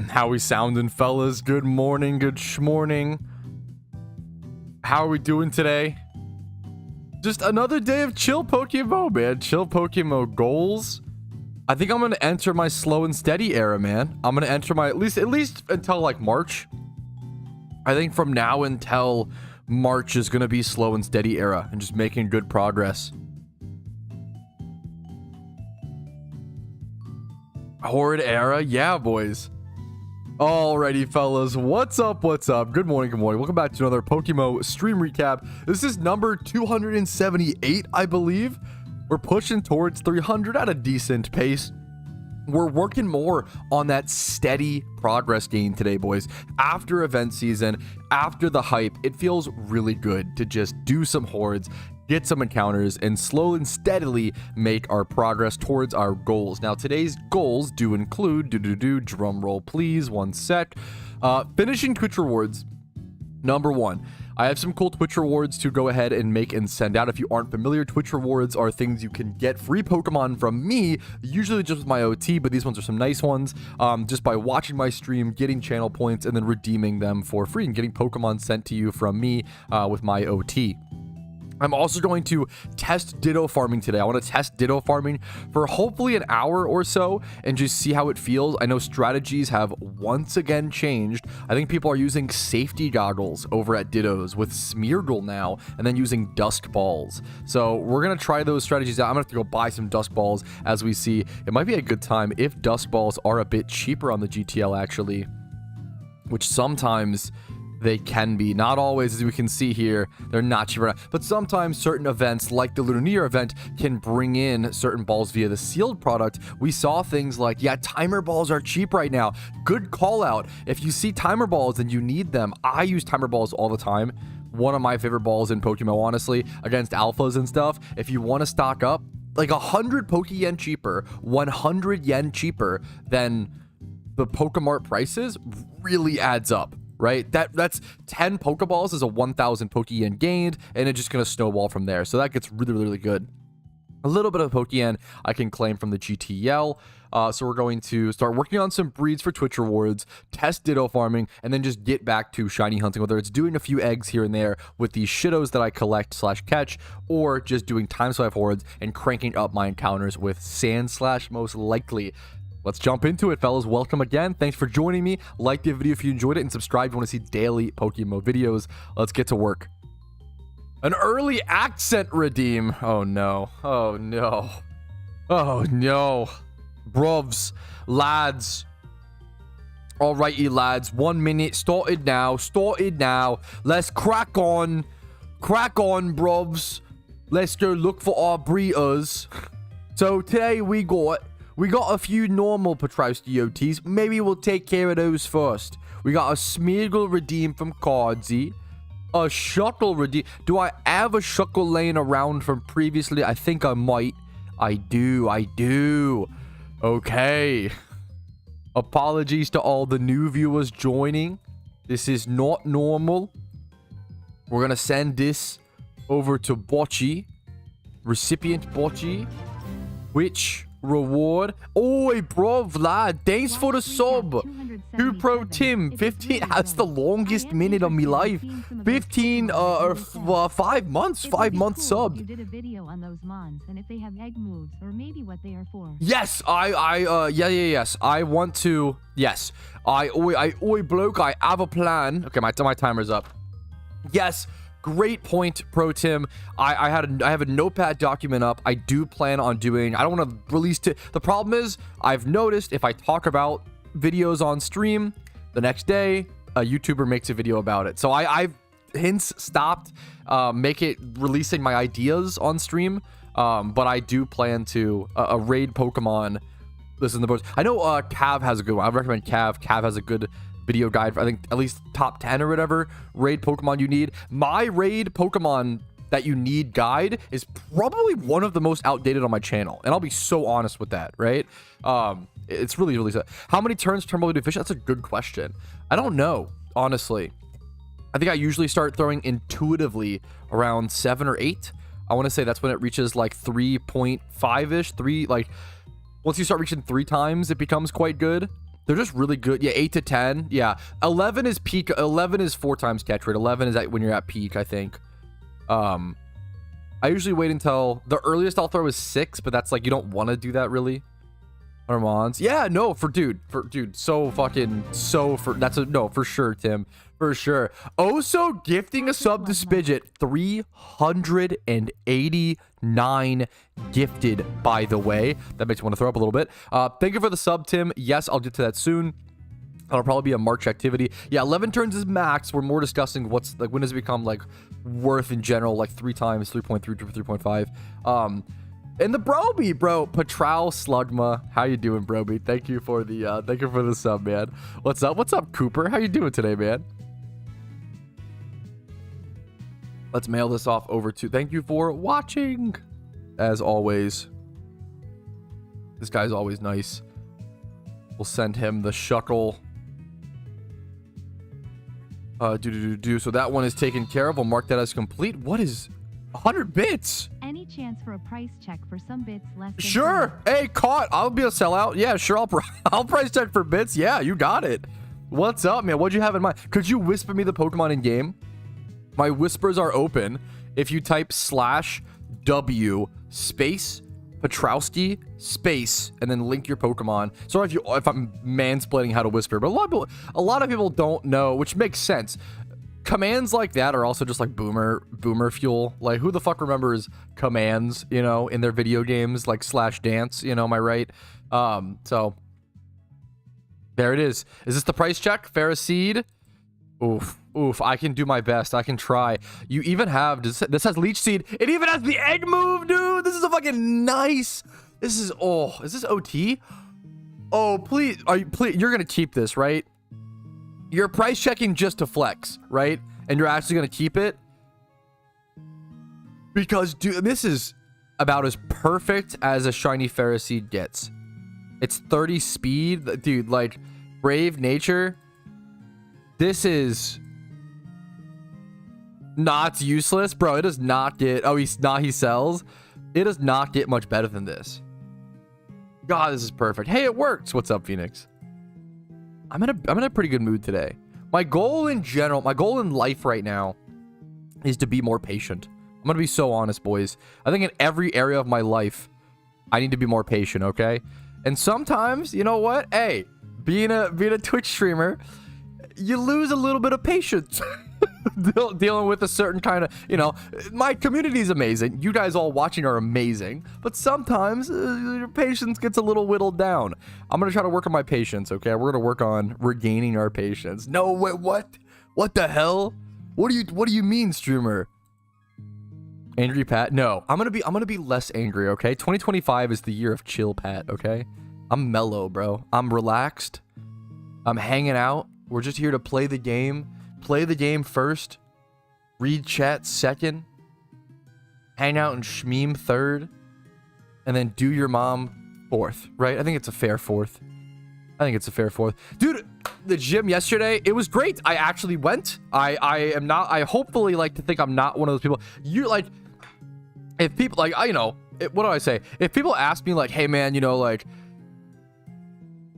How we sounding, fellas? Good morning, good schmorning. How are we doing today? Just another day of chill PokeMMO, man. Chill PokeMMO goals. I think I'm gonna enter my slow and steady era, man. I'm gonna enter my at least until like March. I think from now until March is gonna be slow and steady era and just making good progress. Horde era, yeah, boys. Alrighty, fellas, what's up? Good morning, welcome back to another PokeMMO stream recap. This is number 278, I believe. We're pushing towards 300 at a decent pace. We're working more on that steady progress gain today, boys. After event season, after the hype, it feels really good to just do some hordes, get some encounters, and slowly and steadily make our progress towards our goals. Now, today's goals do include, drum roll please, one sec, finishing Twitch rewards. Number 1, I have some cool Twitch rewards to go ahead and make and send out. If you aren't familiar, Twitch rewards are things you can get free Pokemon from me, usually just with my OT, but these ones are some nice ones, just by watching my stream, getting channel points, and then redeeming them for free and getting Pokemon sent to you from me with my OT. I'm also going to test Ditto farming today. I want to test Ditto farming for hopefully an hour or so and just see how it feels. I know strategies have once again changed. I think people are using safety goggles over at Ditto's with Smeargle now and then using Dusk Balls. So we're going to try those strategies out. I'm going to have to go buy some Dusk Balls as we see. It might be a good time if Dusk Balls are a bit cheaper on the GTL actually, which sometimes they can be. Not always, as we can see here, they're not cheaper, but sometimes certain events like the Lunar New Year event can bring in certain balls via the sealed product. We saw things like, yeah, timer balls are cheap right now. Good call out. If you see timer balls and you need them, I use timer balls all the time. One of my favorite balls in PokeMMO, honestly, against alphas and stuff. If you want to stock up, like 100 Pokeyen cheaper, 100 yen cheaper than the Pokemart prices really adds up. Right, that's 10 Pokeballs is a 1,000 Pokeyen gained, and it's just gonna snowball from there. So that gets really good. A little bit of Pokeyen I can claim from the GTL. So we're going to start working on some breeds for Twitch rewards, test Ditto farming, and then just get back to shiny hunting, whether it's doing a few eggs here and there with these shittos that I collect / catch, or just doing time swipe hordes and cranking up my encounters with sand / most likely. Let's jump into it, fellas. Welcome again. Thanks for joining me. Like the video if you enjoyed it, and subscribe if you want to see daily PokeMMO videos. Let's get to work. An early accent redeem. Oh no. Oh no. Oh no. Bruvs. Lads. Alrighty, lads. 1 minute. Started now. Let's crack on. Crack on, bruvs. Let's go look for our breeders. So today we got a few normal Patrouski OTs. Maybe we'll take care of those first. We got a Smeargle redeem from Cardsy. A Shuckle redeem. Do I have a Shuckle laying around from previously? I think I might. I do. Okay. Apologies to all the new viewers joining. This is not normal. We're going to send this over to Bocce. Recipient Bocce. Which reward? Oi, bruv, lad. Thanks for the sub. 2 Pro Tim. 15. That's the longest minute of my life. 15, 5 months. 5 months sub. You did a video on those mons and if they have egg moves or maybe what they are for. Yes, yes. I want to. Yes. Oi, bloke, I have a plan. Okay, my timer's up. Yes. Great point, Pro Tim. I have a notepad document up. I do plan on doing. I don't want to release it. The problem is, I've noticed if I talk about videos on stream, the next day a YouTuber makes a video about it. So I've hence stopped releasing my ideas on stream. But I do plan to a raid Pokemon. Listen to the post. I know Cav has a good one. I recommend Cav. Cav has a good video guide for, I think, at least top 10 or whatever raid Pokemon you need. My raid Pokemon that you need guide is probably one of the most outdated on my channel, and I'll be so honest with that, right? It's really sad. How many turns turn mode efficient? That's a good question. I don't know, honestly. I think I usually start throwing intuitively around 7 or 8. I want to say that's when it reaches like 3.5-ish, like once you start reaching 3 times, it becomes quite good. They're just really good. Yeah, 8 to 10. Yeah, 11 is peak. 11 is 4 times catch rate. 11 is when you're at peak, I think. I usually wait until the earliest I'll throw is 6, but that's like you don't want to do that really. Armands. Yeah, no, for dude, so fucking for sure, Tim, for sure. Also gifting a sub to Spidget, 389 gifted, by the way. That makes me want to throw up a little bit. Thank you for the sub, Tim. Yes, I'll get to that soon. That'll probably be a March activity. Yeah, 11 turns is max. We're more discussing what's like, when does it become like worth in general, like 3 times 3.3 to 3.5. And the Broby, bro, Patrouski Slugma, how you doing, Broby? Thank you for the sub, man. What's up, Cooper? How you doing today, man? Let's mail this off over to. Thank you for watching, as always. This guy's always nice. We'll send him the shuckle. So that one is taken care of. We'll mark that as complete. What is 100 bits? Any chance for a price check for some bits less than Sure. Hey, caught. I'll be a sellout. Yeah, sure. I'll price check for bits. Yeah, you got it. What's up, man? What'd you have in mind? Could you whisper me the Pokemon in game? My whispers are open. If you type /W space Patrouski space and then link your Pokemon. Sorry if I'm mansplaining how to whisper, but a lot of people don't know, which makes sense. Commands like that are also just like boomer fuel. Like, who the fuck remembers commands, you know, in their video games, like /dance, you know, am I right? So there it is. Is this the price check? Ferroseed? Oof, I can do my best. I can try. You even have, this has Leech Seed. It even has the egg move, dude. This is a fucking nice. This is, is this OT? Oh, please, you're gonna keep this, right? You're price checking just to flex, right? And you're actually going to keep it? Because, dude, this is about as perfect as a shiny Ferroseed gets. It's 30 speed. Dude, like, Brave Nature. This is not useless. Bro, it does not get... Oh, he sells? It does not get much better than this. God, this is perfect. Hey, it works. What's up, Phoenix? I'm in a pretty good mood today. My goal in general, my goal in life right now is to be more patient. I'm gonna be so honest, boys. I think in every area of my life, I need to be more patient, okay? And sometimes, you know what? Hey, being a Twitch streamer, you lose a little bit of patience. Dealing with a certain kind of, you know, my community is amazing. You guys all watching are amazing. But sometimes your patience gets a little whittled down. I'm going to try to work on my patience, okay? We're going to work on regaining our patience. No, wait, what? What the hell? What do you mean, streamer? Angry Pat? No, I'm going to be less angry, okay? 2025 is the year of chill, Pat, okay? I'm mellow, bro. I'm relaxed. I'm hanging out. We're just here to play the game. Play the game first, read chat second, hang out and shmeem third, and then do your mom fourth, right? I think it's a fair fourth. Dude, the gym yesterday, it was great. I actually went. I hopefully like to think I'm not one of those people. You like, if people like, what do I say? If people ask me like, hey man, you know, like,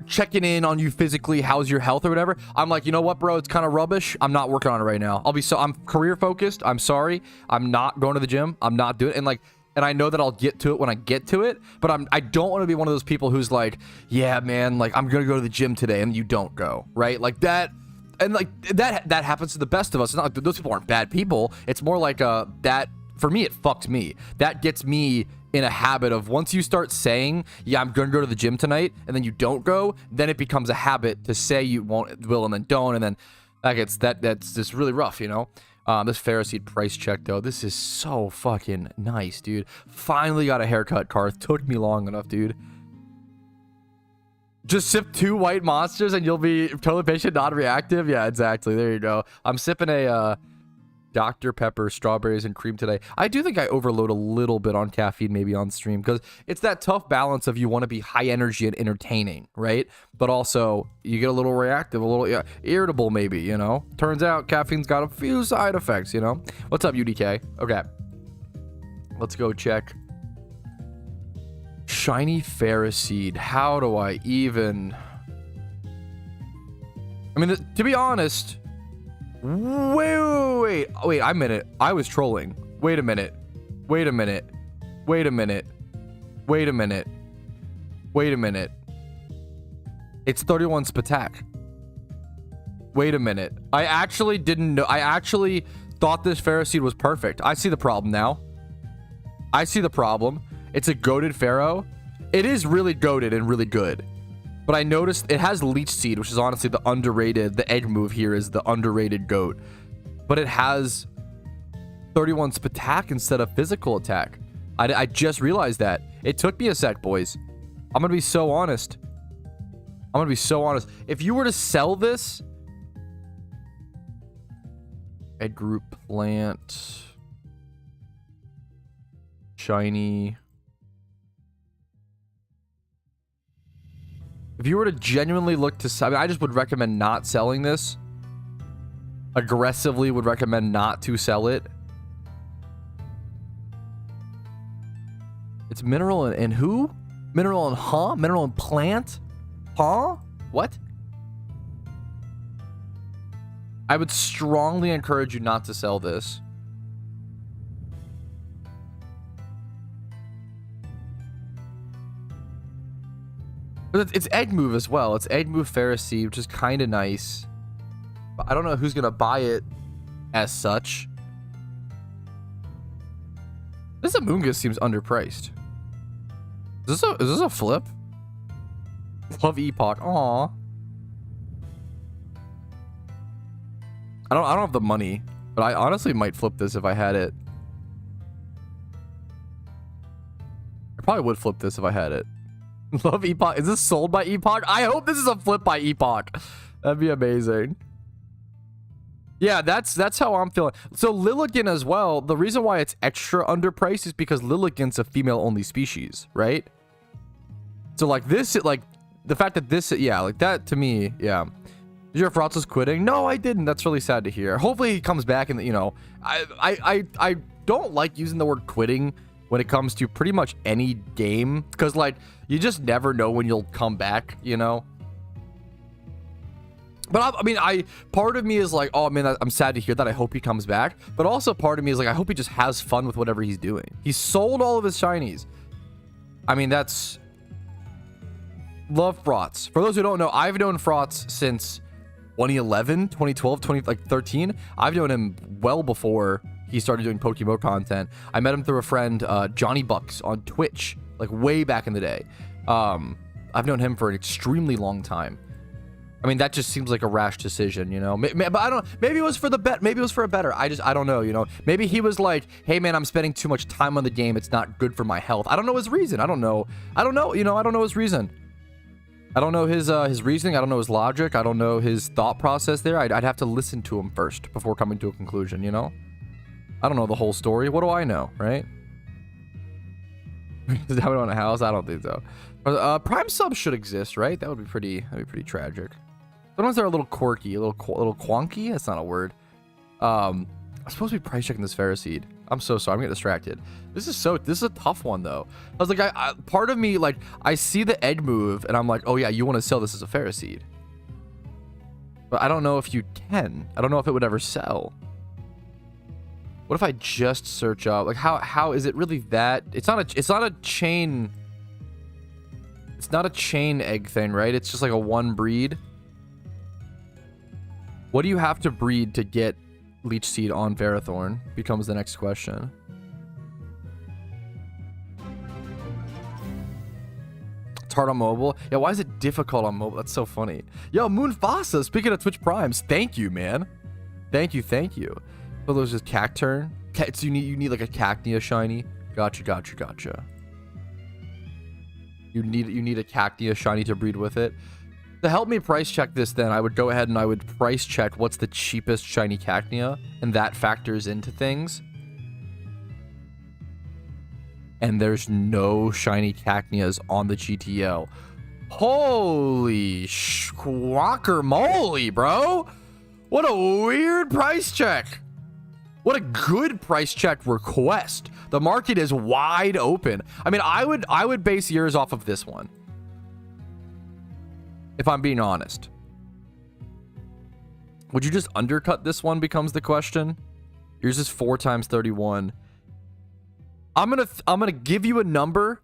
checking in on you physically, how's your health or whatever, I'm like, you know what, bro, it's kind of rubbish. I'm not working on it right now. I'm career focused. I'm sorry. I'm not going to the gym. I'm not doing it. And I know that I'll get to it when I get to it, but I don't want to be one of those people who's like, yeah, man, like I'm going to go to the gym today and you don't go, right? Like that. And like that happens to the best of us. It's not like those people aren't bad people. It's more like that for me, it fucks me. That gets me in a habit of once you start saying, yeah, I'm going to go to the gym tonight, and then you don't go, then it becomes a habit to say you will and then don't, and then that's just really rough, you know? This Ferroseed price check, though, this is so fucking nice, dude. Finally got a haircut, Karth. Took me long enough, dude. Just sip 2 white monsters and you'll be totally patient, non-reactive? Yeah, exactly. There you go. I'm sipping a Dr. Pepper, strawberries, and cream today. I do think I overload a little bit on caffeine maybe on stream because it's that tough balance of you want to be high energy and entertaining, right? But also you get a little reactive, a little irritable maybe, you know? Turns out caffeine's got a few side effects, you know? What's up, UDK? Okay. Let's go check. Shiny Ferroseed. How do I even... I mean, to be honest, wait, I'm in it. I was trolling. Wait a minute. Wait a minute. Wait a minute. Wait a minute. Wait a minute. It's 31 Spatak. Wait a minute. I actually didn't know. I actually thought this Pharaoh was perfect. I see the problem now. I see the problem. It's a goated Pharaoh. It is really goated and really good. But I noticed it has Leech Seed, which is honestly the underrated. The egg move here is the underrated goat. But it has 31 Spatak instead of physical attack. I just realized that. It took me a sec, boys. I'm going to be so honest. I'm going to be so honest. If you were to sell this... Egg group plant... Shiny... If you were to genuinely look to sell... I mean, I just would recommend not selling this. Aggressively would recommend not to sell it. It's mineral and who? Mineral and huh? Mineral and plant? Huh? What? I would strongly encourage you not to sell this. But it's egg move as well. It's egg move Pharisee, which is kind of nice. But I don't know who's going to buy it as such. This Amoonguss seems underpriced. Is this a flip? Love Epoch. Aw. I don't have the money, but I honestly might flip this if I had it. I probably would flip this if I had it. Love Epoch. Is this sold by Epoch? I hope this is a flip by Epoch. That'd be amazing. Yeah, that's how I'm feeling. So Lilligant as well. The reason why it's extra underpriced is because Lilligant's a female-only species, right? So like this, like the fact that this, yeah, like that to me, yeah. Did your Frotzel's quitting? No, I didn't. That's really sad to hear. Hopefully he comes back and, you know, I don't like using the word quitting when it comes to pretty much any game, because like you just never know when you'll come back, you know. But I mean, part of me is like, oh man, I'm sad to hear that. I hope he comes back. But also part of me is like, I hope he just has fun with whatever he's doing. He sold all of his shinies. I mean, that's love Frots. For those who don't know, I've known Frots since 2011, 2012, 2013. I've known him well before he started doing PokeMMO content. I met him through a friend, Johnny Bucks, on Twitch, like way back in the day. I've known him for an extremely long time. I mean, that just seems like a rash decision, you know. But I don't. Maybe it was for the bet. Maybe it was for a better. I don't know, you know. Maybe he was like, "Hey, man, I'm spending too much time on the game. It's not good for my health." I don't know his reason. I don't know. You know, I don't know his reason. I don't know his reasoning. I don't know his logic. I don't know his thought process there. I'd have to listen to him first before coming to a conclusion, you know. I don't know the whole story. What do I know, right? Does that want a house? I don't think so. Prime subs should exist, right? That would be pretty. That'd be pretty tragic. Sometimes they're a little quirky, a little quonky. That's not a word. I'm supposed to be price checking this Pharisee. I'm so sorry. I'm getting distracted. This is a tough one though. I was like, part of me, like, I see the egg move and I'm like, oh yeah, you want to sell this as a Pharisee. But I don't know if you can. I don't know if it would ever sell. What if I just search up? Like, how is it really that? It's not a chain. It's not a chain egg thing, right? It's just like a one breed. What do you have to breed to get Leech Seed on Verathorn? Becomes the next question. It's hard on mobile. Yeah, why is it difficult on mobile? That's so funny. Yo, Moonfasa, speaking of Twitch Primes, thank you, man. Thank you. So there's just Cacturn. So you need like a Cacnea shiny. Gotcha. You need a Cacnea shiny to breed with it. To help me price check this, then I would go ahead and I would price check what's the cheapest shiny Cacnea, and that factors into things. And there's no shiny Cacneas on the GTL. Holy guacamole, bro! What a weird price check. What a good price check request. The market is wide open. I mean, I would base yours off of this one, if I'm being honest. Would you just undercut this one becomes the question. Yours is 4 times 31. I'm gonna give you a number,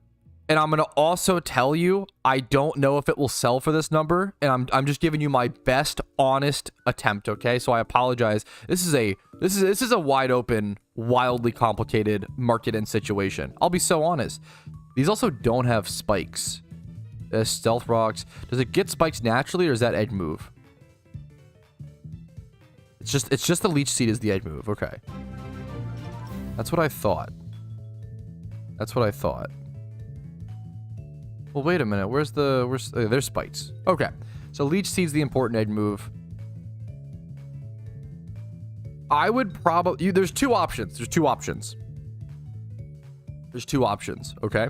and I'm gonna also tell you I don't know if it will sell for this number, and I'm just giving you my best honest attempt, okay? So I apologize. This is a wide open, wildly complicated market and situation. I'll be so honest. These also don't have spikes. Stealth rocks. Does it get spikes naturally, or is that egg move? It's just the leech seed is the egg move. Okay. That's what I thought. That's what I thought. Well, wait a minute. Where's there's spikes. Okay. So leech seed's the important egg move. I would probably there's two options. There's two options. Okay.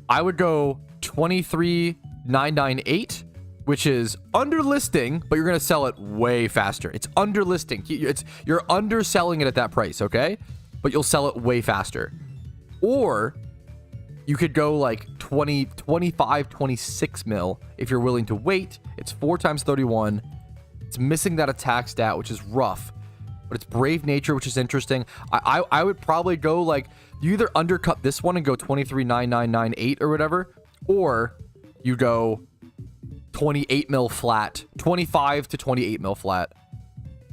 I would go 23,998, which is under listing, but you're gonna sell it way faster. It's under listing. You're underselling it at that price, okay? But you'll sell it way faster. Or you could go like 20, 25, 26 mil if you're willing to wait. It's 4 times 31. It's missing that attack stat, which is rough, but it's brave nature, which is interesting. I would probably go like, you either undercut this one and go 23,998 or whatever, or you go 28 mil flat, 25 to 28 mil flat.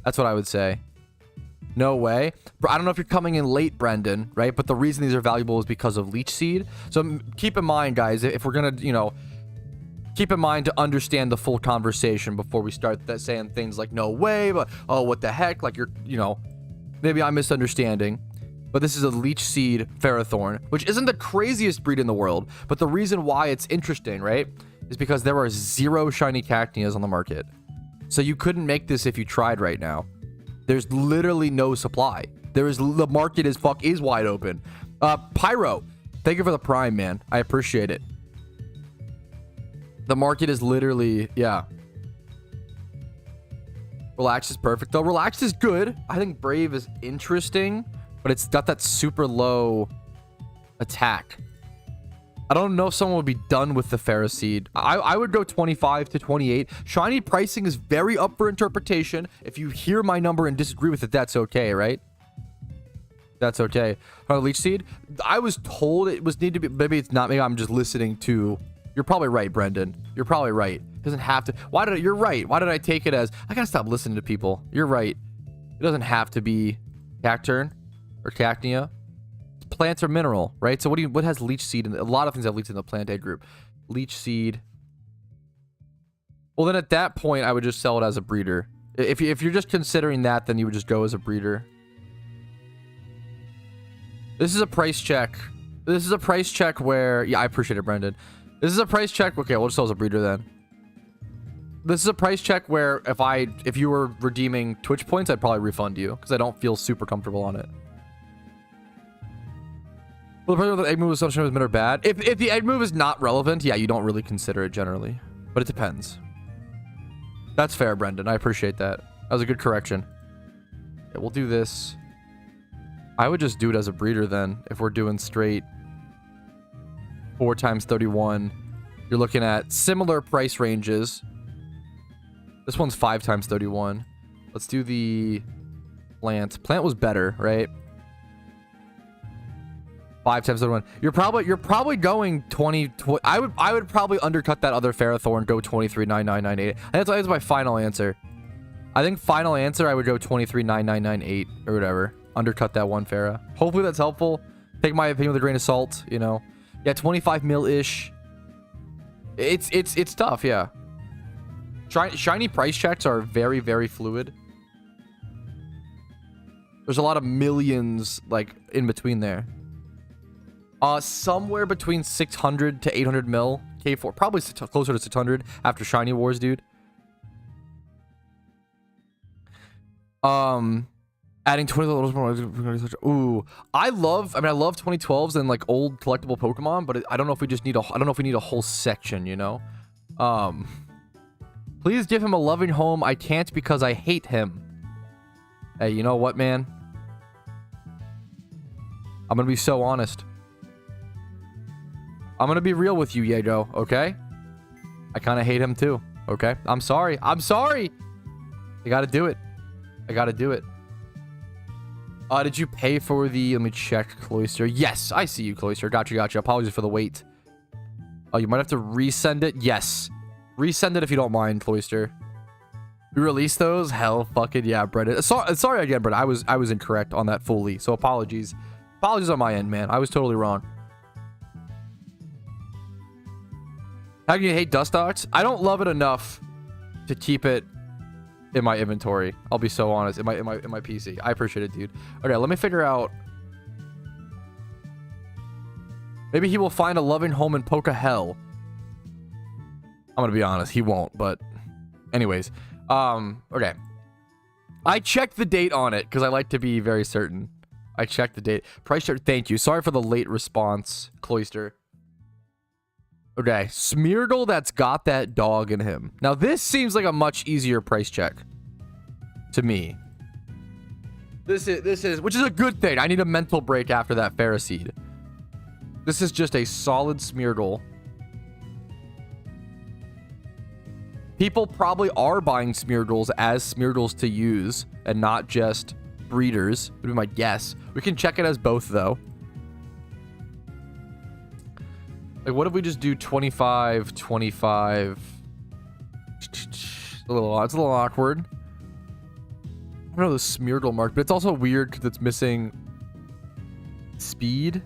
That's what I would say. No way. I don't know if you're coming in late, Brendan, right? But the reason these are valuable is because of leech seed. So keep in mind, guys, if we're gonna, keep in mind to understand the full conversation before we start saying things like no way, but oh, what the heck, like maybe I'm misunderstanding. But this is a leech seed Ferrothorn, which isn't the craziest breed in the world, but the reason why it's interesting, right, is because there are 0 shiny Cacneas on the market. So you couldn't make this if you tried right now. There's literally no supply. The market is wide open. Pyro, thank you for the prime, man. I appreciate it. The market is literally, yeah. Relax is perfect though. Relaxed is good. I think Brave is interesting, but it's got that super low attack. I don't know if someone would be done with the Ferroseed. I would go 25 to 28. Shiny pricing is very up for interpretation. If you hear my number and disagree with it, that's okay, right? That's okay. Leech Seed? I was told it was need to be. Maybe it's not. Maybe I'm just listening to. You're probably right, Brendan. You're probably right. It doesn't have to. You're right. Why did I take it as? I gotta stop listening to people. You're right. It doesn't have to be Cacturn or Cacnea. Plants are mineral, right? So what has leech seed in? A lot of things have leech in the plant egg group. Leech seed. Well, then at that point, I would just sell it as a breeder. If you're just considering that, then you would just go as a breeder. This is a price check. This is a price check where, yeah, I appreciate it, Brendan. This is a price check. Okay, we'll just sell as a breeder then. This is a price check where if you were redeeming Twitch points, I'd probably refund you because I don't feel super comfortable on it. Well, depending on the egg move assumption was mid or bad. If the egg move is not relevant, yeah, you don't really consider it generally. But it depends. That's fair, Brendan. I appreciate that. That was a good correction. Yeah, we'll do this. I would just do it as a breeder then. If we're doing straight 4 times 31, you're looking at similar price ranges. This one's 5 times 31. Let's do the plant. Plant was better, right? 5 times 31. You're probably going 20. I would probably undercut that other Ferrothorn, go 23,998. And that's my final answer. I think final answer, I would go 23,998 or whatever. Undercut that one Farah. Hopefully that's helpful. Take my opinion with a grain of salt, Yeah, 25 mil-ish. It's tough, yeah. Shiny price checks are very, very fluid. There's a lot of millions, like, in between there. Somewhere between 600 to 800 mil. K4, probably closer to 600 after Shiny Wars, dude. Adding 20 levels more. Ooh, I love 2012s and like old collectible Pokemon, but I don't know if we just need I don't know if we need a whole section, Please give him a loving home. I can't because I hate him. Hey, you know what, man? I'm gonna be so honest. I'm gonna be real with you, Yago, okay? I kind of hate him too, okay? I'm sorry. I'm sorry! I gotta do it. I gotta do it. Did you pay for the... Let me check, Cloister. Yes, I see you, Cloister. Gotcha, gotcha. Apologies for the wait. Oh, you might have to resend it. Yes. Resend it if you don't mind, Cloister. We released those? Hell fucking yeah, Brendan. Sorry again, Brendan. I was incorrect on that fully. So apologies. Apologies on my end, man. I was totally wrong. How can you hate Dustox? I don't love it enough to keep it in my inventory. I'll be so honest. In my PC. I appreciate it, dude. Okay, let me figure out. Maybe he will find a loving home in Poke Hell. I'm gonna be honest, he won't, but anyways. Okay. I checked the date on it because I like to be very certain. I checked the date. Price check, thank you. Sorry for the late response, Cloister. Okay, Smeargle that's got that dog in him. Now, this seems like a much easier price check to me. This is, which is a good thing. I need a mental break after that Ferroseed. This is just a solid Smeargle. People probably are buying Smeargles as Smeargles to use and not just breeders, would be my guess. We can check it as both, though. Like, what if we just do 25, 25? It's a little awkward. I don't know the Smeargle mark, but it's also weird because it's missing speed.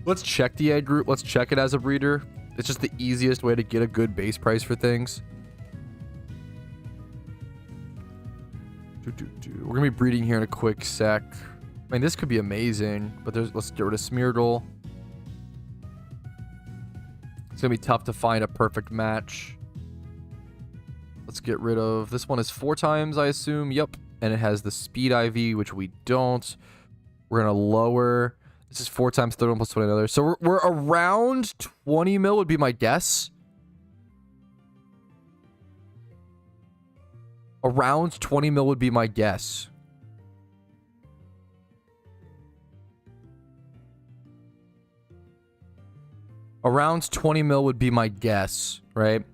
Let's check the egg group. Let's check it as a breeder. It's just the easiest way to get a good base price for things. We're gonna be breeding here in a quick sec. I mean, this could be amazing, but let's get rid of Smeargle. It's gonna be tough to find a perfect match. Let's get rid of this one. Is 4 times, I assume. Yep, and it has the speed IV, which we don't. We're gonna lower. This is 4 times 31 plus 20 another. So we're around 20 mil would be my guess. Around 20 mil would be my guess. Around 20 mil would be my guess, right?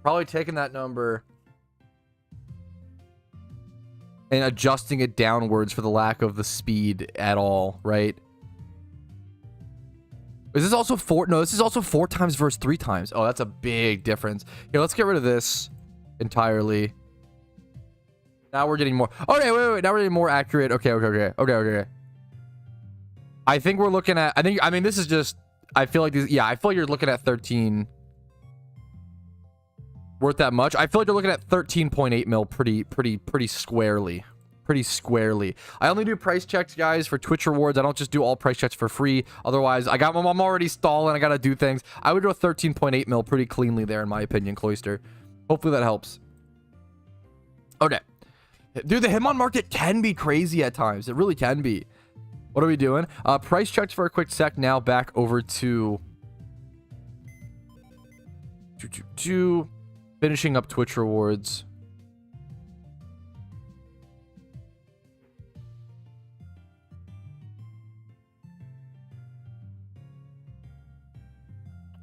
Probably taking that number and adjusting it downwards for the lack of the speed at all, right? Is this also 4? No, this is also 4 times versus 3 times. Oh, that's a big difference. Okay, let's get rid of this entirely. Now we're getting more. Okay, wait. Now we're getting more accurate. Okay. I think we're looking at. I mean, this is just. I feel like these. Yeah, I feel like you're looking at 13. Worth that much. I feel like you're looking at 13.8 mil pretty squarely. Pretty squarely. I only do price checks, guys, for Twitch rewards. I don't just do all price checks for free. Otherwise, I'm already stalling. I gotta do things. I would do a 13.8 mil pretty cleanly there, in my opinion, Cloister. Hopefully that helps. Okay. Dude, the Hitmon market can be crazy at times. It really can be. What are we doing? Price checks for a quick sec. Now back over to... Finishing up Twitch rewards.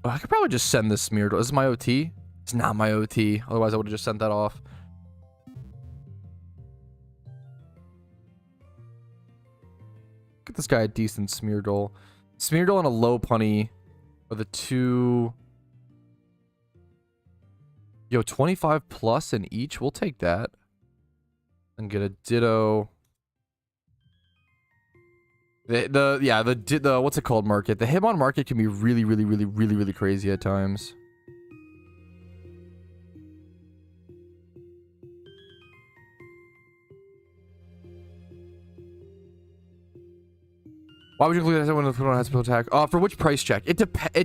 Oh, I could probably just send this Smeargle. Is this my OT? It's not my OT. Otherwise, I would have just sent that off. Get this guy a decent Smeargle. Smeargle and a low punny are the two... Yo, 25 plus in each. We'll take that. And get a Ditto. The what's it called market? The Hitmon market can be really crazy at times. Why would you include that when the opponent has to attack? For which price check? It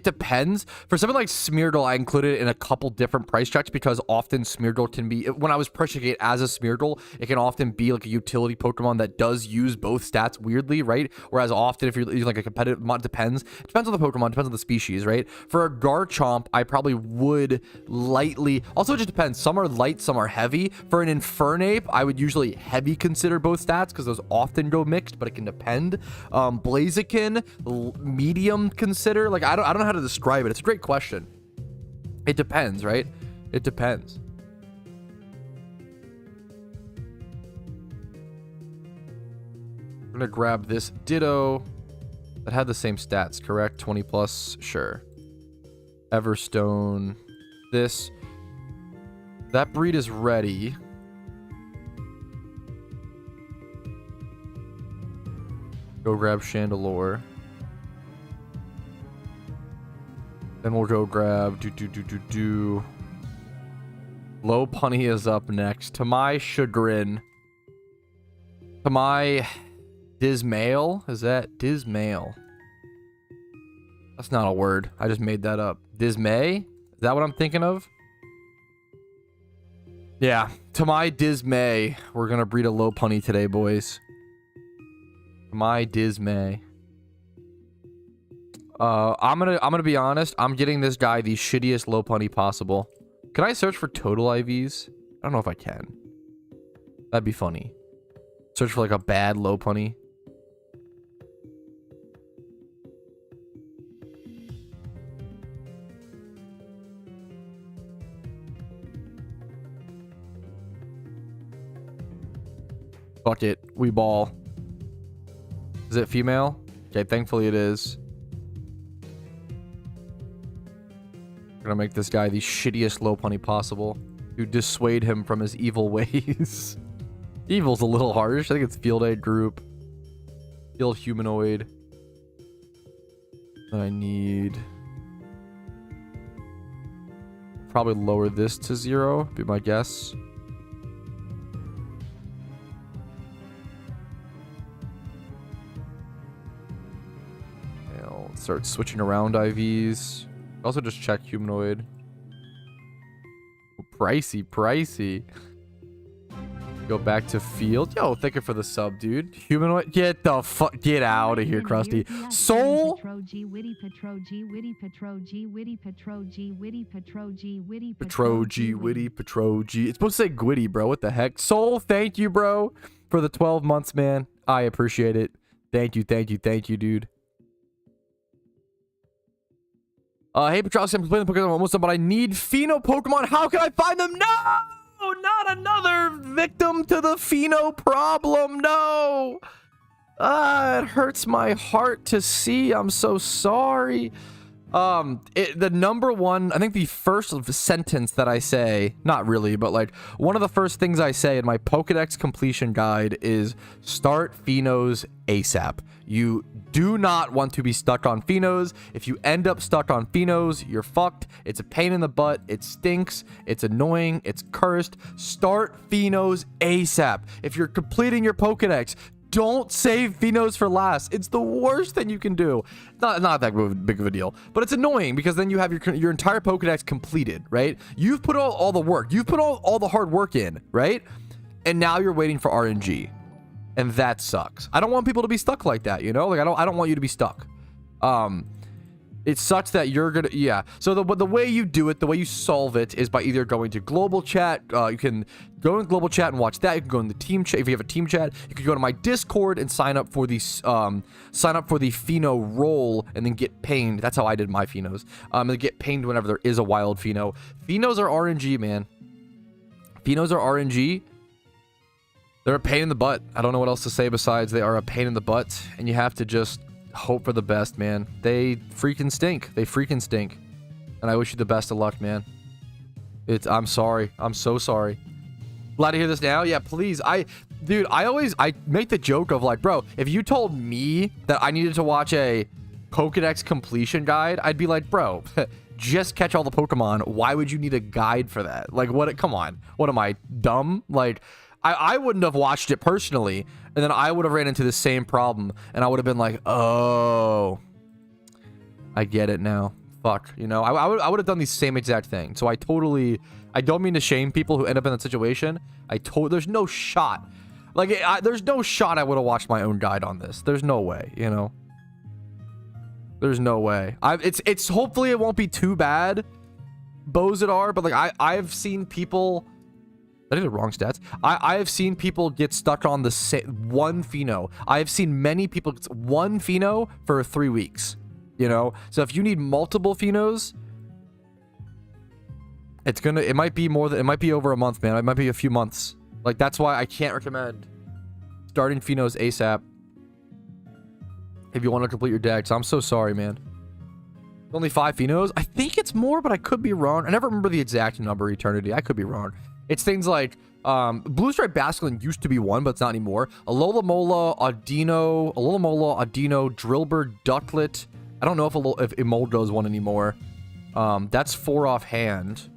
depends. For something like Smeargle, I included it in a couple different price checks because often Smeargle can be, when I was pricing it as a Smeargle, it can often be like a utility Pokemon that does use both stats weirdly, right? Whereas often if you're using like a competitive, it depends on the Pokemon, depends on the species, right? For a Garchomp, I probably would lightly, also it just depends. Some are light, some are heavy. For an Infernape, I would usually heavy consider both stats because those often go mixed, but it can depend. Blaziken, medium consider. Like I don't know how to describe it. It's a great question. It depends, right? It depends. We're gonna grab this Ditto that had the same stats, correct? 20 plus, sure. Everstone. This. That breed is ready. Go grab Chandelure. Then we'll go grab Lopunny is up next. To my chagrin. To my dismail. Is that dismail? That's not a word. I just made that up. Dismay? Is that what I'm thinking of? Yeah. To my dismay, we're gonna breed a Lopunny today, boys. To my dismay. I'm gonna be honest. I'm getting this guy the shittiest Lopunny possible. Can I search for total IVs? I don't know if I can. That'd be funny. Search for like a bad Lopunny. Fuck it. We ball. Is it female? Okay, thankfully it is. We're gonna make this guy the shittiest Lopunny possible to dissuade him from his evil ways. Evil's a little harsh. I think it's Field Aid Group. Field Humanoid. I need... probably lower this to 0, be my guess. I'll start switching around IVs. Also just check humanoid. Oh, pricey, pricey. Go back to field. Yo, thank you for the sub, dude. Humanoid, get the fuck, get out of here, Krusty. Soul. Patroji, witty, Patroji. It's supposed to say Gwitty, bro. What the heck? Soul, thank you, bro, for the 12 months, man. I appreciate it. Thank you, thank you, thank you, dude. Hey, Patrouski, I'm playing the Pokemon almost done, but I need Pheno Pokemon. How can I find them? No! Not another victim to the Pheno problem. No! It hurts my heart to see. I'm so sorry. The number one, I think the first sentence that I say, not really, but like one of the first things I say in my Pokedex completion guide is start Phenos ASAP. You do not want to be stuck on Phenos. If you end up stuck on Phenos, you're fucked. It's a pain in the butt. It stinks. It's annoying. It's cursed. Start Phenos ASAP. If you're completing your Pokedex, don't save Phenos for last. It's the worst thing you can do. Not that big of a deal, but it's annoying because then you have your entire Pokedex completed, right? You've put all the work. You've put all the hard work in, right? And now you're waiting for RNG. And that sucks. I don't want people to be stuck like that, you know? Like I don't want you to be stuck. It sucks that you're gonna, yeah. So the way you do it, the way you solve it is by either going to global chat. You can go in global chat and watch that. You can go in the team chat. If you have a team chat, you can go to my Discord and sign up for the Pheno role and then get pinged. That's how I did my Phenos. And get pinged whenever there is a wild Pheno. Phenos are RNG, man. Phenos are RNG. They're a pain in the butt. I don't know what else to say besides they are a pain in the butt, and you have to just hope for the best, man. They freaking stink. They freaking stink. And I wish you the best of luck, man. I'm sorry. I'm so sorry. Glad to hear this now. Yeah, please. Dude, I make the joke of like, bro, if you told me that I needed to watch a Pokedex completion guide, I'd be like, bro, just catch all the Pokemon. Why would you need a guide for that? Like, what? Come on. What am I, dumb? Like, I wouldn't have watched it personally, and then I would have ran into the same problem, and I would have been like, oh, I get it now. Fuck, you know, I would have done the same exact thing. So I don't mean to shame people who end up in that situation. There's no shot. Like, there's no shot I would have watched my own guide on this. There's no way, you know. There's no way. It's hopefully it won't be too bad, Bozidar, but like I've seen people. I did the wrong stats. I have seen people get stuck on the one Pheno. I have seen many people get one Pheno for 3 weeks. You know, so if you need multiple Phenos, it might be over a month, man. It might be a few months. Like, that's why I can't recommend starting Phenos ASAP. if you want to complete your decks. I'm so sorry, man. Only 5 Phenos? I think it's more, but I could be wrong. I never remember the exact number, Eternity. I could be wrong. It's things like Blue Stripe Basculin used to be 1, but it's not anymore. Alola Mola, Audino, Drillbur, Ducklet. I don't know if Emolga is 1 anymore. That's 4 offhand.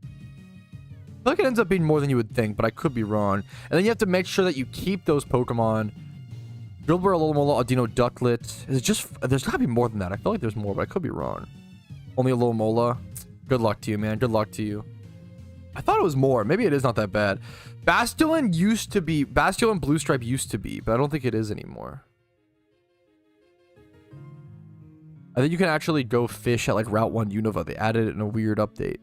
I feel like it ends up being more than you would think, but I could be wrong. And then you have to make sure that you keep those Pokemon. Drillbur, Alola Mola, Audino, Ducklet. Is it just... There's got to be more than that. I feel like there's more, but I could be wrong. Only Alola Mola. Good luck to you, man. Good luck to you. I thought it was more. Maybe it is not that bad. Basculin used to be... Basculin Blue Stripe used to be, but I don't think it is anymore. I think you can actually go fish at like Route 1 Unova. They added it in a weird update.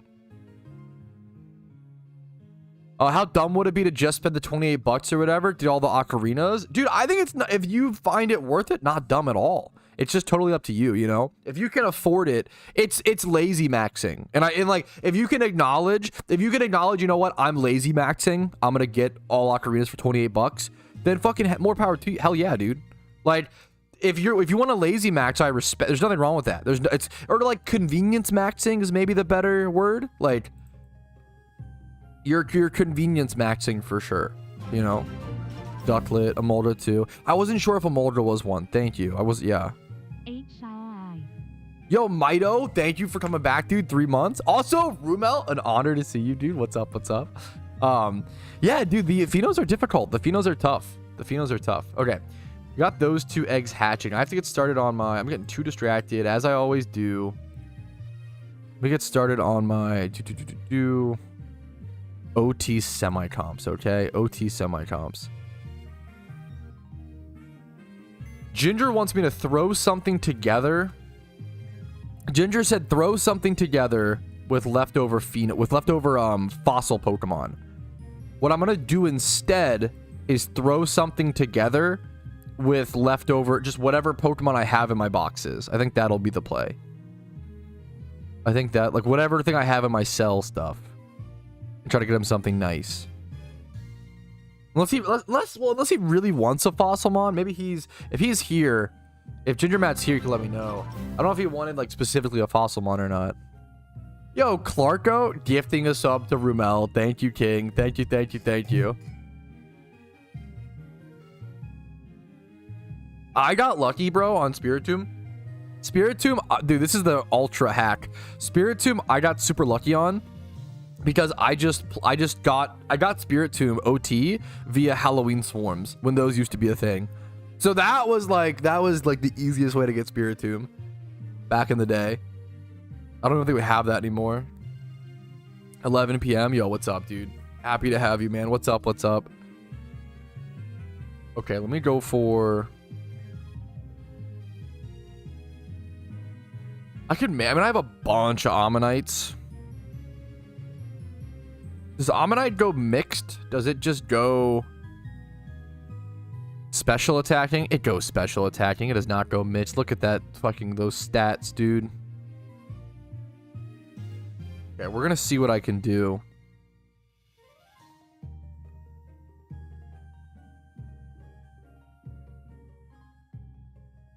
How dumb would it be to just spend the 28 bucks or whatever, get all the ocarinas? Dude, I think it's not, if you find it worth it, not dumb at all. It's just totally up to you, you know? If you can afford it, it's lazy maxing. And like, if you can acknowledge, you know what, I'm lazy maxing, I'm gonna get all ocarinas for 28 bucks, then fucking more power to you. Hell yeah, dude. Like, if you want to lazy max, I respect, there's nothing wrong with that. Or like convenience maxing is maybe the better word. Like, You're convenience maxing for sure, you know. Ducklet, Emolga too. I wasn't sure if Emolga was 1. Thank you. Yeah. Yo, Mito, thank you for coming back, dude. 3 months. Also, Rumel, an honor to see you, dude. What's up? What's up? Yeah, dude, the Phenos are difficult. The Phenos are tough. Okay. We got those 2 eggs hatching. I have to get started on my... I'm getting too distracted, as I always do. Let me get started on my... OT semi-comps, okay? OT semi-comps. Ginger wants me to throw something together. Ginger said throw something together with leftover fossil Pokemon. What I'm gonna do instead is throw something together with leftover, just whatever Pokemon I have in my boxes. I think that'll be the play. I think that, like, whatever thing I have in my cell stuff. Try to get him something nice. Unless he really wants a Fossilmon. Maybe if he's here, if Ginger Matt's here, he can let me know. I don't know if he wanted like specifically a Fossilmon or not. Yo, Clarko gifting a sub to Rumel. Thank you, King. Thank you. I got lucky, bro, on Spiritomb. Dude, this is the ultra hack. Spiritomb, I got super lucky on. Because I got Spiritomb OT via Halloween Swarms when those used to be a thing. So that was like the easiest way to get Spiritomb back in the day. I don't think we have that anymore. 11 p.m. Yo, what's up, dude? Happy to have you, man. What's up? Okay, let me go for... I have a bunch of Ammonites. Does Ammonite go mixed? Does it just go special attacking? It goes special attacking. It does not go mixed. Look at that those stats, dude. Okay, we're gonna see what I can do.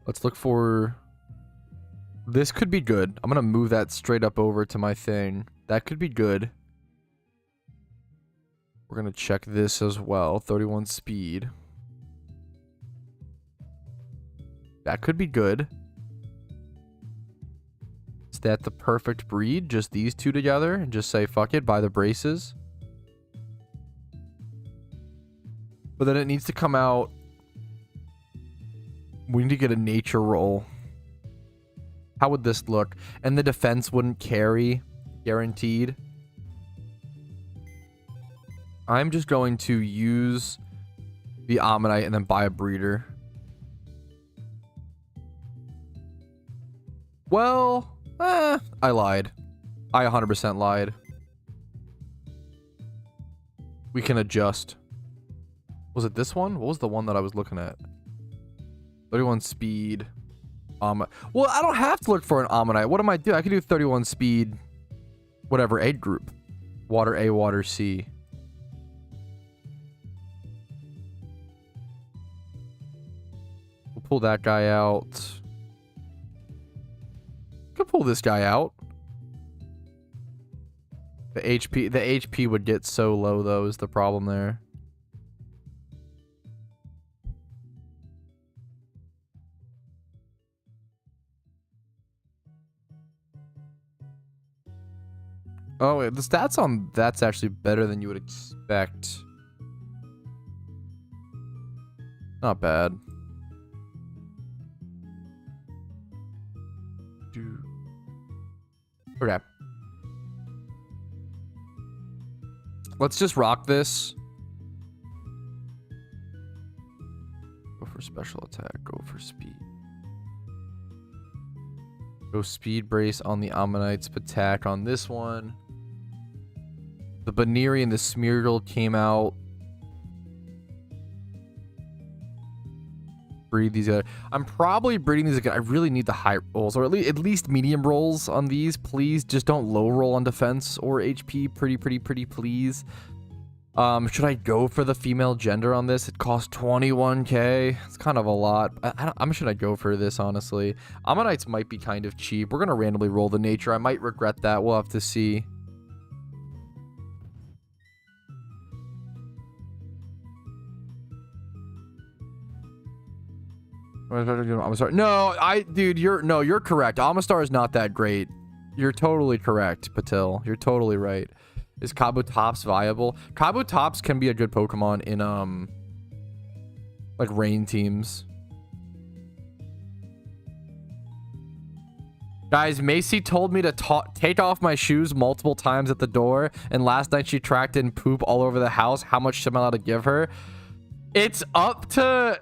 Let's look for... This could be good. I'm gonna move that straight up over to my thing. That could be good. We're going to check this as well. 31 speed. That could be good. Is that the perfect breed? Just these two together and just say, fuck it, buy the braces. But then it needs to come out. We need to get a nature roll. How would this look? And the defense wouldn't carry. Guaranteed. I'm just going to use the Ammonite and then buy a breeder. Well, I lied. I 100% lied. We can adjust. Was it this one? What was the one that I was looking at? 31 speed. Well, I don't have to look for an Ammonite. What am I doing? I can do 31 speed. Whatever, egg group. Water A, water C. We'll pull that guy out. Could pull this guy out. The HP would get so low though, is the problem there. Oh, the stats on that's actually better than you would expect. Not bad. Okay. Let's just rock this. Go for special attack. Go for speed. Go speed brace on the Ammonites. Attack on this one. The Baneri and the Smeargle came out. Breed these other. I'm probably breeding these again. I really need the high rolls, or at least medium rolls on these, please. Just don't low roll on defense or HP. Pretty, please. Should I go for the female gender on this? It costs 21k. It's kind of a lot. Should I go for this, honestly? Ammonites might be kind of cheap. We're gonna randomly roll the nature. I might regret that. We'll have to see. I'm sorry. No, dude, you're correct. Amistar is not that great. You're totally correct, Patil. You're totally right. Is Kabutops viable? Kabutops can be a good Pokemon in like rain teams. Guys, Macy told me to take off my shoes multiple times at the door, and last night she tracked in poop all over the house. How much am I allowed to give her? It's up to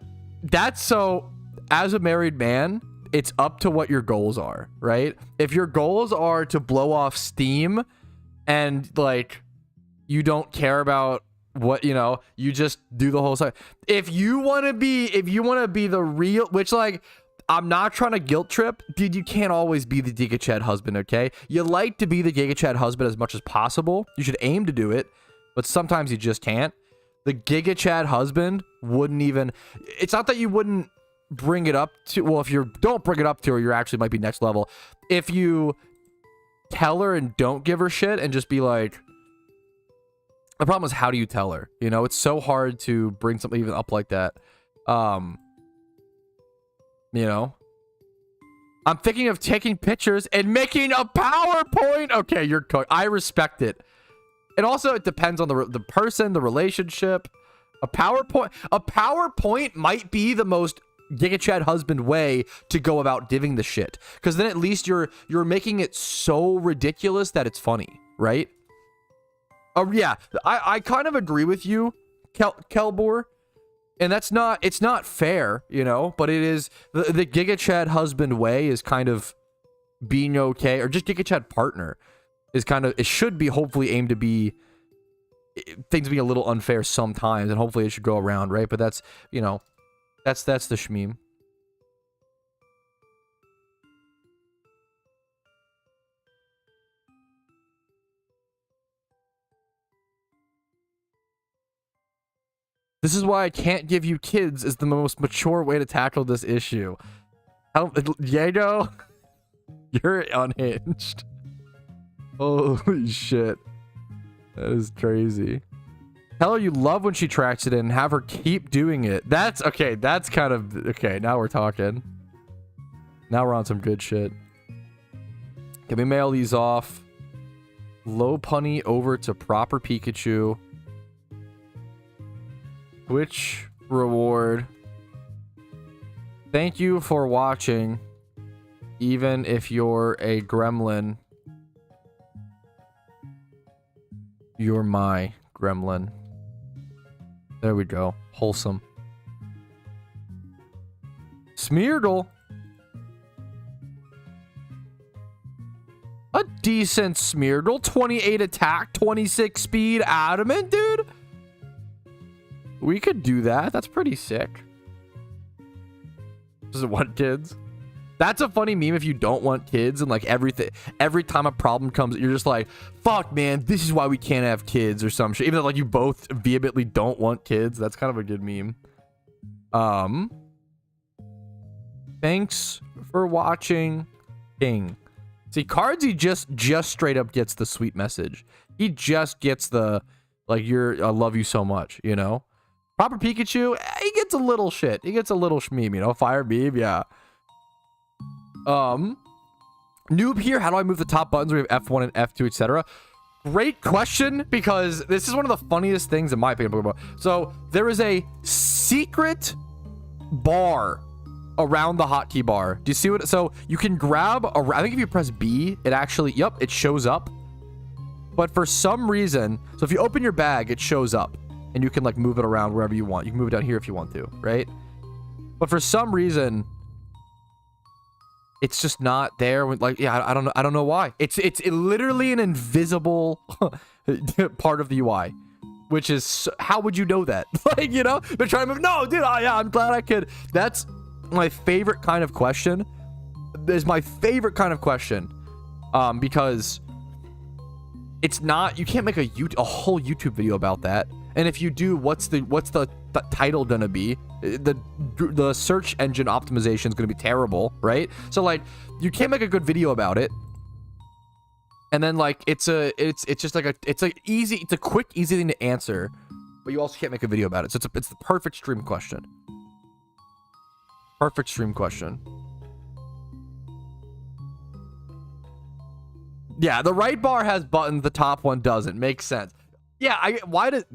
so. As a married man, it's up to what your goals are, right? If your goals are to blow off steam and like you don't care about what, you just do the whole side. If you want to be the real, which like, I'm not trying to guilt trip, dude, you can't always be the Giga Chad husband, okay? You like to be the Giga Chad husband as much as possible. You should aim to do it, but sometimes you just can't. The Giga Chad husband wouldn't even, it's not that you wouldn't bring it up to, well, if you don't bring it up to her, you actually might be next level. If you tell her and don't give her shit and just be like, the problem is, how do you tell her? It's so hard to bring something even up like that. I'm thinking of taking pictures and making a PowerPoint. Okay, you're cooked. I respect it. And also, it depends on the person, the relationship. A PowerPoint might be the most Giga Chad husband way to go about giving the shit, because then at least you're making it so ridiculous that it's funny, right? Oh yeah, I kind of agree with you, Kelbor, and it's not fair, but it is the Giga Chad husband way is kind of being okay, or just Giga Chad partner is kind of, it should be hopefully aimed to be things being a little unfair sometimes, and hopefully it should go around, right? But that's that's the shmeem. This is why I can't give you kids is the most mature way to tackle this issue. Diego, you're unhinged. Holy shit. That is crazy. Tell her you love when she tracks it in and have her keep doing it. That's okay. That's kind of okay. Now we're talking. Now we're on some good shit. Can we mail these off? Low punny over to proper Pikachu. Twitch reward. Thank you for watching. Even if you're a gremlin, you're my gremlin. There we go. Wholesome. Smeargle. A decent Smeargle. 28 attack, 26 speed, adamant, dude. We could do that. That's pretty sick. Does it want kids? That's a funny meme if you don't want kids, and like every time a problem comes, you're just like, fuck man, this is why we can't have kids or some shit. Even though like you both vehemently don't want kids. That's kind of a good meme. Thanks for watching, King. See, Cardsy just straight up gets the sweet message. He just gets the, like, I love you so much, you know? Proper Pikachu, he gets a little shit. He gets a little shmeem, you know? Fire beam, yeah. Noob here, how do I move the top buttons? We have F1 and F2, etc. Great question, because this is one of the funniest things in my opinion. So there is a secret bar around the hotkey bar. Do you see what? So you can grab I think if you press B, it actually, yep, it shows up. But for some reason, so if you open your bag, it shows up, and you can like move it around wherever you want. You can move it down here if you want to, right? But for some reason, it's just not there. Like, yeah, I don't know why. It's literally an invisible part of the UI, which is, how would you know that? Like, you know, they're trying to move. No, dude, yeah, I'm glad I could. That's my favorite kind of question. Is my favorite kind of question, because it's not, you can't make a whole YouTube video about that. And if you do, what's the title gonna be? The search engine optimization is gonna be terrible, right? So like, you can't make a good video about it. And then like, it's just like it's a quick, easy thing to answer, but you also can't make a video about it. So it's the perfect stream question. Perfect stream question. Yeah, the right bar has buttons, the top one doesn't. Makes sense. Yeah, why aren't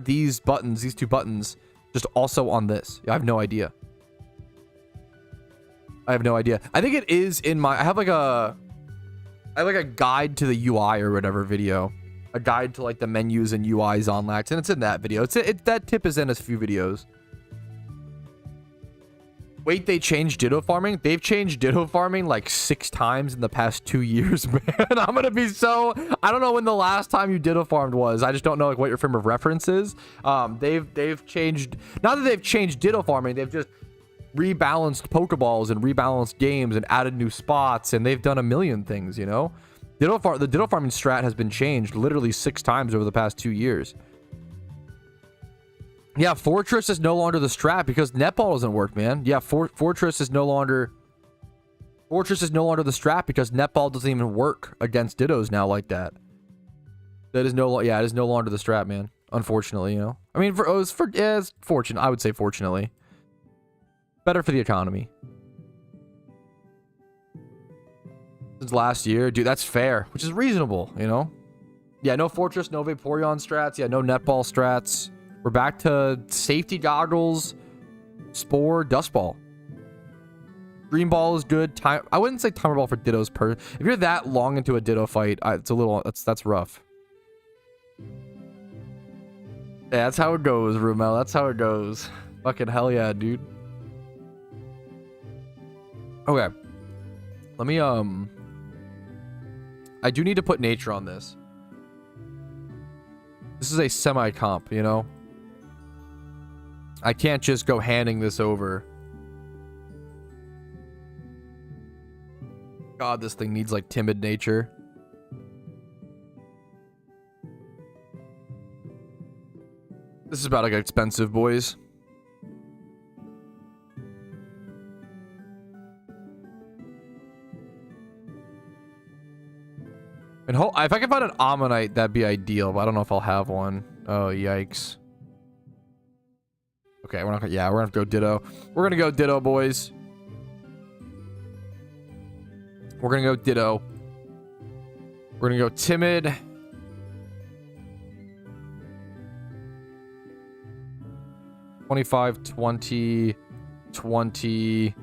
these buttons, these two buttons, just also on this? I have no idea. I think it is in my, I have like a guide to the UI or whatever video. A guide to like the menus and UIs on Lax, and it's in that video. That tip is in a few videos. Wait, they changed Ditto farming? They've changed Ditto farming like 6 times in the past 2 years, man. I'm gonna be so... I don't know when the last time you Ditto farmed was. I just don't know like what your frame of reference is. They've changed... Not that they've changed Ditto farming, they've just rebalanced Pokeballs and rebalanced games and added new spots, and they've done a million things, you know? The Ditto farming strat has been changed literally 6 times over the past 2 years. Yeah, Fortress is no longer the strat because netball doesn't work, man. Yeah, Fortress is no longer the strat because netball doesn't even work against Dittos now like that. It is no longer the strat, man. Unfortunately, you know. I mean, it's fortunate. I would say fortunately. Better for the economy. Since last year, dude, that's fair, which is reasonable, you know. Yeah, no Fortress, no Vaporeon strats. Yeah, no netball strats. We're back to safety goggles, Spore, Dust Ball. Dream Ball is good. I wouldn't say Timer Ball for Dittos if you're that long into a Ditto fight, it's a little, that's rough. Yeah, that's how it goes, Rumel. That's how it goes. Fucking hell yeah, dude. Okay. Let me, I do need to put nature on this. This is a semi-comp, you know? I can't just go handing this over. God, this thing needs like timid nature. This is about like expensive, boys. And if I can find an Ammonite, that'd be ideal, but I don't know if I'll have one. Oh, yikes. Okay, we're gonna go Ditto. We're gonna go Ditto, boys. We're gonna go Ditto. We're gonna go timid. $25, $20, $20,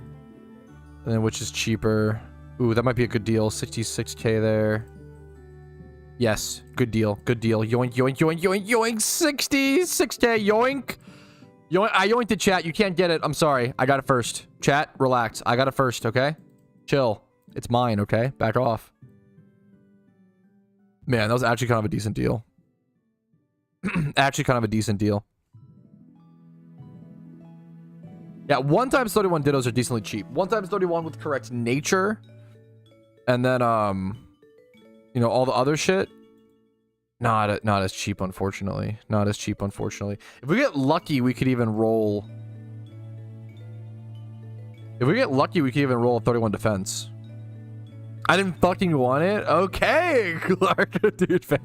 and then which is cheaper? Ooh, that might be a good deal. 66k there. Yes, good deal. Good deal. Yoink, yoink, yoink, yoink, yoink. 66k, yoink. Yoink. I yoinked the chat. You can't get it. I'm sorry. I got it first. Chat, relax. I got it first, okay? Chill. It's mine, okay? Back off. Man, that was actually kind of a decent deal. Actually kind of a decent deal. Yeah, 1 times 31 Dittos are decently cheap. 1 times 31 with correct nature. And then, you know, all the other shit. Not as cheap, unfortunately. Not as cheap, unfortunately. If we get lucky, we could even roll If we get lucky, we can even roll a 31 defense. I didn't fucking want it. Okay, Clarko, dude, fair.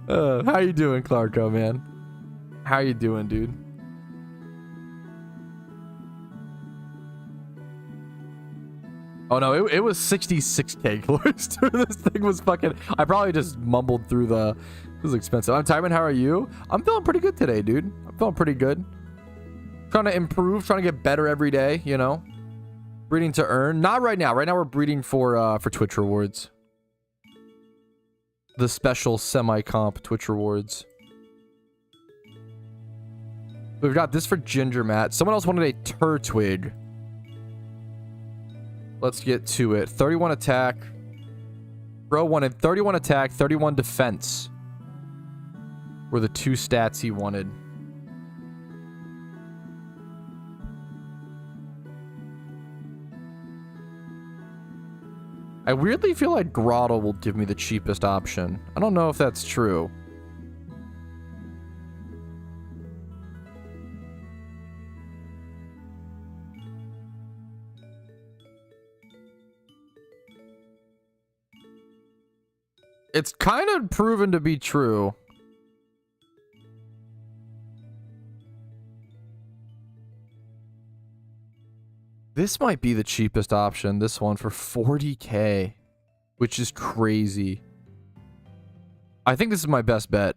How you doing, Clarko, man? How you doing, dude? Oh no, it was 66k close. This thing was fucking. I probably just mumbled through the. This is expensive. I'm Tyman. How are you? I'm feeling pretty good today, dude. I'm feeling pretty good. Trying to improve, trying to get better every day. You know, breeding to earn. Not right now. Right now we're breeding for Twitch rewards. The special semi-comp Twitch rewards. We've got this for Ginger Matt. Someone else wanted a Turtwig. Let's get to it. 31 attack. Bro wanted 31 attack, 31 defense. Were the two stats he wanted. I weirdly feel like Grotto will give me the cheapest option. I don't know if that's true. It's kind of proven to be true. This might be the cheapest option. This one for 40k, which is crazy. I think this is my best bet.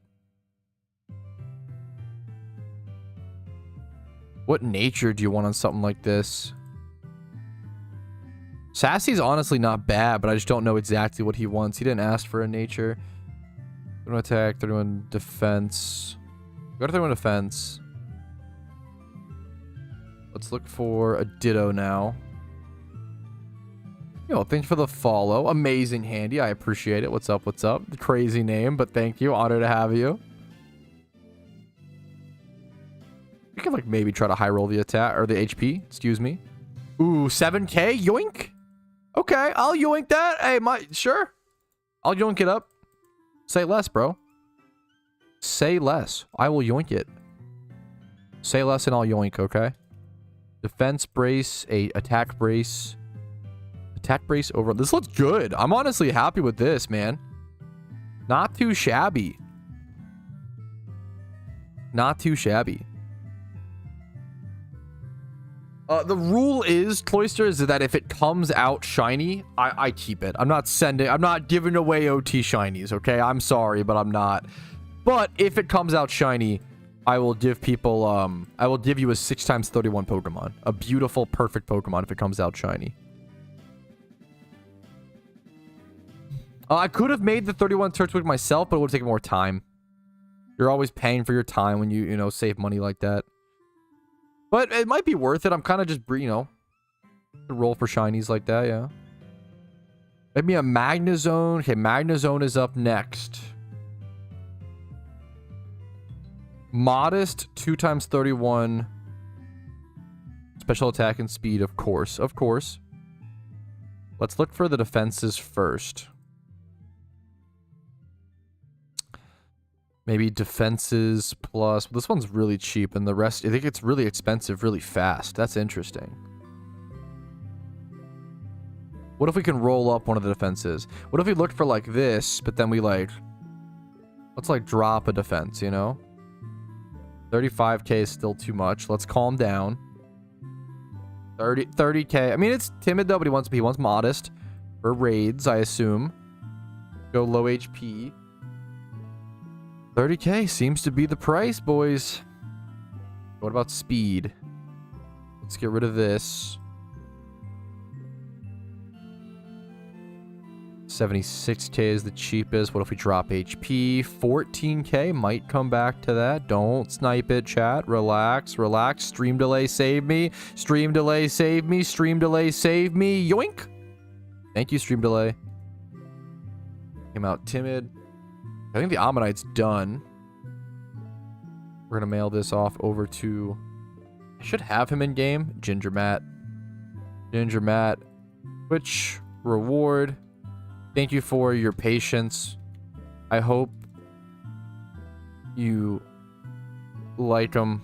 What nature do you want on something like this? Sassy's honestly not bad, but I just don't know exactly what he wants. He didn't ask for a nature. 31 attack, 31 defense. Go to 31 defense. Let's look for a Ditto now. Yo, thanks for the follow. Amazing handy. I appreciate it. What's up? What's up? Crazy name, but thank you. Honor to have you. You can like maybe try to high roll the attack or the HP. Excuse me. Ooh, 7k? Yoink. Okay, I'll yoink that. Hey, sure. I'll yoink it up. Say less, bro. Say less. I will yoink it. Say less and I'll yoink, okay? Defense brace, a attack brace. Attack brace over. This looks good. I'm honestly happy with this, man. Not too shabby. Not too shabby. The rule is, Cloister, is that if it comes out shiny, I keep it. I'm not giving away OT shinies, okay? I'm sorry, but I'm not. But if it comes out shiny, I will give people, I will give you a 6x31 Pokemon. A beautiful, perfect Pokemon if it comes out shiny. I could have made the 31 Turtwig myself, but it would take more time. You're always paying for your time when you know, save money like that. But it might be worth it. I'm kind of just, you know, roll for shinies like that, yeah. Maybe a Magnezone. Okay, Magnezone is up next. Modest, 2x31. Special attack and speed, of course. Of course. Let's look for the defenses first. Maybe defenses plus... This one's really cheap, and the rest... I think it's really expensive really fast. That's interesting. What if we can roll up one of the defenses? What if we looked for, like, this, but then we, like... Let's, like, drop a defense, you know? 35k is still too much. Let's calm down. 30k. I mean, it's timid, though, but he wants modest. For raids, I assume. Go low HP. 30k seems to be the price, boys. What about speed? Let's get rid of this. 76k is the cheapest. What if we drop HP? 14k might come back to that. Don't snipe it, chat. Relax, relax. Stream delay, save me. Stream delay, save me. Stream delay, save me. Yoink! Thank you, stream delay. Came out timid. I think the Ammonite's done. We're going to mail this off over to... I should have him in game. Ginger Matt. Ginger Matt. Which reward. Thank you for your patience. I hope you like them.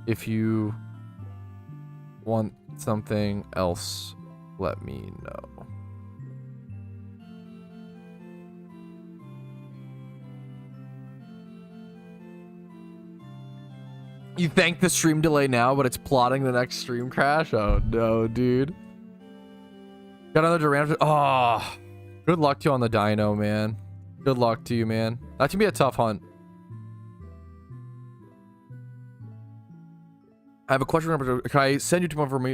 If you want something else, let me know. You thank the stream delay now, but it's plotting the next stream crash? Oh no, dude. Got another Durant. Oh, good luck to you on the dino, man. Good luck to you, man. That can be a tough hunt. I have a question. Can I send you to one for me?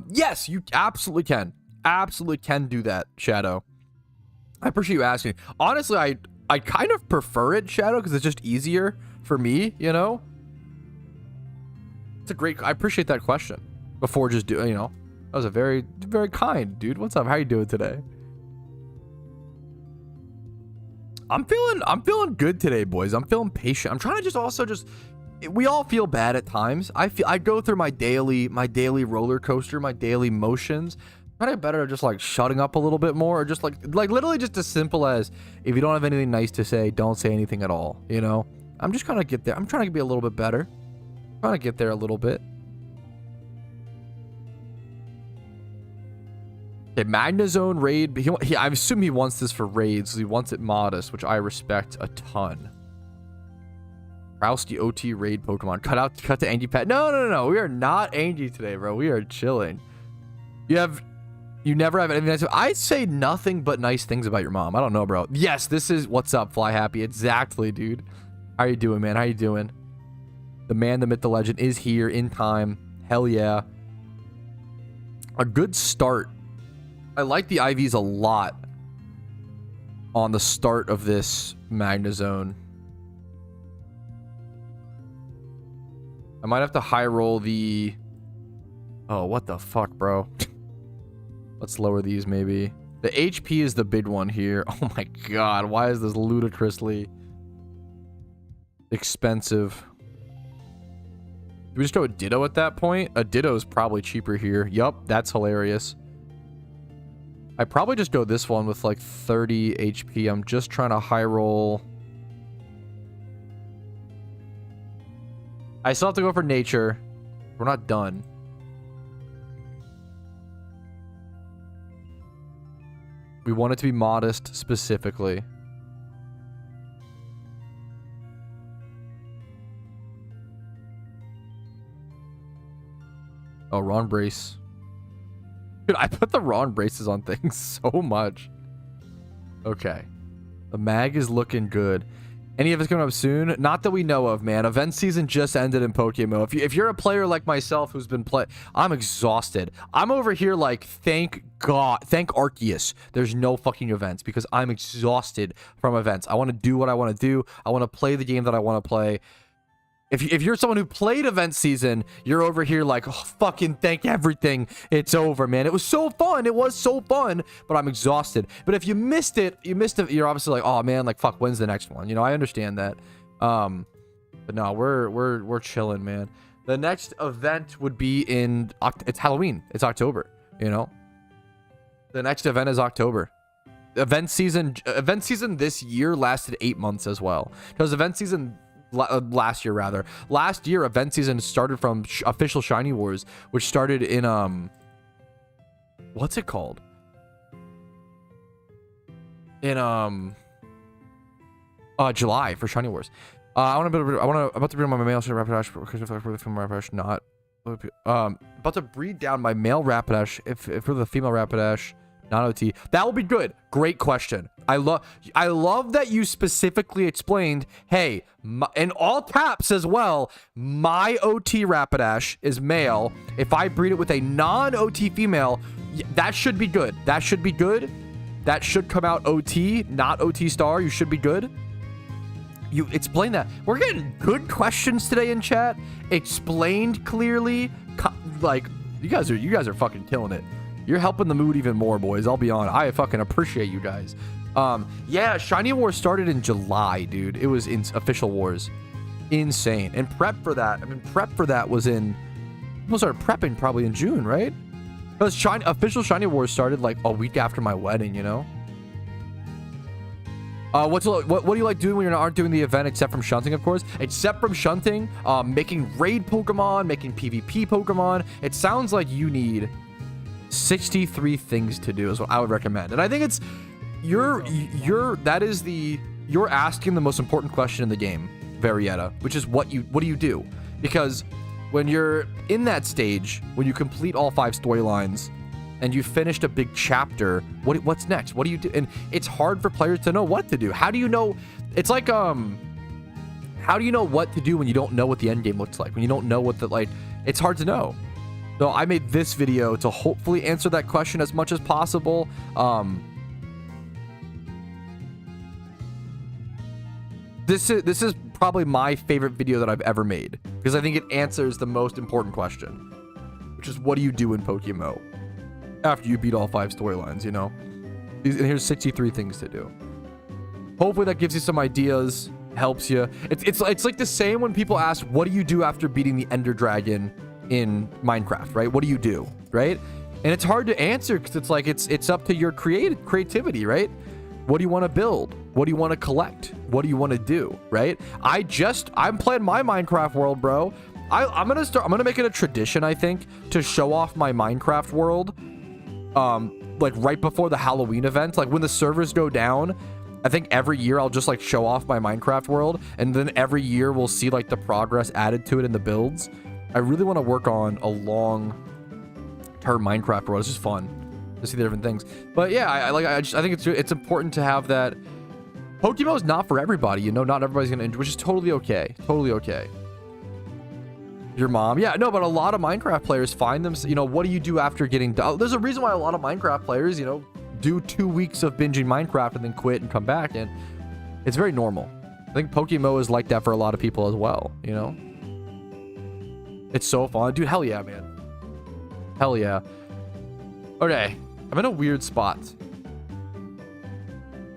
Yes, you absolutely can. Absolutely can do that, Shadow. I appreciate you asking. Honestly, I kind of prefer it, Shadow, because it's just easier for me, you know? It's a great... I appreciate that question. Before just doing, you know, that was a very, very kind, dude. What's up? How you doing today? I'm feeling good today, boys. I'm feeling patient. I'm trying to just also just... We all feel bad at times. I go through my daily roller coaster, my daily motions. Kind of better just like shutting up a little bit more, or just like literally just as simple as, if you don't have anything nice to say, don't say anything at all, you know? I'm just trying to get there. I'm trying to be a little bit better. I'm trying to get there a little bit. Okay, Magnazone raid. I assume he wants this for raids. He wants it modest, which I respect a ton. Patrouski OT raid Pokemon. Cut to Angie Pet. No. We are not Angie today, bro. We are chilling. You never have anything nice. I say nothing but nice things about your mom. I don't know, bro. Yes, this is what's up, Fly Happy. Exactly, dude. How you doing, man? How you doing? The man, the myth, the legend is here in time. Hell yeah. A good start. I like the IVs a lot on the start of this Magnazone. I might have to high roll the... Oh, what the fuck, bro? Let's lower these, maybe. The HP is the big one here. Oh my god, why is this ludicrously expensive? Do we just go with Ditto at that point? A Ditto is probably cheaper here. Yup, that's hilarious. I probably just go this one with like 30 HP. I'm just trying to high roll... I still have to go for nature. We're not done. We want it to be modest specifically. Oh, wrong brace. Dude, I put the wrong braces on things so much. Okay. The mag is looking good. Any of it's coming up soon? Not that we know of, man. Event season just ended in PokeMMO. If you're a player like myself who's been playing, I'm exhausted. I'm over here like, thank God, thank Arceus. There's no fucking events because I'm exhausted from events. I want to do what I want to do. I want to play the game that I want to play. If you're someone who played event season, you're over here like, oh, fucking thank everything. It's over, man. It was so fun. It was so fun, but I'm exhausted. But if you missed it, you're obviously like, oh man, like fuck, when's the next one? You know, I understand that. But no, we're chilling, man. The next event would be it's Halloween. It's October, you know. The next event is October. Event season this year lasted 8 months as well. Because event season last year event season started from official Shiny Wars, which started in what's it called, in July for Shiny Wars. About to breed down my male Rapidash, not about to breed down my male Rapidash if for the female Rapidash, not OT. That will be good. Great question. I love that you specifically explained, hey, in all caps as well, my OT Rapidash is male. If I breed it with a non-OT female, that should be good. That should be good. That should come out OT, not OT star. You should be good. You explain that. We're getting good questions today in chat. Explained clearly. Like, you guys are fucking killing it. You're helping the mood even more, boys. I'll be honest. I fucking appreciate you guys. Yeah, Shiny Wars started in July, dude. It was in official wars. Insane. And prep for that was in... People started prepping probably in June, right? Because official Shiny Wars started like a week after my wedding, you know? What do you like doing when you're not doing the event except from shunting, of course? Except from shunting, making raid Pokemon, making PvP Pokemon. It sounds like you need 63 things to do is what I would recommend. And I think it's you're asking the most important question in the game, Varietta, which is what do you do? Because when you're in that stage, when you complete all 5 storylines and you finished a big chapter, what's next? What do you do? And it's hard for players to know what to do. How do you know? It's like how do you know what to do when you don't know what the end game looks like? When you don't know what it's hard to know. So I made this video to hopefully answer that question as much as possible. This is probably my favorite video that I've ever made because I think it answers the most important question, which is what do you do in PokeMMO after you beat all 5 storylines, you know? And here's 63 things to do. Hopefully that gives you some ideas, helps you. It's like the same when people ask, what do you do after beating the Ender Dragon in Minecraft, right? What do you do, right? And it's hard to answer because it's like it's up to your creativity, right? What do you want to build? What do you want to collect? What do you want to do, right? I'm playing my Minecraft world, bro. I'm gonna make it a tradition, I think, to show off my Minecraft world like right before the Halloween event. Like when the servers go down, I think every year I'll just like show off my Minecraft world, and then every year we'll see like the progress added to it in the builds. I really want to work on a long-term Minecraft world. It's just fun to see the different things. But yeah, I think it's important to have that. PokeMMO is not for everybody, you know. Not everybody's gonna enjoy, which is totally okay. Totally okay. Your mom, yeah, no, but a lot of Minecraft players find them. You know, what do you do after getting done? There's a reason why a lot of Minecraft players, you know, do 2 weeks of binging Minecraft and then quit and come back, and it's very normal. I think PokeMMO is like that for a lot of people as well. You know, it's so fun, dude. Hell yeah, man. Hell yeah. Okay, I'm in a weird spot.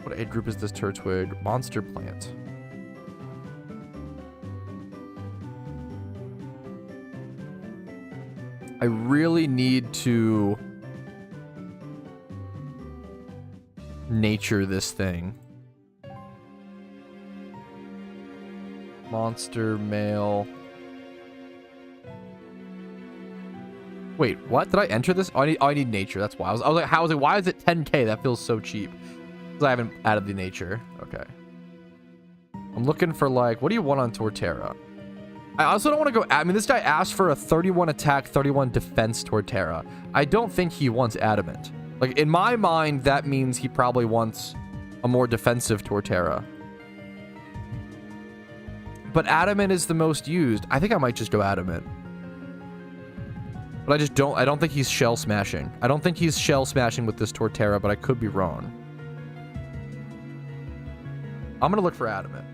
What age group is this Turtwig? Monster Plant. I really need to nature this thing. Monster male. Wait, what? Did I enter this? Oh, I need nature. That's why. I was like, why is it 10K? That feels so cheap. Because I haven't added the nature. Okay. I'm looking for like, what do you want on Torterra? I also don't want to go. I mean, this guy asked for a 31 attack, 31 defense Torterra. I don't think he wants adamant. Like in my mind, that means he probably wants a more defensive Torterra. But adamant is the most used. I think I might just go adamant. But I don't think he's shell smashing. I don't think he's shell smashing with this Torterra, but I could be wrong. I'm going to look for adamant.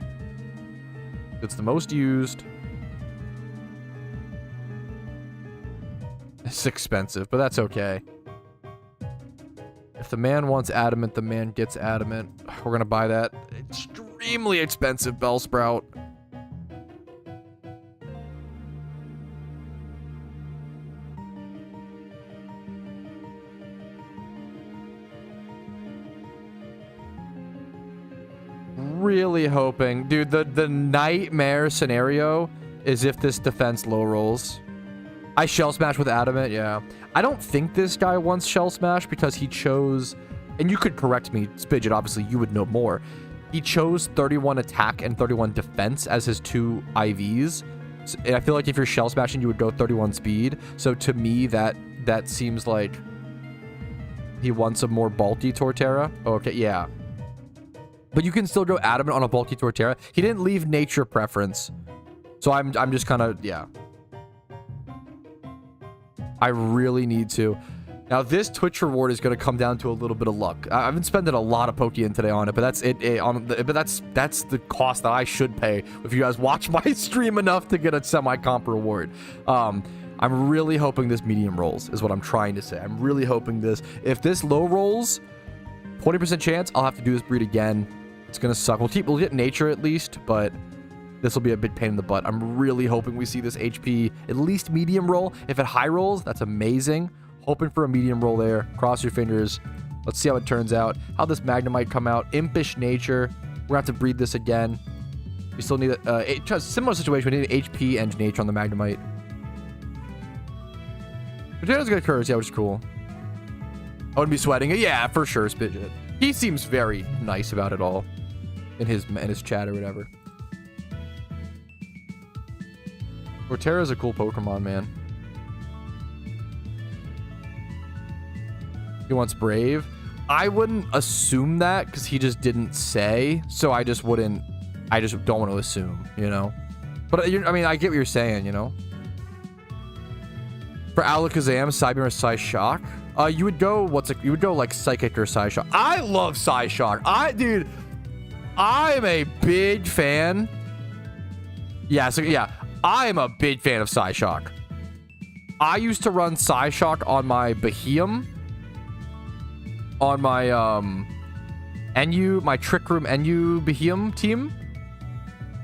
It's the most used. It's expensive, but that's okay. If the man wants adamant, the man gets adamant. We're going to buy that extremely expensive Bellsprout. Really hoping, dude, the nightmare scenario is if this defense low rolls. I shell smash with adamant, yeah. I don't think this guy wants shell smash because he chose, and you could correct me, Spidget, obviously you would know more. He chose 31 attack and 31 defense as his 2 IVs. And I feel like if you're shell smashing, you would go 31 speed. So to me, that seems like he wants a more bulky Torterra. Okay, yeah. But you can still go adamant on a bulky Torterra. He didn't leave nature preference. So I'm just kind of, yeah. I really need to. Now, this Twitch reward is going to come down to a little bit of luck. I've been spending a lot of Pokeyen today on it, but that's that's the cost that I should pay if you guys watch my stream enough to get a semi-comp reward. I'm really hoping this medium rolls is what I'm trying to say. I'm really hoping this. If this low rolls, 20% chance, I'll have to do this breed again. It's going to suck. We'll get nature at least, but this will be a big pain in the butt. I'm really hoping we see this HP at least medium roll. If it high rolls, that's amazing. Hoping for a medium roll there. Cross your fingers. Let's see how it turns out. How this Magnemite come out. Impish nature. We're gonna have to breed this again. We still need a similar situation. We need an HP and nature on the Magnemite. Potato's got curves, yeah, which is cool. I wouldn't be sweating it. Yeah, for sure, Spidget. He seems very nice about it all in his chat or whatever. Torterra's a cool Pokemon, man. He wants Brave. I wouldn't assume that because he just didn't say. So I just don't want to assume, you know? But I mean, I get what you're saying, you know? For Alakazam, Psybeam or Psyshock, you would go like Psychic or Psyshock. I love Psyshock. Dude, I'm a big fan. Yeah, so yeah, I am a big fan of Psyshock. I used to run Psyshock on my Behemoth, on my my Trick Room NU Behemoth team.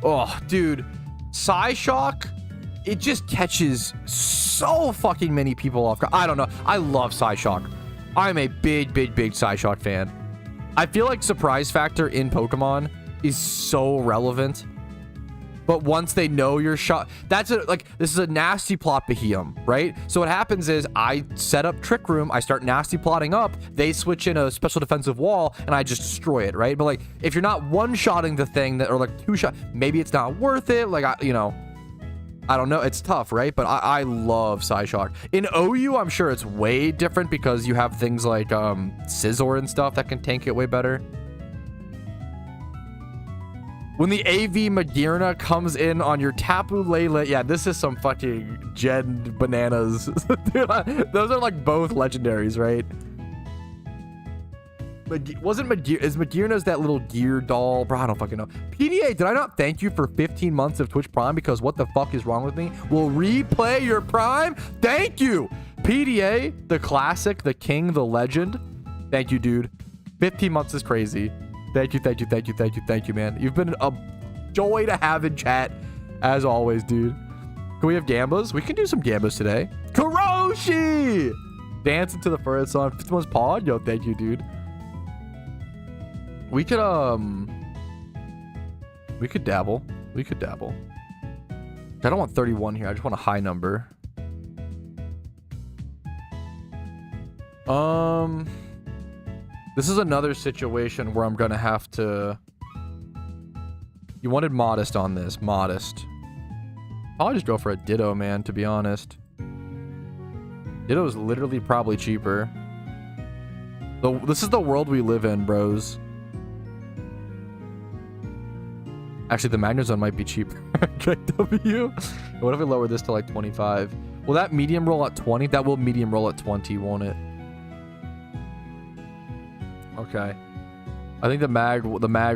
Oh, dude, Psyshock, it just catches so fucking many people off guard. I don't know. I love Psyshock. I'm a big Psyshock fan. I feel like surprise factor in Pokemon is so relevant. But once they know your shot, this is a nasty plot Behemoth, right? So what happens is I set up Trick Room, I start nasty plotting up, they switch in a special defensive wall, and I just destroy it, right? But like, if you're not one-shotting the thing or like two-shot, maybe it's not worth it. Like, I don't know. It's tough, right? But I love Psyshock. In OU, I'm sure it's way different because you have things like Scizor and stuff that can tank it way better. When the AV Magearna comes in on your Tapu Lele, yeah, this is some fucking Gen bananas. Dude, those are like both legendaries, right? Is Magearna's that little gear doll? Bro, I don't fucking know. PDA, did I not thank you for 15 months of Twitch Prime because what the fuck is wrong with me? Will replay your Prime? Thank you! PDA, the classic, the king, the legend. Thank you, dude. 15 months is crazy. Thank you, man. You've been a joy to have in chat, as always, dude. Can we have Gambas? We can do some Gambas today. Kuroshi! Dancing to the first song. 51's pod? Yo, thank you, dude. We could dabble. I don't want 31 here. I just want a high number. This is another situation where I'm gonna have to... You wanted Modest on this. Modest. I'll just go for a Ditto, man, to be honest. Ditto is literally probably cheaper. This is the world we live in, bros. Actually, the Magnezone might be cheaper. W. What if we lower this to like 25? Will that medium roll at 20? That will medium roll at 20, won't it? Okay. I think the mag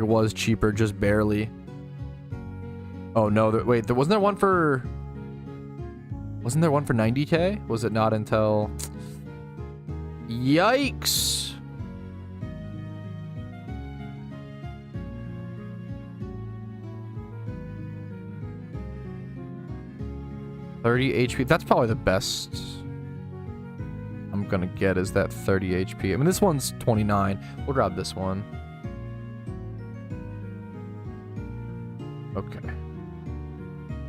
was cheaper, just barely. Oh no, wait, wasn't there one for 90k? Was it not until... Yikes! $30 HP. That's probably the best I'm gonna get is that 30 HP. I mean, this one's 29. We'll grab this one. Okay.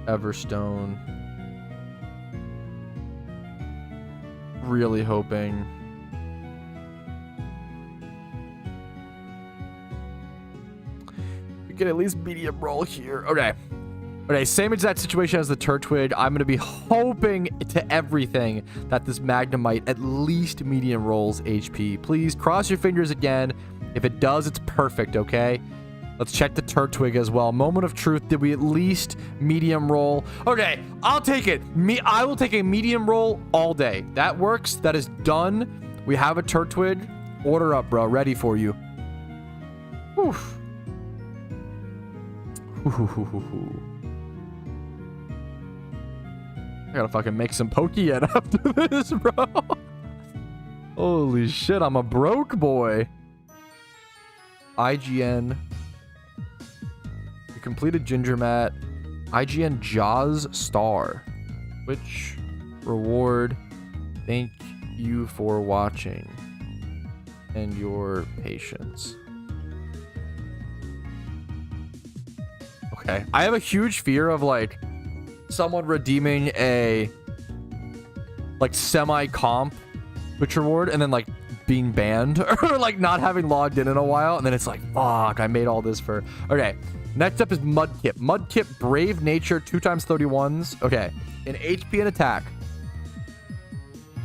Everstone. Really hoping. We can at least medium roll here. Okay. Okay, same exact situation as the Turtwig. I'm going to be hoping to everything that this Magnemite at least medium rolls HP. Please cross your fingers again. If it does, it's perfect, okay? Let's check the Turtwig as well. Moment of truth. Did we at least medium roll? Okay, I'll take it. I will take a medium roll all day. That works. That is done. We have a Turtwig. Order up, bro. Ready for you. Oof. I gotta fucking make some Pokeyen after this, bro. Holy shit, I'm a broke boy. IGN. You completed Ginger Mat. IGN Jaws Star. Which reward? Thank you for watching and your patience. Okay. I have a huge fear of like someone redeeming a like semi-comp Twitch reward and then like being banned or like not having logged in a while, and then it's like, fuck, I made all this for... Okay, next up is Mudkip. Mudkip, Brave Nature, 2x31s. Okay, in HP and attack.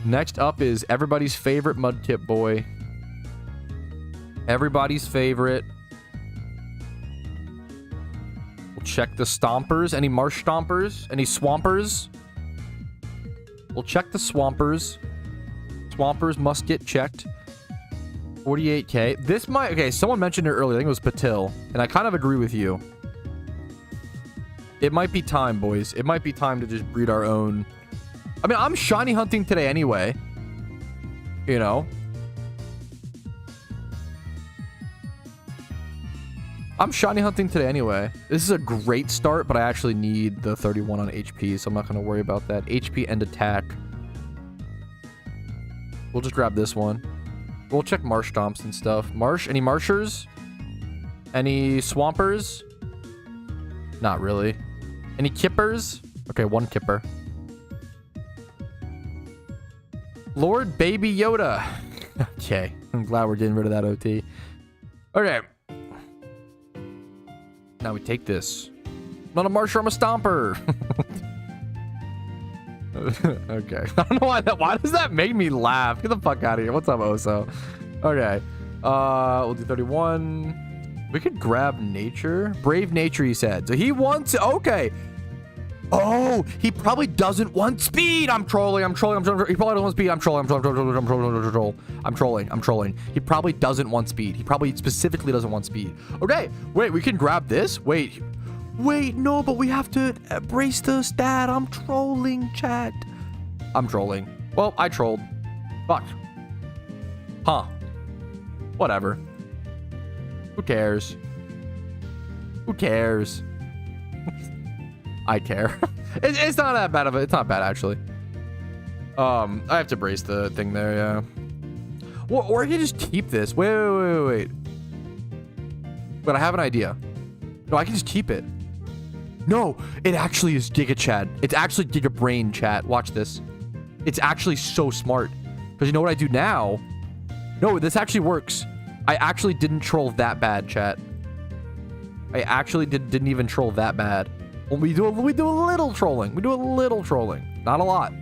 Next up is everybody's favorite Mudkip boy. Everybody's favorite. We'll check the Stompers. Any Marsh Stompers? Any Swampers? We'll check the Swampers. Swampers must get checked. 48k. This might... Okay, someone mentioned it earlier. I think it was Patil. And I kind of agree with you. It might be time, boys. It might be time to just breed our own... I mean, I'm shiny hunting today anyway. You know? I'm shiny hunting today anyway. This is a great start, but I actually need the 31 on HP, so I'm not going to worry about that. HP and attack. We'll just grab this one. We'll check Marsh Stomps and stuff. Marsh? Any Marshers? Any Swampers? Not really. Any Kippers? Okay, one Kipper. Lord Baby Yoda. Okay, I'm glad we're getting rid of that OT. Okay. Now we take this. Not a Marsher, I'm a Stomper. Okay. I don't know why does that make me laugh? Get the fuck out of here. What's up, Oso? Okay. We'll do 31. We could grab Nature. Brave Nature, he said. So he wants... Okay. Oh, he probably doesn't want speed. I'm trolling. He probably doesn't want speed. I'm trolling. He probably doesn't want speed. He probably specifically doesn't want speed. Okay. Wait, we can grab this? Wait, no, but we have to brace the stat. I'm trolling, chat. I'm trolling. Well, I trolled. Fuck. Huh. Whatever. Who cares? Who cares? I care. It's not that bad of a... It's not bad, actually. I have to brace the thing there, yeah. Or I can just keep this. Wait. But I have an idea. No, I can just keep it. No, it actually is Giga Chat. It's actually Giga Brain Chat. Watch this. It's actually so smart. Because you know what I do now? No, this actually works. I actually didn't troll that bad, chat. I actually didn't even troll that bad. Well, we do a little trolling. We do a little trolling. Not a lot.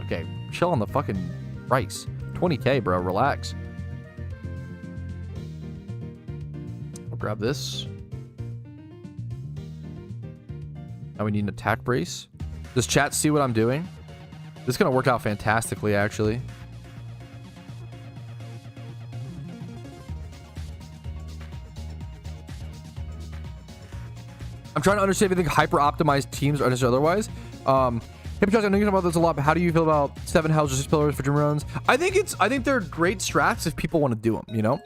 Okay, chill on the fucking price. 20k, bro. Relax. I'll grab this. Now we need an attack brace. Does chat see what I'm doing? This is going to work out fantastically, actually. I'm trying to understand if you think hyper-optimized teams are necessarily otherwise. Hey, Patrouski, I know you talk about this a lot, but how do you feel about 7 hells or 6 pillars for dream runs? I think they're great strats if people want to do them, you know?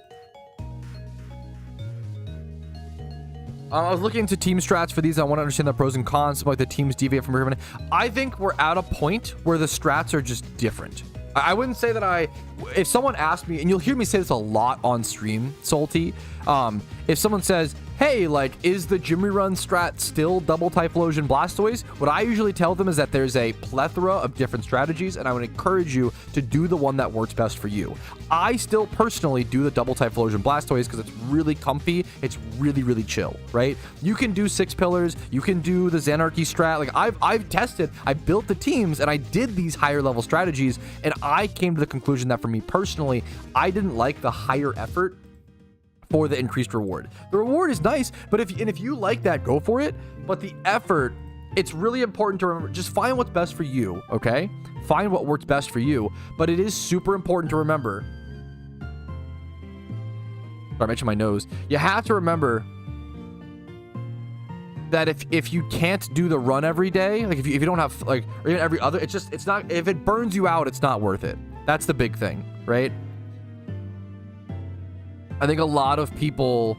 I was looking into team strats for these. I want to understand the pros and cons. Some like the teams deviate from everyone. I think we're at a point where the strats are just different. I wouldn't say that if someone asked me, and you'll hear me say this a lot on stream, Salty, if someone says, hey, like, is the Gym Rerun strat still double Typhlosion Blastoise? What I usually tell them is that there's a plethora of different strategies, and I would encourage you to do the one that works best for you. I still personally do the double Typhlosion Blastoise because it's really comfy. It's really, really chill, right? You can do 6 pillars. You can do the Xanarchy strat. Like, I've tested, I built the teams, and I did these higher level strategies, and I came to the conclusion that for me personally, I didn't like the higher effort for the increased reward. The reward is nice, but if you like that, go for it. But the effort, it's really important to remember, just find what's best for you, okay? Find what works best for you, but it is super important to remember. Sorry, I mentioned my nose. You have to remember that if you can't do the run every day, like if you don't have, like, or even every other, it's not, if it burns you out, it's not worth it. That's the big thing, right? I think a lot of people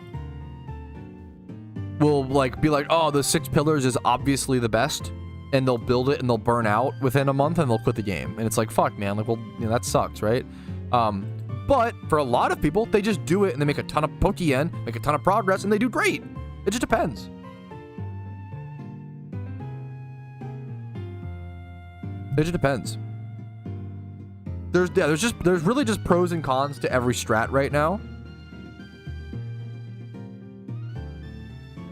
will like be like, oh, the 6 pillars is obviously the best, and they'll build it and they'll burn out within a month and they'll quit the game. And it's like, fuck, man, like, well, you know, that sucks, right? But for a lot of people, they just do it and they make a ton of Pokeyen, make a ton of progress, and they do great. It just depends. It just depends. There's really just pros and cons to every strat right now.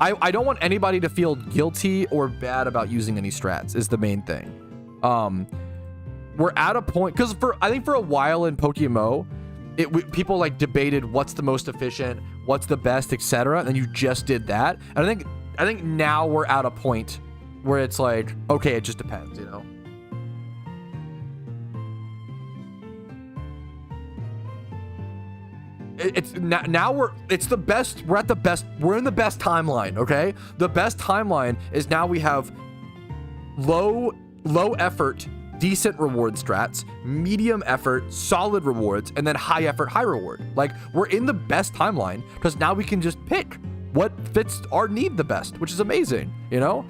I don't want anybody to feel guilty or bad about using any strats is the main thing. We're at a point, because I think for a while in PokeMMO, people like debated what's the most efficient, what's the best, etc. And then you just did that. And I think now we're at a point where it's like, okay, it just depends, you know. It's the best. We're at the best. We're in the best timeline. Okay. The best timeline is now we have low effort, decent reward strats, medium effort, solid rewards, and then high effort, high reward. Like, we're in the best timeline because now we can just pick what fits our need the best, which is amazing. You know,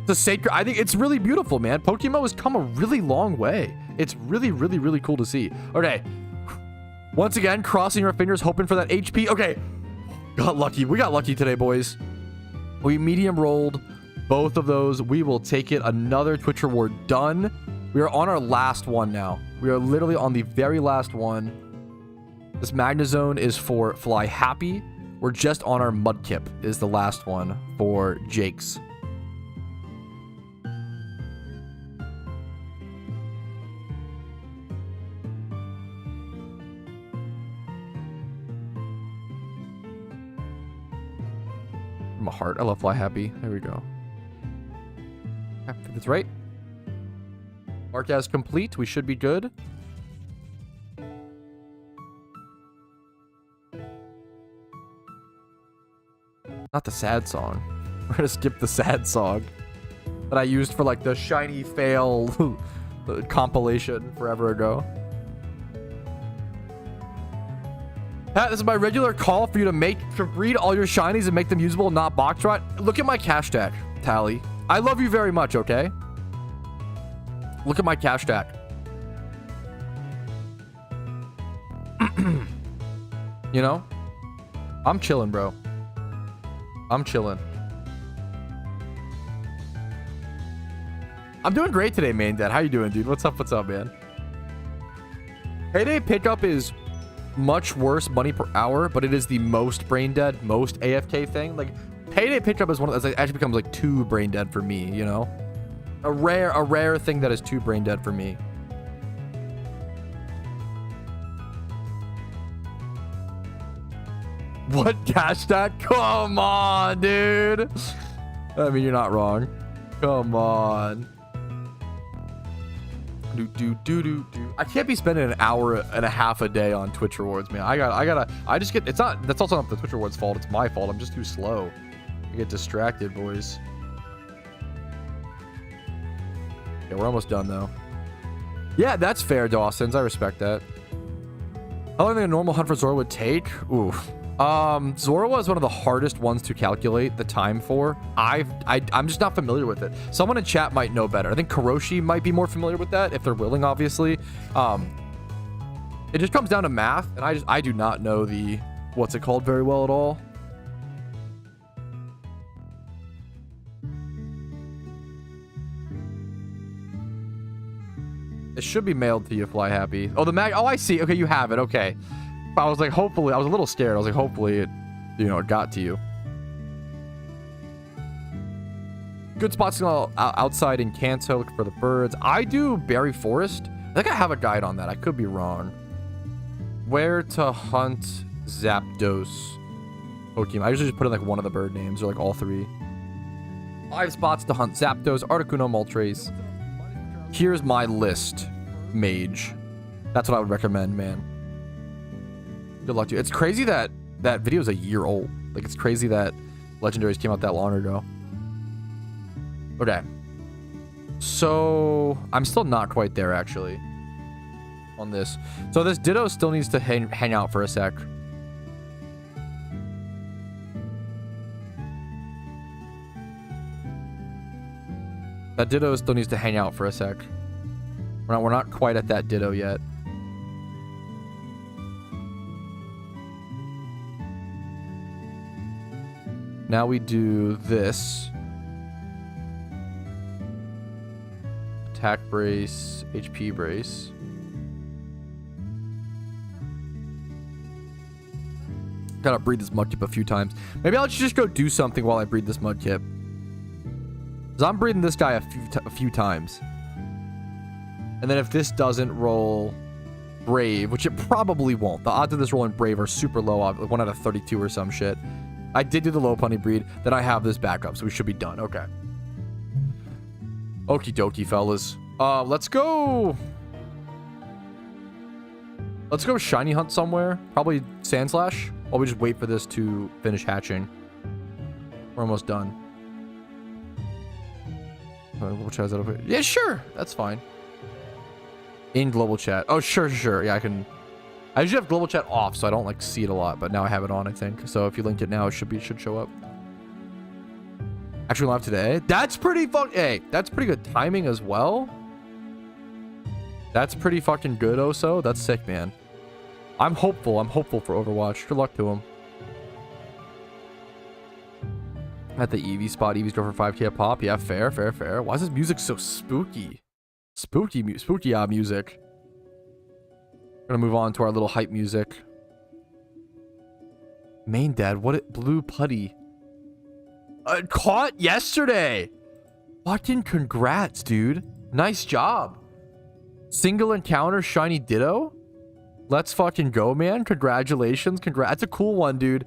the sacred. I think it's really beautiful, man. PokeMMO has come a really long way. It's really, really, really cool to see. Okay. Once again, crossing our fingers, hoping for that HP. Okay. Got lucky. We got lucky today, boys. We medium rolled both of those. We will take it. Another Twitch reward done. We are on our last one now. We are literally on the very last one. This Magnezone is for Fly Happy. We're just on our Mudkip is the last one for Jake's. My heart. I love Fly Happy. There we go. That's right. Mark as complete. We should be good. Not the sad song. We're gonna skip the sad song that I used for like the shiny fail compilation forever ago. Pat, this is my regular call for you to breed all your shinies and make them usable, not box rot. Look at my cash stack, Tally. I love you very much, okay? Look at my cash stack. You know? I'm chilling, bro. I'm chilling. I'm doing great today, main dad. How you doing, dude? What's up, man? Payday pickup is much worse money per hour, but it is the most brain dead, most AFK thing. Like, payday pickup is one of those, it actually becomes like too brain dead for me, you know? A rare thing that is too brain dead for me. What cash stack? Come on, dude. I mean, you're not wrong. Come on. I can't be spending an hour and a half a day on Twitch rewards, man. That's also not the Twitch rewards fault. It's my fault. I'm just too slow. I get distracted, boys. Yeah, we're almost done though. Yeah, that's fair, Dawson's. I respect that. How long do you think a normal hunt for Zora would take? Ooh. Zora was one of the hardest ones to calculate the time for. I'm just not familiar with it. Someone in chat might know better. I think Kuroshi might be more familiar with that if they're willing, obviously. It just comes down to math, and I do not know the what's it called very well at all. It should be mailed to you, Fly Happy. Oh, oh, I see. Okay, you have it. Okay. I was like, hopefully, I was a little scared. I was like, hopefully it, you know, it got to you. Good spots outside in Kanto, look for the birds. I do Berry Forest. I think I have a guide on that. I could be wrong. Where to hunt Zapdos Pokemon. I usually just put in like one of the bird names or like all three. 5 spots to hunt Zapdos, Articuno, Moltres. Here's my list, Mage. That's what I would recommend, man. Good luck to you. It's crazy that that video is a year old. Like, it's crazy that Legendaries came out that long ago. Okay. So, I'm still not quite there, actually, on this. So, this Ditto still needs to hang out for a sec. That Ditto still needs to hang out for a sec. We're not quite at that Ditto yet. Now we do this. Attack brace, HP brace. Gotta breed this mudkip a few times. Maybe I'll just go do something while I breed this mudkip. Because I'm breeding this guy a few times. And then if this doesn't roll Brave, which it probably won't. The odds of this rolling Brave are super low, like 1 out of 32 or some shit. I did do the low punny breed. Then I have this backup, so we should be done. Okay. Okie dokie, fellas. Let's go. Let's go shiny hunt somewhere. Probably Sandslash. While we just wait for this to finish hatching. We're almost done. Global chat, is that okay? Yeah, sure. That's fine. In global chat. Oh, sure. Yeah, I can. I usually have global chat off, so I don't like see it a lot. But now I have it on, I think. So if you linked it now, it should show up. Actually live today. That's pretty Hey, that's pretty good timing as well. That's pretty fucking good, Oso. That's sick, man. I'm hopeful. I'm hopeful for Overwatch. Good luck to him. At the Eevee spot. Eevee's go for 5k a pop. Yeah, fair. Why is this music so spooky? Spooky music. Gonna move on to our little hype music. Main dad, blue putty. Caught yesterday. Fucking congrats, dude. Nice job. Single encounter, shiny Ditto. Let's fucking go, man. Congratulations. Congrats. That's a cool one, dude.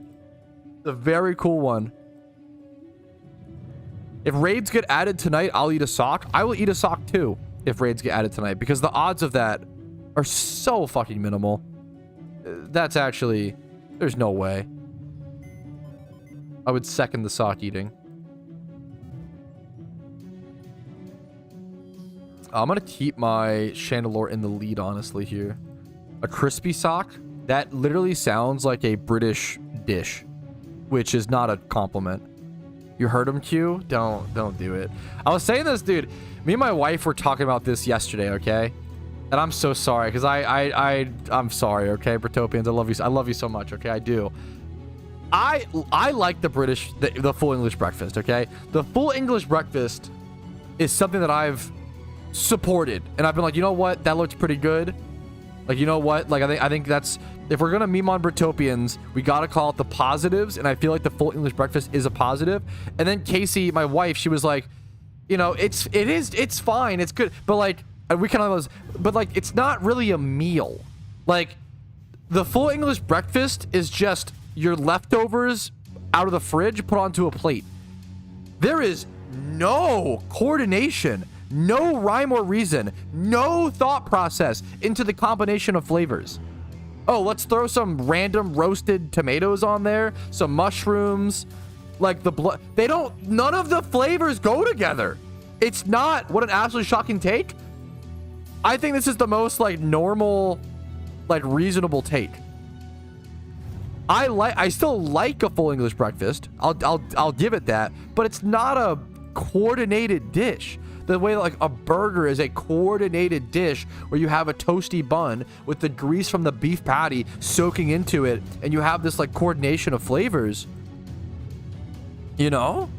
It's a very cool one. If raids get added tonight, I'll eat a sock. I will eat a sock too if raids get added tonight, because the odds of that are so fucking minimal. That's actually... There's no way. I would second the sock eating. I'm gonna keep my Chandelure in the lead, honestly, here. A crispy sock? That literally sounds like a British dish, which is not a compliment. You heard him, Q? Don't do it. I was saying this, dude. Me and my wife were talking about this yesterday, okay? And I'm so sorry, because I'm sorry, okay, Britopians. I love you so much, okay? I do. I like the full English breakfast, okay? The full English breakfast is something that I've supported, and I've been like, you know what? That looks pretty good. Like, you know what? Like, I think that's... If we're gonna meme on Britopians, we gotta call it the positives, and I feel like the full English breakfast is a positive. And then Casey, my wife, she was like, you know, it's fine, it's good, but like, we kind of was, but like, it's not really a meal. Like, the full English breakfast is just your leftovers out of the fridge put onto a plate. There is no coordination, no rhyme or reason, no thought process into the combination of flavors. Oh, let's throw some random roasted tomatoes on there, some mushrooms, like the blood. None of the flavors go together. It's not. What an absolutely shocking take. I think this is the most like normal, like reasonable take. I still like a full English breakfast. I'll give it that, but it's not a coordinated dish. The way like a burger is a coordinated dish where you have a toasty bun with the grease from the beef patty soaking into it, and you have this like coordination of flavors. You know?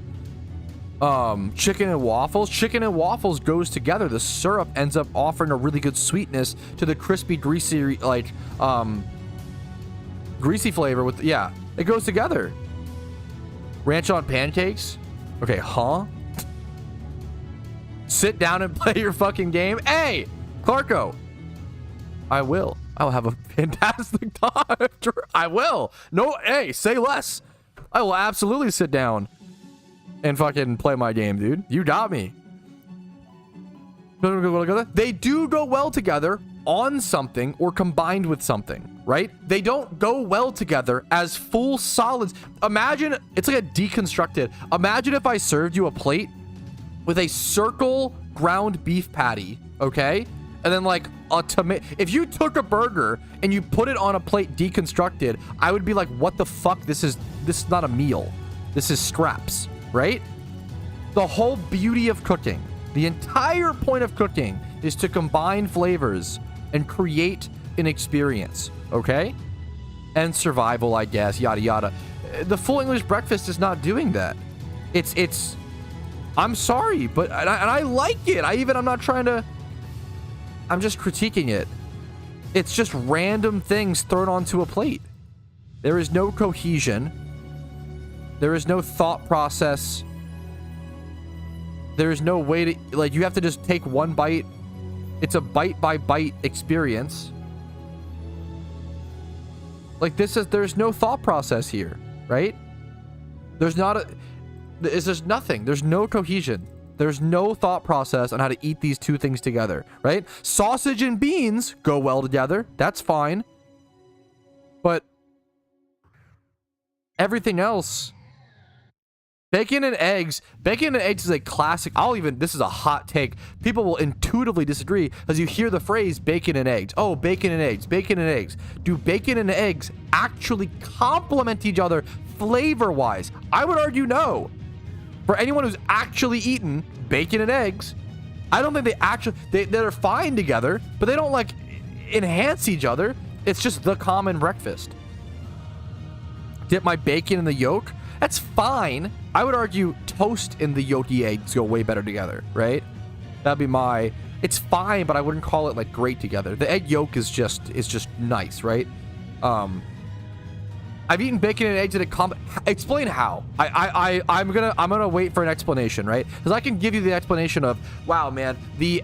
Chicken and waffles. Chicken and waffles goes together. The syrup ends up offering a really good sweetness to the crispy, greasy, like, greasy flavor with, yeah, it goes together. Ranch on pancakes. Okay, huh? Sit down and play your fucking game. Hey, Clarko. I will have a fantastic time. I will. No, hey, say less. I will absolutely sit down and fucking play my game, dude. You got me. They do go well together on something or combined with something, right? They don't go well together as full solids. Imagine, it's like a deconstructed. Imagine if I served you a plate with a circle ground beef patty, okay? And then like a tomato. If you took a burger and you put it on a plate deconstructed, I would be like, what the fuck? This is not a meal. This is scraps, right? The whole beauty of cooking, the entire point of cooking is to combine flavors and create an experience, okay? And survival, I guess, yada yada. The full English breakfast is not doing that. It's I'm sorry, but and I like it. I'm not trying to. I'm just critiquing it. It's just random things thrown onto a plate. There is no cohesion. There is no thought process. There is no way to, like, you have to just take one bite. It's a bite by bite experience. Like, there's no thought process here, right? There's nothing. There's no cohesion. There's no thought process on how to eat these two things together, right? Sausage and beans go well together. That's fine. But everything else, bacon and eggs is a classic. This is a hot take. People will intuitively disagree as you hear the phrase bacon and eggs. Oh, bacon and eggs, bacon and eggs. Do bacon and eggs actually complement each other flavor-wise? I would argue no. For anyone who's actually eaten bacon and eggs, I don't think they're fine together, but they don't like enhance each other. It's just the common breakfast. Dip my bacon in the yolk. That's fine. I would argue toast and the yolky eggs go way better together, right? That'd be my... It's fine, but I wouldn't call it like great together. The egg yolk is just nice, right? I've eaten bacon and eggs at a explain how. I'm gonna wait for an explanation, right? Because I can give you the explanation of, wow, man, the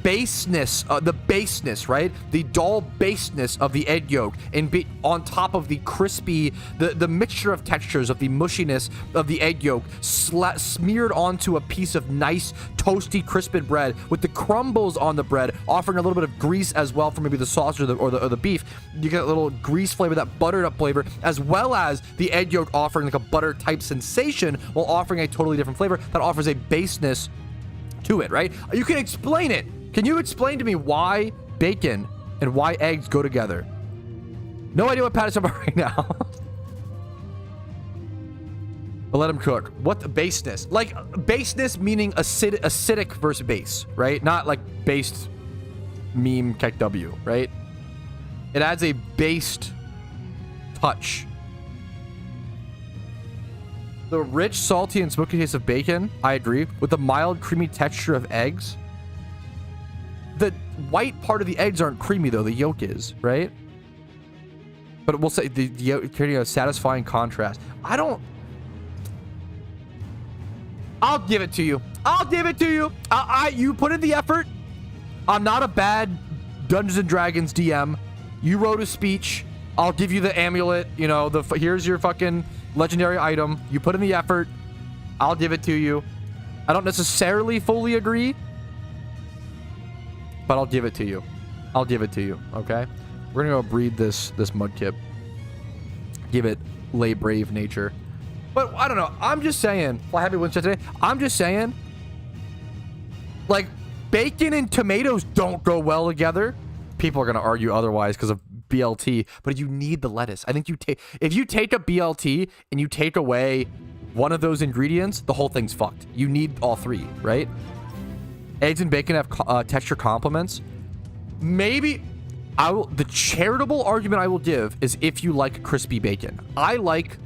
baseness, right? The dull baseness of the egg yolk and be on top of the crispy, the mixture of textures of the mushiness of the egg yolk smeared onto a piece of nice toasty crispy bread with the crumbles on the bread offering a little bit of grease as well for maybe the sausage or the beef. You get a little grease flavor, that buttered up flavor, as well as the egg yolk offering like a butter type sensation while offering a totally different flavor that offers a baseness to it, right? You can explain it. Can you explain to me why bacon and why eggs go together? No idea what Pat is talking about right now. But let him cook. What the baseness? Like, baseness meaning acidic versus base, right? Not like based meme kek W, right? It adds a based touch. The rich, salty, and smoky taste of bacon, I agree. With the mild, creamy texture of eggs. The white part of the eggs aren't creamy, though. The yolk is, right? But we'll say the yolk creating a satisfying contrast. I'll give it to you. I'll give it to you. You put in the effort. I'm not a bad Dungeons and Dragons DM. You wrote a speech. I'll give you the amulet. You know, here's your fucking legendary item. You put in the effort. I'll give it to you. I don't necessarily fully agree, but I'll give it to you. I'll give it to you. Okay, we're gonna go breed this mudkip. Give it lay brave nature. But I don't know. I'm just saying. Well, happy Wednesday today. I'm just saying. Like, bacon and tomatoes don't go well together. People are gonna argue otherwise because of BLT, but you need the lettuce. I think if you take a BLT and you take away one of those ingredients, the whole thing's fucked. You need all three, right? Eggs and bacon have texture complements. Maybe the charitable argument I will give is if you like crispy bacon. I like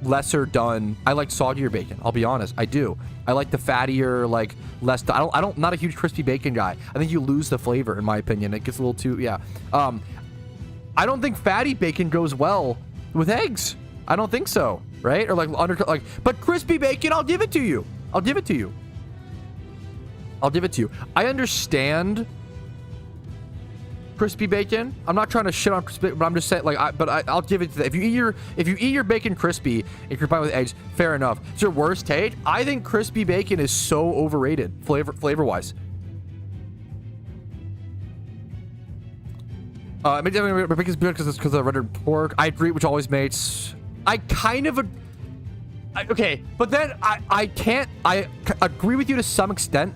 lesser done. I like soggier bacon. I'll be honest. I do. I like the fattier, like less. Not a huge crispy bacon guy. I think you lose the flavor, in my opinion. It gets a little too, yeah. I don't think fatty bacon goes well with eggs. I don't think so, right? Or like but crispy bacon, I'll give it to you. I'll give it to you. I'll give it to you. I understand crispy bacon. I'm not trying to shit on crispy, but I'm just saying, like, I'll give it to that. If you eat your bacon crispy, if you're combined with eggs, fair enough. It's your worst take. I think crispy bacon is so overrated, flavor wise. Maybe bacon's good because of rendered pork. I agree, which always makes. I kind of. Okay, but then I agree with you to some extent,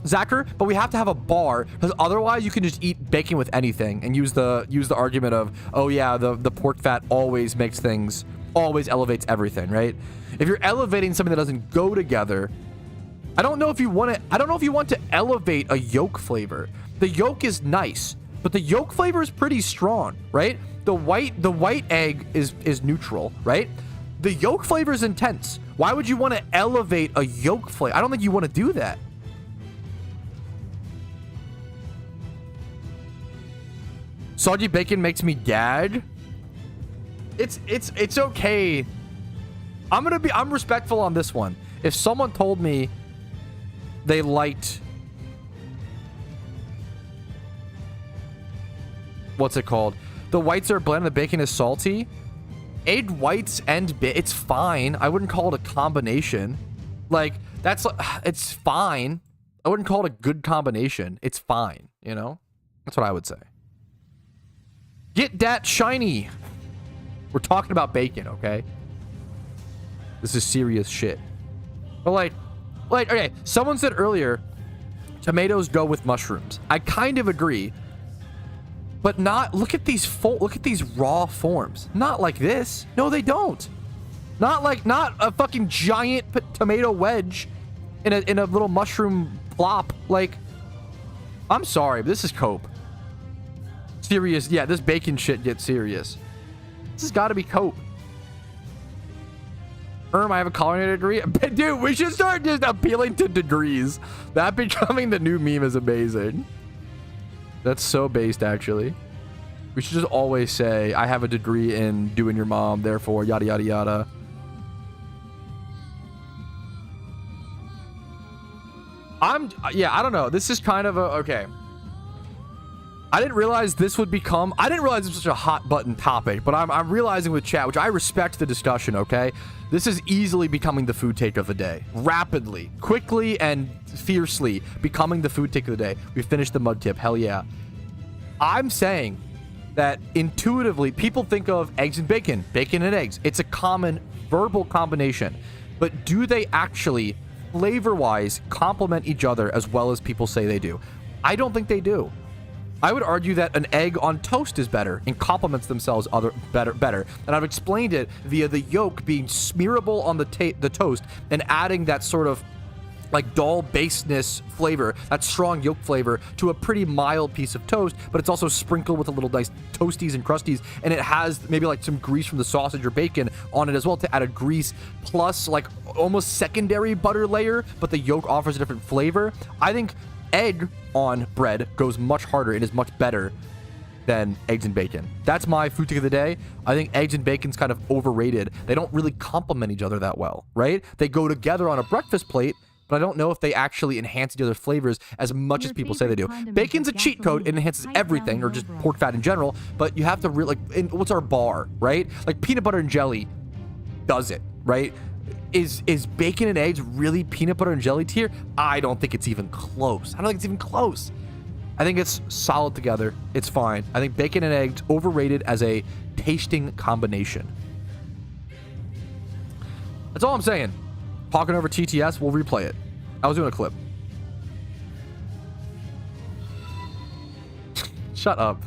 Zachar, but we have to have a bar because otherwise you can just eat bacon with anything and use the argument of, oh yeah, the pork fat always makes things, always elevates everything, right? If you're elevating something that doesn't go together, I don't know if you want to elevate a yolk flavor. The yolk is nice, but the yolk flavor is pretty strong, right? The white egg is neutral, right? The yolk flavor is intense. Why would you want to elevate a yolk flavor? I don't think you want to do that. Soggy bacon makes me gag. It's okay. I'm respectful on this one. If someone told me they liked, what's it called? The whites are bland, the bacon is salty. Egg whites and it's fine. I wouldn't call it a combination. Like, it's fine. I wouldn't call it a good combination. It's fine, you know? That's what I would say. Get that shiny. We're talking about bacon, okay? This is serious shit. But like, okay, someone said earlier, tomatoes go with mushrooms. I kind of agree. But not, look at these raw forms. Not like this. No, they don't. Not a fucking giant tomato wedge in a little mushroom plop. Like, I'm sorry, but this is cope. Serious. Yeah, this bacon shit gets serious. This has got to be cope. I have a culinary degree. Dude, we should start just appealing to degrees. That becoming the new meme is amazing. That's so based, actually. We should just always say, I have a degree in doing your mom, therefore, yada, yada, yada. Yeah, I don't know. This is kind of a, okay. I didn't realize this would become, I didn't realize this was such a hot button topic, but I'm realizing with chat, which I respect the discussion, okay? This is easily becoming the food take of the day. Rapidly, quickly, and fiercely becoming the food take of the day. We finished the mud tip, hell yeah. I'm saying that intuitively, people think of eggs and bacon and eggs. It's a common verbal combination, but do they actually, flavor-wise, complement each other as well as people say they do? I don't think they do. I would argue that an egg on toast is better and complements themselves better. And I've explained it via the yolk being smearable on the toast and adding that sort of like dull baseness flavor, that strong yolk flavor to a pretty mild piece of toast, but it's also sprinkled with a little nice toasties and crusties, and it has maybe like some grease from the sausage or bacon on it as well to add a grease plus like almost secondary butter layer, but the yolk offers a different flavor. I think egg on bread goes much harder and is much better than eggs and bacon. That's my food take of the day. I think eggs and bacon's kind of overrated. They don't really complement each other that well, right? They go together on a breakfast plate, but I don't know if they actually enhance each other's flavors as much as people say they do. Bacon's a cheat code. It enhances everything, or just pork fat in general, but you have to really, like, what's our bar, right? Like peanut butter and jelly does it, right? Is bacon and eggs really peanut butter and jelly tier? I don't think it's even close. I don't think it's even close. I think it's solid together. It's fine. I think bacon and eggs overrated as a tasting combination. That's all I'm saying. Talking over TTS, we'll replay it. I was doing a clip. Shut up.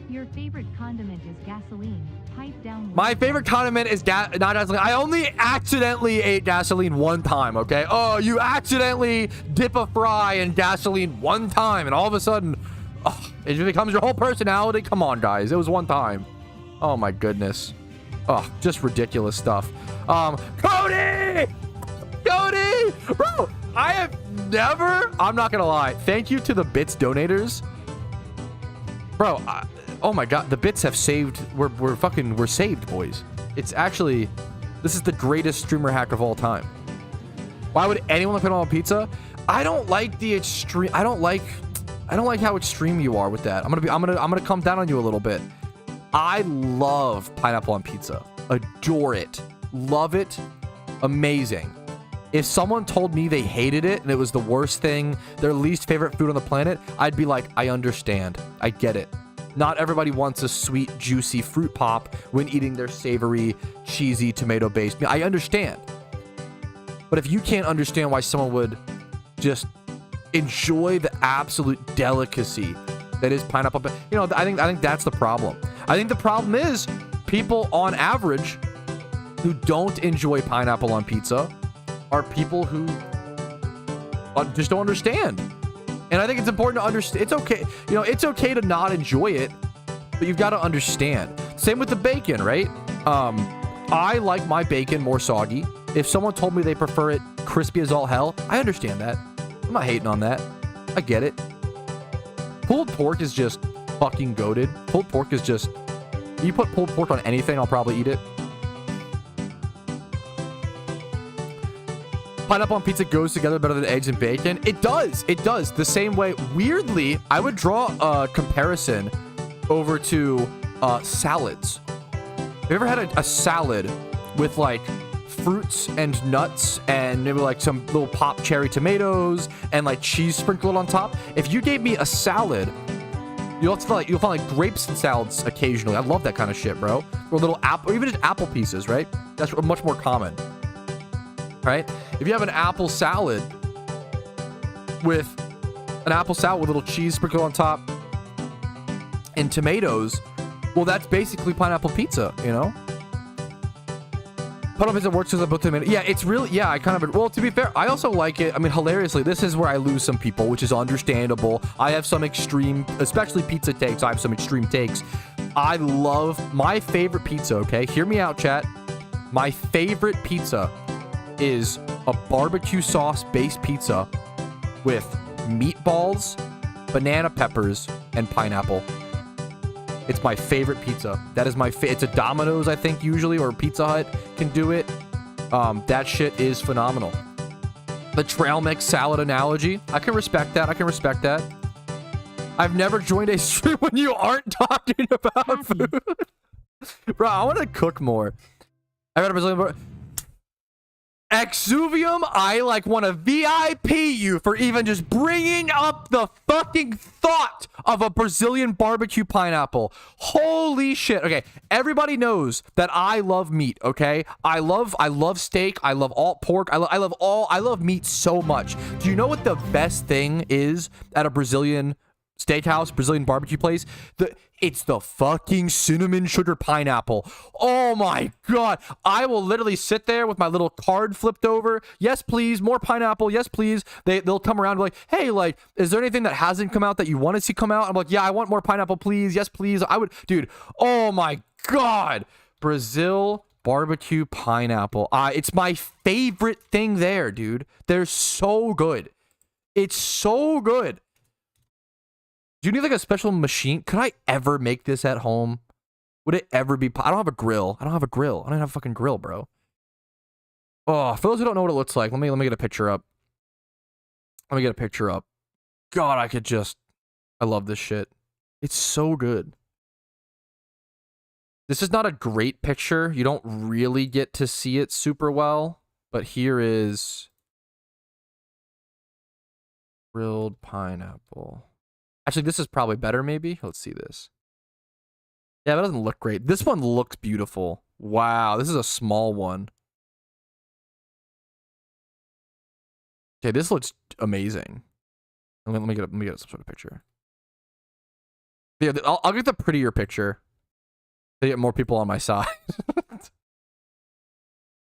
Your favorite condiment is gasoline. Pipe down. My favorite condiment is not gasoline. I only accidentally ate gasoline one time, okay? Oh, you accidentally dip a fry in gasoline one time, and all of a sudden, oh, it becomes your whole personality? Come on, guys. It was one time. Oh, my goodness. Oh, just ridiculous stuff. Cody! Cody! Bro, I have never... I'm not gonna lie. Thank you to the bits donators. Bro, oh my god, the bits have saved. We're saved, boys. It's actually, this is the greatest streamer hack of all time. Why would anyone put on pizza? I don't like the extreme. I don't like how extreme you are with that. I'm gonna come down on you a little bit. I love pineapple on pizza. Adore it. Love it. Amazing. If someone told me they hated it and it was the worst thing, their least favorite food on the planet, I'd be like, I understand. I get it. Not everybody wants a sweet, juicy fruit pop when eating their savory, cheesy, tomato-based meal. I understand. But if you can't understand why someone would just enjoy the absolute delicacy that is pineapple, you know, I think that's the problem. I think the problem is people on average who don't enjoy pineapple on pizza are people who just don't understand. And I think it's important to understand. It's okay. You know, it's okay to not enjoy it, but you've got to understand. Same with the bacon, right? I like my bacon more soggy. If someone told me they prefer it crispy as all hell, I understand that. I'm not hating on that. I get it. Pulled pork is just fucking goated. Pulled pork is just... You put pulled pork on anything, I'll probably eat it. Pineapple on pizza goes together better than eggs and bacon. It does. It does. The same way. Weirdly, I would draw a comparison over to salads. Have you ever had a salad with like fruits and nuts and maybe like some little pop cherry tomatoes and like cheese sprinkled on top? If you gave me a salad, you'll find like grapes and salads occasionally. I love that kind of shit, bro. Or little apple, or even just apple pieces, right? That's much more common. Right? If you have an apple salad with a little cheese sprinkled on top and tomatoes, well, that's basically pineapple pizza, you know? Pineapple pizza works with both tomatoes. Yeah, it's really, yeah, I kind of, well, to be fair, I also like it. I mean, hilariously, this is where I lose some people, which is understandable. I have some extreme, especially pizza takes. I have some extreme takes. I love my favorite pizza, okay? Hear me out, chat. My favorite pizza is a barbecue sauce based pizza with meatballs, banana peppers, and pineapple. It's my favorite pizza. That is my it's a Domino's, I think, usually, or Pizza Hut can do it. That shit is phenomenal. The trail mix salad analogy, I can respect that. I can respect that. I've never joined a stream when you aren't talking about food. Bro, I want to cook more. I got a Brazilian... Exuvium, I like want to VIP you for even just bringing up the fucking thought of a Brazilian barbecue pineapple. Holy shit. Okay, everybody knows that I love meat, okay? I love steak. I love all pork. I love meat so much. Do you know what the best thing is at a Brazilian steakhouse, Brazilian barbecue place? It's the fucking cinnamon sugar pineapple. Oh my god. I will literally sit there with my little card flipped over. Yes, please. More pineapple. Yes, please. They'll come around and be like, hey, like, is there anything that hasn't come out that you want to see come out? I'm like, yeah, I want more pineapple, please. Yes, please. I would, dude. Oh my god. Brazil barbecue pineapple. It's my favorite thing there, dude. They're so good. It's so good. Do you need like a special machine? Could I ever make this at home? Would it ever be? I don't have a grill. I don't have a fucking grill, bro. Oh, for those who don't know what it looks like, let me get a picture up. Let me get a picture up. God, I love this shit. It's so good. This is not a great picture. You don't really get to see it super well, but here is grilled pineapple. Actually, this is probably better, maybe. Let's see this. Yeah, that doesn't look great. This one looks beautiful. Wow, this is a small one. Okay, this looks amazing. Let me get some sort of picture. Yeah, I'll get the prettier picture to get more people on my side.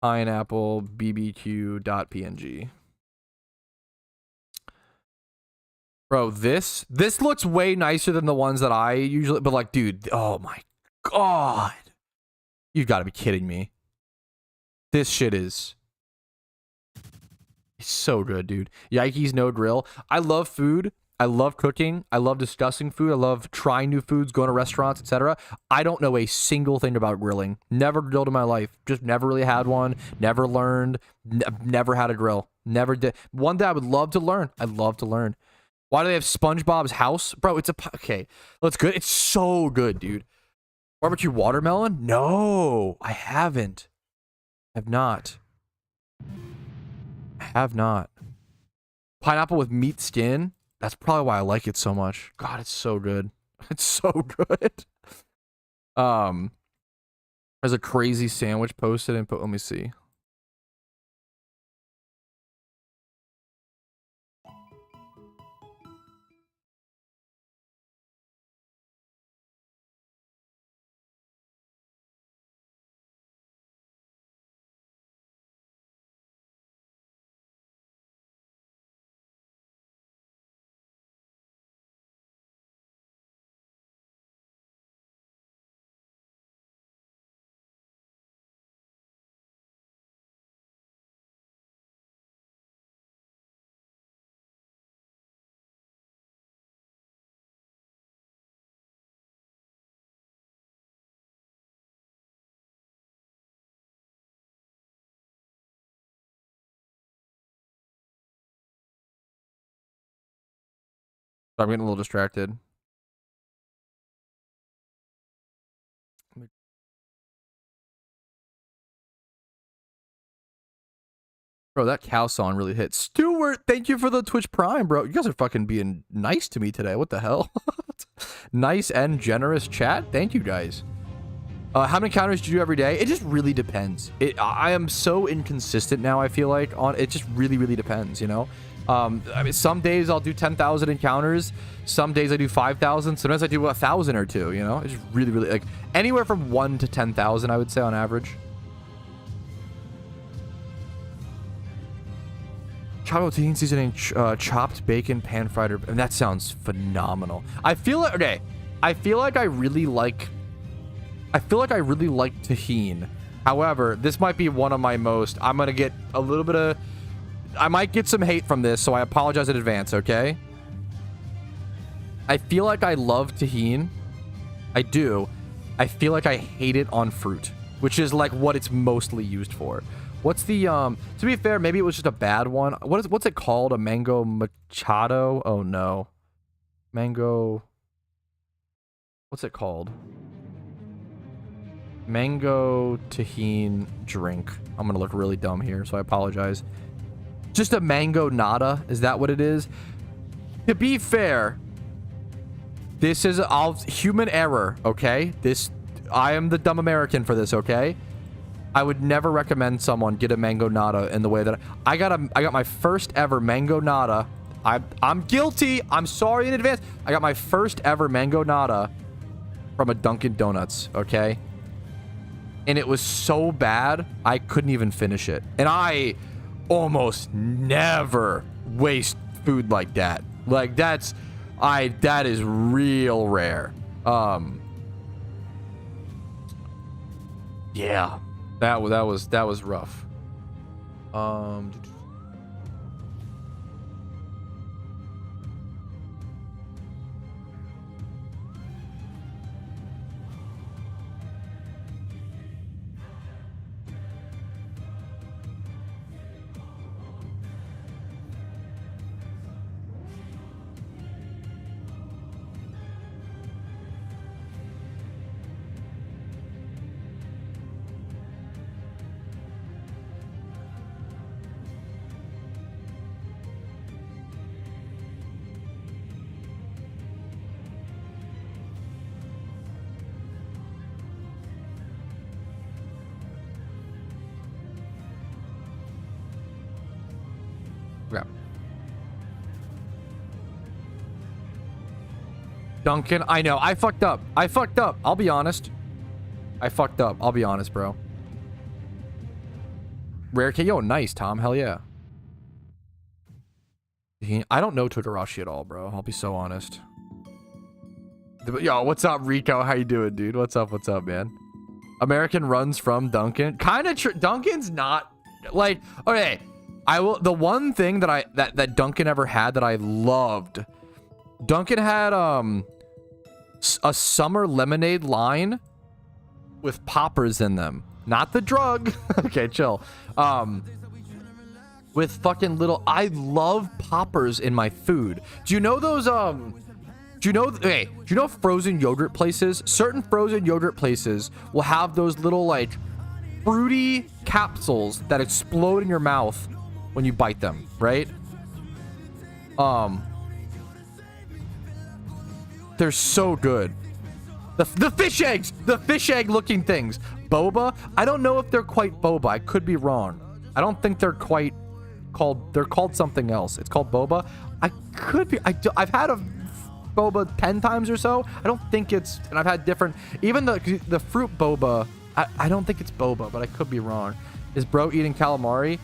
Pineapple bbq.png. Bro, this looks way nicer than the ones that I usually, but like, dude, oh my god. You've got to be kidding me. This shit is so good, dude. Yikes, no grill. I love food. I love cooking. I love discussing food. I love trying new foods, going to restaurants, etc. I don't know a single thing about grilling. Never grilled in my life. Just never really had one. Never learned. Never had a grill. Never did. One day I would love to learn. I'd love to learn. Why do they have SpongeBob's house? Bro, it's okay. That's good. It's so good, dude. Barbecue watermelon? No, I haven't. I have not. I have not. Pineapple with meat skin? That's probably why I like it so much. God, it's so good. It's so good. There's a crazy sandwich posted and let me see. I'm getting a little distracted. Bro, that cow song really hit. Stuart, thank you for the Twitch Prime, bro. You guys are fucking being nice to me today. What the hell? Nice and generous chat. Thank you, guys. How many counters do you do every day? It just really depends. I am so inconsistent now, I feel like. It just really, really depends, you know? I mean, some days I'll do 10,000 encounters. Some days I do 5,000. Sometimes I do 1,000 or two, you know? It's just really, really, like, anywhere from 1 to 10,000, I would say, on average. Chocolate teen seasoning, chopped bacon, pan fried, and that sounds phenomenal. I feel like, okay, I feel like I really like tahini. However, this might be one of my most, I'm gonna get a little bit of, I might get some hate from this, so I apologize in advance, okay? I feel like I love tahini. I do. I feel like I hate it on fruit, which is like what it's mostly used for. What's the, to be fair, maybe it was just a bad one. What's it called? A mango machado? Oh no. Mango. What's it called? Mango tahini drink. I'm gonna look really dumb here, so I apologize. Just a mango nada. Is that what it is? To be fair, this is human error, okay? I am the dumb American for this, okay? I would never recommend someone get a mango nada in the way that I got my first ever mango nada. I'm guilty. I'm sorry in advance. I got my first ever mango nada from a Dunkin' Donuts, okay? And it was so bad, I couldn't even finish it. And I almost never waste food like that. Like that is real rare. Yeah. That was rough. Yeah. Duncan, I know. I fucked up. I'll be honest. I fucked up. I'll be honest, bro. Rare K. Yo, nice, Tom. Hell yeah. I don't know Togarashi at all, bro. I'll be so honest. Yo, what's up, Rico? How you doing, dude? What's up, man? American runs from Duncan. Kind of Duncan's not like, okay. The one thing that that Duncan ever had that I loved. Duncan had a summer lemonade line with poppers in them. Not the drug. Okay, chill. With fucking little, I love poppers in my food. Do you know those do you know frozen yogurt places? Certain frozen yogurt places will have those little like fruity capsules that explode in your mouth when you bite them, right? They're so good. The fish eggs, the fish egg looking things. Boba, I don't know if they're quite boba. I could be wrong. I don't think they're quite called, they're called something else. It's called boba. I could be, I've had a boba 10 times or so. I don't think it's, and I've had different, even the fruit boba, I don't think it's boba, but I could be wrong. Is bro eating calamari?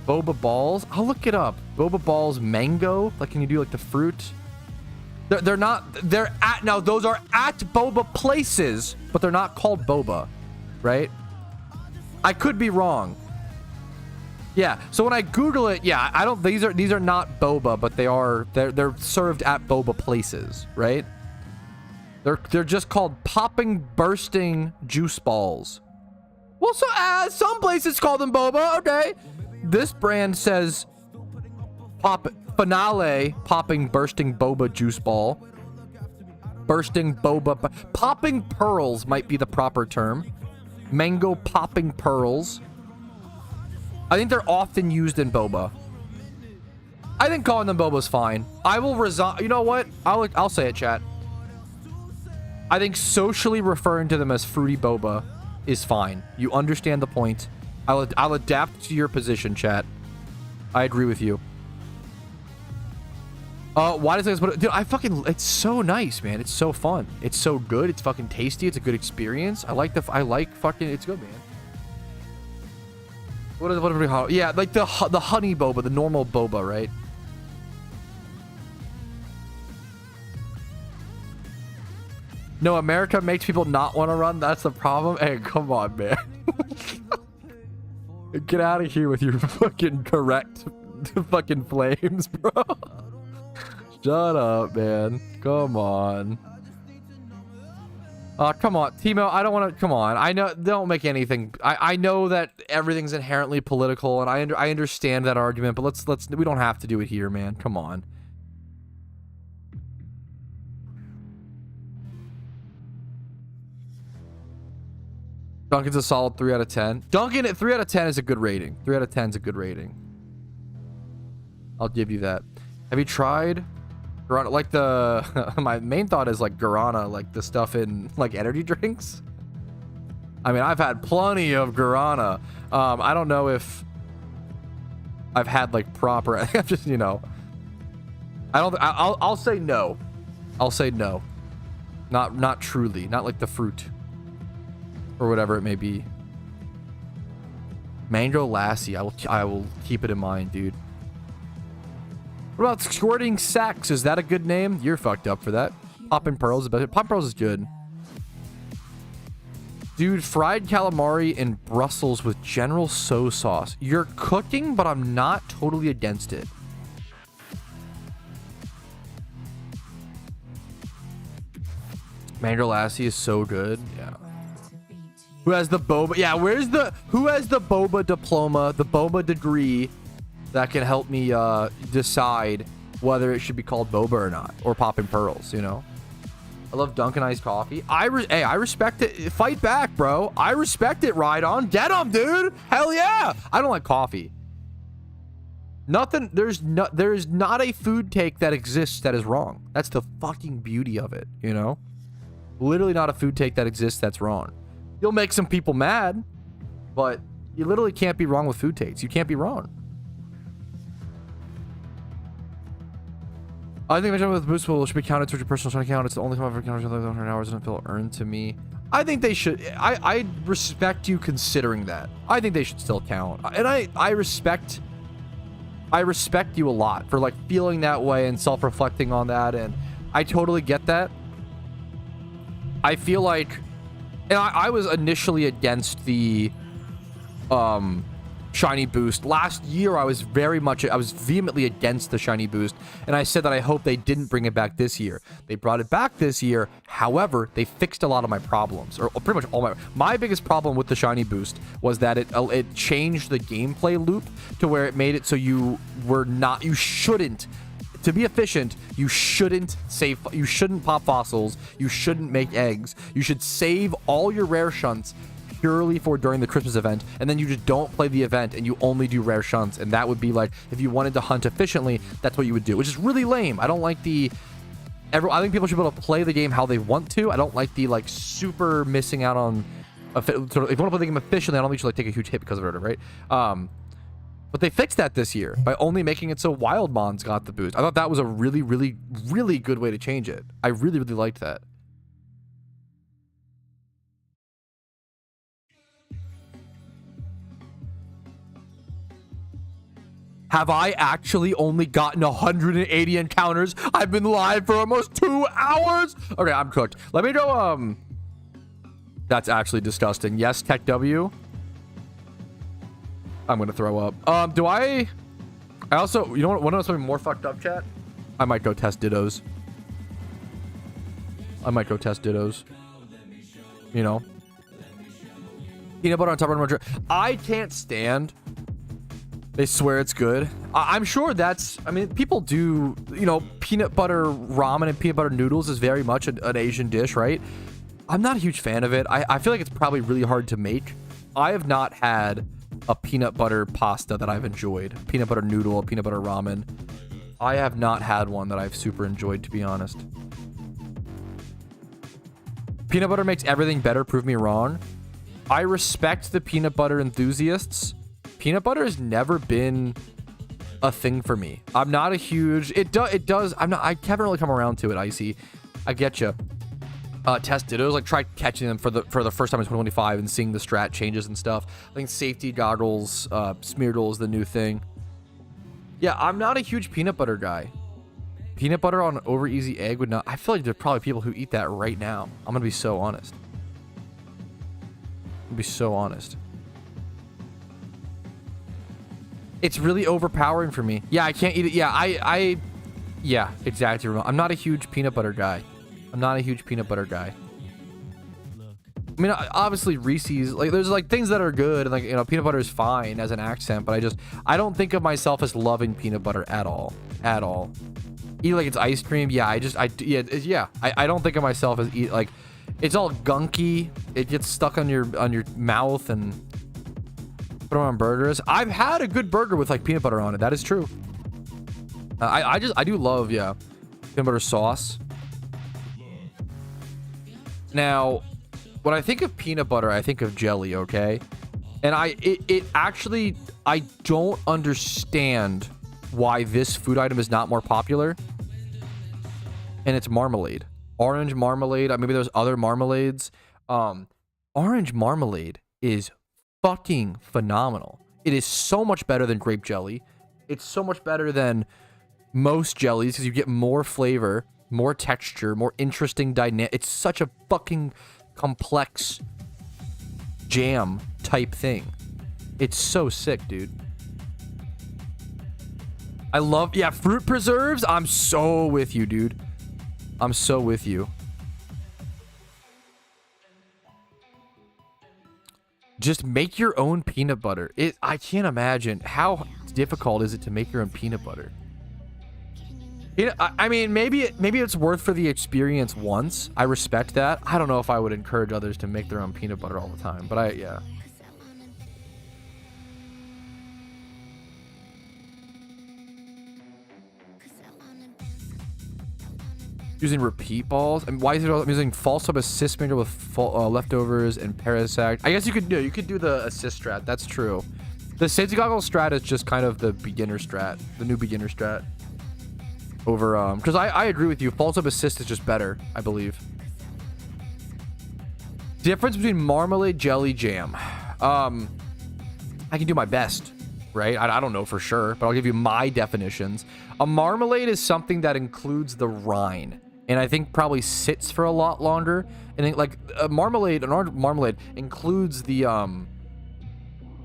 Boba balls? I'll look it up. Boba balls mango? Like, can you do like the fruit? They're not, they're at, now those are at boba places, but they're not called boba, right? I could be wrong. Yeah, so when I Google it, yeah, I don't, these are not boba, but they're served at boba places, right? They're just called popping, bursting juice balls. Well, so some places call them boba, okay. This brand says Finale, popping bursting boba juice ball. Bursting boba. Popping pearls might be the proper term. Mango popping pearls. I think they're often used in boba. I think calling them boba's fine. I will resign. You know what? I'll say it, chat. I think socially referring to them as fruity boba is fine. You understand the point. I'll adapt to your position, chat. I agree with you. Why does it put it? Dude, it's so nice, man. It's so fun. It's so good. It's fucking tasty. It's a good experience. I like it's good, man. Yeah, like the honey boba, the normal boba, right? No, America makes people not want to run. That's the problem. Hey, come on, man. Get out of here with your fucking correct fucking flames, bro. Shut up, man. Come on. Come on, Timo. I don't want to. Come on. I know. Don't make anything. I know that everything's inherently political, and I understand that argument. But let's. We don't have to do it here, man. Come on. Duncan's a solid 3 out of 10. Duncan at 3 out of 10 is a good rating. 3 out of 10 is a good rating. I'll give you that. Have you tried guarana? Like the my main thought is like guarana, like the stuff in like energy drinks. I mean, I've had plenty of guarana. I don't know if I've had like proper. I'm just, you know. I'll say no. I'll say no. Not truly. Not like the fruit. Or whatever it may be. Mango Lassie. I will keep it in mind, dude. What about Squirting Sex? Is that a good name? You're fucked up for that. Poppin' Pearls. Poppin' Pearls is good. Dude, fried calamari in Brussels with General So sauce. You're cooking, but I'm not totally against it. Mango Lassie is so good. Yeah. Who has the boba? Yeah, who has the boba diploma, the boba degree that can help me decide whether it should be called boba or not, or popping pearls, you know? I love Dunkin' iced coffee. I respect it. Fight back, bro. I respect it. Ride on. Get 'em, dude. Hell yeah. I don't like coffee. Nothing. There's not a food take that exists that is wrong. That's the fucking beauty of it, you know? Literally not a food take that exists that's wrong. You'll make some people mad, but you literally can't be wrong with food takes. You can't be wrong. I think my with boost will should be counted towards your personal channel account. It's the only time I've ever counted 100 hours and feel earned to me. I think they should. I respect you considering that. I think they should still count. And I respect you a lot for like feeling that way and self-reflecting on that. And I totally get that. I feel like, and I was initially against the shiny boost. Last year, I was vehemently against the shiny boost, and I said that I hope they didn't bring it back this year. They brought it back this year. However, they fixed a lot of my problems, or pretty much all my biggest problem with the shiny boost was that it changed the gameplay loop to where it made it so you shouldn't. To be efficient, you shouldn't pop fossils. You shouldn't make eggs. You should save all your rare shunts purely for during the Christmas event, and then you just don't play the event and you only do rare shunts. And that would be like, if you wanted to hunt efficiently, that's what you would do, which is really lame. I don't like I think people should be able to play the game how they want to. I don't like the like super missing out on, if you want to play the game efficiently, I don't think you should like take a huge hit because of it, right? But they fixed that this year by only making it so Wildmons got the boost. I thought that was a really, really, really good way to change it. I really, really liked that. Have I actually only gotten 180 encounters? I've been live for almost 2 hours. Okay, I'm cooked. Let me go. That's actually disgusting. Yes, Tech W. I'm gonna throw up. I also, you know what? Want to know something more fucked up, chat? I might go test Dittos. You know, peanut butter on top of my. I can't stand They swear it's good. I'm sure that's, I mean, people do, you know, peanut butter ramen and peanut butter noodles is very much an Asian dish, right? I'm not a huge fan of it. I feel like it's probably really hard to make. I have not had a peanut butter pasta that I've enjoyed. Peanut butter noodle, peanut butter ramen. I have not had one that I've super enjoyed, to be honest. Peanut butter makes everything better, prove me wrong. I respect the peanut butter enthusiasts. Peanut butter has never been a thing for me. I'm not a huge, I haven't really come around to it, Icy. I get you. Test Dittos, like try catching them for the first time in 2025 and seeing the strat changes and stuff. I think safety goggles, Smeargle is the new thing. Yeah, I'm not a huge peanut butter guy. Peanut butter on an over easy egg would not, I feel like there's probably people who eat that right now. I'm gonna be so honest. It's really overpowering for me. Yeah, I can't eat it. Yeah, yeah, exactly. I'm not a huge peanut butter guy. I mean, obviously Reese's, like, there's like things that are good, and like, you know, peanut butter is fine as an accent, but I don't think of myself as loving peanut butter at all. Eat like it's ice cream. Yeah, I don't think of myself as like, it's all gunky. It gets stuck on your mouth and put on burgers. I've had a good burger with like peanut butter on it. That is true. I do love, yeah, peanut butter sauce. Now, when I think of peanut butter, I think of jelly, okay? And actually, I don't understand why this food item is not more popular. And it's marmalade. Orange marmalade. Maybe there's other marmalades. Orange marmalade is fucking phenomenal. It is so much better than grape jelly. It's so much better than most jellies because you get more flavor, more texture, more interesting dynamic. It's such a fucking complex jam type thing. It's so sick, dude. I love, yeah, fruit preserves. I'm so with you, dude. I'm so with you. Just make your own peanut butter. I can't imagine how difficult is it to make your own peanut butter. You know, I mean, maybe it's worth for the experience once. I respect that. I don't know if I would encourage others to make their own peanut butter all the time, but yeah. Using repeat balls, and why is it I'm using false up assist maker with leftovers and parasect? I guess you could do the assist strat. That's true. The safety goggles strat is just kind of the beginner strat, the new beginner strat. Over because I agree with you. False up assist is just better, I believe. Difference between marmalade, jelly, jam. I can do my best, right? I don't know for sure, but I'll give you my definitions. A marmalade is something that includes the rind, and I think probably sits for a lot longer. And then, like an orange marmalade includes the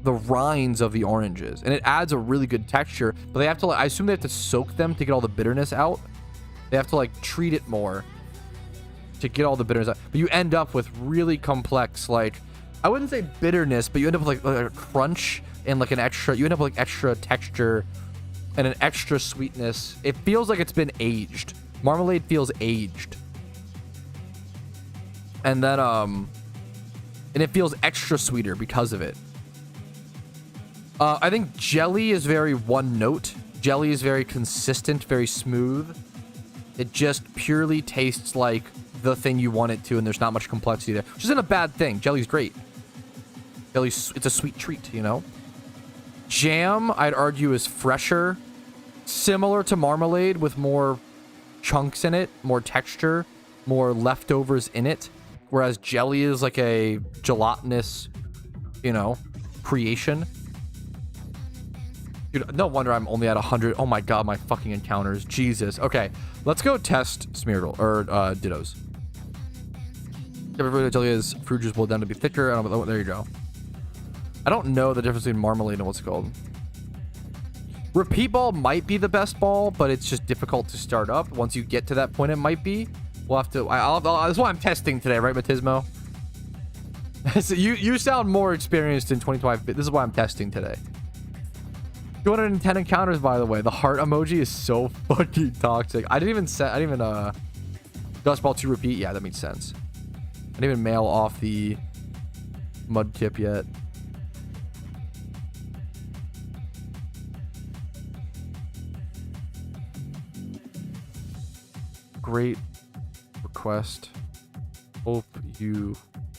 rinds of the oranges, and it adds a really good texture. But they have to, like, I assume they have to soak them to get all the bitterness out. They have to like treat it more to get all the bitterness out. But you end up with really complex, like, I wouldn't say bitterness, but you end up with like a crunch and like you end up with like extra texture and an extra sweetness. It feels like it's been aged. Marmalade feels aged. And then and it feels extra sweeter because of it. I think jelly is very one note. Jelly is very consistent, very smooth. It just purely tastes like the thing you want it to, and there's not much complexity there, which isn't a bad thing. Jelly's great. Jelly's, it's a sweet treat, you know? Jam, I'd argue, is fresher, similar to marmalade with more chunks in it, more texture, more leftovers in it, whereas jelly is like a gelatinous, you know, creation. Dude, no wonder I'm only at 100. Oh my god, my fucking encounters. Jesus. Okay, let's go test Smeargle, or Dittos. Everybody jelly is fruit juice boiled down to be thicker. There you go. I don't know the difference between marmalade and what's it called. Repeat ball might be the best ball, but it's just difficult to start up. Once you get to that point, it might be. We'll have to. That's why I'm testing today, right, Matismo? So you sound more experienced in 2025. This is why I'm testing today. 210 encounters, by the way. The heart emoji is so fucking toxic. I didn't even Dust Ball to repeat. Yeah, that makes sense. I didn't even mail off the Mudkip yet. Great request. Hope you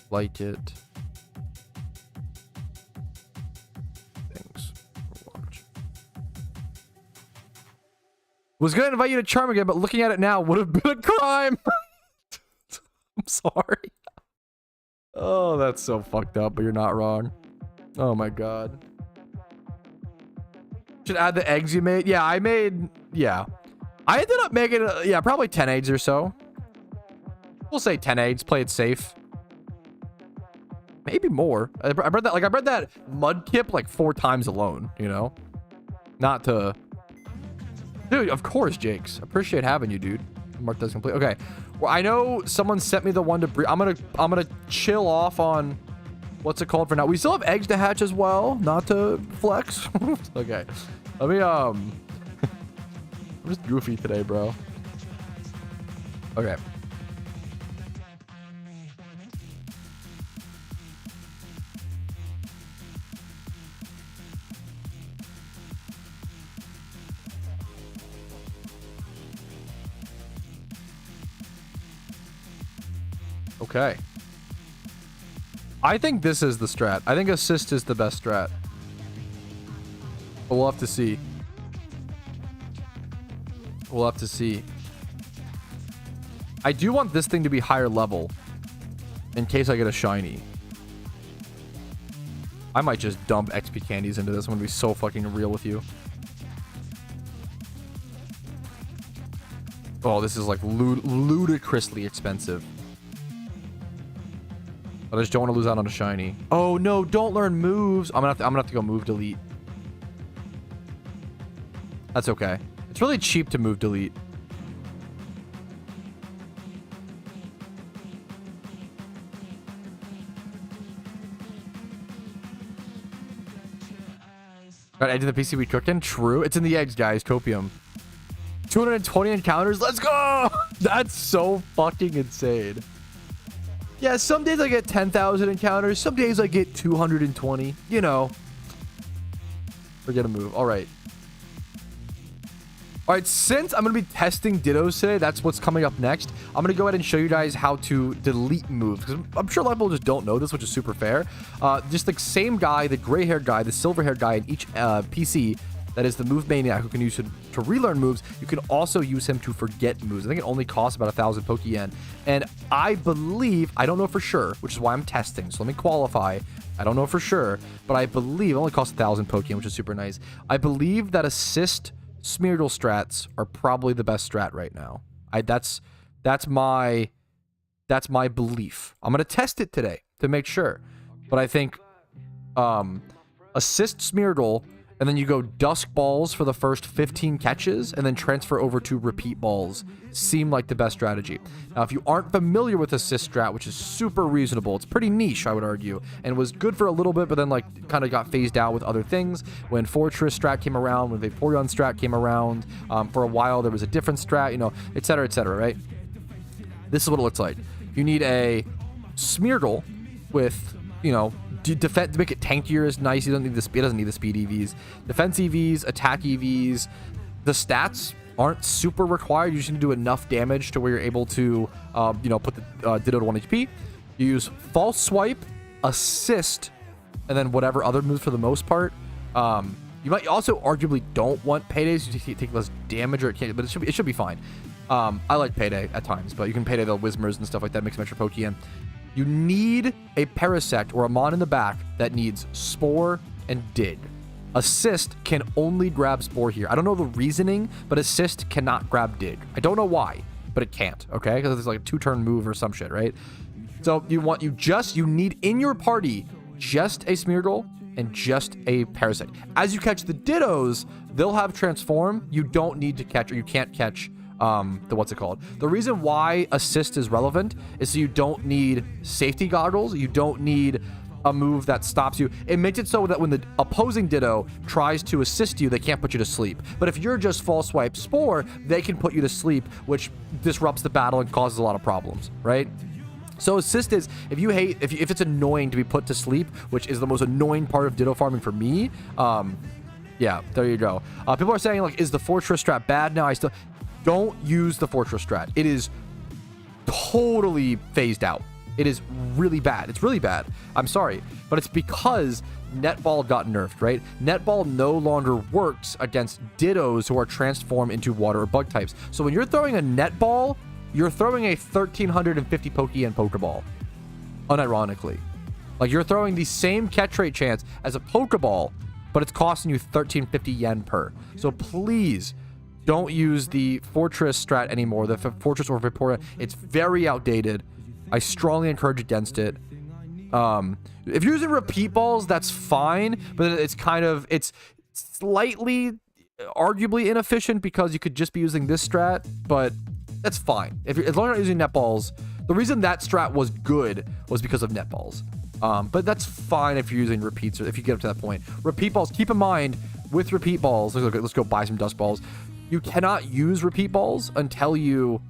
like it. Thanks for watching. Was gonna invite you to Charm again, but looking at it now would have been a crime. I'm sorry. Oh, that's so fucked up, but you're not wrong. Oh my god. Should add the eggs you made. Yeah, I made. Yeah. I ended up making, yeah, probably 10 eggs or so. We'll say 10 eggs. Play it safe. Maybe more. I bred that Mudkip like 4 times alone, you know? Not to... Dude, of course, Jakes. Appreciate having you, dude. Mark does complete. Okay. Well, I know someone sent me the one to breed. I'm gonna chill off on... What's it called for now? We still have eggs to hatch as well. Not to flex. Okay. Let me, I'm just goofy today, bro. Okay. Okay. I think this is the strat. I think assist is the best strat. But we'll have to see. We'll have to see. I do want this thing to be higher level in case I get a shiny. I might just dump XP candies into this. I'm gonna be so fucking real with you. Oh, this is like ludicrously expensive. I just don't want to lose out on a shiny. Oh no, don't learn moves. I'm gonna have to go move delete. That's okay. It's really cheap to move delete. Got edge of the PC we cooking? True. It's in the eggs, guys. Copium. 220 encounters. Let's go! That's so fucking insane. Yeah, some days I get 10,000 encounters. Some days I get 220. You know. Forget a move. All right. All right, since I'm going to be testing Dittos today, that's what's coming up next. I'm going to go ahead and show you guys how to delete moves. Because I'm sure a lot of people just don't know this, which is super fair. Just the same guy, the gray-haired guy, the silver-haired guy in each PC, that is the move maniac who can use it to relearn moves. You can also use him to forget moves. I think it only costs about 1,000 Pokeyen. And I believe, I don't know for sure, which is why I'm testing. So let me qualify. I don't know for sure, but I believe it only costs 1,000 Pokeyen, which is super nice. I believe that assist Smeargle strats are probably the best strat right now. That's my belief. I'm gonna test it today to make sure. But I think assist Smeargle, and then you go Dusk Balls for the first 15 catches, and then transfer over to Repeat Balls seem like the best strategy. Now, if you aren't familiar with Assist strat, which is super reasonable, it's pretty niche, I would argue, and was good for a little bit, but then like kind of got phased out with other things. When Fortress strat came around, when Vaporeon strat came around, for a while there was a different strat, you know, etc., right? This is what it looks like. You need a Smeargle with, you know, defense to make it tankier is nice. You don't need the speed. It doesn't need the speed EVs. Defense EVs, attack EVs. The stats aren't super required. You just need to do enough damage to where you're able to, you know, put the Ditto to 1 HP. You use False Swipe, Assist, and then whatever other moves for the most part. You might also arguably don't want Paydays. You take less damage, or it can't, but it should be fine. I like Payday at times, but you can Payday the Whismers and stuff like that. Make some extra Pokeyen. You need a Parasect or a Mon in the back that needs Spore and Dig. Assist can only grab Spore here. I don't know the reasoning, but Assist cannot grab Dig. I don't know why, but it can't, okay? Because it's like a 2-turn move or some shit, right? So you need in your party just a Smeargle and just a Parasect. As you catch the Dittos, they'll have Transform. You don't need to catch, or you can't catch what's it called? The reason why Assist is relevant is so you don't need safety goggles. You don't need a move that stops you. It makes it so that when the opposing Ditto tries to assist you, they can't put you to sleep. But if you're just False Swipe Spore, they can put you to sleep, which disrupts the battle and causes a lot of problems, right? So assist is, if it's annoying to be put to sleep, which is the most annoying part of Ditto farming for me, yeah, there you go. People are saying, like, is the Fortress strat bad now? I still don't use the Fortress strat. It is totally phased out. It is really bad. It's really bad. I'm sorry, but it's because Netball got nerfed, right? Netball no longer works against Dittos who are transformed into water or bug types. So when you're throwing a Netball, you're throwing a 1350 Pokeyen Pokeball, unironically. Like, you're throwing the same catch rate chance as a Pokeball, but it's costing you 1350 yen per. So please don't use the Fortress strat anymore. The Fortress or Vaporeon, it's very outdated. I strongly encourage against it. If you're using repeat balls, that's fine, but it's slightly, arguably inefficient because you could just be using this strat, but that's fine. As long as you're not using net balls. The reason that strat was good was because of net balls. But that's fine if you're using repeats, or if you get up to that point. Repeat balls, keep in mind, with repeat balls, let's go buy some dust balls. You cannot use repeat balls until you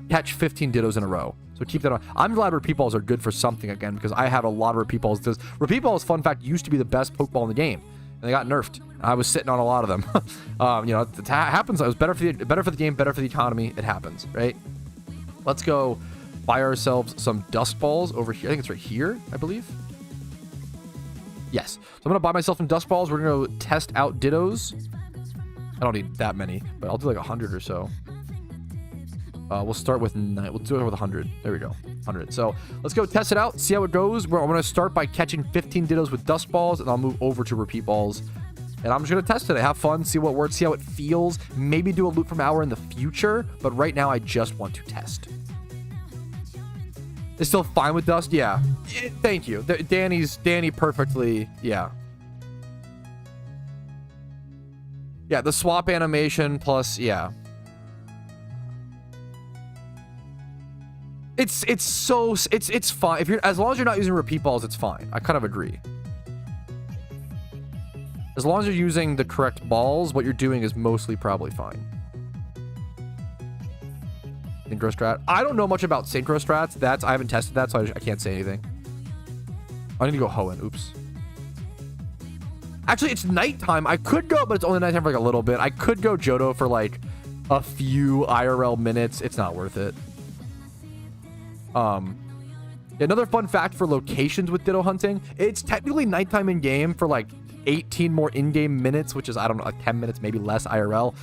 catch 15 Dittos in a row. So keep that on. I'm glad repeat balls are good for something again, because I have a lot of repeat balls. Repeat balls, fun fact, used to be the best Pokeball in the game, and they got nerfed. I was sitting on a lot of them. You know, it happens. It was better for the game, better for the economy. It happens, right? Let's go buy ourselves some dust balls over here. I think it's right here, I believe. Yes. So I'm gonna buy myself some dust balls. We're gonna go test out Dittos. I don't need that many, but I'll do like 100 or so. We'll start with 9. We'll do it with 100. There we go. 100. So let's go test it out, see how it goes. I'm going to start by catching 15 Dittos with dust balls, and I'll move over to repeat balls. And I'm just going to test it. Have fun, see what works, see how it feels. Maybe do a loot from hour in the future, but right now I just want to test. It's still fine with dust? Yeah. Thank you. Danny perfectly. Yeah. Yeah, the swap animation plus, yeah. It's fine. If you're, as long as you're not using repeat balls, it's fine. I kind of agree. As long as you're using the correct balls, what you're doing is mostly probably fine. Synchro strat. I don't know much about synchro strats. I haven't tested that, so I can't say anything. I need to go Hoenn. Oops. Actually, it's nighttime. I could go, but it's only nighttime for like a little bit. I could go Johto for like a few IRL minutes. It's not worth it. Another fun fact for locations with Ditto hunting, it's technically nighttime in game for like 18 more in-game minutes, which is, I don't know, like 10 minutes, maybe less IRL.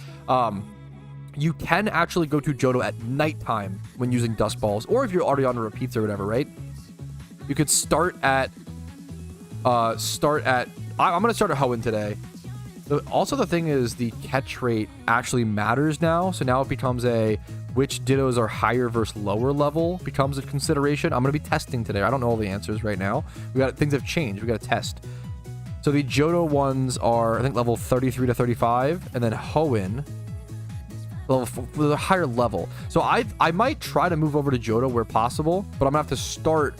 You can actually go to Johto at nighttime when using dust balls, or if you're already on repeats or whatever, right? You could start at I'm gonna start at Hoenn today. Also, the thing is, the catch rate actually matters now. So now it becomes which Dittos are higher versus lower level becomes a consideration. I'm gonna be testing today. I don't know all the answers right now. Things have changed. We got to test. So the Johto ones are, I think, level 33 to 35, and then Hoenn with a higher level. So I might try to move over to Johto where possible, but I'm gonna have to start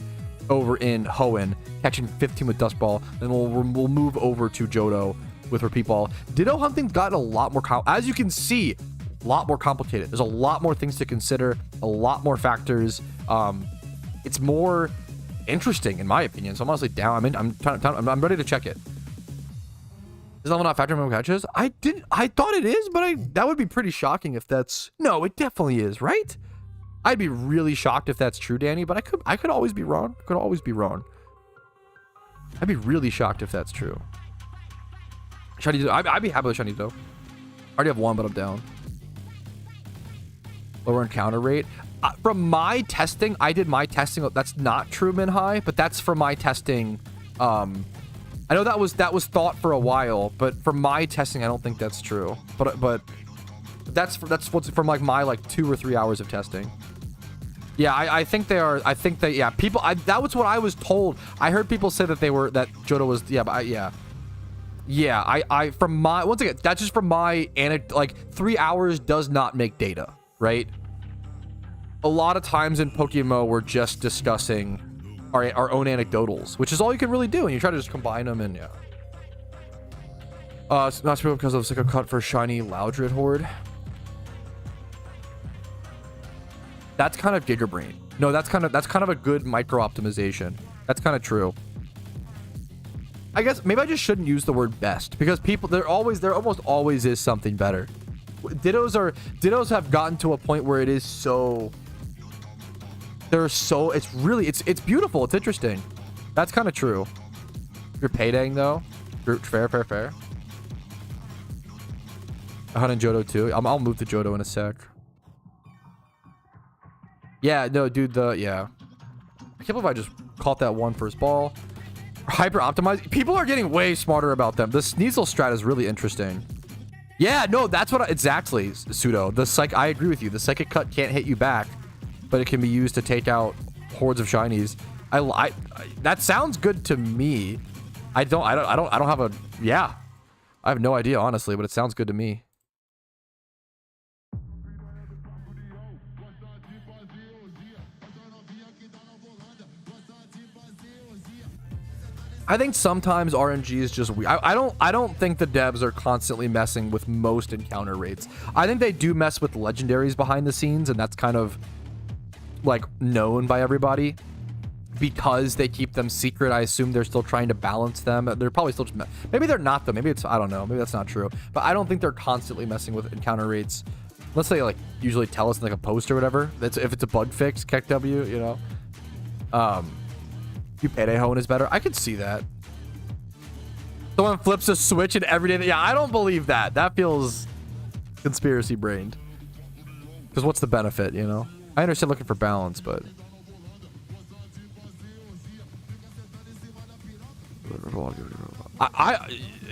over in Hoenn, catching 15 with Dust Ball, then we'll move over to Johto with Repeat Ball. Ditto hunting's gotten a lot more, as you can see, a lot more complicated. There's a lot more things to consider, a lot more factors. It's more interesting in my opinion. So I'm honestly down. I'm ready to check it. Is level not factoring minimum catches? I thought it is, but that would be pretty shocking if that's... No, it definitely is, right? I'd be really shocked if that's true, Danny, but I could always be wrong. Could always be wrong. I'd be really shocked if that's true. Shiny Ditto. I'd be happy with Shiny Ditto. I already have one, but I'm down. Lower encounter rate. From my testing, I did my testing. That's not true, Minhai, but that's from my testing. I know that was thought for a while, but for my testing, I don't think that's true. But that's what's from my 2 or 3 hours of testing. Yeah, I think they are. I think that, yeah, people. That was what I was told. I heard people say that Johto was. Yeah, but from my, once again, that's just from my 3 hours does not make data, right? A lot of times in PokeMMO, we're just discussing our own anecdotals, which is all you can really do, and you try to just combine them. And yeah, it's not because of like a cut for shiny Loudred horde. That's kind of Gigabrain. No, that's kind of a good micro optimization. That's kind of true. I guess maybe I just shouldn't use the word best, because people, there almost always is something better. Dittos have gotten to a point where it is so, it's beautiful, it's interesting. That's kind of true. You're paydaying though. Fair. I hunt in Johto too. I'll move to Johto in a sec. Yeah, no, dude, yeah. I can't believe I just caught that one first ball. Hyper optimized. People are getting way smarter about them. The Sneasel strat is really interesting. Yeah, no, that's what exactly, Pseudo. I agree with you. The psychic cut can't hit you back, but it can be used to take out hordes of shinies. That sounds good to me. I don't have a, yeah. I have no idea, honestly, but it sounds good to me. I think sometimes RNG is just weird. I don't think the devs are constantly messing with most encounter rates. I think they do mess with legendaries behind the scenes, and that's kind of like known by everybody because they keep them secret. I assume they're still trying to balance them. They're probably still just maybe they're not though. Maybe it's, I don't know. Maybe that's not true. But I don't think they're constantly messing with encounter rates. Let's say like usually tell us in like a post or whatever. That's if it's a bug fix, KEKW, you know. Payday Hone is better. I could see that. Someone flips a switch and every day. Yeah, I don't believe that. That feels conspiracy brained. Because what's the benefit, you know? I understand looking for balance, but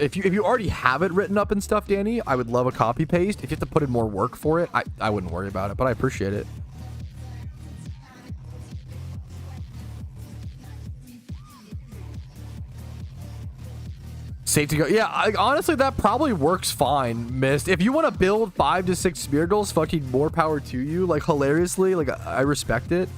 if you already have it written up and stuff, Danny, I would love a copy paste. If you have to put in more work for it, I wouldn't worry about it, but I appreciate it. Safe to go. Yeah, honestly, that probably works fine, Mist. If you want to build 5 to 6 Smeargles, fucking more power to you. Like, hilariously, like, I respect it.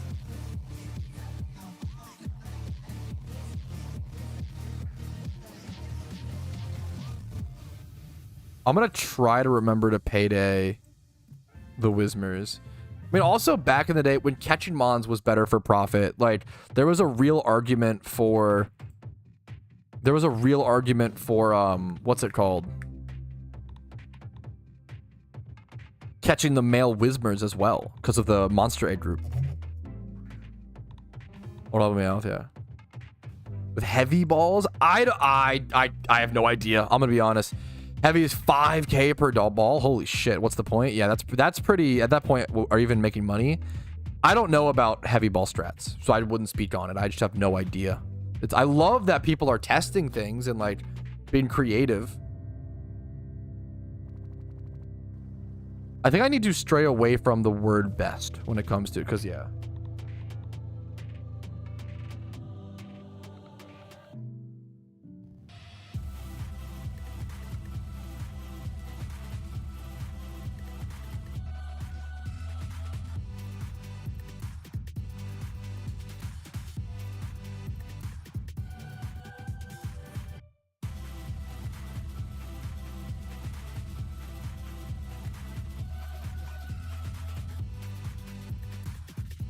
I'm going to try to remember to payday the Whismers. I mean, also, back in the day, when catching Mons was better for profit, like, there was a real argument for... what's it called? Catching the male Whismers as well, because of the monster egg group. What about me out? Yeah. With heavy balls, I have no idea. I'm gonna be honest. Heavy is 5K per ball. Holy shit! What's the point? Yeah, that's pretty. At that point, are you even making money? I don't know about heavy ball strats, so I wouldn't speak on it. I just have no idea. I love that people are testing things and like being creative. I think I need to stray away from the word best when it comes to, because yeah.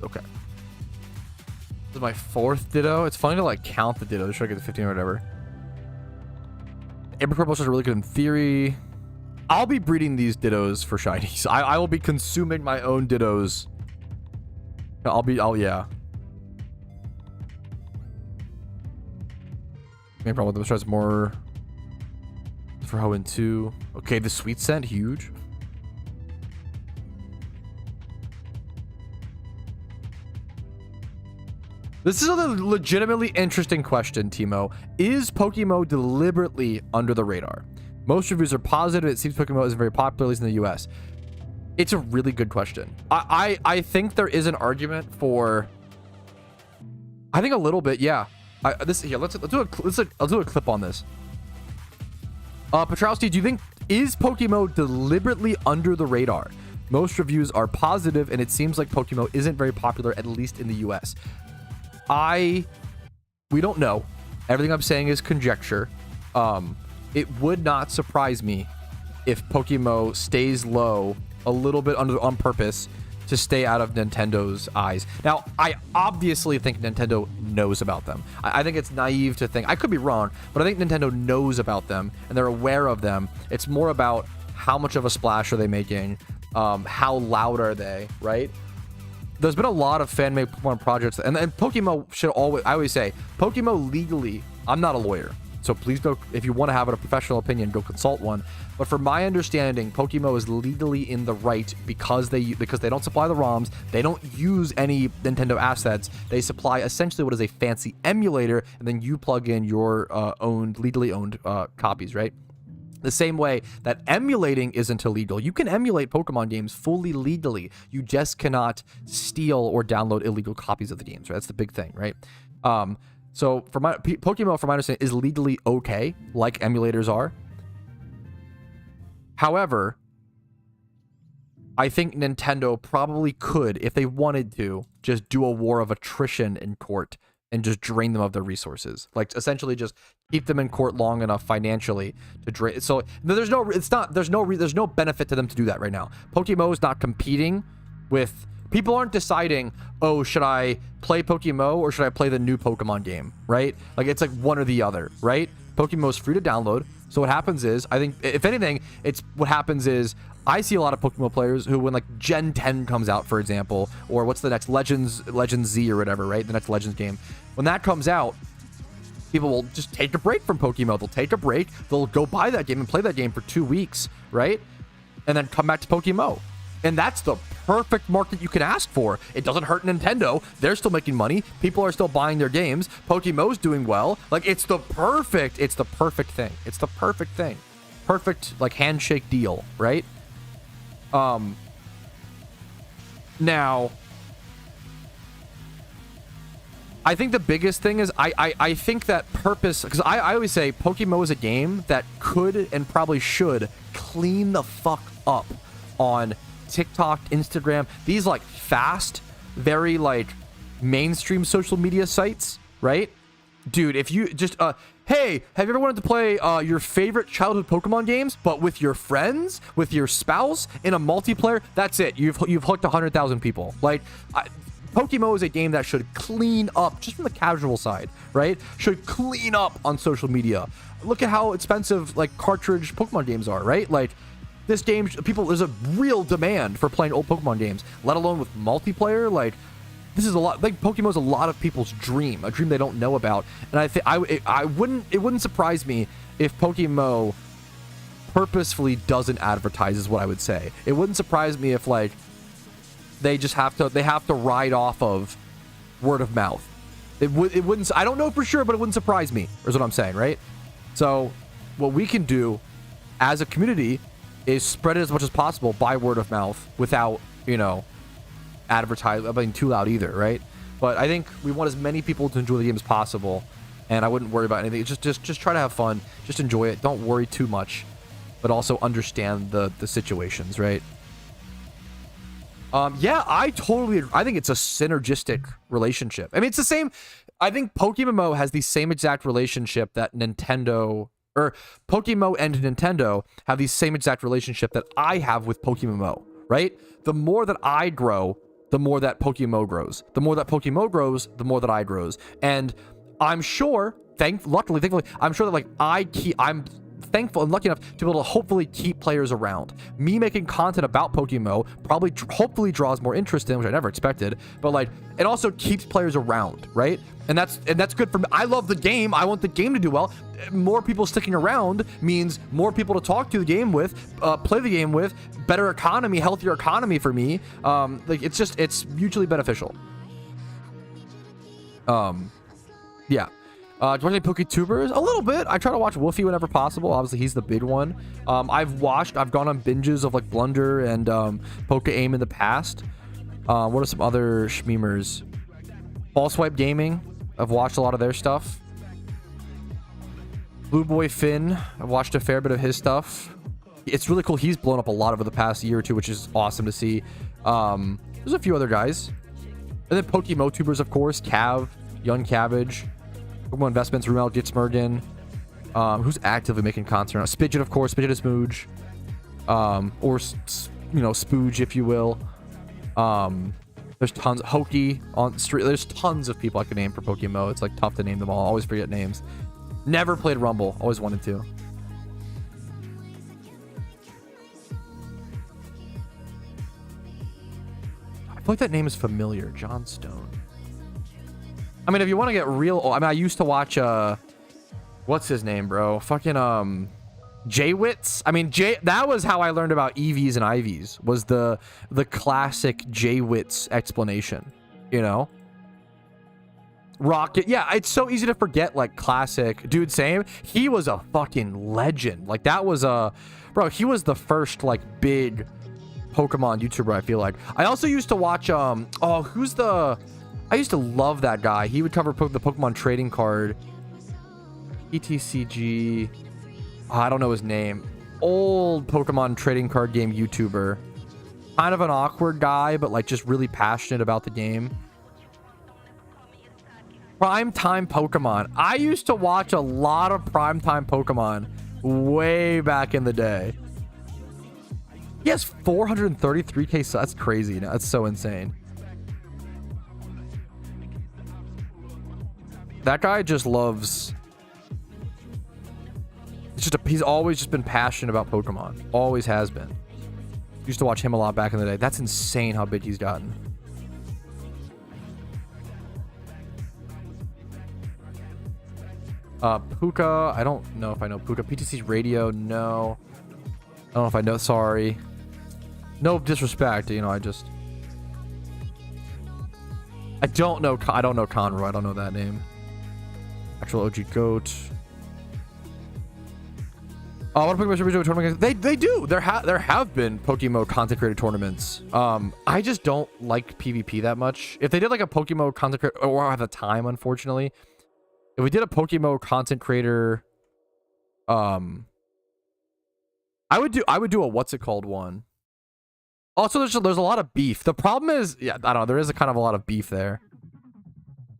Okay. This is my 4th Ditto. It's funny to like count the Ditto to try to get the 15 or whatever. Amber Purple is really good in theory. I'll be breeding these Dittos for shinies. I will be consuming my own Dittos. Yeah. Main problem with them tries more for Hoenn 2. Okay, the sweet scent, huge. This is a legitimately interesting question, Timo. Is PokeMMO deliberately under the radar? Most reviews are positive. It seems PokeMMO isn't very popular, at least in the US. It's a really good question. I think there is an argument for... I think a little bit, yeah. Let's do a clip on this. Patrouski, do you think... Is PokeMMO deliberately under the radar? Most reviews are positive, and it seems like PokeMMO isn't very popular, at least in the US. I We don't know. Everything I'm saying is conjecture. It would not surprise me if PokeMMO stays low a little bit on purpose to stay out of Nintendo's eyes. Now, I obviously think Nintendo knows about them. I think it's naive to think, I could be wrong, but I think Nintendo knows about them and they're aware of them. It's more about how much of a splash are they making, how loud are they, right? There's been a lot of fan-made Pokemon projects, and PokeMMO should always, I always say, PokeMMO legally, I'm not a lawyer, so please go, if you want to have a professional opinion, go consult one. But from my understanding, PokeMMO is legally in the right because they don't supply the ROMs, they don't use any Nintendo assets, they supply essentially what is a fancy emulator, and then you plug in your legally owned copies, right? The same way that emulating isn't illegal. You can emulate Pokemon games fully legally. You just cannot steal or download illegal copies of the games, right? That's the big thing, right? So for PokeMMO, from my understanding, is legally okay, like emulators are. However, I think Nintendo probably could, if they wanted to, just do a war of attrition in court and just drain them of their resources. Like, essentially just keep them in court long enough financially to drain. So there's no benefit to them to do that right now. PokeMMO is not competing with, people aren't deciding, oh, should I play PokeMMO or should I play the new Pokemon game, right? Like, it's like one or the other, right? PokeMMO is free to download. So what happens is, I think, if anything, what happens is, I see a lot of PokeMMO players who, when like Gen 10 comes out, for example, or what's the next Legends Z or whatever, right? The next Legends game. When that comes out, people will just take a break from PokeMMO. They'll take a break. They'll go buy that game and play that game for 2 weeks, right? And then come back to PokeMMO. And that's the perfect market you can ask for. It doesn't hurt Nintendo. They're still making money. People are still buying their games. PokeMMO's doing well. Like, it's the perfect thing. It's the perfect thing. Perfect, like, handshake deal, right? Now, I think the biggest thing is I think that purpose, because I always say PokeMMO is a game that could and probably should clean the fuck up on TikTok, Instagram, these like fast, very like mainstream social media sites, right? Dude, if you just hey, have you ever wanted to play your favorite childhood Pokemon games, but with your friends, with your spouse, in a multiplayer? That's it. You've hooked 100,000 people. Like, PokeMMO is a game that should clean up, just from the casual side, right? Should clean up on social media. Look at how expensive like cartridge Pokemon games are, right? Like, this game, there's a real demand for playing old Pokemon games, let alone with multiplayer. Like, this is a lot, like, PokeMMO is a lot of people's dream, a dream they don't know about. And I think it wouldn't surprise me if PokeMMO purposefully doesn't advertise, is what I would say. It wouldn't surprise me if, like, they have to ride off of word of mouth. It wouldn't, I don't know for sure, but it wouldn't surprise me, is what I'm saying, right? So what we can do as a community is spread it as much as possible by word of mouth without, you know, being too loud either, right? But I think we want as many people to enjoy the game as possible, and I wouldn't worry about anything. Just try to have fun, just enjoy it, don't worry too much, but also understand the situations, right? Yeah, I think it's a synergistic relationship. I mean, it's the same. I think PokeMMO has the same exact relationship that Nintendo, or PokeMMO and Nintendo have the same exact relationship that I have with PokeMMO, right? The more that I grow, the more that PokeMMO grows. The more that PokeMMO grows, the more that I grows. And I'm sure, thankfully, I'm sure that like I'm thankful and lucky enough to be able to hopefully keep players around. Me making content about PokeMMO probably hopefully draws more interest in, which I never expected, but like, it also keeps players around, right? And that's good for me. I love the game. I want the game to do well. More people sticking around means more people to talk to the game with, play the game with, better economy, healthier economy for me. Like, it's mutually beneficial. Yeah. Do you watch any PokeTubers? A little bit. I try to watch Wolfie whenever possible. Obviously, he's the big one. I've gone on binges of like Blunder and Pokeaim in the past. What are some other schmeemers? Ball Swipe Gaming. I've watched a lot of their stuff. Blue Boy Finn. I've watched a fair bit of his stuff. It's really cool. He's blown up a lot over the past year or two, which is awesome to see. There's a few other guys. And then PokeMMO tubers, of course. Cav, Young Cabbage, Pokemon Investments, Rumel, Gitsmergen. Who's actively making content right now? Spidget, of course. Spidget is Smooge. Or, you know, Spooge, if you will. There's tons. Hokey on street. There's tons of people I could name for PokeMMO. It's like tough to name them all. I always forget names. Never played Rumble. Always wanted to. I feel like that name is familiar. John Stone. I mean, if you want to get real, I mean, I used to watch what's his name, bro? Fucking J-Wits. I mean, that was how I learned about EVs and IVs, was the classic J-Wits explanation, you know? Rocket. Yeah, it's so easy to forget, like, classic. Dude, same. He was a fucking legend. Like, that was bro, he was the first, like, big Pokemon YouTuber, I feel like. I also used to watch, I used to love that guy. He would cover the Pokemon trading card. ETCG. Oh, I don't know his name. Old Pokemon trading card game YouTuber. Kind of an awkward guy, but like just really passionate about the game. Primetime Pokemon. I used to watch a lot of Primetime Pokemon way back in the day. He has 433k, so that's crazy. That's so insane. That guy just loves... he's always just been passionate about Pokemon. Always has been. Used to watch him a lot back in the day. That's insane how big he's gotten. Puka. I don't know if I know Puka. PTC's Radio. No. I don't know if I know. Sorry. No disrespect. You know, I don't know Conroy. I don't know that name. Actual OG Goat. What Pokemon should we do a tournament? They do. There have been PokeMMO content creator tournaments. I just don't like PvP that much. If they did like a PokeMMO content creator, or at the time, unfortunately, if we did a PokeMMO content creator, I would do a what's it called one. Also, there's a lot of beef. The problem is, yeah, I don't know. There is a kind of a lot of beef there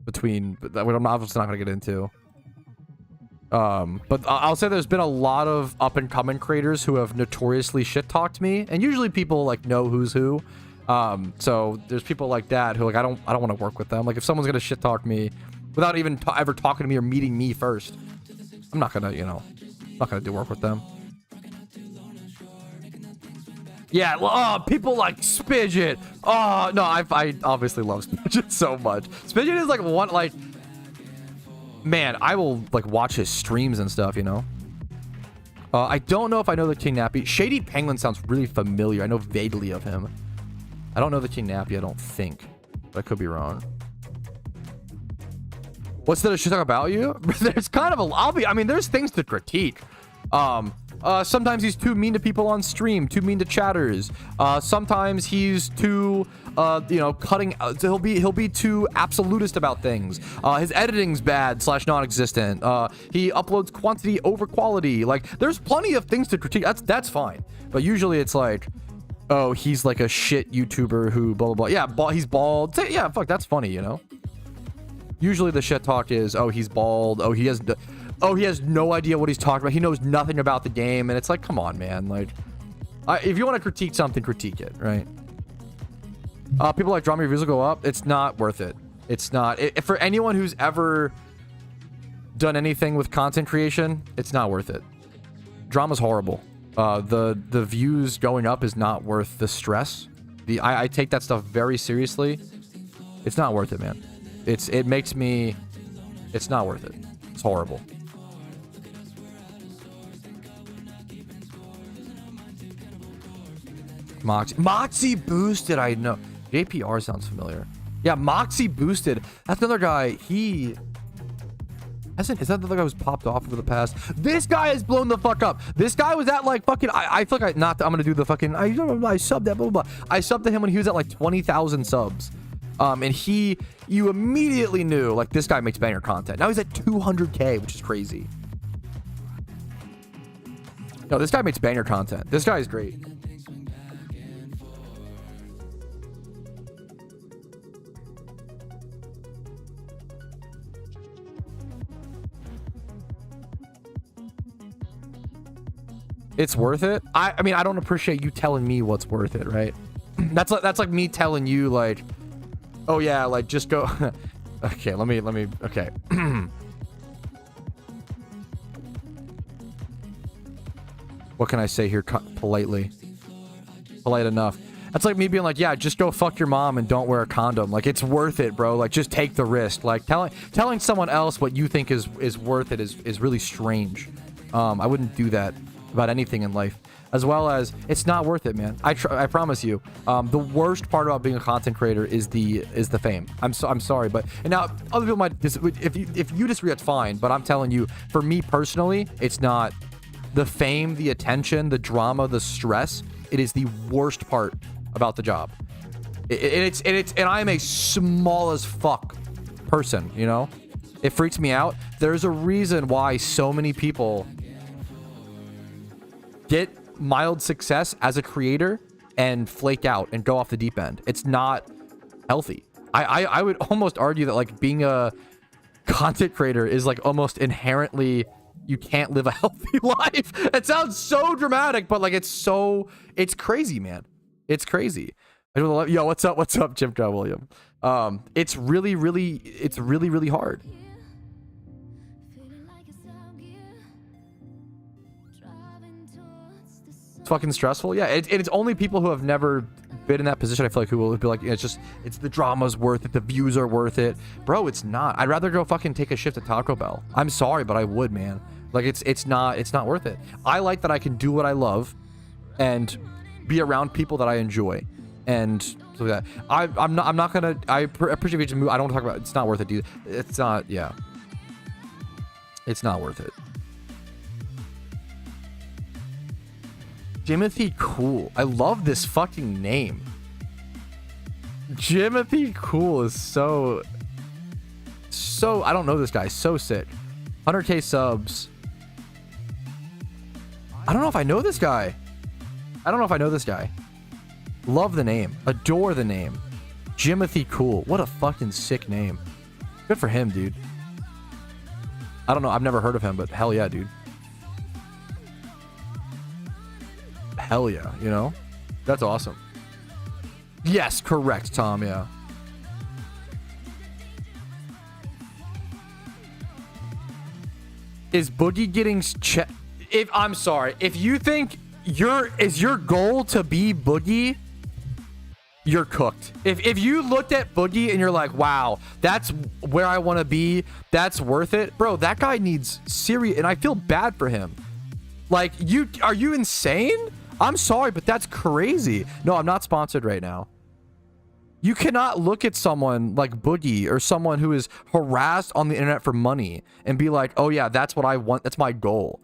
between that I'm obviously not gonna get into. But I'll say there's been a lot of up and coming creators who have notoriously shit talked me, and usually people like know who's who. So there's people like that who like I don't want to work with them. Like if someone's gonna shit talk me without even ever talking to me or meeting me first, I'm not gonna, you know, not gonna do work with them. Yeah, well, people like Spidget. Oh no, I obviously love Spidget so much. Spidget is like one, like, man, I will like watch his streams and stuff, you know. I don't know if I know the King Nappy. Shady Penguin sounds really familiar. I know vaguely of him. I don't know the King Nappy, I don't think, but I could be wrong. What's that? Should talk about you? There's kind of a, I mean, there's things to critique. Sometimes he's too mean to people on stream, too mean to chatters. Sometimes he's too, you know, cutting. He'll be too absolutist about things. His editing's bad / non-existent. He uploads quantity over quality. Like, there's plenty of things to critique. That's fine. But usually it's like, oh, he's like a shit YouTuber who blah blah blah. Yeah, he's bald. Yeah, fuck, that's funny, you know. Usually the shit talk is, oh, he's bald. Oh, he has no idea what he's talking about. He knows nothing about the game. And it's like, come on, man. Like, if you want to critique something, critique it, right? People like drama reviews will go up. It's not worth it. It's not. For anyone who's ever done anything with content creation, it's not worth it. Drama's horrible. The views going up is not worth the stress. I take that stuff very seriously. It's not worth it, man. It makes me... It's not worth it. It's horrible. Moxie Boosted, I know. JPR sounds familiar. Yeah, Moxie Boosted. That's another guy. Is that the other guy who's popped off over the past? This guy has blown the fuck up. this guy was at like fucking, I feel like I'm gonna do the fucking, I subbed that, blah, blah, blah. I subbed to him when he was at like 20,000 subs. And you immediately knew, like, this guy makes banger content. Now he's at 200k, which is crazy. No, this guy makes banger content. This guy is great. It's worth it. I mean, I don't appreciate you telling me what's worth it, right? That's like me telling you like, oh yeah, like just go. Okay, let me. Okay. What can I say here politely? Polite enough. That's like me being like, yeah, just go fuck your mom and don't wear a condom. Like, it's worth it, bro. Like, just take the risk. Like, telling someone else what you think is worth it is really strange. I wouldn't do that about anything in life. As well as, it's not worth it, man. I promise you. The worst part about being a content creator is the fame. I'm sorry, but and now other people might if you disagree, that's fine. But I'm telling you, for me personally, it's not the fame, the attention, the drama, the stress. It is the worst part about the job. And I am a small as fuck person, you know? It freaks me out. There's a reason why so many people get mild success as a creator and flake out and go off the deep end. It's not healthy. I would almost argue that like being a content creator is like almost inherently you can't live a healthy life. It sounds so dramatic, but like it's crazy, man. It's crazy. Yo, what's up, Jim John William? It's really hard. It's fucking stressful. Yeah, it's only people who have never been in that position, I feel like, who will be like, it's the drama's worth it, the views are worth it. Bro, it's not. I'd rather go fucking take a shift at Taco Bell. I'm sorry, but I would, man. Like, it's not worth it. I like that I can do what I love and be around people that I enjoy. And so that I'm not gonna. I appreciate you to move. I don't want to talk about. It's not worth it, dude. It's not. Yeah. It's not worth it. Jimothy Cool. I love this fucking name. Jimothy Cool is so. I don't know this guy. So sick. 100K subs. I don't know if I know this guy. Love the name. Adore the name. Jimothy Cool. What a fucking sick name. Good for him, dude. I don't know. I've never heard of him, but hell yeah, dude. Hell yeah, you know? That's awesome. Yes, correct, Tom, yeah. Is Boogie getting I'm sorry. If you think is your goal to be Boogie, you're cooked. If you looked at Boogie and you're like, wow, that's where I want to be, that's worth it, bro, that guy needs serious, and I feel bad for him. Like, are you insane? I'm sorry, but that's crazy. No, I'm not sponsored right now. You cannot look at someone like Boogie or someone who is harassed on the internet for money and be like, oh yeah, that's what I want, that's my goal.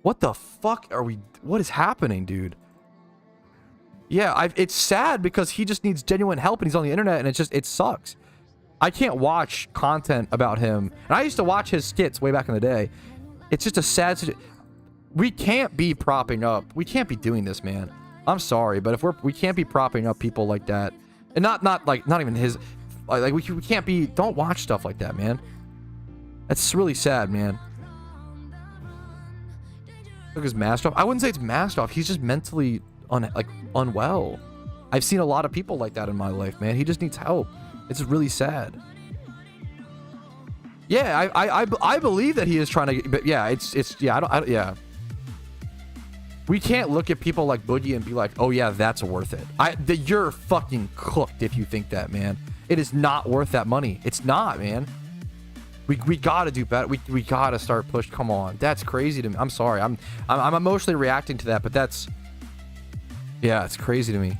What the fuck what is happening, dude? Yeah, it's sad because he just needs genuine help and he's on the internet and it sucks. I can't watch content about him. And I used to watch his skits way back in the day. It's just a sad situation. We can't be propping up. We can't be doing this, man. I'm sorry, but if we can't be propping up people like that. And not even his, like we can't be, don't watch stuff like that, man. That's really sad, man. Took his mask off. I wouldn't say it's masked off. He's just mentally unwell. I've seen a lot of people like that in my life, man. He just needs help. It's really sad. Yeah, I believe that he is trying to, but yeah, yeah. We can't look at people like Boogie and be like, oh yeah, that's worth it. You're fucking cooked if you think that, man. It is not worth that money. It's not, man. We gotta do better. We gotta start push. Come on, that's crazy to me. I'm sorry. I'm emotionally reacting to that, but yeah, it's crazy to me.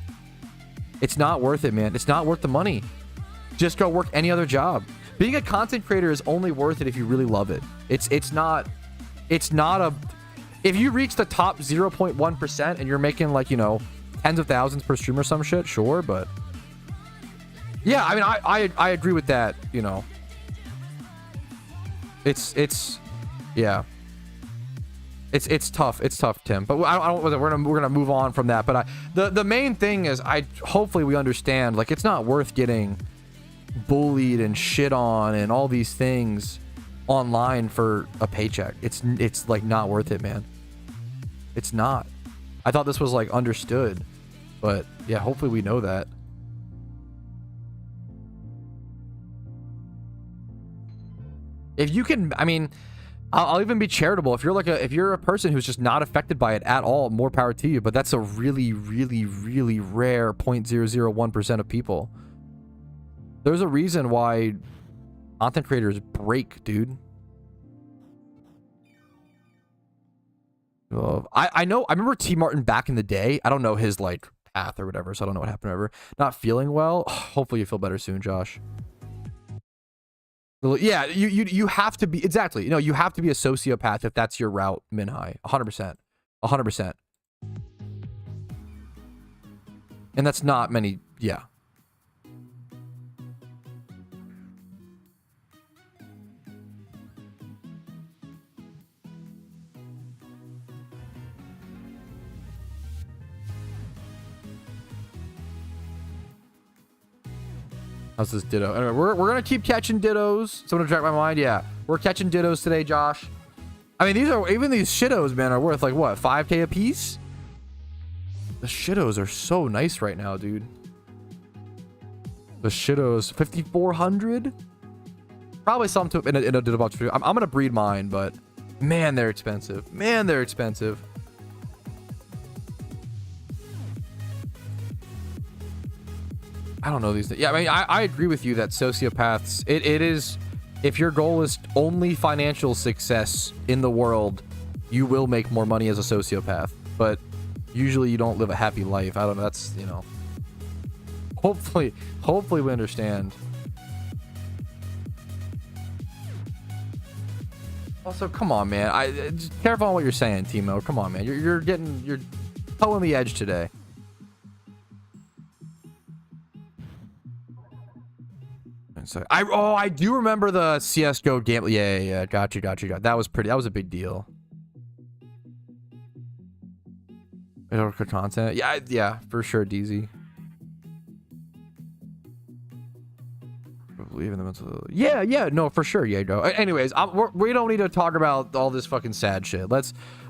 It's not worth it, man. It's not worth the money. Just go work any other job. Being a content creator is only worth it if you really love it. It's not a. If you reach the top 0.1% and you're making like, you know, tens of thousands per stream or some shit, sure, but yeah, I mean, I agree with that, you know. Yeah. It's tough. It's tough, Tim. But we're gonna move on from that. But the main thing is, hopefully we understand, like, it's not worth getting bullied and shit on and all these things online for a paycheck. It's like not worth it, man. It's not. I thought this was like understood, but yeah, hopefully we know that. If you can, I mean, I'll even be charitable. If you're a person who's just not affected by it at all, more power to you. But that's a really, really, really rare 0.001% of people. There's a reason why content creators break, dude. I know. I remember T Martin back in the day. I don't know his like path or whatever, so I don't know what happened ever. Not feeling well. Hopefully you feel better soon, Josh. Yeah, you have to be, exactly. You know, you have to be a sociopath if that's your route, Minhai. 100%. 100%. And that's not many, yeah. How's this Ditto? Anyway, we're gonna keep catching Dittos. Someone to track my mind. Yeah, we're catching Dittos today, Josh. I mean, these shittos, man, are worth like what, 5K a piece? The shittos are so nice right now, dude. The shittos, 5,400. Probably some to in a Ditto box. I'm gonna breed mine, but man, they're expensive. Man, they're expensive. I don't know these things. Yeah, I mean, I agree with you that sociopaths, it is, if your goal is only financial success in the world, you will make more money as a sociopath. But usually you don't live a happy life. I don't know. That's, you know, hopefully we understand. Also, come on, man. Just careful on what you're saying, Timo. Come on, man. You're towing the edge today. So I do remember the CS:GO game. Yeah. Got you. That was a big deal. Content. Yeah, for sure, DZ. Believe in the mental. Yeah, no, for sure. Yeah, no. Anyways, we don't need to talk about all this fucking sad shit.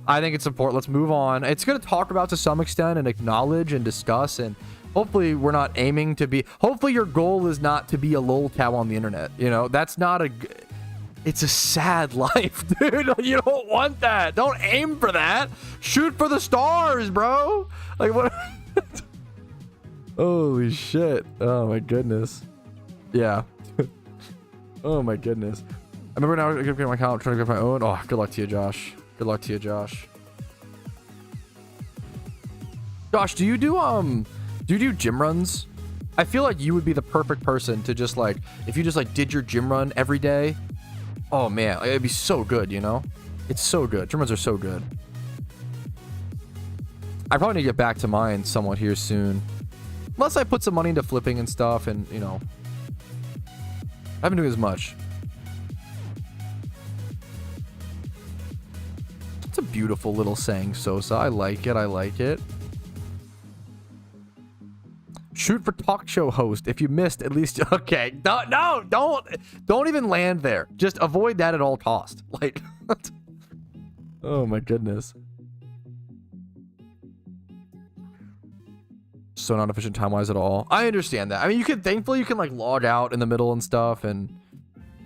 I think it's important. Let's move on. It's gonna talk about to some extent and acknowledge and discuss, and hopefully we're not aiming to be, hopefully your goal is not to be a lolcow on the internet. You know, that's not it's a sad life, dude. You don't want that. Don't aim for that. Shoot for the stars, bro. Like, what? Holy shit. Oh my goodness. Yeah. Oh my goodness. I remember now I'm gonna get my account, trying to get my own. Oh, good luck to you, Josh. Good luck to you, Josh. Josh, do you do gym runs? I feel like you would be the perfect person to just like, if you just like did your gym run every day. Oh man, it'd be so good, you know? It's so good. Gym runs are so good. I probably need to get back to mine somewhat here soon. Unless I put some money into flipping and stuff, and you know, I haven't been doing as much. It's a beautiful little saying, Sosa. I like it. Shoot for talk show host. If you missed, at least okay. No, don't even land there. Just avoid that at all cost. Like, oh my goodness. So not efficient time-wise at all. I understand that. I mean, thankfully you can like log out in the middle and stuff, and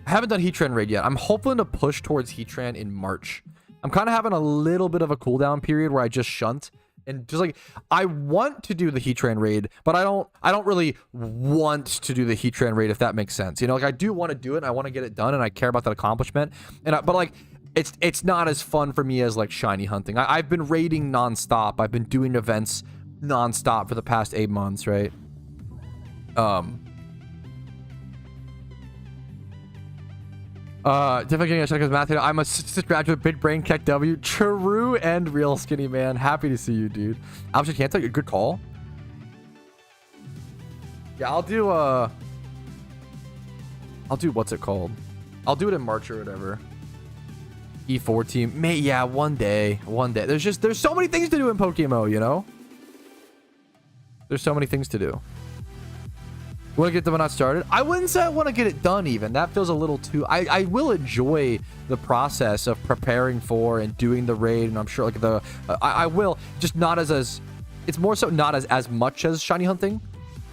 I haven't done Heatran raid yet. I'm hoping to push towards Heatran in March. I'm kind of having a little bit of a cooldown period where I just shunt. And just like, I want to do the Heatran raid, but I don't really want to do the Heatran raid, if that makes sense. You know, like I do want to do it and I want to get it done and I care about that accomplishment. And but like, it's not as fun for me as like shiny hunting. I've been raiding nonstop. I've been doing events nonstop for the past 8 months, right? Definitely getting a check as Matthew. I'm a statistic graduate, big brain, Keck W. True and real skinny man. Happy to see you, dude. Actually, can't take a good call. Yeah, I'll do what's it called? I'll do it in March or whatever. E4 team. Mate, yeah, one day. There's so many things to do in PokeMMO, you know? There's so many things to do. Want to get them not started? I wouldn't say I want to get it done even. That feels a little too... I will enjoy the process of preparing for and doing the raid, and I'm sure like the... I will, just not as... It's more so not as much as shiny hunting.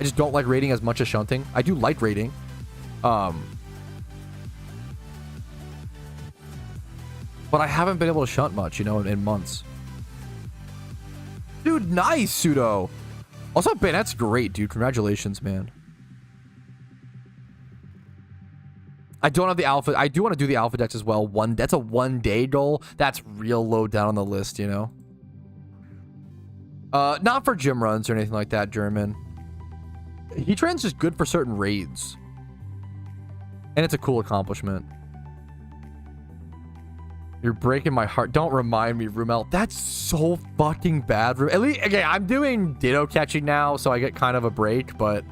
I just don't like raiding as much as shunting. I do like raiding. But I haven't been able to shunt much, you know, in months. Dude, nice, Pseudo. Also, Ben, that's great, dude. Congratulations, man. I don't have the alpha. I do want to do the alpha decks as well. That's a 1-day goal. That's real low down on the list, you know. Not for gym runs or anything like that, German. Heatran's just good for certain raids. And it's a cool accomplishment. You're breaking my heart. Don't remind me, Rumel. That's so fucking bad. At least, okay, I'm doing Ditto catching now, so I get kind of a break, but...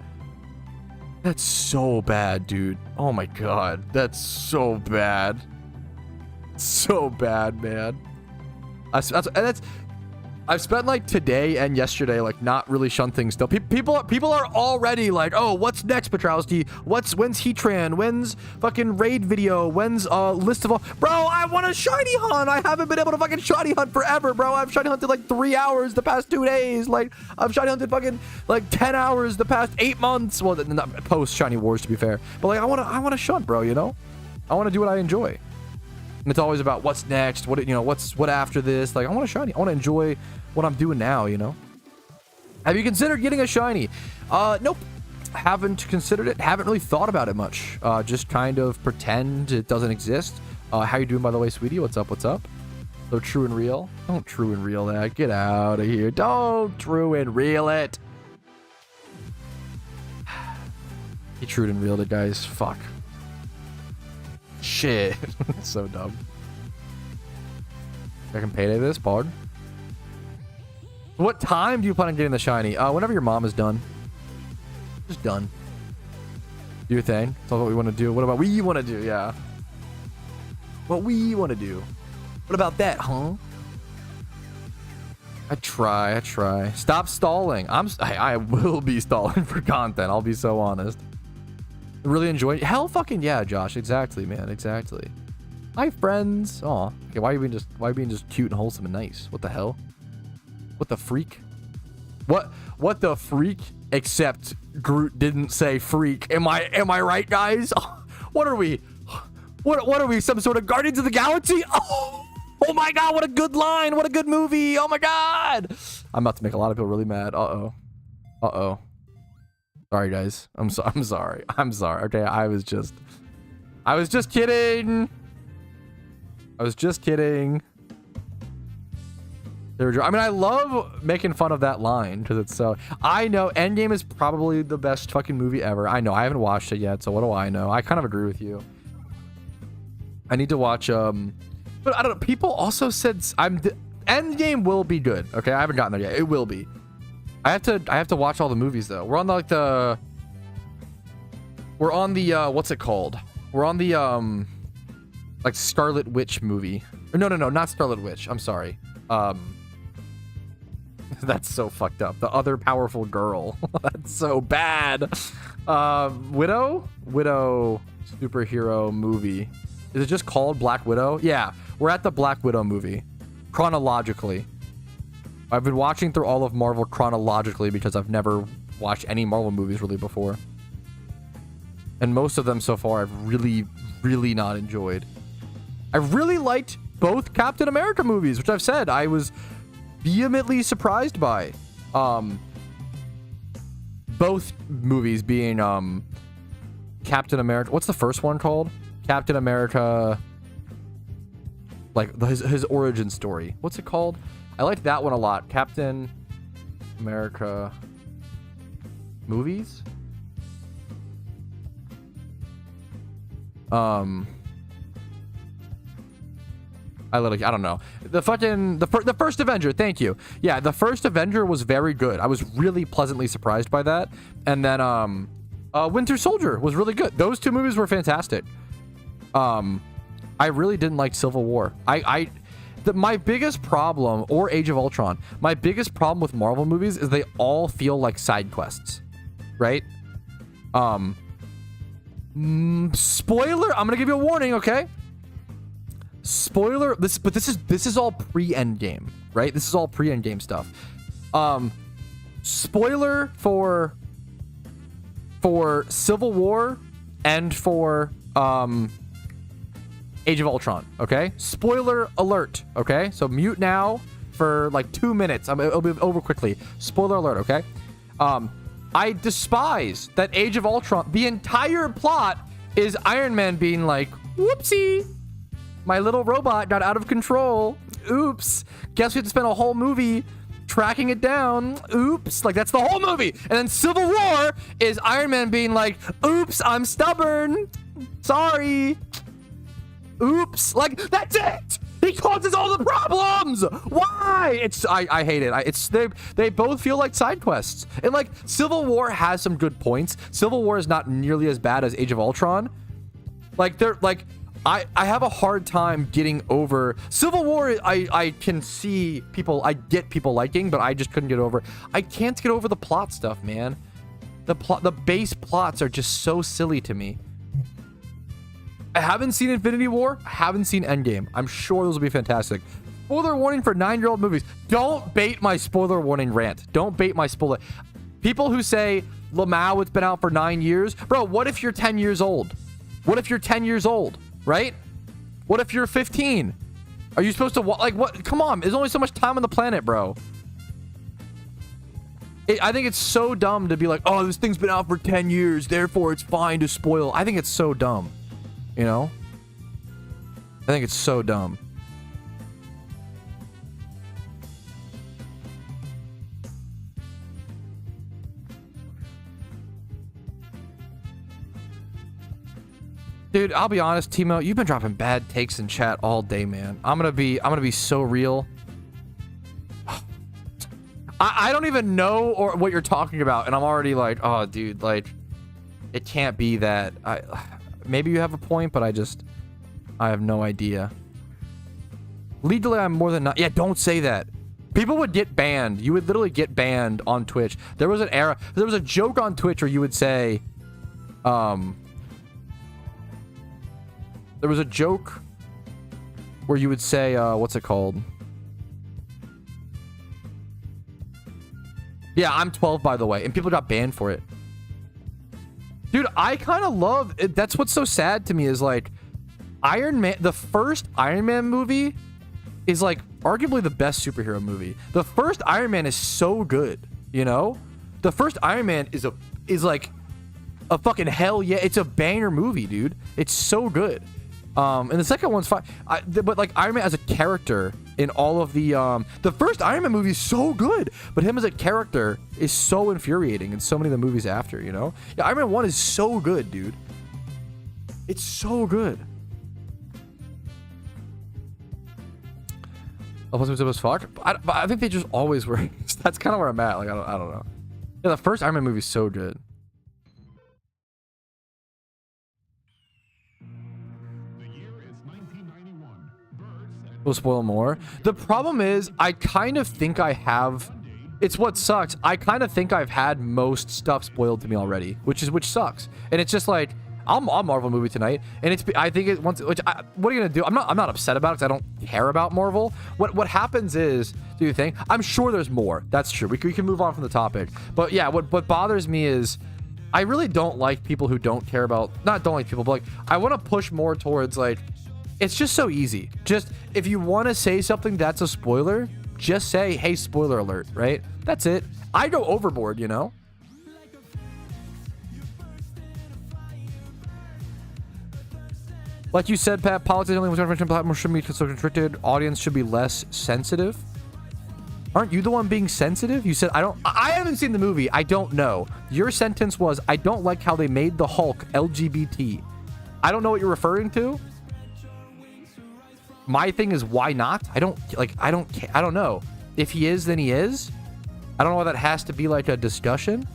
That's so bad, dude. Oh my god. That's so bad. So bad, man. I've spent like today and yesterday like not really shunting still. People are already like, oh, what's next, Patrouski? When's Heatran? When's fucking raid video? When's list of all? Bro, I want a shiny hunt. I haven't been able to fucking shiny hunt forever, bro. I've shiny hunted like 3 hours the past 2 days. Like I've shiny hunted fucking like 10 hours the past 8 months. Well, not post shiny wars to be fair, but like I want to shunt, bro. You know, I want to do what I enjoy. And it's always about what's next, what after this. Like I want a shiny. I want to enjoy what I'm doing now, you know. Have you considered getting a shiny? Nope. Haven't considered it. Haven't really thought about it much. Just kind of pretend it doesn't exist. How you doing, by the way, sweetie? What's up? What's up? So true and real. Don't true and real that. Get out of here. Don't true and real it. He true and real it, guys. Fuck. Shit. So dumb. I can payday this, pardon. What time do you plan on getting the shiny? Whenever your mom is done. Just done. Do your thing. That's all what we want to do. What about we want to do? Yeah. What we want to do. What about that, huh? I try. Stop stalling. I will be stalling for content. I'll be so honest. Really enjoy it. Hell fucking yeah, Josh. Exactly, man. Exactly. Hi, friends. Aw. Okay, why are you being just cute and wholesome and nice? What the hell? What the freak? What the freak? Except Groot didn't say freak. Am I right, guys? What are we? What are we? Some sort of Guardians of the Galaxy? Oh my god, what a good line. What a good movie. Oh my god. I'm about to make a lot of people really mad. Uh-oh. Sorry, guys. I'm sorry. Okay, I was just kidding. I mean, I love making fun of that line because it's so... I know Endgame is probably the best fucking movie ever. I know. I haven't watched it yet, so what do I know? I kind of agree with you. I need to watch... But I don't know. People also said... Endgame will be good. Okay, I haven't gotten there yet. It will be. I have to watch all the movies, though. We're on the... what's it called? We're on the, like, Scarlet Witch movie. Or no, not Scarlet Witch. I'm sorry. That's so fucked up. The other powerful girl. That's so bad. Widow superhero movie. Is it just called Black Widow? Yeah, we're at the Black Widow movie. Chronologically. I've been watching through all of Marvel chronologically because I've never watched any Marvel movies really before. And most of them so far I've really, really not enjoyed. I really liked both Captain America movies, which I've said I was vehemently surprised by. Both movies being Captain America. What's the first one called? Captain America, like his origin story. What's it called? I liked that one a lot. Captain America movies. I don't know. The first Avenger, thank you. Yeah, the first Avenger was very good. I was really pleasantly surprised by that. And then Winter Soldier was really good. Those two movies were fantastic. I really didn't like Civil War. My biggest problem, or Age of Ultron, my biggest problem with Marvel movies is they all feel like side quests, right? Spoiler, I'm gonna give you a warning, okay? Spoiler, this is all pre-end game, right? This is all pre-end game stuff. Spoiler for Civil War and for Age of Ultron, okay? Spoiler alert, okay? So mute now for like 2 minutes. It'll be over quickly. Spoiler alert, okay? I despise that Age of Ultron, the entire plot is Iron Man being like, whoopsie, my little robot got out of control. Oops. Guess we have to spend a whole movie tracking it down. Oops. Like, that's the whole movie. And then Civil War is Iron Man being like, oops, I'm stubborn. Sorry. Oops. Like, that's it. He causes all the problems. Why? I hate it. They both feel like side quests. And like, Civil War has some good points. Civil War is not nearly as bad as Age of Ultron. Like, they're like, I have a hard time getting over Civil War. I can see people, I get people liking, but I just couldn't get over. I can't get over the plot stuff, man. The base plots are just so silly to me. I haven't seen Infinity War. I haven't seen Endgame. I'm sure those will be fantastic. Spoiler warning for 9-year-old movies. Don't bait my spoiler warning rant. Don't bait my spoiler. People who say, Lamau, it's been out for 9 years. Bro, what if you're 10 years old? What if you're 10 years old? Right? What if you're 15? Are you supposed to like what? Come on, there's only so much time on the planet, bro. I think it's so dumb to be like, oh, this thing's been out for 10 years, therefore it's fine to spoil. I think it's so dumb. You know? I think it's so dumb. Dude, I'll be honest, Timo, you've been dropping bad takes in chat all day, man. I'm gonna be so real. I don't even know what you're talking about, and I'm already like, oh, dude, like, it can't be that. Maybe you have a point, but I have no idea. Legally, I'm more than not. Yeah, don't say that. People would get banned. You would literally get banned on Twitch. There was an era. There was a joke on Twitch where you would say, there was a joke where you would say, what's it called? Yeah, I'm 12, by the way, and people got banned for it. Dude, I kind of love it. That's what's so sad to me is like Iron Man, the first Iron Man movie is like arguably the best superhero movie. The first Iron Man is so good, you know? The first Iron Man is like a fucking hell yeah. It's a banger movie, dude. It's so good. And the second one's fine. But like Iron Man as a character in all of the first Iron Man movie is so good, but him as a character is so infuriating in so many of the movies after, you know? Yeah, Iron Man 1 is so good, dude. It's so good. Oh, was fuck? But I think they just always were. That's kind of where I'm at. Like, I don't know. Yeah, the first Iron Man movie is so good. We'll spoil more. The problem is, I kind of think I have. It's what sucks. I kind of think I've had most stuff spoiled to me already, which sucks. And it's just like I'm on Marvel movie tonight, and I think it once. What are you gonna do? I'm not upset about it because I don't care about Marvel. What happens is, do you think? I'm sure there's more. That's true. We can move on from the topic. But yeah, what bothers me is, I really don't like people who don't care about. Not don't like people, but like I want to push more towards like. It's just so easy. Just if you want to say something that's a spoiler, just say, hey, spoiler alert, right? That's it. I go overboard, you know? Like you said, Pat, politics only was platform should be so constricted. Audience should be less sensitive. Aren't you the one being sensitive? You said, I haven't seen the movie. I don't know. Your sentence was, I don't like how they made the Hulk LGBT. I don't know what you're referring to. My thing is, why not? I don't know. If he is, then he is. I don't know why that has to be like a discussion.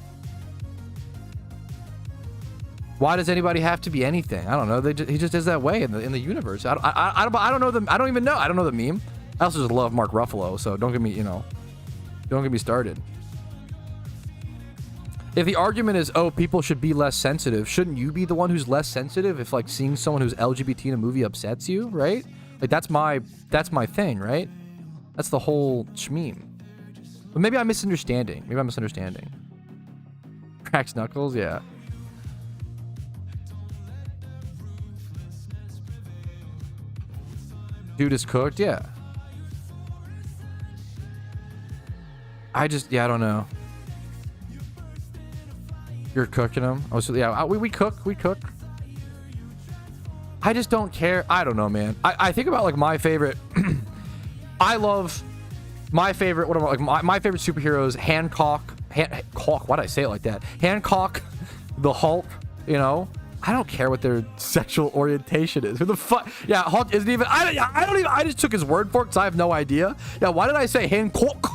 Why does anybody have to be anything? I don't know. He just is that way in the universe. I don't know them. I don't even know. I don't know the meme. I also just love Mark Ruffalo, so don't get me started. if the argument is, oh, people should be less sensitive, shouldn't you be the one who's less sensitive if like seeing someone who's LGBT in a movie upsets you, right? Like that's my thing, right? That's the whole shmeem. But maybe I'm misunderstanding. Maybe I'm misunderstanding. Cracks knuckles, yeah. Dude is cooked, yeah. I don't know. You're cooking them? Oh, so yeah, we cook. I just don't care. I don't know, man. I think about like my favorite. I love my favorite. What about like my favorite superheroes? Hancock. Why'd I say it like that? Hancock, the Hulk. You know. I don't care what their sexual orientation is. Who the fuck? Yeah, Hulk isn't even. I don't even. I just took his word for it because I have no idea. Yeah, why did I say Hancock?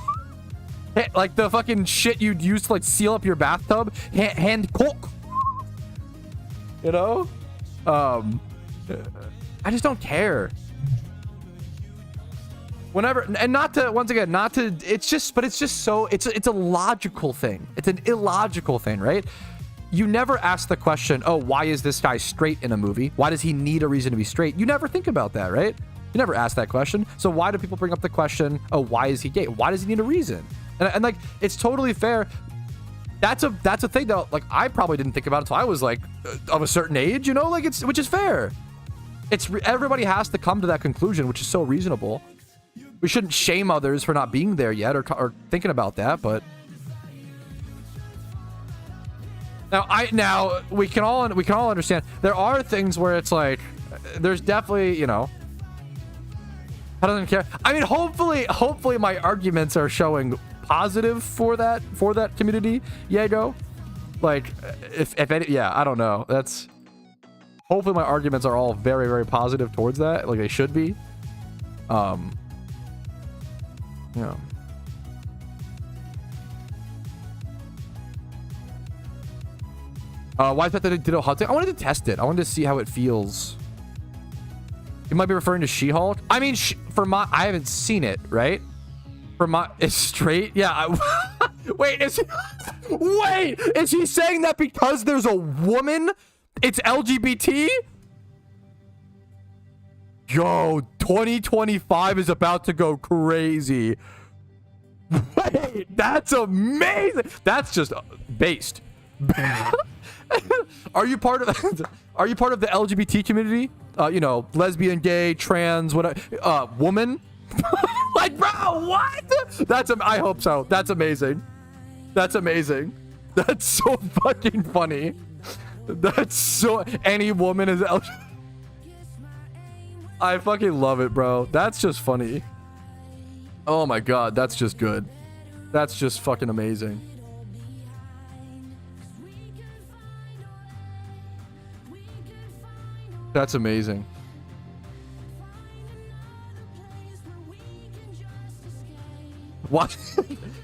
Like the fucking shit you'd use to like seal up your bathtub. Hancock. You know? I just don't care. Whenever, and not to, once again, not to, it's just so, it's a logical thing. It's an illogical thing, right? You never ask the question, oh, why is this guy straight in a movie? Why does he need a reason to be straight? You never think about that, right? You never ask that question. So why do people bring up the question, oh, why is he gay? Why does he need a reason? And like, it's totally fair. That's a thing that like I probably didn't think about until I was like of a certain age, you know, like which is fair. Everybody has to come to that conclusion, which is so reasonable. We shouldn't shame others for not being there yet or thinking about that, but now we can all understand there are things where it's like there's definitely, you know, I don't care. I mean, hopefully my arguments are showing positive for that community, Diego. Like if any, yeah, I don't know. That's hopefully my arguments are all very, very positive towards that, like they should be. Yeah. Why is that the Ditto hunting? I wanted to test it. I wanted to see how it feels. You might be referring to She-Hulk. I mean, I haven't seen it, right? It's straight. Yeah. Wait, is he saying that because there's a woman, it's LGBT? Yo, 2025 is about to go crazy. Wait, that's amazing. That's just based. Are you part of the LGBT community? You know, lesbian, gay, trans, whatever, woman? Like, bro, what? I hope so. That's amazing. That's so fucking funny. Any woman is LGBT. I fucking love it, bro. That's just funny. Oh my god, that's just good. That's just fucking amazing. That's amazing. What?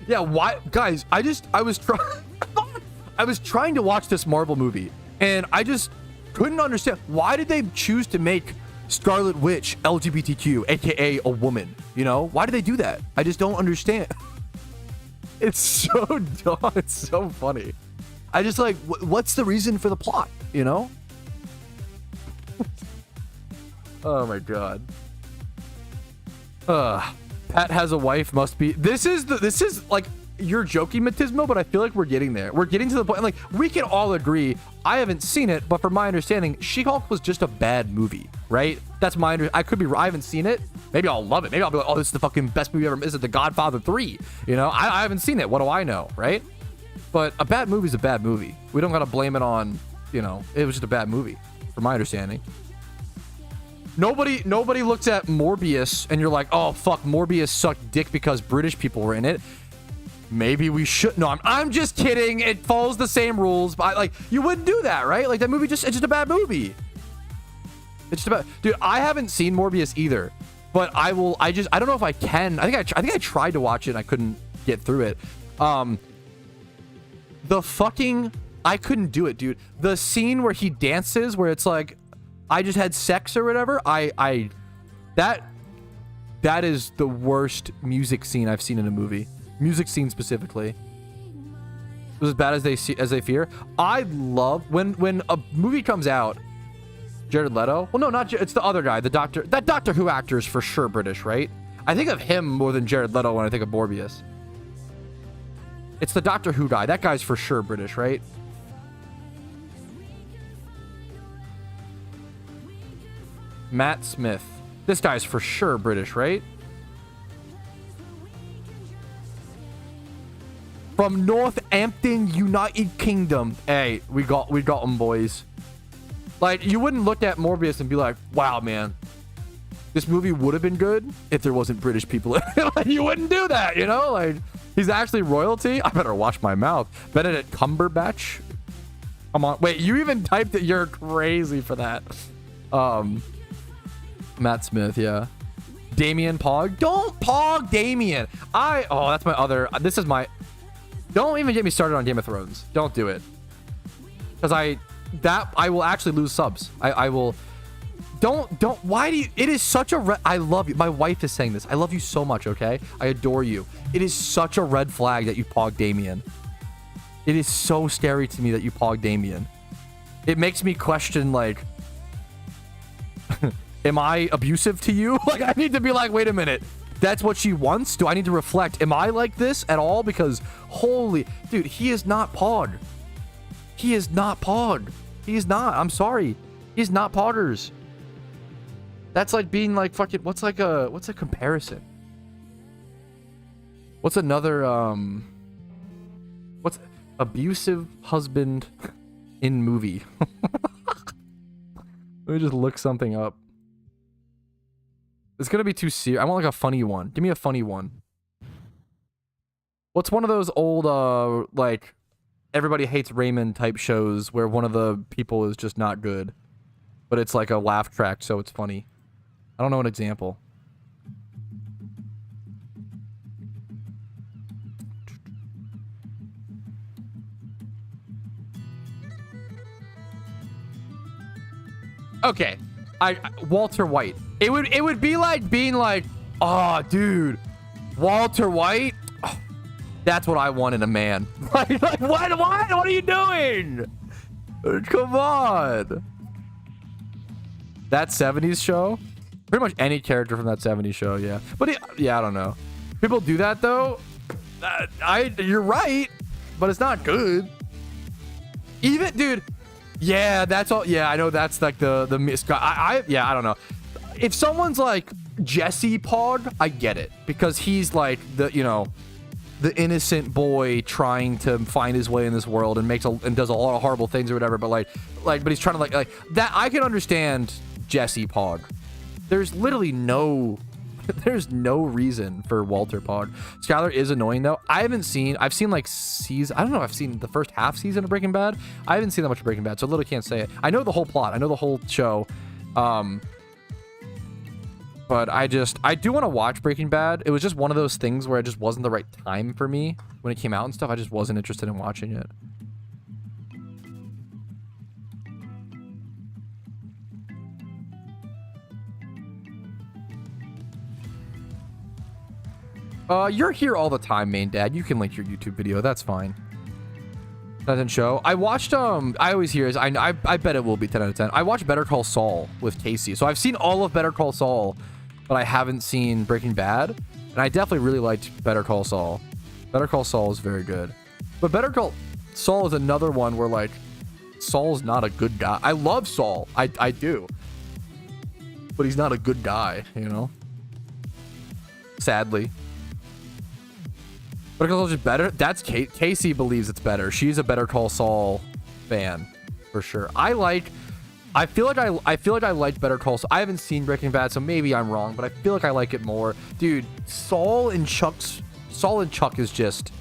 Yeah, why? Guys, I was trying to watch this Marvel movie, and I just couldn't understand. Why did they choose to make Scarlet Witch LGBTQ, aka a woman? You know, why did they do that? I just don't understand. It's so dumb. It's so funny. I just like, what's the reason for the plot? You know? Oh my god. Pat has a wife, must be. This is like, you're joking, Matismo, but I feel like we're getting there. We're getting to the point, like, we can all agree, I haven't seen it, but from my understanding, She-Hulk was just a bad movie, right? That's my I could be, I haven't seen it. Maybe I'll love it. Maybe I'll be like, oh, this is the fucking best movie ever. This is The Godfather 3. You know, I haven't seen it. What do I know, right? But a bad movie is a bad movie. We don't gotta blame it on, you know, it was just a bad movie, from my understanding. Nobody looks at Morbius and you're like, oh fuck, Morbius sucked dick because British people were in it. Maybe we should. No, I'm just kidding. It follows the same rules. But like, you wouldn't do that, right? Like that movie it's just a bad movie. It's just about, dude. I haven't seen Morbius either, but I don't know if I can. I think I tried to watch it and I couldn't get through it. I couldn't do it, dude. The scene where he dances, where it's like, I just had sex or whatever. That is the worst music scene I've seen in a movie. Music scene specifically. was as bad as they fear. I love when a movie comes out. Jared Leto. Well, no, not it's the other guy, the Doctor. That Doctor Who actor is for sure British, right? I think of him more than Jared Leto when I think of Morbius. It's the Doctor Who guy. That guy's for sure British, right? Matt Smith. This guy's for sure British, right? From Northampton, United Kingdom. Hey, we got them, boys. Like, you wouldn't look at Morbius and be like, wow, man, this movie would have been good if there wasn't British people in it. Like, you wouldn't do that, you know? Like, he's actually royalty. I better wash my mouth. Benedict Cumberbatch. Come on. Wait, you even typed it. You're crazy for that. Matt Smith, yeah. Damien Pog. Don't Pog Damien. Oh, that's my other. This is my. Don't even get me started on Game of Thrones. Don't do it. Because I will actually lose subs. I will. Don't. Why do you? It is such a. I love you. My wife is saying this. I love you so much, okay? I adore you. It is such a red flag that you Pog Damien. It is so scary to me that you Pog Damien. It makes me question, like, am I abusive to you? Like, I need to be like, wait a minute. That's what she wants? Do I need to reflect? Am I like this at all? Because, holy... Dude, he is not Pog. He is not Pog. He is not. I'm sorry. He's not Poggers. That's like being like fucking... What's a comparison? What's another, What's... Abusive husband in movie. Let me just look something up. It's gonna be too serious. I want like a funny one. Give me a funny one. What's one of those old, like, Everybody Hates Raymond type shows where one of the people is just not good, but it's like a laugh track, so it's funny. I don't know an example. Okay, Walter White. It would be like being like, oh, dude, Walter White. Oh, that's what I want in a man. Like what? What are you doing? Come on. That 70s show. Pretty much any character from that 70s show, yeah. But yeah, I don't know. People do that though. You're right, but it's not good. Even, dude. Yeah, that's all. Yeah, I know that's like the yeah, I don't know. If someone's like Jesse Pog, I get it, because he's like the, you know, the innocent boy trying to find his way in this world and does a lot of horrible things or whatever. But but he's trying to like that. I can understand Jesse Pog. There's literally there's no reason for Walter Pog. Skylar is annoying though. I've seen like season. I don't know. I've seen the first half season of Breaking Bad. I haven't seen that much of Breaking Bad, so I literally can't say it. I know the whole plot. I know the whole show. But I do want to watch Breaking Bad. It was just one of those things where it just wasn't the right time for me when it came out and stuff. I just wasn't interested in watching it. You're here all the time, main dad. You can link your YouTube video. That's fine. Doesn't show. I watched, I always hear is, I bet it will be 10 out of 10. I watched Better Call Saul with Casey. So I've seen all of Better Call Saul, but I haven't seen Breaking Bad. And I definitely really liked Better Call Saul. Better Call Saul is very good. But Better Call Saul is another one where, like, Saul's not a good guy. I love Saul. I do. But he's not a good guy, you know? Sadly. Better Call Saul is just better. That's Casey believes it's better. She's a Better Call Saul fan for sure. I feel like I liked Better Call Saul. I haven't seen Breaking Bad, so maybe I'm wrong, but I feel like I like it more. Dude, Saul and Chuck is just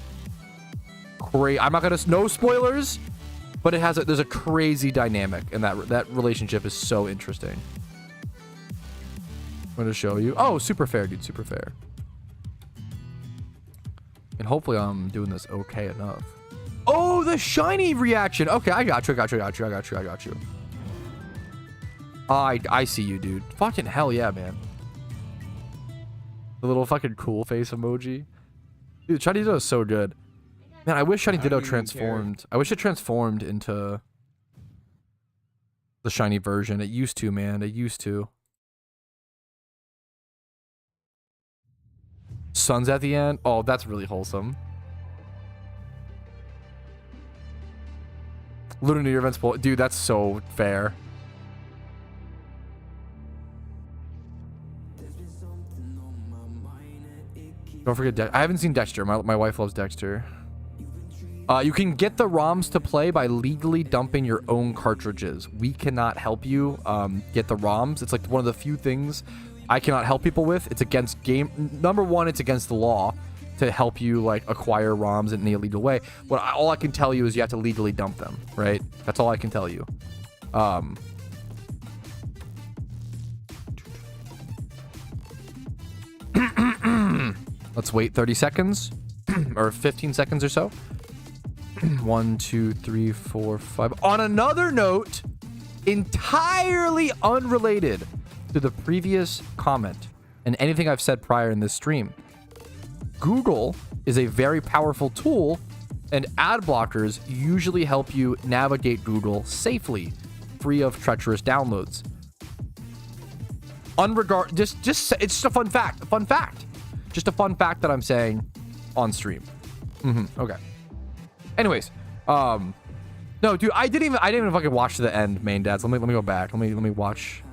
crazy. I'm not gonna, no spoilers, but there's a crazy dynamic, and that relationship is so interesting. I'm gonna show you. Oh, super fair, dude, super fair. And hopefully I'm doing this okay enough. Oh, the shiny reaction. Okay, I got you. I see you, dude. Fucking hell yeah, man. The little fucking cool face emoji. Dude, shiny Ditto is so good. Man, I wish Shiny I Ditto don't even transformed. I wish it transformed into the shiny version. It used to, man. It used to. Sun's at the end. Oh, that's really wholesome. Lunar New Year events. Dude, that's so fair. Don't forget I haven't seen Dexter. My wife loves Dexter. You can get the ROMs to play by legally dumping your own cartridges. We cannot help you get the ROMs. It's like one of the few things I cannot help people with. It's against number one, it's against the law to help you like acquire ROMs in any illegal way. All I can tell you is you have to legally dump them, right? That's all I can tell you. Let's wait 30 seconds or 15 seconds or so. 1, 2, 3, 4, 5. On another note, entirely unrelated to the previous comment and anything I've said prior in this stream, Google is a very powerful tool, and ad blockers usually help you navigate Google safely, free of treacherous downloads. It's just a fun fact. Just a fun fact that I'm saying on stream. Okay. Anyways, no, dude, I didn't even fucking watch to the end, main dads. Let me go back. Let me watch.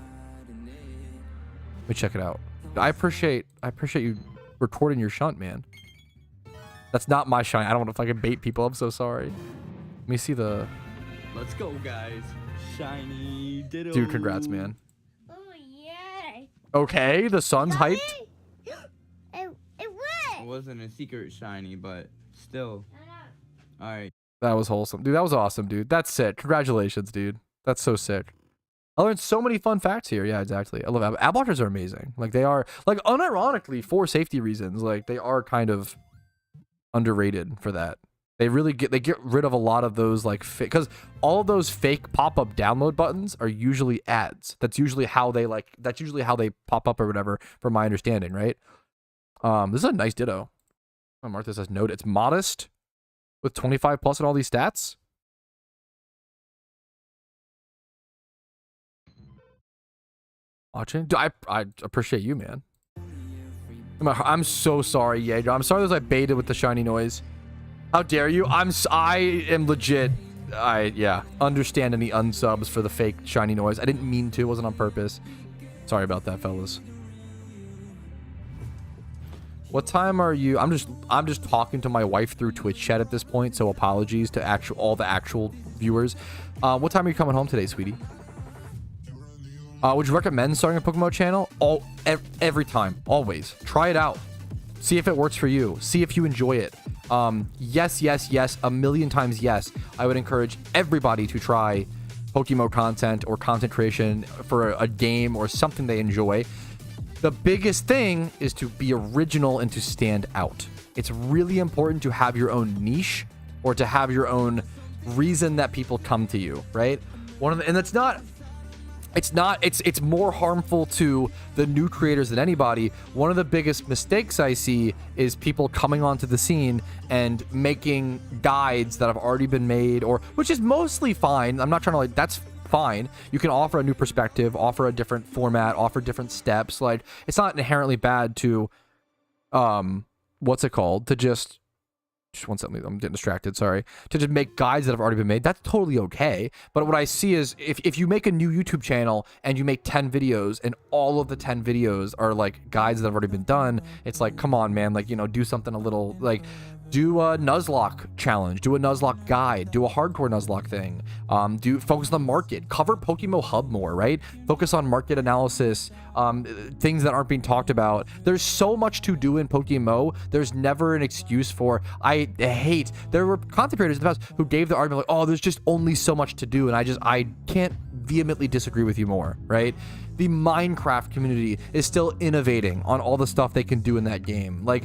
Let me check it out. I appreciate you recording your shunt, man. That's not my shunt. I don't want to fucking bait people. I'm so sorry. Let me see the. Let's go, guys. Shiny Ditto. Dude, congrats, man. Oh yeah. Okay, the sun's hyped. It It wasn't a secret shiny, but still. All right. That was wholesome, dude. That was awesome, dude. That's sick. Congratulations, dude. That's so sick. I learned so many fun facts here. Yeah, exactly. I love ad blockers are amazing. Like they are, like unironically for safety reasons, like they are kind of underrated for that. They get rid of a lot of those like because all of those fake pop-up download buttons are usually ads. That's usually how they pop up or whatever, from my understanding, right? This is a nice Ditto. I'll mark this as note. It's modest with 25 plus and all these stats. Watching, dude, I appreciate you, man. I'm so sorry, Jaeger. I'm sorry that I baited with the shiny noise. How dare you? I am legit. Yeah. Understand any unsubs for the fake shiny noise. I didn't mean to. It wasn't on purpose. Sorry about that, fellas. What time are you? I'm just talking to my wife through Twitch chat at this point, so apologies to all the actual viewers. What time are you coming home today, sweetie? Would you recommend starting a PokeMMO channel? Every time, always. Try it out. See if it works for you. See if you enjoy it. Yes, a million times yes. I would encourage everybody to try PokeMMO content or content creation for a game or something they enjoy. The biggest thing is to be original and to stand out. It's really important to have your own niche or to have your own reason that people come to you, right? It's more harmful to the new creators than anybody. One of the biggest mistakes I see is people coming onto the scene and making guides that have already been made, which is mostly fine. I'm not trying to that's fine. You can offer a new perspective, offer a different format, offer different steps. Like, it's not inherently bad to, what's it called? To just one second, I'm getting distracted, sorry. To just make guides that have already been made, that's totally okay. But what I see is if you make a new YouTube channel and you make 10 videos and all of the 10 videos are like guides that have already been done, it's like, come on, man, like, do something a little, like, do a Nuzlocke challenge, do a Nuzlocke guide, do a hardcore Nuzlocke thing, focus on the market, cover PokeMMO Hub more, right? Focus on market analysis, things that aren't being talked about. There's so much to do in PokeMMO. There's never an excuse for, there were content creators in the past who gave the argument like, oh, there's just only so much to do, and I can't vehemently disagree with you more, right? The Minecraft community is still innovating on all the stuff they can do in that game. Like,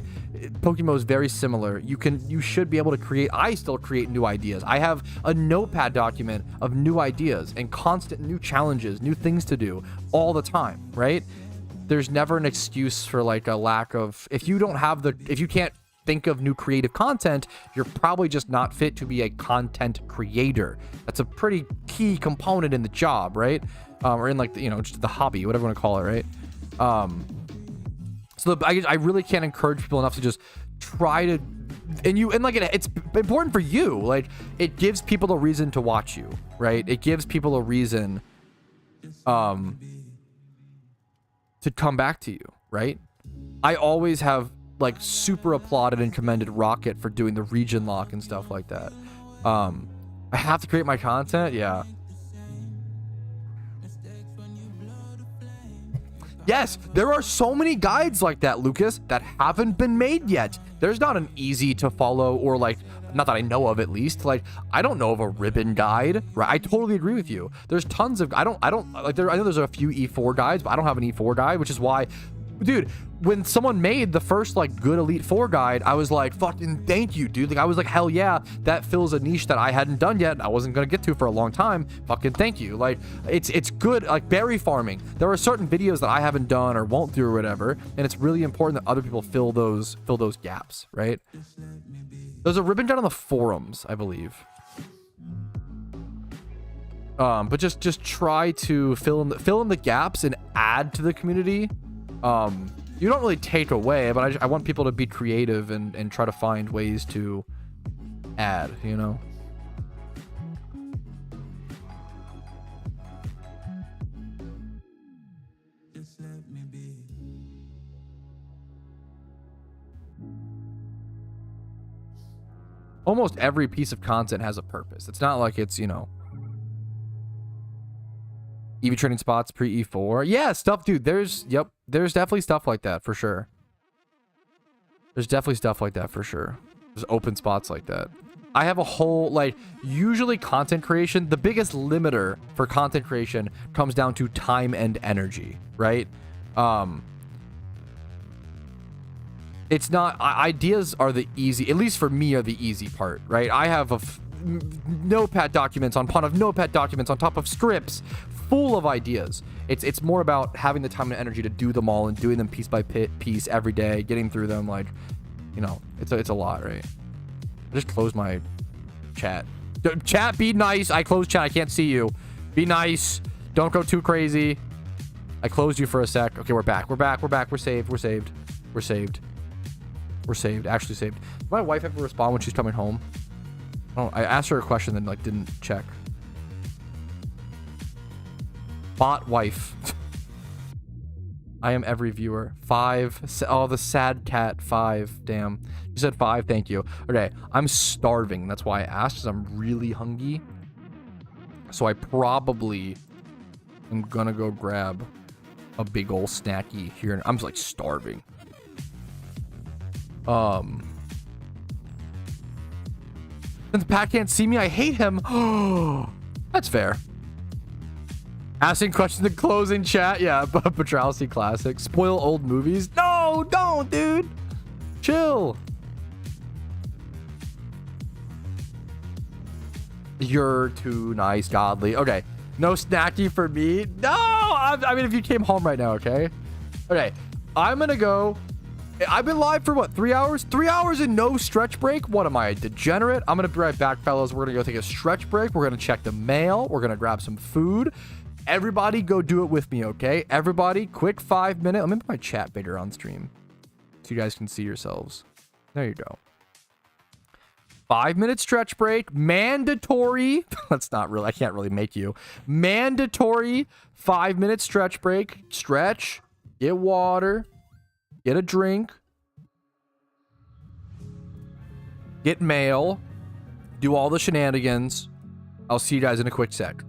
PokeMMO is very similar. You should be able to create, I still create new ideas. I have a notepad document of new ideas and constant new challenges, new things to do all the time, right? There's never an excuse for like a lack of, if you can't think of new creative content, you're probably just not fit to be a content creator. That's a pretty key component in the job, right? Or in like, just the hobby, whatever you want to call it, right? So I really can't encourage people enough to just try to, and like it's important for you. Like, it gives people a reason to watch you, right? It gives people a reason to come back to you, right? I always have like super applauded and commended Rocket for doing the region lock and stuff like that. I have to create my content, yeah. Yes, there are so many guides like that, Lucas, that haven't been made yet. There's not an easy to follow, or like, not that I know of at least. Like, I don't know of a ribbon guide, right? I totally agree with you. There's tons of, I don't like, I know there's a few E4 guides, but I don't have an E4 guide, which is why, dude, when someone made the first like good Elite 4 guide, I was like, fucking thank you, dude. Like, I was like, hell yeah, that fills a niche that I hadn't done yet. I wasn't gonna get to for a long time. Fucking thank you. Like, it's good. Like berry farming, there are certain videos that I haven't done or won't do or whatever, and it's really important that other people fill those gaps, right? There's a ribbon guide on the forums, I believe. But just try to fill in the gaps and add to the community. You don't really take away, but I want people to be creative and try to find ways to add, Almost every piece of content has a purpose. It's not like it's, EV training spots pre-E4. Yeah, stuff, dude. There's definitely stuff like that for sure. There's open spots like that. I have a whole, like, usually content creation, the biggest limiter for content creation comes down to time and energy, right? It's not, ideas are the easy, at least for me, are the easy part, right? I have notepad documents on top of notepad documents on top of scripts full of ideas. It's more about having the time and energy to do them all and doing them piece by piece every day, getting through them. Like, it's a lot, right? I just closed my chat. Chat, be nice. I closed chat. I can't see you. Be nice. Don't go too crazy. I closed you for a sec. Okay, we're back. We're saved. Actually saved. Did my wife ever respond when she's coming home? Oh, I asked her a question, then like didn't check. Bot wife. I am every viewer. 5. Oh, the sad cat. 5. Damn. You said 5. Thank you. Okay, I'm starving. That's why I asked, because I'm really hungry. So I probably am gonna go grab a big old snacky here. I'm just like starving. Since Pat can't see me, I hate him. Oh, that's fair. Asking questions in closing chat. Yeah, Patrouski classic. Spoil old movies. No, don't, dude. Chill. You're too nice, godly. Okay, no snacky for me. No, I mean, if you came home right now, okay? Okay, I'm gonna go. I've been live for what, 3 hours? 3 hours and no stretch break? What am I, a degenerate? I'm gonna be right back, fellas. We're gonna go take a stretch break. We're gonna check the mail. We're gonna grab some food. Everybody go do it with me, okay? Everybody, quick 5 minute. Let me put my chat bigger on stream so you guys can see yourselves. There you go. 5 minute stretch break. Mandatory. That's not really, I can't really make you. Mandatory 5 minute stretch break. Stretch. Get water. Get a drink. Get mail. Do all the shenanigans. I'll see you guys in a quick sec.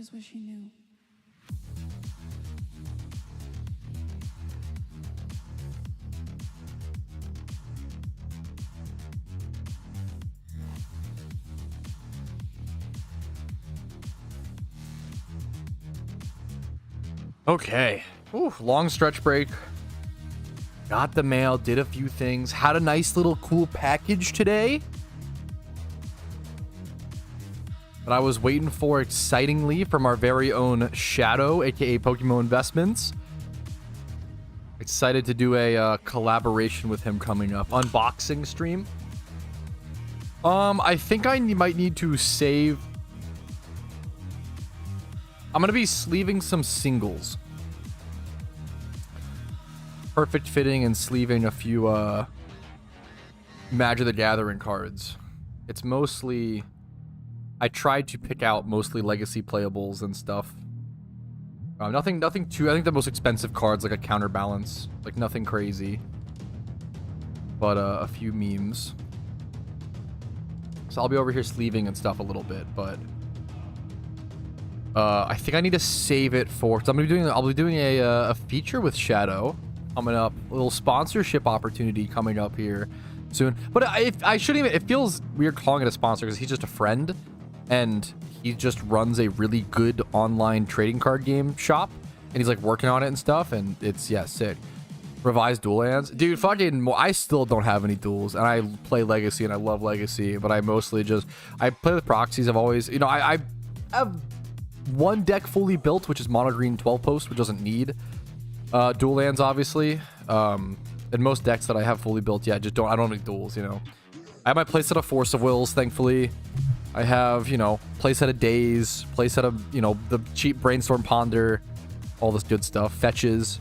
just wish he knew. Okay. Ooh, long stretch break. Got the mail, did a few things, had a nice little cool package today that I was waiting for excitingly from our very own Shadow, aka PokeMMO Investments. Excited to do a collaboration with him coming up. Unboxing stream. I think I might need to save. I'm gonna be sleeving some singles. Perfect fitting and sleeving a few Magic the Gathering cards. It's mostly, I tried to pick out mostly legacy playables and stuff. Nothing too, I think the most expensive cards like a counterbalance, like nothing crazy, but a few memes. So I'll be over here sleeving and stuff a little bit, but I think I need to save it for, so I'll be doing a feature with Shadow coming up, a little sponsorship opportunity coming up here soon. But I shouldn't even, it feels weird calling it a sponsor because he's just a friend and he just runs a really good online trading card game shop and he's like working on it and stuff, and it's, yeah, sick. Revised dual lands, dude. Fucking, I still don't have any duels, and I play Legacy and I love Legacy, but I mostly just, I play with proxies. I've always, you know, I have one deck fully built, which is mono green 12 post, which doesn't need dual lands, obviously. And most decks that I have fully built, yeah, I don't need duels, you know. I have my playset of Force of Wills, thankfully. I have, you know, playset of Days, playset of, you know, the cheap Brainstorm Ponder, all this good stuff, fetches.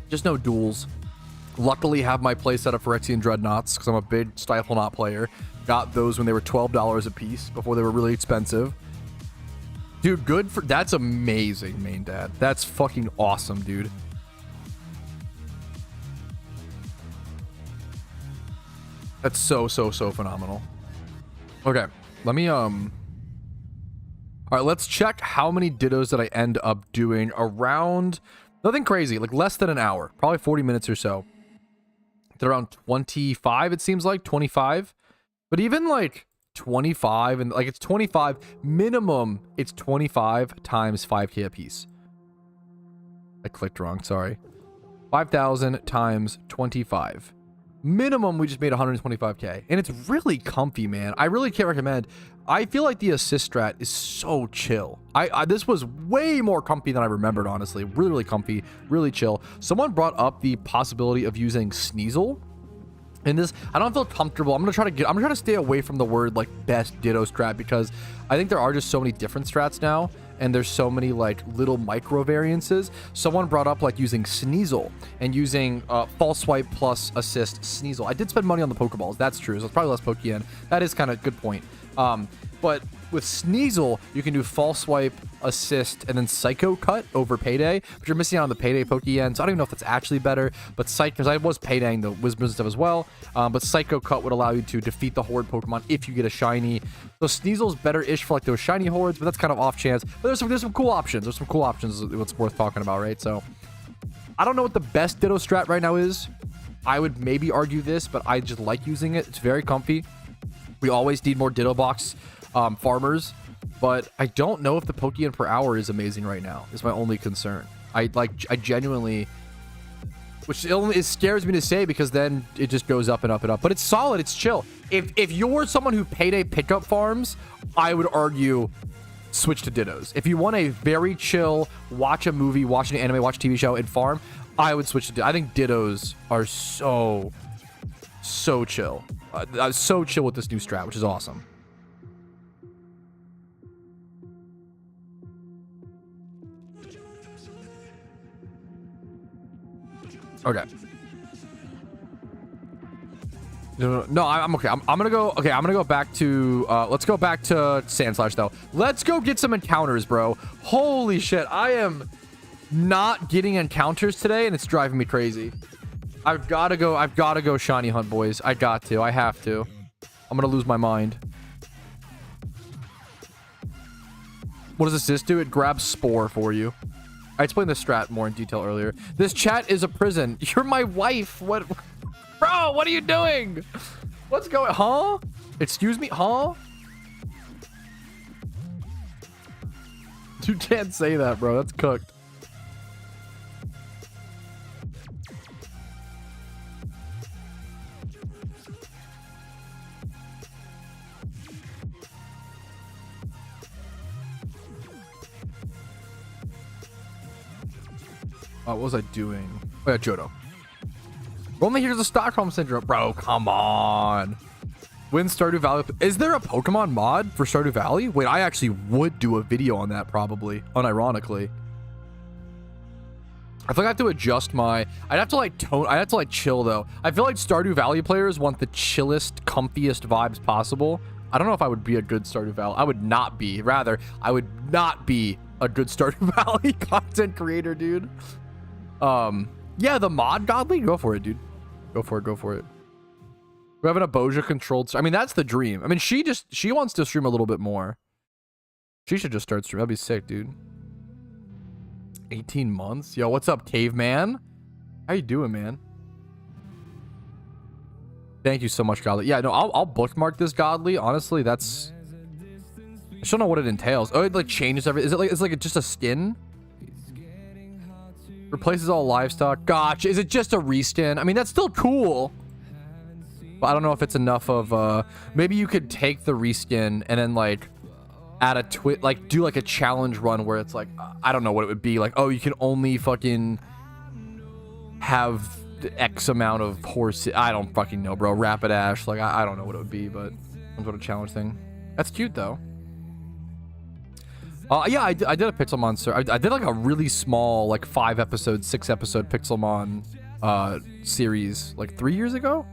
Just no duels. Luckily have my playset of Phyrexian Dreadnoughts because I'm a big Stifle Knot player. Got those when they were $12 a piece before they were really expensive. Dude, good for, that's amazing, main dad. That's fucking awesome, dude. That's so phenomenal. Okay, let me all right, let's check how many Dittos that I end up doing around, nothing crazy, like less than an hour, probably 40 minutes or so. It's around 25, it seems like 25. But even like 25 and like it's 25 minimum, it's 25 times 5k a piece. I clicked wrong, sorry. 5,000 times 25. Minimum, we just made 125k, and it's really comfy, man. I really can't recommend. I feel like the assist strat is so chill. This was way more comfy than I remembered, honestly. Really comfy, really chill. Someone brought up the possibility of using Sneasel in this. I don't feel comfortable. I'm gonna try to stay away from the word like best Ditto strat, because I think there are just so many different strats now, and there's so many like little micro variances. Someone brought up like using Sneasel and using false swipe plus assist Sneasel. I did spend money on the Pokeballs, that's true, so it's probably less Pokeyen. That is kind of a good point. But with Sneasel, you can do false swipe, assist, and then Psycho Cut over Payday, but you're missing out on the Payday Pokeyen, so I don't even know if that's actually better, but because I was Paydaying the Wisdom stuff as well, but Psycho Cut would allow you to defeat the Horde Pokemon if you get a shiny. So Sneasel's better-ish for like those shiny hordes, but that's kind of off chance. But there's some cool options. There's some cool options, what's worth talking about, right? So I don't know what the best Ditto strat right now is. I would maybe argue this, but I just like using it. It's very comfy. We always need more Ditto Box farmers, but I don't know if the Pokeyen per hour is amazing right now. Is my only concern. I genuinely, which it scares me to say, because then it just goes up and up and up. But it's solid, it's chill. If you're someone who Payday pickup farms, I would argue switch to Dittos. If you want a very chill, watch a movie, watch an anime, watch a TV show, and farm, I would switch to Dittos. I think Dittos are so chill. So chill with this new strat, which is awesome. Okay. No, I'm okay. I'm gonna go. Okay, I'm gonna go back to. Let's go back to Sandslash though. Let's go get some encounters, bro. Holy shit, I am not getting encounters today, and it's driving me crazy. I've gotta go shiny hunt, boys. I have to. I'm gonna lose my mind. What does this do? It grabs Spore for you. I explained the strat more in detail earlier. This chat is a prison. You're my wife. What? Bro, what are you doing? What's going... Huh? Excuse me? Huh? You can't say that, bro. That's cooked. What was I doing? Oh yeah, Johto. Only here's the Stockholm Syndrome. Bro, come on. Win Stardew Valley. Is there a Pokemon mod for Stardew Valley? Wait, I actually would do a video on that probably, unironically. I feel like I have to adjust my... I'd have to like chill though. I feel like Stardew Valley players want the chillest, comfiest vibes possible. I don't know if I would be a good Stardew Valley. I would not be. Rather, I would not be a good Stardew Valley content creator, dude. Yeah, the mod godly, go for it, dude. Go for it. We're having a Boja controlled. I mean, that's the dream. I mean, she wants to stream a little bit more. She should just start streaming. That'd be sick, dude. 18 months. Yo, what's up, caveman? How you doing, man? Thank you so much, godly. Yeah, no, I'll bookmark this godly. Honestly, that's... I just don't know what it entails. Oh, it like changes everything. Is it like, it's like just a skin? Replaces all livestock. Gotcha. Is it just a reskin? I mean, that's still cool. But I don't know if it's enough of, maybe you could take the reskin and then like add a like do like a challenge run where it's like, I don't know what it would be. Like, oh, you can only fucking have X amount of horses. I don't fucking know, bro. Rapidash. Like, I don't know what it would be, but some sort of challenge thing. That's cute though. Yeah, I did a Pixelmon. I did like a really small, like 5-episode, 6-episode Pixelmon series like 3 years ago.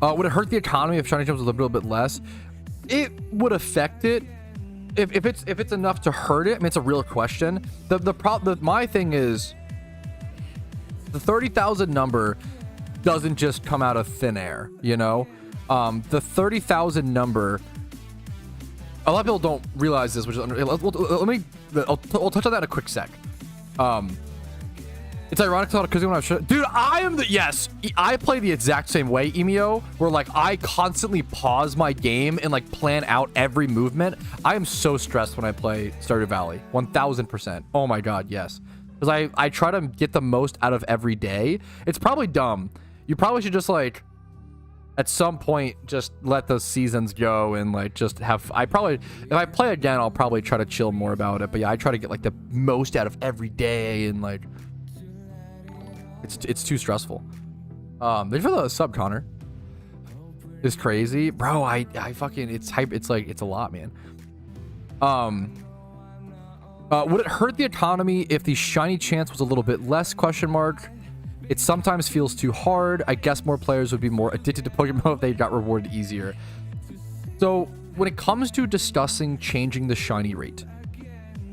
Would it hurt the economy if shiny jumps was a little bit less? It would affect it. If it's enough to hurt it. I mean, it's a real question. My thing is the 30,000 number doesn't just come out of thin air, you know. The 30,000 number, a lot of people don't realize this, which is I'll touch on that in a quick sec. It's ironic because when I was dude, I play the exact same way, Emio, where like I constantly pause my game and like plan out every movement. I am so stressed when I play Stardew Valley, 1000%. Oh my god, yes, because I try to get the most out of every day. It's probably dumb. You probably should just like at some point just let those seasons go and like just have... if I play again, I'll probably try to chill more about it. But yeah, I try to get like the most out of every day and like it's too stressful. Thank you for the sub, Connor. It's crazy, bro. I fucking, it's hype. It's like, it's a lot, man. Would it hurt the economy if the shiny chance was a little bit less? Question mark. It sometimes feels too hard. I guess more players would be more addicted to Pokemon if they got rewarded easier. So when it comes to discussing changing the shiny rate,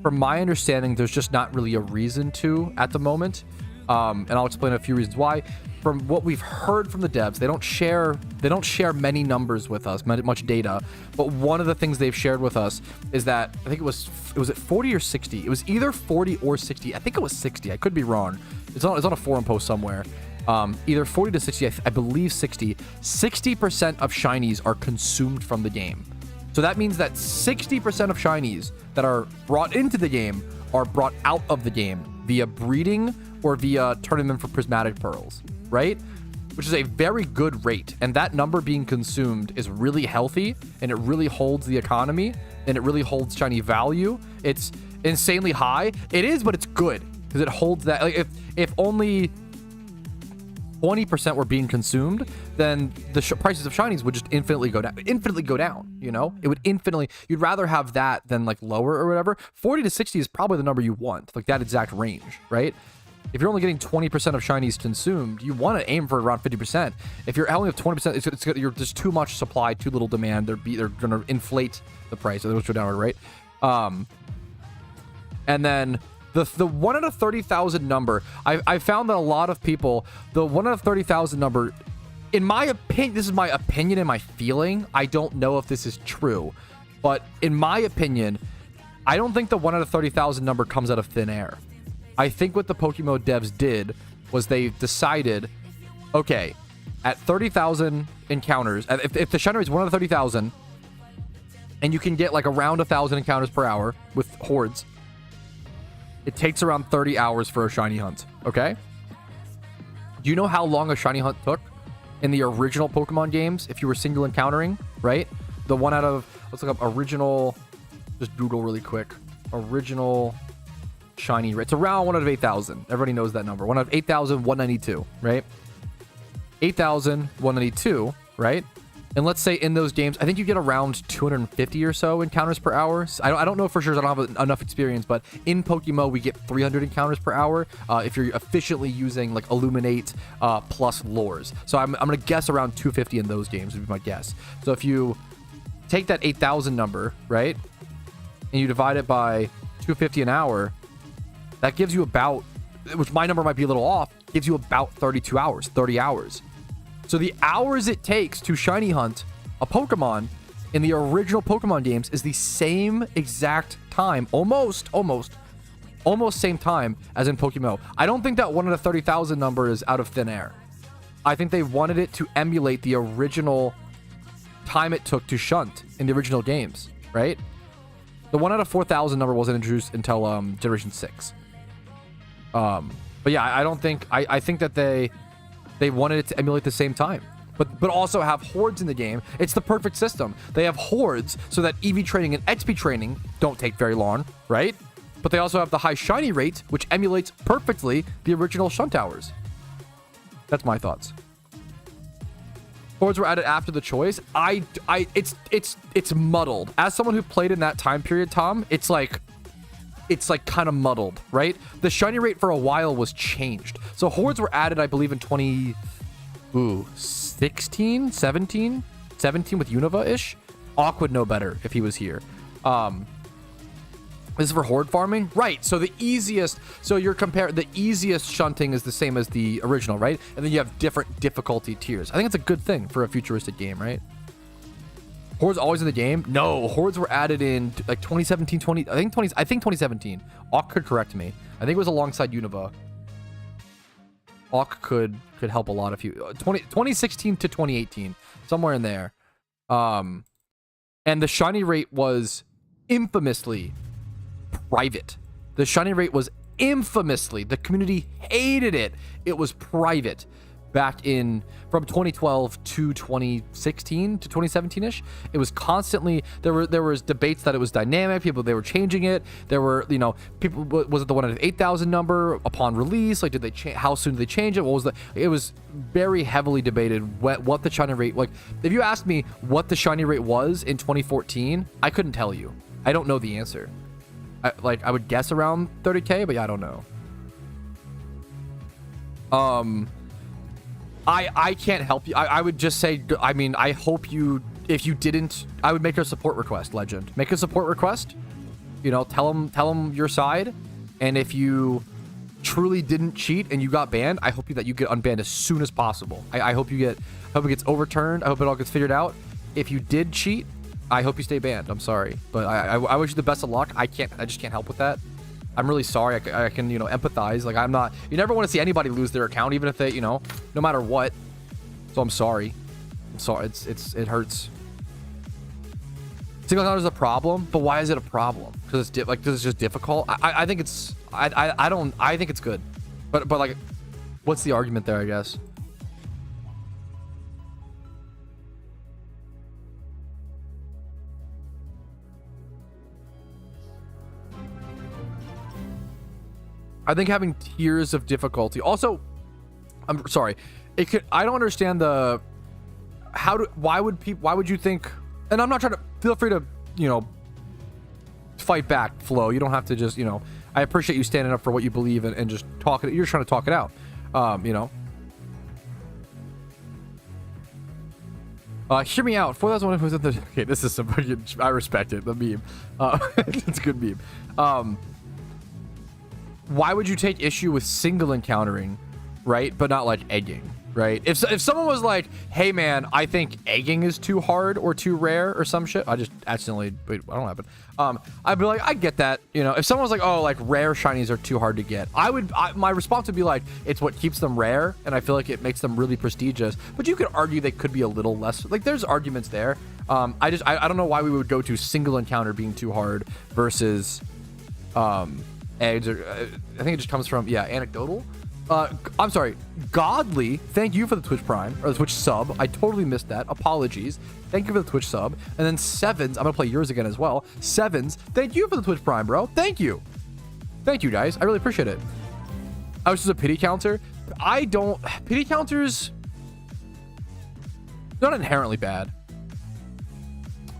from my understanding, there's just not really a reason to at the moment. And I'll explain a few reasons why. From what we've heard from the devs, they don't share many numbers with us, much data. But one of the things they've shared with us is that I think it was at 40 or 60. It was either 40 or 60. I think it was 60. I could be wrong. It's on a forum post somewhere. Either 40 to 60. I believe 60. 60% of shinies are consumed from the game. So that means that 60% of shinies that are brought into the game are brought out of the game via breeding or via turning them for prismatic pearls, right? Which is a very good rate. And that number being consumed is really healthy, and it really holds the economy, and it really holds shiny value. It's insanely high. It is, but it's good because it holds that. Like if only 20% were being consumed, then the prices of shinies would just infinitely go down, you know? It would infinitely, you'd rather have that than like lower or whatever. 40 to 60 is probably the number you want, like that exact range, right? If you're only getting 20% of shinies consumed, you want to aim for around 50%. If you're only have 20%, you're just too much supply, too little demand. They're going to inflate the price, so they'll go downward, right? And then The 1 out of 30,000 number, I found that a lot of people, the 1 out of 30,000 number, in my opinion, this is my opinion and my feeling. I don't know if this is true, but in my opinion, I don't think the 1 out of 30,000 number comes out of thin air. I think what the PokeMMO devs did was they decided, okay, at 30,000 encounters, if the shiny rate is 1 out of 30,000, and you can get like around 1,000 encounters per hour with hordes, it takes around 30 hours for a shiny hunt, okay? Do you know how long a shiny hunt took in the original Pokemon games if you were single encountering, right? The 1 out of, let's look up original, just Google really quick. Original shiny rate. It's around 1 out of 8,000. Everybody knows that number. 1 out of 8,192, right? 8,192, right? And let's say in those games, I think you get around 250 or so encounters per hour. I don't know for sure, I don't have enough experience, but in PokeMMO, we get 300 encounters per hour if you're efficiently using like Illuminate plus lures. So I'm going to guess around 250 in those games would be my guess. So if you take that 8,000 number, right, and you divide it by 250 an hour, that gives you about, which my number might be a little off, gives you about 32 hours, 30 hours. So the hours it takes to shiny hunt a Pokemon in the original Pokemon games is the same exact time, almost same time as in PokeMMO. I don't think that 1 out of 30,000 number is out of thin air. I think they wanted it to emulate the original time it took to shunt in the original games, right? The 1 out of 4,000 number wasn't introduced until Generation 6. But yeah, I don't think, I think that they wanted it to emulate the same time, but also have hordes in the game. It's the perfect system. They have hordes so that EV training and XP training don't take very long, right? But they also have the high shiny rate, which emulates perfectly the original shunt hours. That's my thoughts. Hordes were added after the choice. It's muddled. As someone who played in that time period, Tom, it's like kind of muddled, right? The shiny rate for a while was changed. So hordes were added, I believe, in 2016, 17 with Unova-ish. Awk would know better if he was here. This is for horde farming, right? So the easiest shunting is the same as the original, right? And then you have different difficulty tiers. I think it's a good thing for a futuristic game, right? Hordes always in the game? No, hordes were added in like 2017, I think 2017. Awk could correct me. I think it was alongside Unova. Awk could help a lot if you 2016 to 2018, somewhere in there. And the shiny rate was infamously private. The shiny rate was infamously, the community hated it. It was private back in from 2012 to 2016 to 2017ish. It was constantly, there was debates that it was dynamic. They were changing it. There were, people, was it the 1 out of 8,000 number upon release? Like, did they change, how soon did they change it? It was very heavily debated what the shiny rate, like, if you asked me what the shiny rate was in 2014, I couldn't tell you. I don't know the answer. I would guess around 30K, but yeah, I don't know. I can't help you. I would just say, I mean, I hope you, if you didn't, I would make a support request, Legend. Make a support request. Tell them your side. And if you truly didn't cheat and you got banned, I hope that you get unbanned as soon as possible. I hope it gets overturned. I hope it all gets figured out. If you did cheat, I hope you stay banned. I'm sorry, but I wish you the best of luck. I just can't help with that. I'm really sorry. I can, empathize. Like, I'm not, you never want to see anybody lose their account, even if they, no matter what. So I'm sorry. It hurts. Single account is a problem, but why is it a problem? Because it's just difficult. I think it's, I think it's good, but like, what's the argument there, I guess? I think having tiers of difficulty. Also, I'm sorry. I don't understand why would you think, and I'm not trying to, feel free to, fight back, Flo. You don't have to just, I appreciate you standing up for what you believe and just talking. You're trying to talk it out. Hear me out. 4,001 who's at the, okay, this is some fucking, I respect it. The meme. It's a good meme. why would you take issue with single encountering, right? But not like egging, right? If someone was like, hey man, I think egging is too hard or too rare or some shit. I just accidentally, wait, I don't happen. I'd be like, I get that. You know, if someone was like, oh, like rare shinies are too hard to get, my response would be like, it's what keeps them rare. And I feel like it makes them really prestigious, but you could argue they could be a little less, like there's arguments there. I don't know why we would go to single encounter being too hard versus, eggs, or I think it just comes from, yeah, anecdotal. I'm sorry, Godly, thank you for the Twitch Prime, or the Twitch sub. I totally missed that. Apologies. Thank you for the Twitch sub. And then Sevens, I'm gonna play yours again as well. Sevens, thank you for the Twitch Prime, bro. Thank you. Thank you, guys. I really appreciate it. I was just a pity counter. Pity counters, not inherently bad.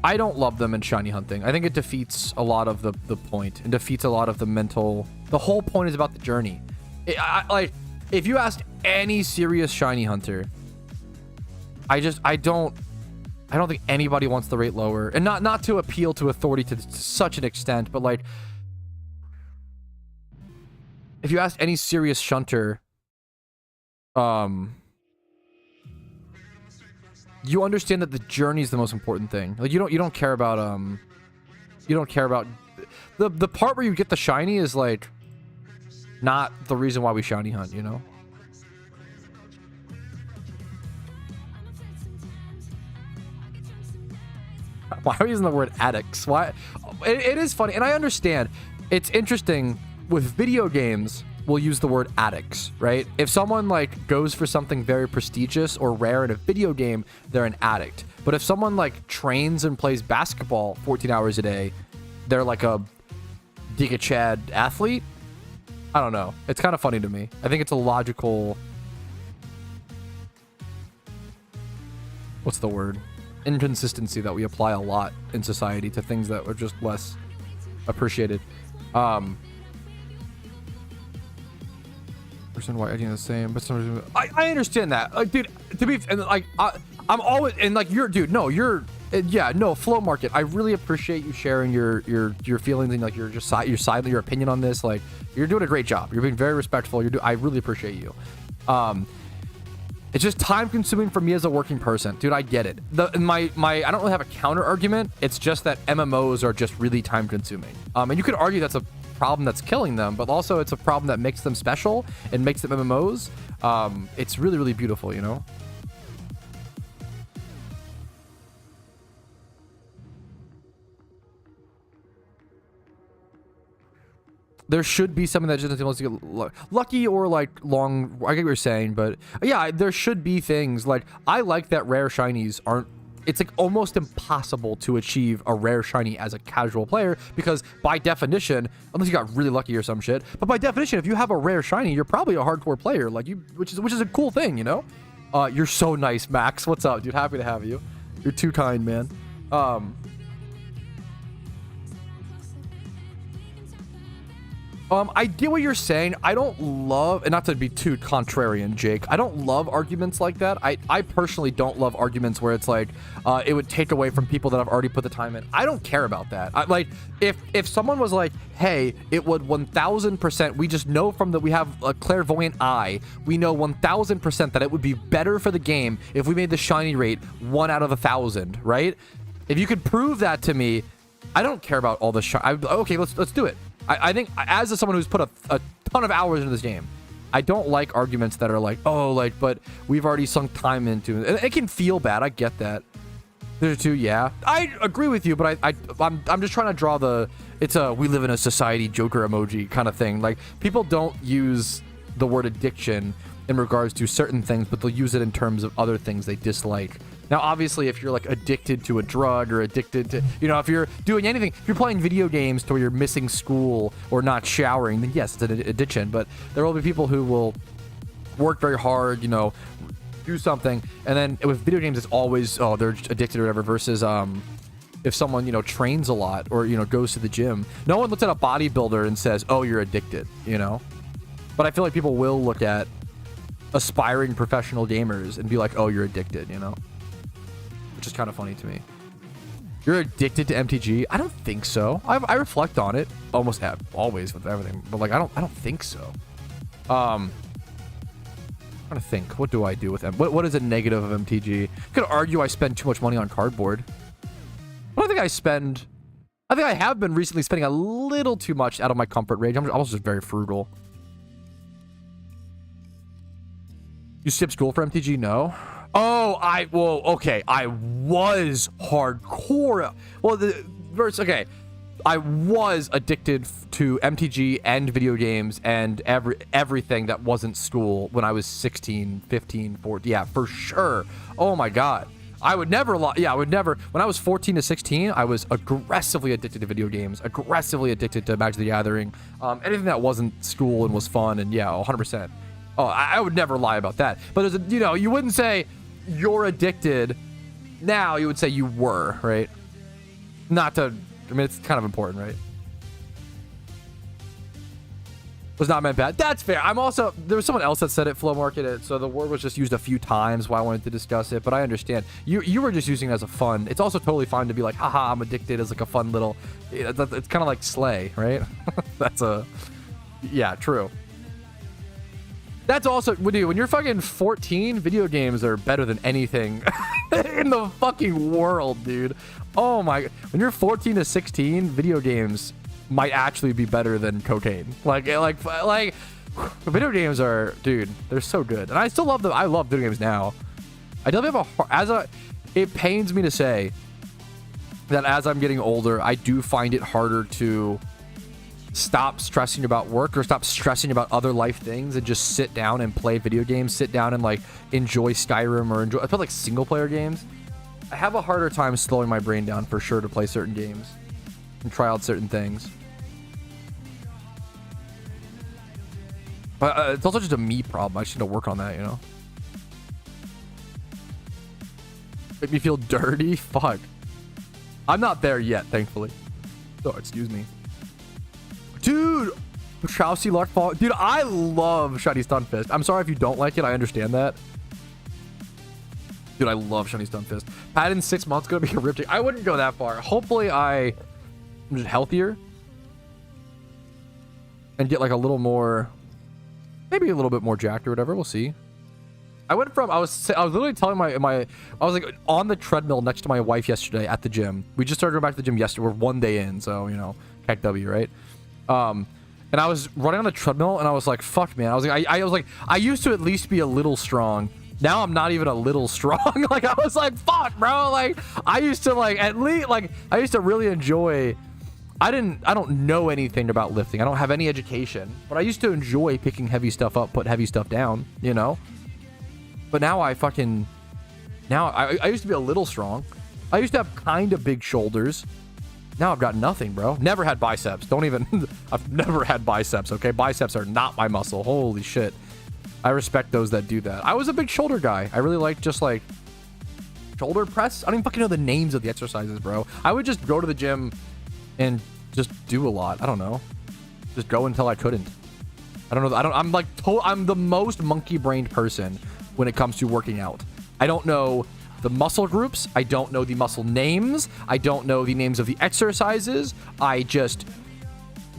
I don't love them in shiny hunting. I think it defeats a lot of the point and defeats a lot of the mental. The whole point is about the journey. Like, if you asked any serious shiny hunter, I don't think anybody wants the rate lower, and not to appeal to authority to such an extent, but like, if you ask any serious shunter, you understand that the journey is the most important thing. Like, you don't care about the part where you get the shiny is like not the reason why we shiny hunt, you know? Why are we using the word addicts? Why? It is funny, and I understand. It's interesting with video games. We'll use the word addicts, right? If someone like goes for something very prestigious or rare in a video game, they're an addict. But if someone like trains and plays basketball 14 hours a day, they're like a Giga Chad athlete. I don't know. It's kind of funny to me. I think it's a logical, what's the word? Inconsistency that we apply a lot in society to things that are just less appreciated. Person white idea the same, but some I understand that. Like, dude, to be and like I'm always, and like you're, dude, no, you're, yeah, no, Flow Market, I really appreciate you sharing your feelings and like your opinion on this. Like, you're doing a great job. You're being very respectful. I really appreciate you. It's just time consuming for me as a working person, dude. I get it. I don't really have a counter argument. It's just that MMOs are just really time consuming. And you could argue that's a problem that's killing them, but also it's a problem that makes them special and makes them MMOs. It's really, really beautiful, you know? There should be something that just wants to get lucky or like long. I get what you're saying, but yeah, there should be things like, I like that rare shinies aren't. It's like almost impossible to achieve a rare shiny as a casual player, because by definition, unless you got really lucky or some shit, but by definition, if you have a rare shiny, you're probably a hardcore player, like you, which is a cool thing, you know. You're so nice, Max. What's up, dude? Happy to have you. You're too kind, man. I get what you're saying. I don't love, and not to be too contrarian, Jake, I don't love arguments like that. I personally don't love arguments where it's like, it would take away from people that have already put the time in. I don't care about that. Like, if someone was like, hey, it would 1000%, we just know from that we have a clairvoyant eye, we know 1000% that it would be better for the game if we made the shiny rate 1 out of 1,000, right? If you could prove that to me, I don't care about all the okay, let's do it. I think, as someone who's put a ton of hours into this game, I don't like arguments that are like, oh, like, but we've already sunk time into it. It can feel bad. I get that. There's two, yeah. I agree with you, but I'm just trying to draw we live in a society Joker emoji kind of thing. Like, people don't use the word addiction in regards to certain things, but they'll use it in terms of other things they dislike. Now, obviously, if you're like addicted to a drug or addicted to, you know, if you're doing anything, if you're playing video games to where you're missing school or not showering, then yes, it's an addiction. But there will be people who will work very hard, you know, do something, and then with video games, it's always, oh, they're addicted or whatever. Versus if someone, you know, trains a lot or, you know, goes to the gym, no one looks at a bodybuilder and says, oh, you're addicted, you know. But I feel like people will look at aspiring professional gamers and be like, oh, you're addicted, you know. Which is kind of funny to me. You're addicted to MTG? I don't think so. I reflect on it almost always with everything, but like I don't think so. I'm trying to think. What do I do with them? What is a negative of MTG? Could argue I spend too much money on cardboard. But I think I have been recently spending a little too much out of my comfort range. I'm also just very frugal. You skip school for MTG? No. Oh, okay. I was hardcore. Well, okay. I was addicted to MTG and video games and everything that wasn't school when I was 16, 15, 14. Yeah, for sure. Oh my God. I would never, when I was 14 to 16, I was aggressively addicted to video games, aggressively addicted to Magic the Gathering, anything that wasn't school and was fun, and yeah, 100%. Oh, I would never lie about that. But there's you wouldn't say you're addicted now, you would say you were, right? Not to, I mean, it's kind of important, right? Was not meant bad. That's fair. I'm also, there was someone else that said it, flow market it, so the word was just used a few times while I wanted to discuss it, but I understand. You were just using it as a fun. It's also totally fine to be like, haha, I'm addicted, as like a fun little, it's kind of like slay, right? That's a, yeah, true. That's also, when you're fucking 14, video games are better than anything in the fucking world, dude. Oh my, when you're 14 to 16, video games might actually be better than cocaine. Like video games are, dude, they're so good. And I still love them. I love video games now. I definitely have it pains me to say that as I'm getting older, I do find it harder to stop stressing about work or stop stressing about other life things and just sit down and play video games, sit down and like enjoy Skyrim or I play like single player games. I have a harder time slowing my brain down for sure to play certain games and try out certain things. But it's also just a me problem. I just need to work on that, you know? Make me feel dirty? Fuck. I'm not there yet, thankfully. Oh, excuse me. Dude! Patrouski Lark Fall. Dude, I love Shiny Stunfisk. I'm sorry if you don't like it. I understand that. Dude, I love Shiny Stunfisk. Pat in 6 months gonna be a riptide. I wouldn't go that far. Hopefully I'm just healthier. And get like a little more... Maybe a little bit more jacked or whatever. We'll see. I went from, I was literally telling I was like on the treadmill next to my wife yesterday at the gym. We just started going back to the gym yesterday. We're 1 day in, so, you know, heck W, right? And I was running on the treadmill and I was like, fuck, man. I was like, I used to at least be a little strong. Now I'm not even a little strong. Like, I was like, fuck, bro. Like, I used to like, at least, like, I used to really enjoy... I don't know anything about lifting. I don't have any education, but I used to enjoy picking heavy stuff up, put heavy stuff down, you know? But now I used to be a little strong. I used to have kind of big shoulders. Now I've got nothing, bro. Never had biceps. I've never had biceps, okay? Biceps are not my muscle. Holy shit. I respect those that do that. I was a big shoulder guy. I really like just like shoulder press. I don't even fucking know the names of the exercises, bro. I would just go to the gym and just do a lot. I don't know. Just go until I couldn't. I don't know. I'm the most monkey-brained person when it comes to working out. I don't know the muscle groups. I don't know the muscle names. I don't know the names of the exercises. I just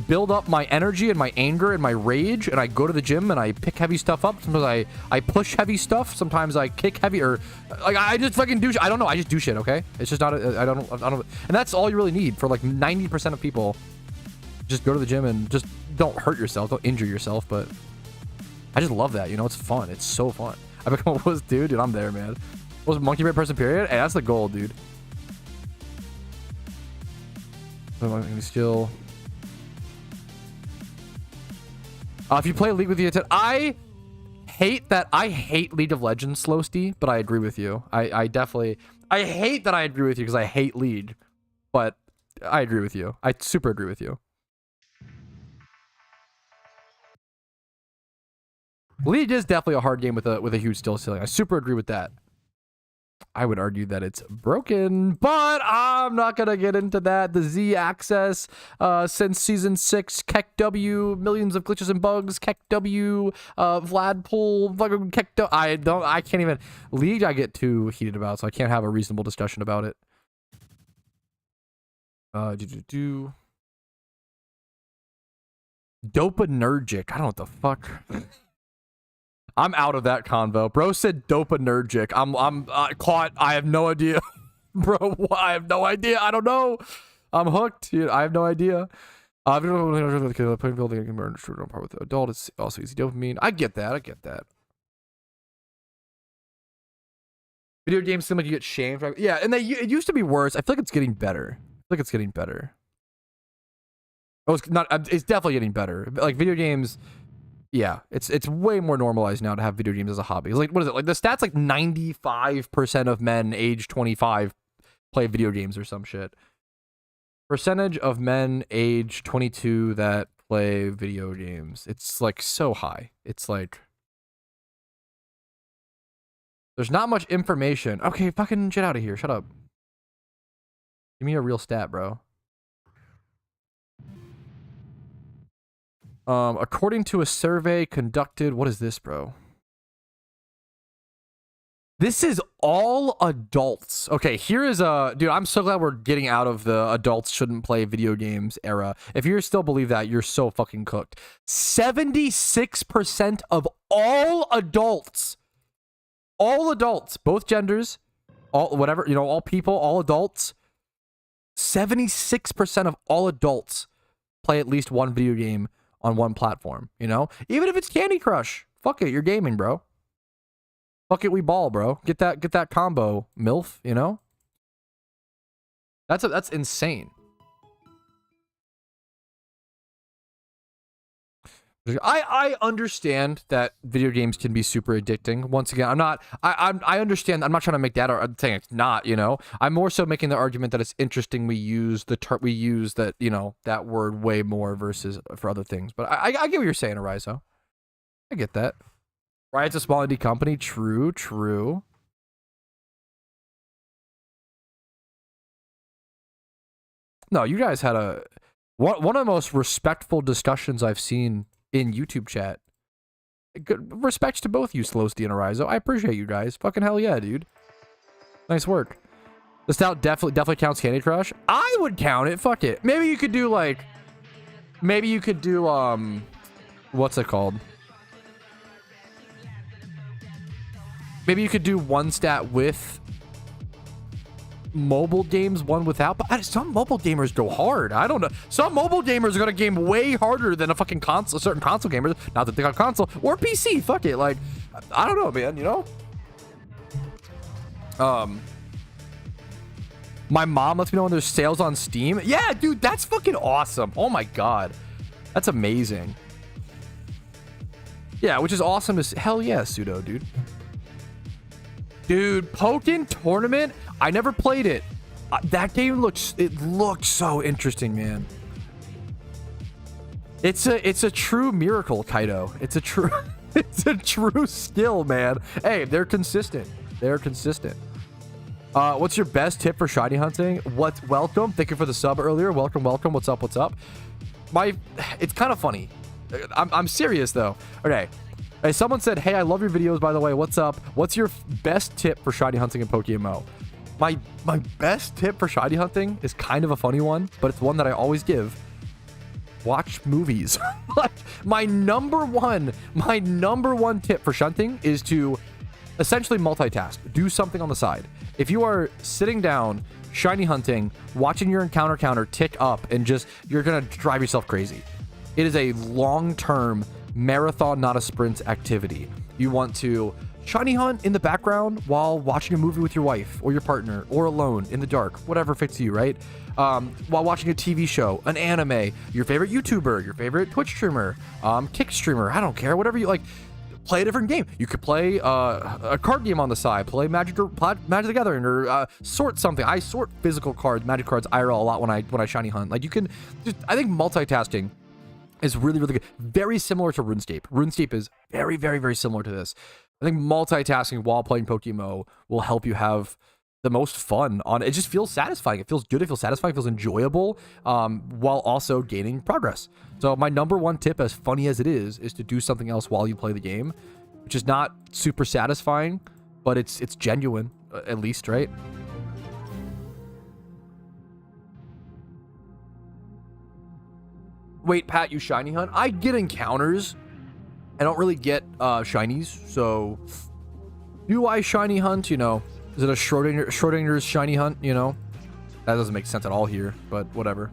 build up my energy and my anger and my rage, and I go to the gym and I pick heavy stuff up. Sometimes I push heavy stuff. Sometimes I kick heavy, or like I just fucking do. I don't know. I just do shit. Okay, it's just not. I don't. And that's all you really need for like 90% of people. Just go to the gym and just don't hurt yourself. Don't injure yourself. But I just love that. You know, it's fun. It's so fun. I become a dude. I'm there, man. Most monkey brain person. Period. Hey, that's the goal, dude. Still. If you play League with the intent, I hate League of Legends, Slowsty, but I agree with you. I hate that I agree with you because I hate League, but I agree with you. I super agree with you. League is definitely a hard game with a huge skill ceiling. I super agree with that. I would argue that it's broken, but I'm not going to get into that. The Z access since season 6, Keck W, millions of glitches and bugs, Keck W, Vladpool, fucking Keck W. I can't even. League I get too heated about, so I can't have a reasonable discussion about it. Dopaminergic. I don't know what the fuck. I'm out of that convo. Bro said dopaminergic. I'm caught. I have no idea. Bro, I have no idea. I don't know. I'm hooked. I have no idea. Putting building a murder on par with the adult. It's also easy dopamine. I get that. I get that. Video games seem like you get shamed. Yeah, and it used to be worse. I feel like it's getting better. Oh, it's not. It's definitely getting better. Like video games. Yeah, it's way more normalized now to have video games as a hobby. It's like, what is it? Like the stats, like 95% of men age 25 play video games or some shit. Percentage of men age 22 that play video games. It's like so high. It's like there's not much information. Okay, fucking get out of here. Shut up. Give me a real stat, bro. According to a survey conducted, what is this, bro? This is all adults. Okay, here is a... Dude, I'm so glad we're getting out of the adults shouldn't play video games era. If you still believe that, you're so fucking cooked. 76% of all adults, both genders, all whatever, all people, all adults, 76% of all adults play at least one video game on one platform, Even if it's Candy Crush. Fuck it, you're gaming, bro. Fuck it, we ball, bro. Get that combo, MILF, That's insane. I understand that video games can be super addicting. Once again, I understand. I'm not trying to make that or I'm saying it's not, I'm more so making the argument that it's interesting we use that, that word way more versus for other things. But I get what you're saying, Arizo. I get that. Right, it's a small indie company. True. No, you guys had one of the most respectful discussions I've seen in YouTube chat. Good respects to both you, Slowsty and Arizo. I appreciate you guys. Fucking hell yeah, dude. Nice work. The stout definitely counts Candy Crush. I would count it. Fuck it. Maybe you could do what's it called? Maybe you could do one stat with mobile games, one without. But some mobile gamers go hard. I don't know. Some mobile gamers are gonna game way harder than a fucking console. Certain console gamers, not that they got console or PC. Fuck it. Like, I don't know, man. My mom lets me know when there's sales on Steam. Yeah, dude, that's fucking awesome. Oh my god, that's amazing. Yeah, which is awesome to see. Hell yeah, Pseudo, dude. Dude, Pokken Tournament? I never played it. That game looks so interesting, man. It's a true miracle, Kaido. It's a true skill, man. Hey, they're consistent. What's your best tip for shiny hunting? Welcome. Thank you for the sub earlier. Welcome. What's up? It's kind of funny. I'm serious though. Okay. Hey, someone said, hey, I love your videos, by the way. What's up? What's your best tip for shiny hunting in PokeMMO? My best tip for shiny hunting is kind of a funny one, but it's one that I always give. Watch movies. Like, my number one tip for shunting is to essentially multitask. Do something on the side. If you are sitting down, shiny hunting, watching your encounter counter tick up, and you're going to drive yourself crazy. It is a long-term marathon, not a sprint activity. You want to shiny hunt in the background while watching a movie with your wife or your partner or alone in the dark, whatever fits you, right? While watching a TV show, an anime, your favorite YouTuber, your favorite Twitch streamer, Kick streamer, I don't care, whatever you like. Play a different game. You could play a card game on the side, play Magic the Gathering, or sort something. I sort physical cards, Magic cards IRL a lot when I shiny hunt. Like, you can I think multitasking is really, really good. Very similar to RuneScape. RuneScape is very, very, very similar to this. I think multitasking while playing PokeMMO will help you have the most fun on it. It just feels satisfying. It feels good. It feels satisfying. It feels enjoyable, while also gaining progress. So my number one tip, as funny as it is to do something else while you play the game, which is not super satisfying, but it's genuine, at least, right? Wait, Pat, you shiny hunt? I get encounters. I don't really get shinies, so do I shiny hunt? You know, is it a Schrodinger's shiny hunt? You know, that doesn't make sense at all here, but whatever.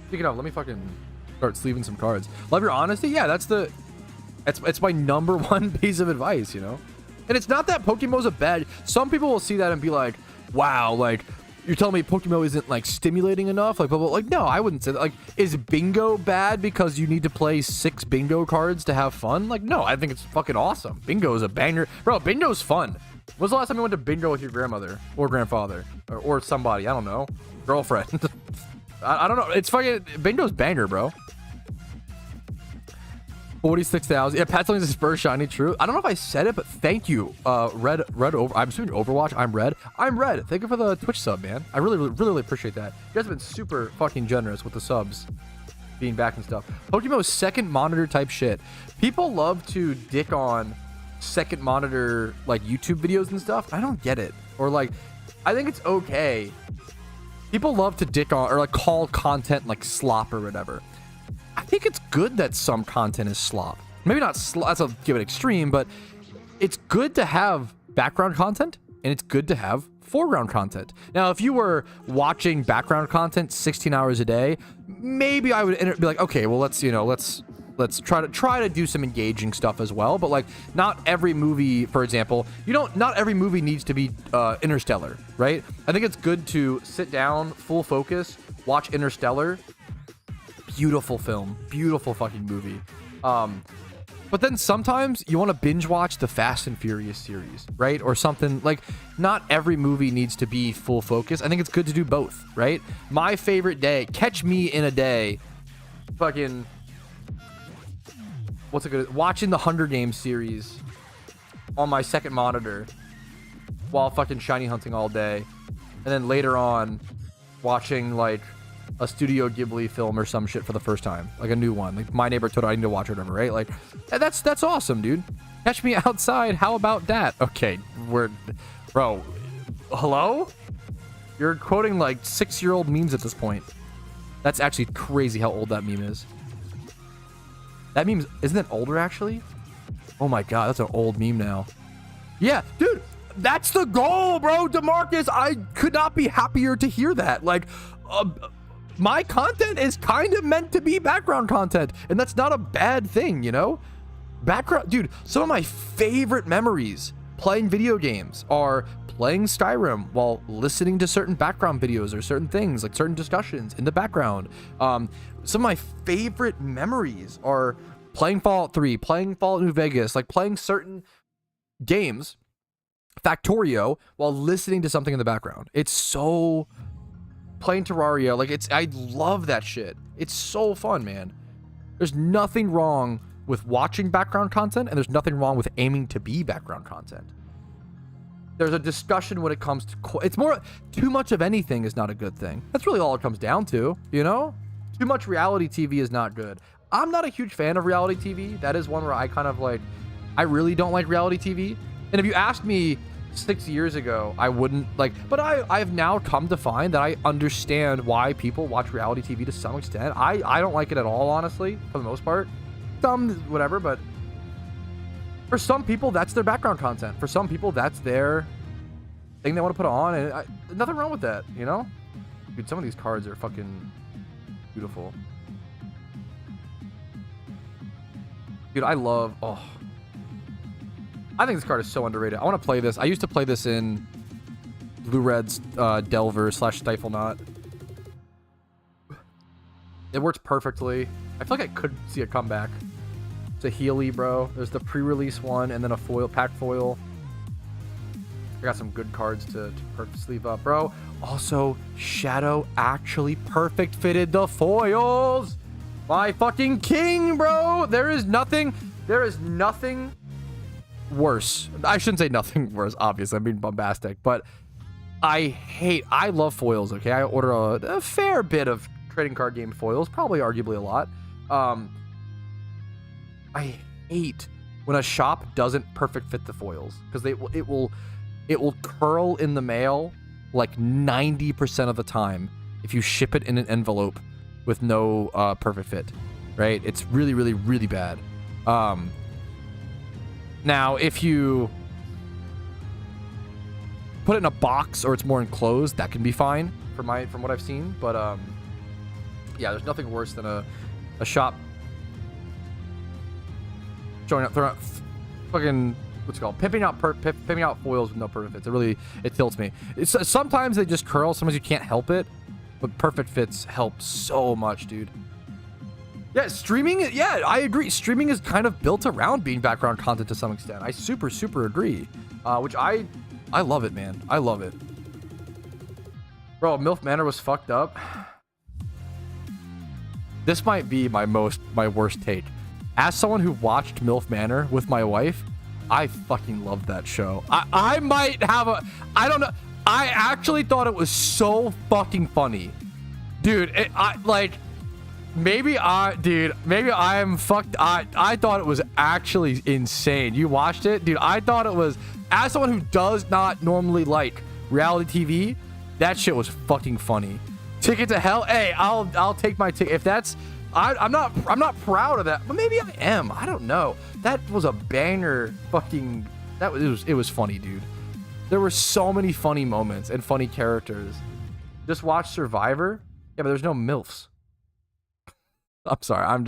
Speaking of, let me fucking start sleeving some cards. Love your honesty. Yeah, it's my number one piece of advice, you know. And it's not that PokeMMO's a bad. Some people will see that and be like, "Wow, like you're telling me PokeMMO isn't like stimulating enough?" Like, like no, I wouldn't say that. Like, is bingo bad because you need to play 6 bingo cards to have fun? Like, no, I think it's fucking awesome. Bingo is a banger, bro. Bingo's fun. When's the last time you went to bingo with your grandmother or grandfather or somebody? I don't know, girlfriend. I don't know. It's fucking bingo's banger, bro. 46,000. Yeah, Pat's telling us his first shiny. True. I don't know if I said it, but thank you, Red over. I'm assuming Overwatch. I'm Red. Thank you for the Twitch sub, man. I really appreciate that. You guys have been super fucking generous with the subs, being back and stuff. PokeMMO's second monitor type shit. People love to dick on second monitor like YouTube videos and stuff. I don't get it. Or like, I think it's okay. People love to dick on or like call content like slop or whatever. I think it's good that some content is slop. Maybe not slop, that's a give it extreme, but it's good to have background content and it's good to have foreground content. Now, if you were watching background content 16 hours a day, maybe I would be like, okay, well, let's try to do some engaging stuff as well. But like, not every movie, for example, not every movie needs to be Interstellar, right? I think it's good to sit down, full focus, watch Interstellar. Beautiful film, beautiful fucking movie. But then sometimes you want to binge watch the Fast and Furious series, right? Or something like, not every movie needs to be full focus. I think it's good to do both, right? My favorite day, catch me in a day, fucking, what's it good? Watching the Hunger Games series on my second monitor while fucking shiny hunting all day. And then later on watching like a Studio Ghibli film or some shit for the first time, like a new one, like My Neighbor Totoro. I need to watch it, whatever, right? Like, that's awesome, dude. Catch me outside. How about that? Okay, bro. Hello? You're quoting like 6-year-old memes at this point. That's actually crazy how old that meme is. That meme isn't it older actually? Oh my god, that's an old meme now. Yeah, dude, that's the goal, bro. DeMarcus, I could not be happier to hear that. Like, my content is kind of meant to be background content, and that's not a bad thing, you know? Background, dude, some of my favorite memories playing video games are playing Skyrim while listening to certain background videos or certain things, like certain discussions in the background. Some of my favorite memories are playing Fallout 3, playing Fallout New Vegas, like playing certain games, Factorio, while listening to something in the background. It's so... Playing Terraria, like I love that shit. It's so fun, man. There's nothing wrong with watching background content, and there's nothing wrong with aiming to be background content. There's a discussion when it comes to it's more too much of anything is not a good thing. That's really all it comes down to, you know? Too much reality TV is not good. I'm not a huge fan of reality TV. That is one where I kind of like, I really don't like reality TV. And if you asked me 6 years ago, I wouldn't like, but I've now come to find that I understand why people watch reality TV to some extent. I don't like it at all, honestly, for the most part. Some, whatever, but for some people, that's their background content. For some people, that's their thing they want to put on, and nothing wrong with that, you know? Dude, some of these cards are fucking beautiful. Dude, I love, I think this card is so underrated. I want to play this. I used to play this in Blue Red's Delver / Stifle Knot. It works perfectly. I feel like I could see a comeback. It's a Healy, bro. There's the pre-release one and then a foil, pack foil. I got some good cards to sleeve up, bro. Also, Shadow actually perfect fitted the foils. My fucking king, bro. There is nothing worse. I shouldn't say nothing worse, obviously. I'm being bombastic, but I love foils, okay? I order a fair bit of trading card game foils, probably arguably a lot. I hate when a shop doesn't perfect fit the foils because it will curl in the mail like 90% of the time if you ship it in an envelope with no perfect fit, right? It's really, really, really bad. Now, if you put it in a box or it's more enclosed, that can be fine from what I've seen. But yeah, there's nothing worse than a shop throwing out fucking what's it called, pimping out foils with no perfect fits. It tilts me. Sometimes they just curl. Sometimes you can't help it, but perfect fits help so much, dude. Yeah, streaming. Yeah, I agree. Streaming is kind of built around being background content to some extent. I super agree. Which I love it, man. I love it. Bro, MILF Manor was fucked up. This might be my worst take. As someone who watched MILF Manor with my wife, I fucking loved that show. I might have I don't know. I actually thought it was so fucking funny. Dude, maybe I am fucked. I thought it was actually insane. You watched it? Dude, I thought it was, as someone who does not normally like reality TV, that shit was fucking funny. Ticket to Hell? Hey, I'll take my ticket. If that's, I'm not proud of that, but maybe I am. I don't know. That was a banger fucking, it was funny, dude. There were so many funny moments and funny characters. Just watch Survivor. Yeah, but there's no MILFs. I'm sorry.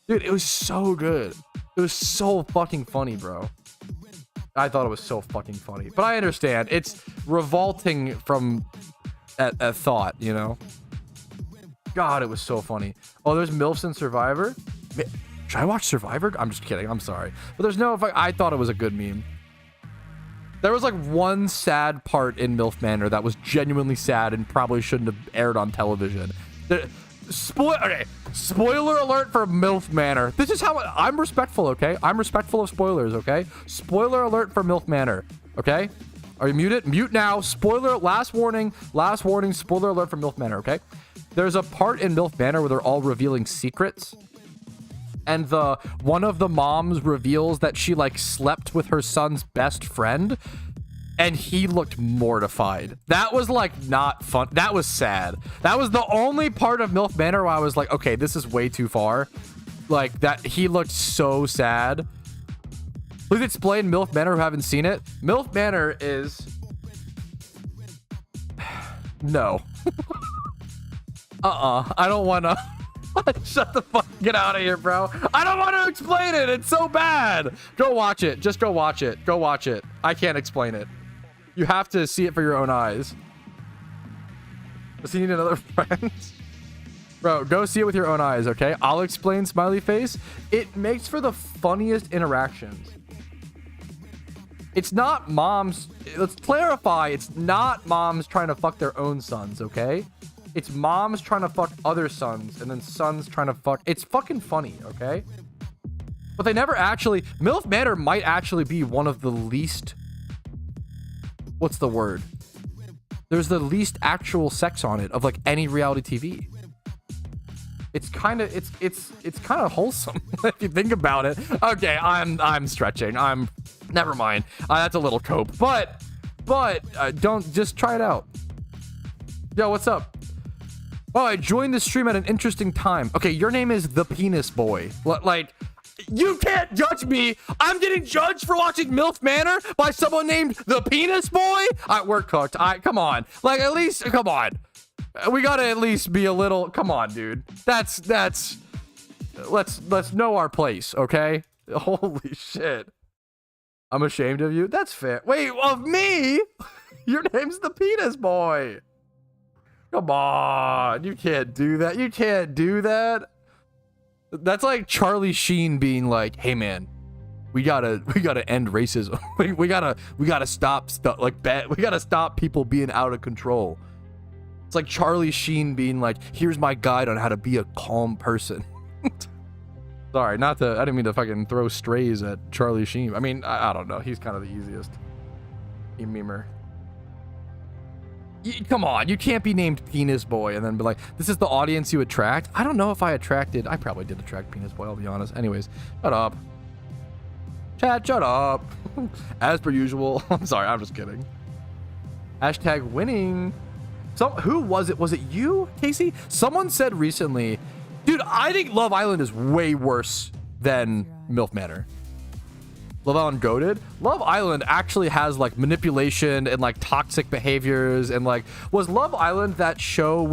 Dude, it was so good. It was so fucking funny, bro. I thought it was so fucking funny, but I understand. It's revolting from a thought, you know? God, it was so funny. Oh, there's MILFs in Survivor? Should I watch Survivor? I'm just kidding. I'm sorry. But there's no, I thought it was a good meme. There was like one sad part in MILF Manor that was genuinely sad and probably shouldn't have aired on television. Spoiler alert for MILF Manor. This is how I'm respectful, okay? I'm respectful of spoilers, okay? Spoiler alert for MILF Manor, okay? Are you muted? Mute now. Spoiler, last warning, spoiler alert for MILF Manor, okay? There's a part in MILF Manor where they're all revealing secrets. And one of the moms reveals that she like slept with her son's best friend, and he looked mortified. That was like not fun. That was sad. That was the only part of MILF Manor where I was like, okay, this is way too far. Like that, he looked so sad. Please explain MILF Manor who haven't seen it. MILF Manor is no. I don't want to. Shut the fuck. Get out of here, bro. I don't want to explain it. It's so bad. Go watch it. Just go watch it. Go watch it. I can't explain it. You have to see it for your own eyes. Does he need another friend? Bro, go see it with your own eyes, okay? I'll explain, smiley face. It makes for the funniest interactions. It's not moms. Let's clarify. It's not moms trying to fuck their own sons, okay? It's moms trying to fuck other sons, and then sons trying to fuck. It's fucking funny, okay? But they never actually. MILF Manor might actually be one of the least. What's the word? There's the least actual sex on it of like any reality TV. It's kind of it's kind of wholesome if you think about it. Okay, I'm stretching. Never mind. That's a little cope, but don't just try it out. Yo, what's up? Oh, I joined the stream at an interesting time. Okay, your name is the Penis Boy. Like, you can't judge me. I'm getting judged for watching MILF Manor by someone named the Penis Boy. We're cooked. Come on. Like, at least, come on. We gotta at least be a little. Come on, dude. Let's know our place, okay? Holy shit. I'm ashamed of you. That's fair. Wait, of me? Your name's the Penis Boy. Come on, you can't do that. You can't do that. That's like Charlie Sheen being like, "Hey man, we gotta end racism. we gotta stop stuff like bad. We gotta stop people being out of control." It's like Charlie Sheen being like, "Here's my guide on how to be a calm person." Sorry, I didn't mean to fucking throw strays at Charlie Sheen. I mean, I don't know. He's kind of the easiest memer. Come on, you can't be named Penis Boy and then be like, this is the audience you attract. I don't know if I probably did attract Penis Boy, I'll be honest. Anyways, shut up. Chat, shut up. As per usual. I'm sorry, I'm just kidding. Hashtag winning. Who was it? Was it you, Casey? Someone said recently, dude, I think Love Island is way worse than MILF Manor. Love Island goated. Love Island actually has like manipulation and like toxic behaviors and like, was Love Island that show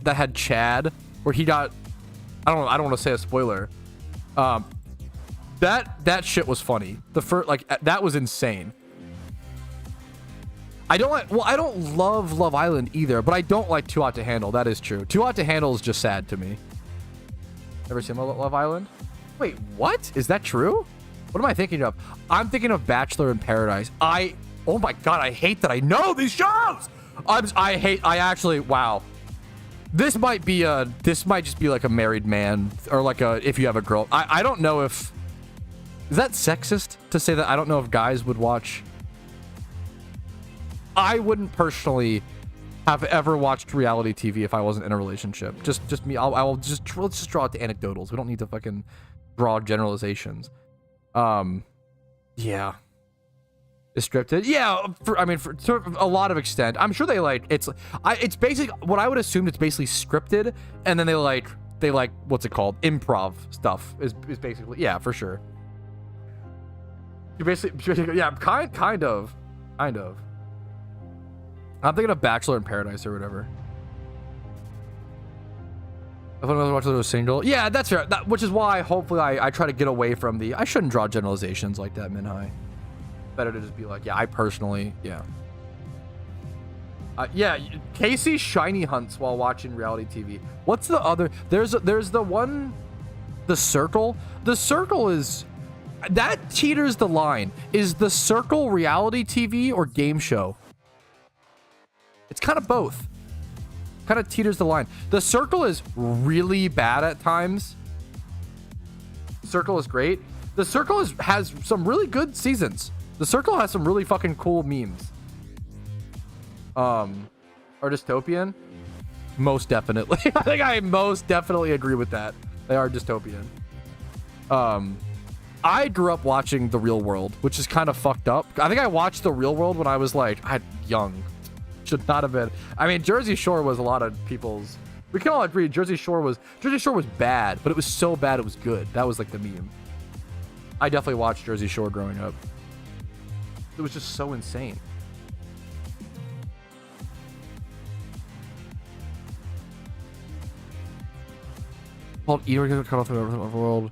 that had Chad where he got, I don't want to say a spoiler. That shit was funny. The first, like, that was insane. I don't love Love Island either, but I don't like Too Hot to Handle. That is true. Too Hot to Handle is just sad to me. Ever seen Love Island? Wait, what? Is that true? What am I thinking of? I'm thinking of Bachelor in Paradise. Oh my God, I hate that I know these shows. Wow. This might just be like a married man or like if you have a girl. I don't know if, is that sexist to say that? I don't know if guys would watch. I wouldn't personally have ever watched reality TV if I wasn't in a relationship. Just me. Let's just draw it to anecdotals. We don't need to fucking draw generalizations. Yeah. Is scripted? Yeah. For a lot of extent. I'm sure they like it's basically what I would assume. It's basically scripted, and then they like what's it called? Improv stuff is basically, yeah, for sure. You basically yeah, kind of. I'm thinking of Bachelor in Paradise or whatever. If I was watching it was single, yeah, that's fair. Which is why hopefully I try to get away from the. I shouldn't draw generalizations like that, Minhai. Better to just be like, yeah, I personally, yeah. Yeah, Casey shiny hunts while watching reality TV. What's the other? There's the one, The Circle. The Circle is that teeters the line. Is The Circle reality TV or game show? It's kind of both. Kind of teeters the line. The Circle is really bad at times. The Circle is great. The Circle has some really good seasons. The Circle has some really fucking cool memes. Are dystopian? Most definitely. I think I most definitely agree with that. They are dystopian. I grew up watching The Real World, which is kind of fucked up. I think I watched The Real World when I was like, young. Should not have been. I mean, Jersey Shore was a lot of people's. We can all agree Jersey Shore was bad, but it was so bad it was good. That was like the meme. I definitely watched Jersey Shore growing up. It was just so insane. Called Eater cut off the world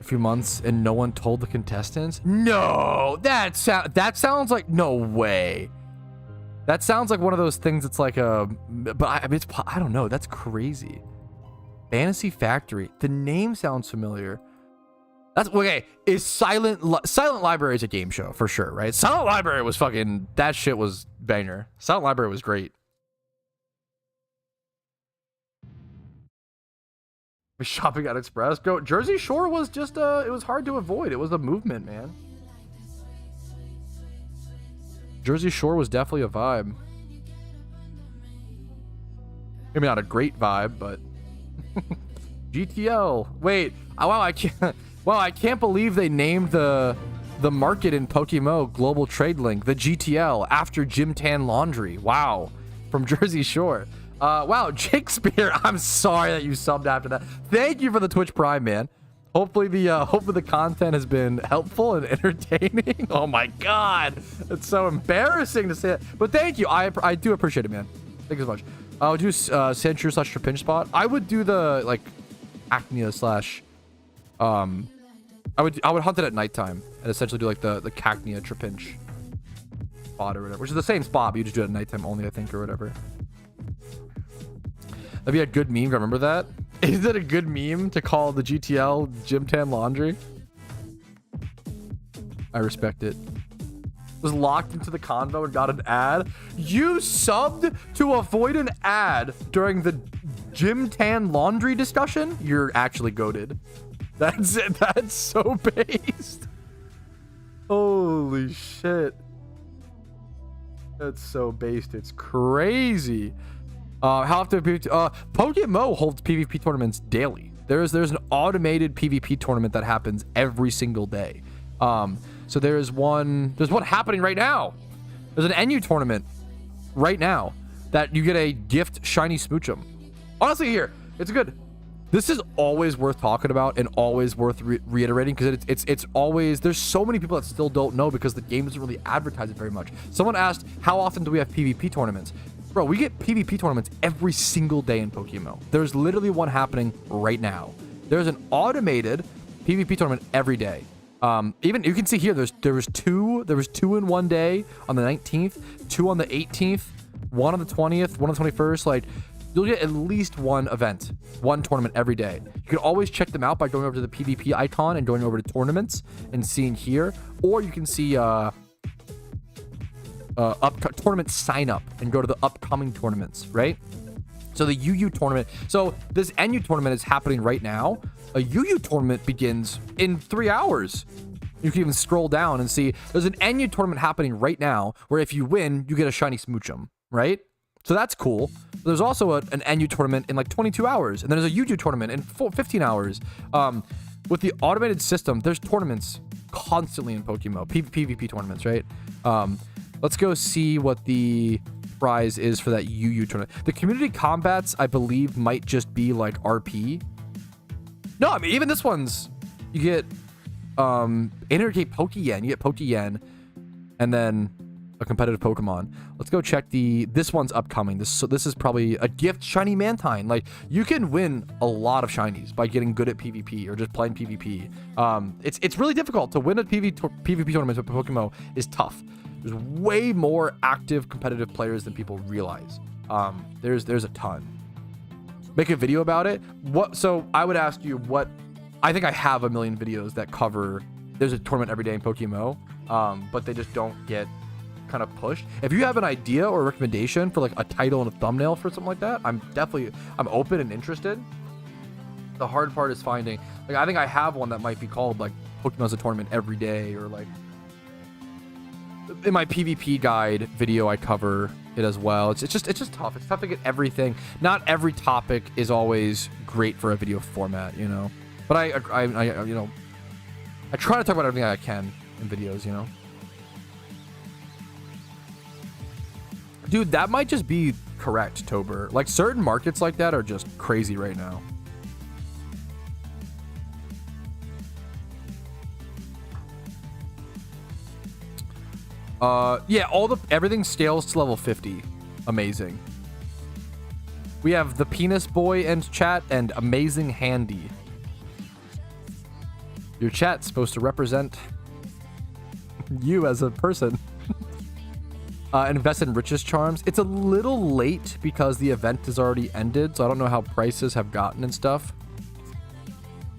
a few months and no one told the contestants. No, that sounds like no way. That sounds like one of those things. It's like but I don't know. That's crazy. Fantasy Factory. The name sounds familiar. That's okay. Is Silent Library is a game show for sure, right? Silent Library was fucking, that shit was banger. Silent Library was great. Shopping at Express. Jersey Shore was just it was hard to avoid. It was a movement, man. Jersey Shore was definitely a vibe. Maybe not a great vibe, but GTL. Wait, wow, I can't believe they named the market in PokeMMO Global Trade Link, the GTL, after Gym Tan Laundry. Wow, from Jersey Shore. Wow, Shakespeare. I'm sorry that you subbed after that. Thank you for the Twitch Prime, man. Hopefully the content has been helpful and entertaining. Oh my God, it's so embarrassing to say it, but thank you. I do appreciate it, man. Thank you so much. I would do Sandshrew / Trapinch spot. I would do the like Acnea / I would hunt it at nighttime and essentially do like the Cacnea Trapinch spot or whatever, which is the same spot, but you just do it at nighttime only, I think, or whatever. That'd be a good meme. Remember that? Is it a good meme to call the GTL Gym Tan Laundry? I respect it. Was locked into the convo and got an ad. You subbed to avoid an ad during the Gym Tan Laundry discussion? You're actually goated. That's it. That's so based. Holy shit. That's so based. It's crazy. How often PokeMMO holds PvP tournaments daily. There's an automated PvP tournament that happens every single day. So there's one happening right now. There's an NU tournament right now that you get a gift shiny Smoochum. Honestly, here, it's good. This is always worth talking about and always worth reiterating because it's always, there's so many people that still don't know because the game doesn't really advertise it very much. Someone asked, how often do we have PvP tournaments? Bro, we get PvP tournaments every single day in PokeMMO. There's literally one happening right now. There's an automated PvP tournament every day. Even you can see here, there was two in one day on the 19th, 2 on the 18th, 1 on the 20th, 1 on the 21st. Like, you'll get at least one event, one tournament every day. You can always check them out by going over to the PvP icon and going over to tournaments and seeing here, or you can see tournament sign up and go to the upcoming tournaments, right? So the UU tournament, so this NU tournament is happening right now. A UU tournament begins in 3 hours. You can even scroll down and see there's an NU tournament happening right now where if you win, you get a shiny Smoochum, right? So that's cool. There's also an NU tournament in like 22 hours, and then there's a UU tournament in 15 hours. With the automated system, there's tournaments constantly in PokeMMO, PvP tournaments, right? Let's go see what the prize is for that UU tournament. The community combats, I believe, might just be like RP. No, I mean, even this one's, you get intergate Pokeyen. You get Pokeyen, and then a competitive Pokemon. Let's go check this one's upcoming. This is probably a gift shiny Mantine. Like, you can win a lot of shinies by getting good at PvP or just playing PvP. It's really difficult to win a PvP tournament with PokeMMO is tough. There's way more active competitive players than people realize. There's a ton. Make a video about it. So I would ask you what, I think I have a million videos that cover, there's a tournament every day in PokeMMO, but they just don't get kind of pushed. If you have an idea or a recommendation for like a title and a thumbnail for something like that, I'm open and interested. The hard part is finding, like, I think I have one that might be called like PokeMMO's a tournament every day, or like in my PvP guide video I cover it as well. It's just tough. It's tough to get everything. Not every topic is always great for a video format, you know. But I you know, I try to talk about everything I can in videos, you know. Dude, that might just be correct, Tober. Like, certain markets like that are just crazy right now. Yeah, everything scales to level 50. Amazing. We have the Penis Boy in chat and Amazing Handy. Your chat's supposed to represent you as a person. Invest in Richest Charms. It's a little late because the event has already ended, so I don't know how prices have gotten and stuff.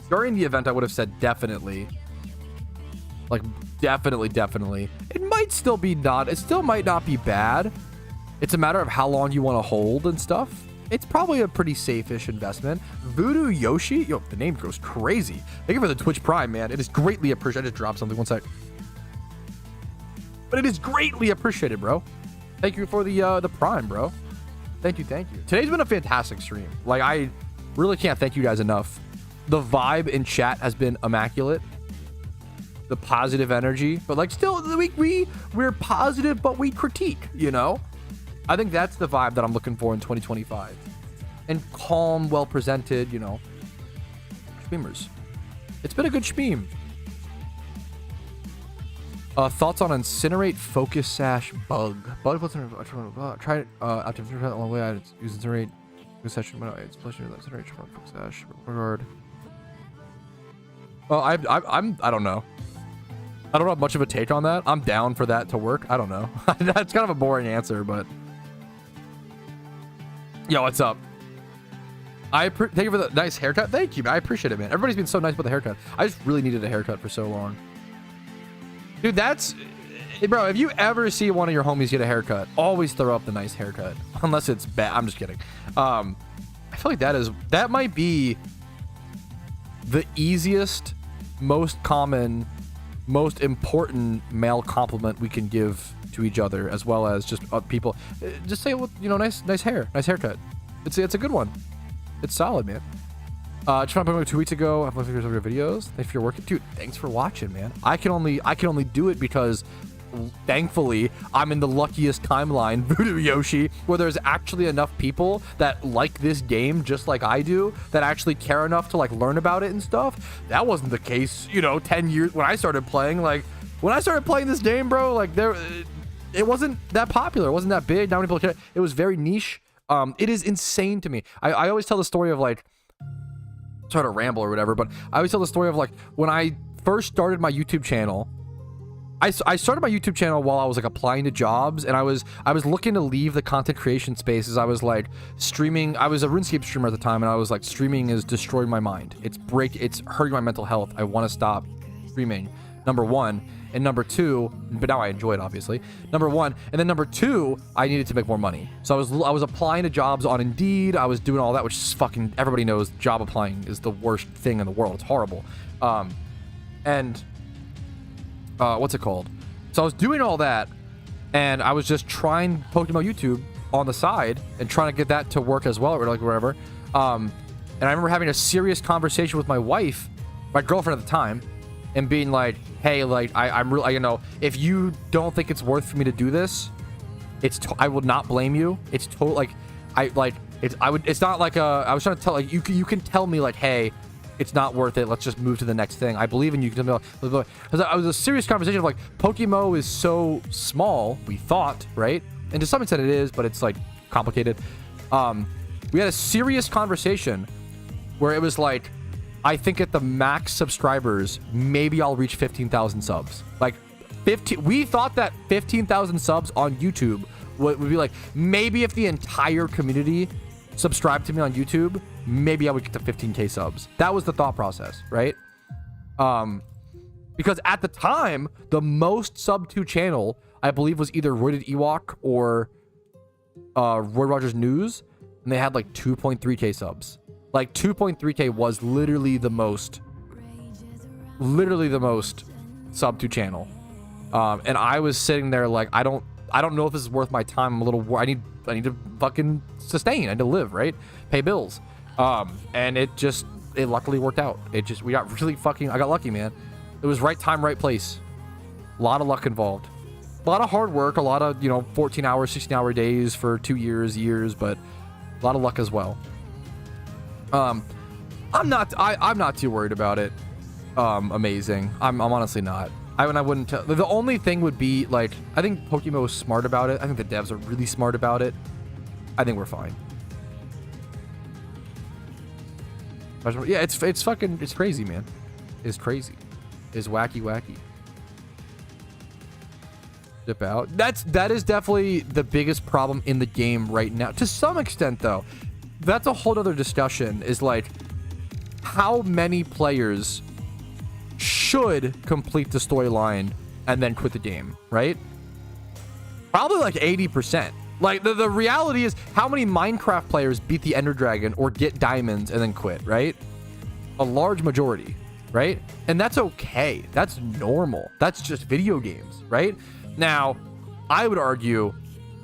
During the event, I would have said definitely. Like, definitely. It might still be it still might not be bad. It's a matter of how long you want to hold and stuff. It's probably a pretty safe-ish investment. Voodoo Yoshi? Yo, the name goes crazy. Thank you for the Twitch Prime, man. It is greatly appreciated. I just dropped something. One sec. But it is greatly appreciated, bro. Thank you for the Prime, bro. Thank you. Today's been a fantastic stream. Like, I really can't thank you guys enough. The vibe in chat has been immaculate. The positive energy, but like, still, we're positive, but we critique, you know. I think that's the vibe that I'm looking for in 2025. And calm, well presented, you know. Streamers. It's been a good stream. Thoughts on Incinerate Focus Sash Bug. Bug try it out to the only way I use Incinerate Focus Sash. It's pleasure to Incinerate Focus Sash. Regard. Well, I don't know. I don't have much of a take on that. I'm down for that to work. I don't know. That's kind of a boring answer, but yo, what's up? Thank you for the nice haircut. Thank you, man. I appreciate it, man. Everybody's been so nice with the haircut. I just really needed a haircut for so long. Dude, bro, if you ever see one of your homies get a haircut, always throw up the nice haircut. Unless it's bad. I'm just kidding. I feel like that might be the easiest, most common, most important male compliment we can give to each other, as well as just people. Just say, well, you know, nice haircut. It's a good one. It's solid, man. Just found PokeMMO 2 weeks ago. I've looked at your videos. Thanks for your work, dude. Thanks for watching, man. I can only do it because thankfully, I'm in the luckiest timeline, Voodoo Yoshi, where there's actually enough people that like this game just like I do, that actually care enough to like learn about it and stuff. That wasn't the case, you know, 10 years when I started playing. Like, when I started playing this game, bro, like it wasn't that popular. It wasn't that big. Not many people cared. It was very niche. It is insane to me. I always tell the story of like, try to ramble or whatever, but I always tell the story of like when I first started my YouTube channel. I started my YouTube channel while I was like applying to jobs, and I was looking to leave the content creation space as I was like streaming. I was a RuneScape streamer at the time, and I was like, streaming is destroying my mind. It's hurting my mental health. I want to stop streaming. Number one. And number two, but now I enjoy it, obviously. Number one, and then number two, I needed to make more money. So I was applying to jobs on Indeed. I was doing all that, which is fucking, everybody knows job applying is the worst thing in the world. It's horrible. What's it called? So I was doing all that, and I was just trying PokeMMO YouTube on the side and trying to get that to work as well, or like whatever. And I remember having a serious conversation with my wife, my girlfriend at the time, and being like, hey, like, I'm really, you know, if you don't think it's worth for me to do this, I will not blame you. It's total, like, it's not like I was trying to tell, like, you can tell me, like, hey, it's not worth it. Let's just move to the next thing. I believe in you. Because I was a serious conversation of like, PokeMMO is so small, we thought, right? And to some extent it is, but it's like complicated. We had a serious conversation where it was like, I think at the max subscribers, maybe I'll reach 15,000 subs. Like 15, we thought that 15,000 subs on YouTube would be like, maybe if the entire community subscribed to me on YouTube, maybe I would get to 15k subs. That was the thought process, right? Because at the time, the most sub to channel, I believe, was either Roided Ewok or Roy Rogers News, and they had like 2.3k subs. Like 2.3k was literally the most sub to channel. And I was sitting there like, I don't know if this is worth my time. I'm a little, I need to fucking sustain. I need to live, right? Pay bills. And it luckily worked out. We got really I got lucky, man. It was right time, right place. A lot of luck involved. A lot of hard work, a lot of, 14 hour, 16 hour days for 2 years, but a lot of luck as well. I'm not too worried about it. Amazing. I'm honestly not. I wouldn't tell. The only thing would be like, I think PokeMMO is smart about it. I think the devs are really smart about it. I think we're fine. Yeah, it's crazy, man. It's crazy. It's wacky. Dip out. That is definitely the biggest problem in the game right now. To some extent, though, that's a whole other discussion. Is like, how many players should complete the storyline and then quit the game, right? Probably like 80%. Like, the reality is, how many Minecraft players beat the Ender Dragon or get diamonds and then quit, right? A large majority, right? And that's okay. That's normal. That's just video games, right? Now, I would argue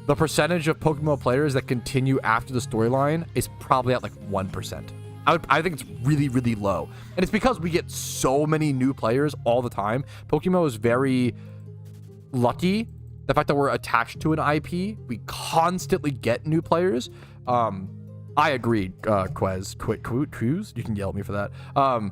the percentage of PokeMMO players that continue after the storyline is probably at like 1%. I think it's really, really low. And it's because we get so many new players all the time. PokeMMO is very lucky. The fact that we're attached to an IP, we constantly get new players. I agree, Quez. You can yell at me for that.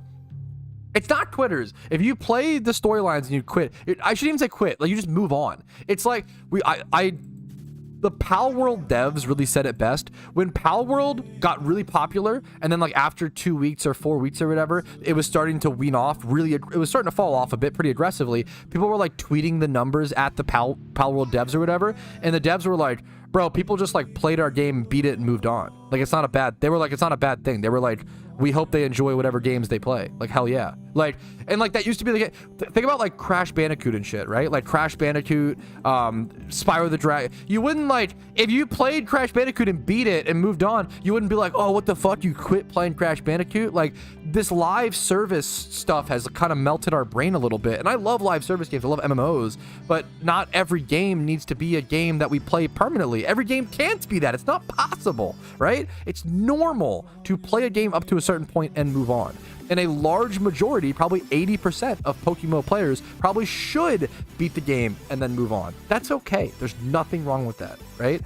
It's not quitters. If you play the storylines and you quit, I shouldn't even say quit. Like, you just move on. It's like the Pal World devs really said it best. When Pal World got really popular, and then like after 2 weeks or 4 weeks or whatever, it was starting to wean off. It was starting to fall off a bit pretty aggressively. People were like tweeting the numbers at the Pal World devs or whatever, and the devs were like, bro, people just like played our game, beat it, and moved on. Like, it's not a bad. They were like, it's not a bad thing. They were like, we hope they enjoy whatever games they play. Like, hell yeah. Like, and like that used to be like, think about like Crash Bandicoot and shit, right? Like Crash Bandicoot, Spyro the Dragon. You wouldn't like, if you played Crash Bandicoot and beat it and moved on, you wouldn't be like, oh, what the fuck? You quit playing Crash Bandicoot? Like, this live service stuff has kind of melted our brain a little bit. And I love live service games. I love MMOs, but not every game needs to be a game that we play permanently. Every game can't be that. It's not possible, right? It's normal to play a game up to a certain point and move on. And a large majority, probably 80% of PokeMMO players probably should beat the game and then move on. That's okay. There's nothing wrong with that, right?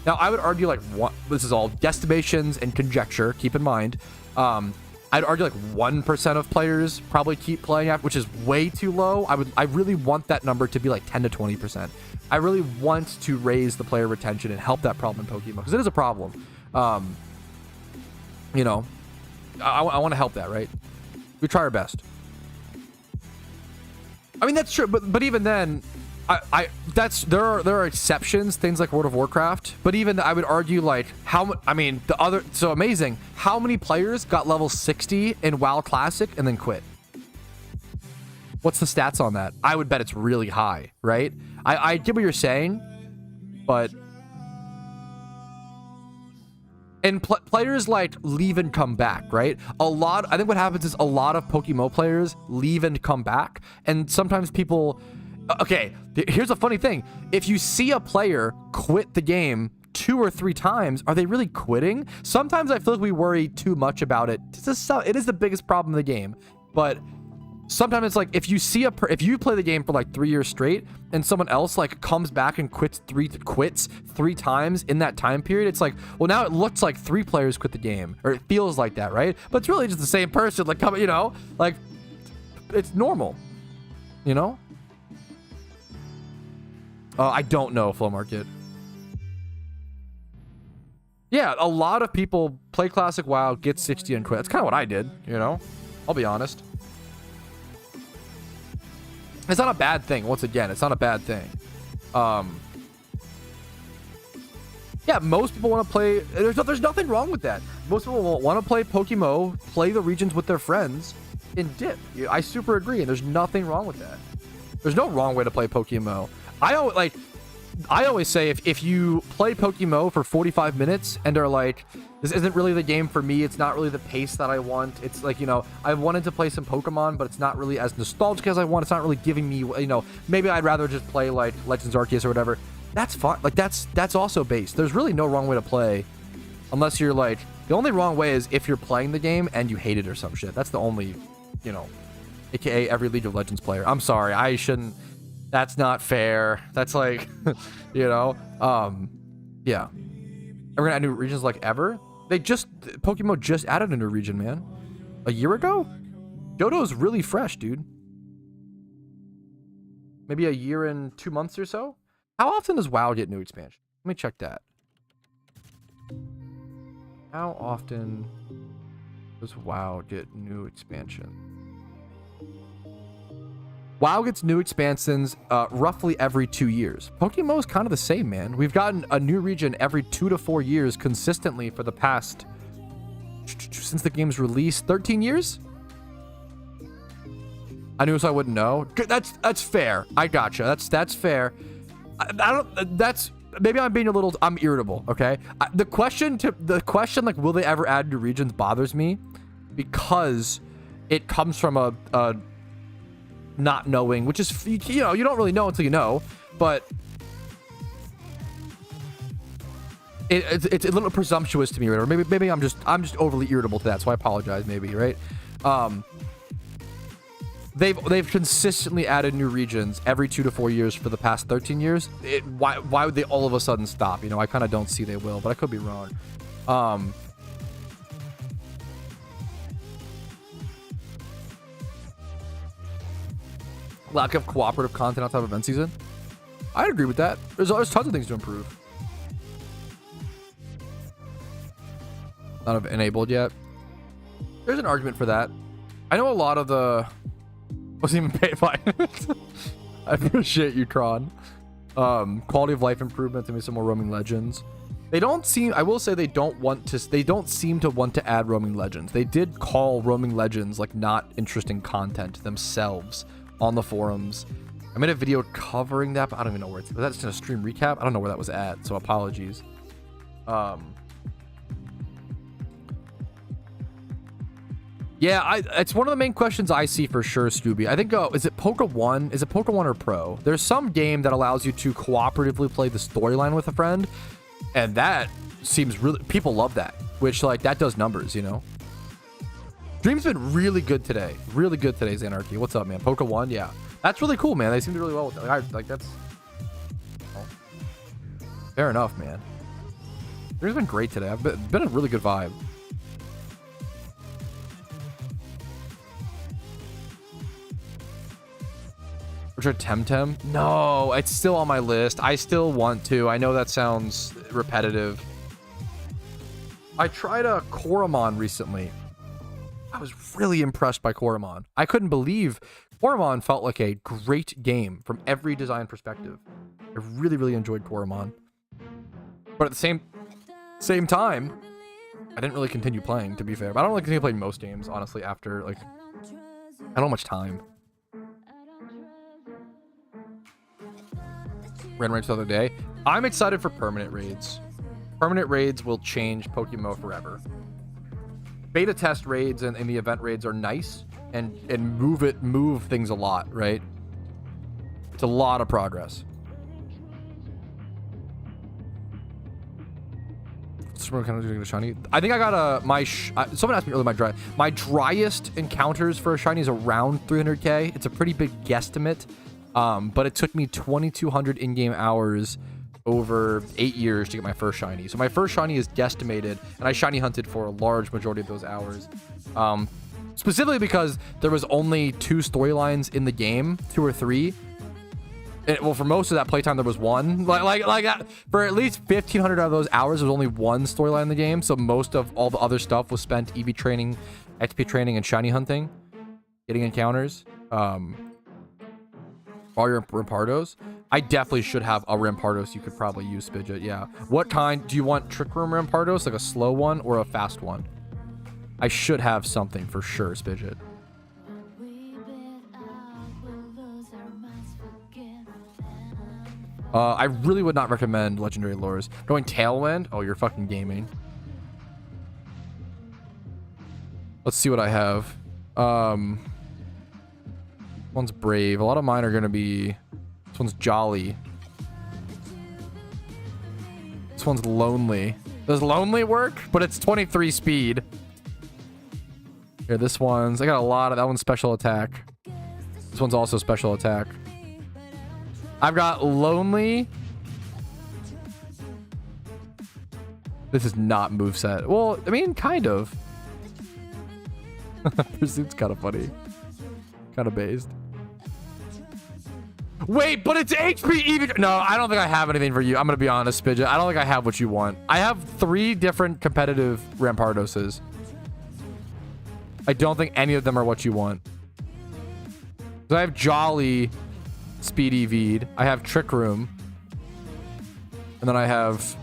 Now, I would argue like this is all guesstimations and conjecture, keep in mind. I'd argue like 1% of players probably keep playing after, which is way too low. I really want that number to be like 10 to 20%. I really want to raise the player retention and help that problem in PokeMMO because it is a problem. You know, I want to help that, right? We try our best. I mean, that's true, but even then, there are exceptions, things like World of Warcraft, but even I would argue like so amazing. How many players got level 60 in WoW Classic and then quit? What's the stats on that? I would bet it's really high, right? I get what you're saying, but and players like leave and come back, right? I think what happens is a lot of PokeMMO players leave and come back, and sometimes people. Okay, here's a funny thing. If you see a player quit the game 2 or 3 times, are they really quitting? Sometimes I feel like we worry too much about it. It is the biggest problem in the game, but sometimes it's like if you play the game for like 3 years straight and someone else like comes back and quits 3 times in that time period, it's like, well, now it looks like 3 players quit the game, or it feels like that, right? But it's really just the same person, like coming, you know, like it's normal, you know. I don't know, Flow Market. Yeah, a lot of people play Classic WoW, get 60 and quit. That's kind of what I did, you know? I'll be honest. It's not a bad thing. Once again, it's not a bad thing. Yeah, most people want to play... There's nothing wrong with that. Most people want to play PokeMMO, play the regions with their friends, and dip. I super agree, and there's nothing wrong with that. There's no wrong way to play PokeMMO. I always say if you play PokeMMO for 45 minutes and are like, this isn't really the game for me, it's not really the pace that I want, it's like, you know, I wanted to play some Pokemon, but it's not really as nostalgic as I want, it's not really giving me, you know, maybe I'd rather just play like Legends Arceus or whatever. That's fine. Like that's also based. There's really no wrong way to play unless you're like, the only wrong way is if you're playing the game and you hate it or some shit. That's the only, you know, aka every League of Legends player. I'm sorry, I shouldn't. That's not fair. That's like, you know, yeah. And we're gonna add new regions like ever. PokeMMO just added a new region, man. A year ago? Johto's really fresh, dude. Maybe a year and 2 months or so? How often does WoW get new expansion? Let me check that. How often does WoW get new expansion? WoW gets new expansions roughly every 2 years. PokeMMO is kind of the same, man. We've gotten a new region every 2 to 4 years consistently for the past, since the game's release, 13 years? I knew so I wouldn't know. That's fair. I gotcha. That's fair. Maybe I'm being I'm irritable, okay? The question like, will they ever add new regions bothers me because it comes from a not knowing, which is, you know, you don't really know until you know, but it's a little presumptuous to me, right? Or maybe I'm just overly irritable to that, so I apologize, maybe, right? They've consistently added new regions every 2 to 4 years for the past 13 years. Why would they all of a sudden stop? You know, I kind of don't see they will, but I could be wrong. Lack of cooperative content outside of event season. I agree with that. There's tons of things to improve. Not have enabled yet. There's an argument for that. I know a lot of the wasn't even paid by. I appreciate you, Tron. Quality of life improvements, maybe some more roaming legends. They don't seem, I will say they don't seem to want to add roaming legends. They did call roaming legends like not interesting content themselves on the forums. I made a video covering that, but I don't even know where it's, was that just in a stream recap? I don't know where that was at, so apologies. Yeah, it's one of the main questions I see for sure, Scooby. I think, is it Poke1? Is it Poke1 or Pro? There's some game that allows you to cooperatively play the storyline with a friend, and that seems really, people love that, which, like, that does numbers, you know? Stream's been really good today. Really good today's Anarchy. What's up, man? Poke1, yeah. That's really cool, man. They seem to do really well with it. Like that's... Oh. Fair enough, man. Stream's been great today. I've been a really good vibe. Richard Temtem? No, it's still on my list. I still want to. I know that sounds repetitive. I tried a Koromon recently. I was really impressed by Koromon. I couldn't believe Koromon felt like a great game from every design perspective. I really, really enjoyed Koromon. But at the same time, I didn't really continue playing, to be fair. But I don't really continue playing most games, honestly, after, like, I don't have much time. Ran raids the other day. I'm excited for permanent raids. Permanent raids will change PokeMMO forever. Beta test raids and the event raids are nice and move things a lot, right? It's a lot of progress. Kind of doing a shiny. I think I got someone asked me earlier my driest encounters for a shiny is around 300k. It's a pretty big guesstimate. But it took me 2,200 in-game hours over 8 years to get my first shiny. So my first shiny is guesstimated, and I shiny hunted for a large majority of those hours. Specifically because there was only 2 storylines in the game, 2 or 3. Well, for most of that playtime, there was 1. Like for at least 1,500 of those hours, there was only 1 storyline in the game. So most of all the other stuff was spent EV training, XP training, and shiny hunting, getting encounters. All your Rampardos. I definitely should have a Rampardos. You could probably use Spidget. Yeah. What kind do you want? Trick Room Rampardos, like a slow one or a fast one? I should have something for sure, Spidget. I really would not recommend Legendary Lures. Going Tailwind? Oh, you're fucking gaming. Let's see what I have. One's Brave. A lot of mine are gonna be. This one's Jolly. This one's Lonely. Does Lonely work? But it's 23 speed. Here, this one's. I got a lot of that one's special attack. This one's also special attack. I've got Lonely. This is not moveset. Well, I mean, kind of. Pursuit's kind of funny. Kind of based. Wait, but it's HP even. No, I don't think I have anything for you. I'm going to be honest, Spidget. I don't think I have what you want. I have 3 different competitive Rampardoses. I don't think any of them are what you want. So I have Jolly Speed EV'd. I have Trick Room. And then I have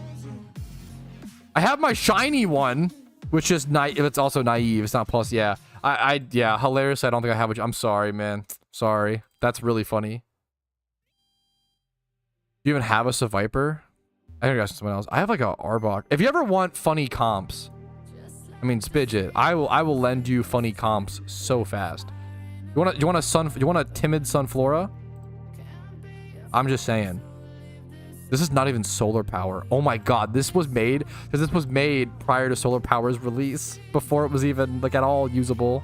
my shiny one, which is it's also naive. It's not plus. Yeah. Yeah, hilarious. I don't think I have what I'm sorry, man. Sorry. That's really funny. Do you even have a Seviper? I think I got someone else. I have like a Arbok. If you ever want funny comps, I mean Spidget, I will lend you funny comps so fast. You want a timid Sunflora? I'm just saying. This is not even solar power. Oh my god, this was made prior to solar power's release, before it was even like at all usable.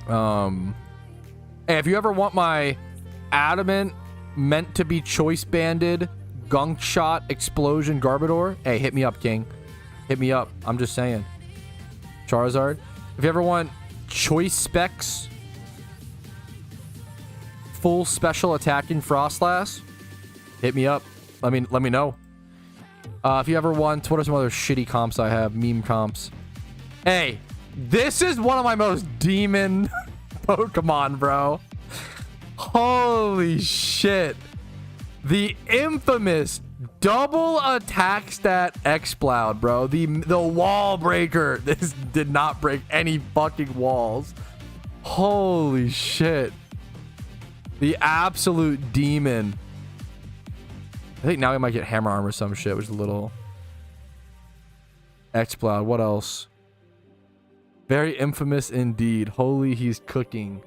Hey, if you ever want my adamant, meant to be choice banded, gunk shot, explosion Garbodor, hey, hit me up, King. Hit me up. I'm just saying. Charizard. If you ever want choice specs, full special attacking Frostlass, hit me up. Let me know. If you ever want, what are some other shitty comps I have? Meme comps. Hey, this is one of my most demon Pokemon, bro. Holy shit. The infamous double attack stat Exploud, bro. The wall breaker. This did not break any fucking walls. Holy shit. The absolute demon. I think now we might get Hammer Arm or some shit, which is a little... Exploud. What else? Very infamous indeed. Holy, he's cooking.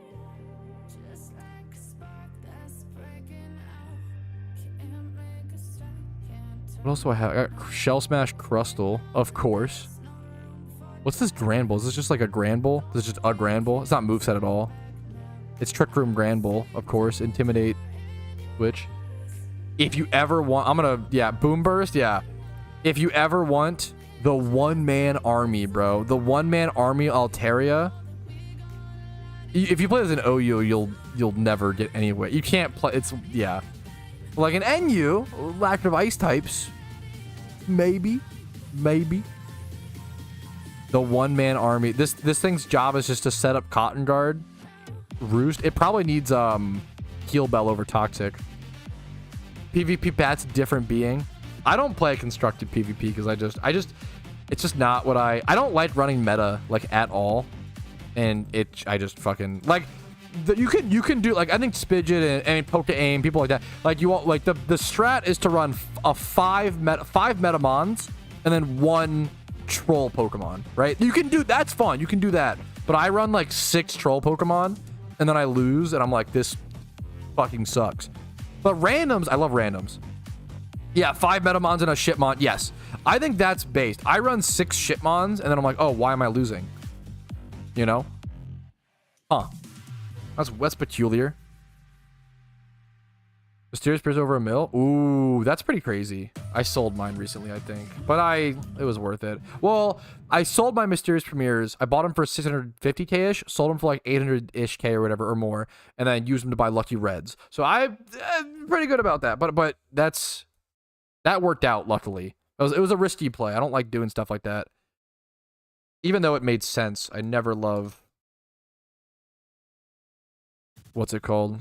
What else do I have? I got Shell Smash Crustle, of course. What's this Granbull? Is this just like a Granbull? Is this just a Granbull? It's not moveset at all. It's Trick Room Granbull, of course. Intimidate. Switch. If you ever want... I'm gonna... Yeah, Boom Burst. Yeah. If you ever want the one-man army, bro. The one-man army Altaria. If you play as an OU, you'll never get anywhere. You can't play... It's... Yeah. Like an NU, lack of ice types. Maybe. Maybe. The one-man army. This thing's job is just to set up Cotton Guard. Roost. It probably needs Heal Bell over Toxic. PvP Pat's different being. I don't play constructed PvP because it's just not what I don't like running meta like at all. And I just fucking like you can do like I think Spidget and Pokeyen, people like that. Like you want like the strat is to run five Metamons and then one troll Pokemon, right? You can do that's fun. You can do that. But I run like 6 troll Pokemon and then I lose and I'm like, this fucking sucks. But randoms, I love randoms. Yeah, 5 Metamons and a Shipmon. Yes. I think that's based. I run 6 Shipmons and then I'm like, oh, why am I losing? You know? Huh. That's peculiar. Mysterious Spears over $1 million. Ooh, that's pretty crazy. I sold mine recently, I think. But it was worth it. Well, I sold my Mysterious Premiers. I bought them for 650k-ish. Sold them for like 800-ish K or whatever or more. And then used them to buy Lucky Reds. So I'm pretty good about that. But that worked out, luckily. It was a risky play. I don't like doing stuff like that. Even though it made sense. I never love... What's it called?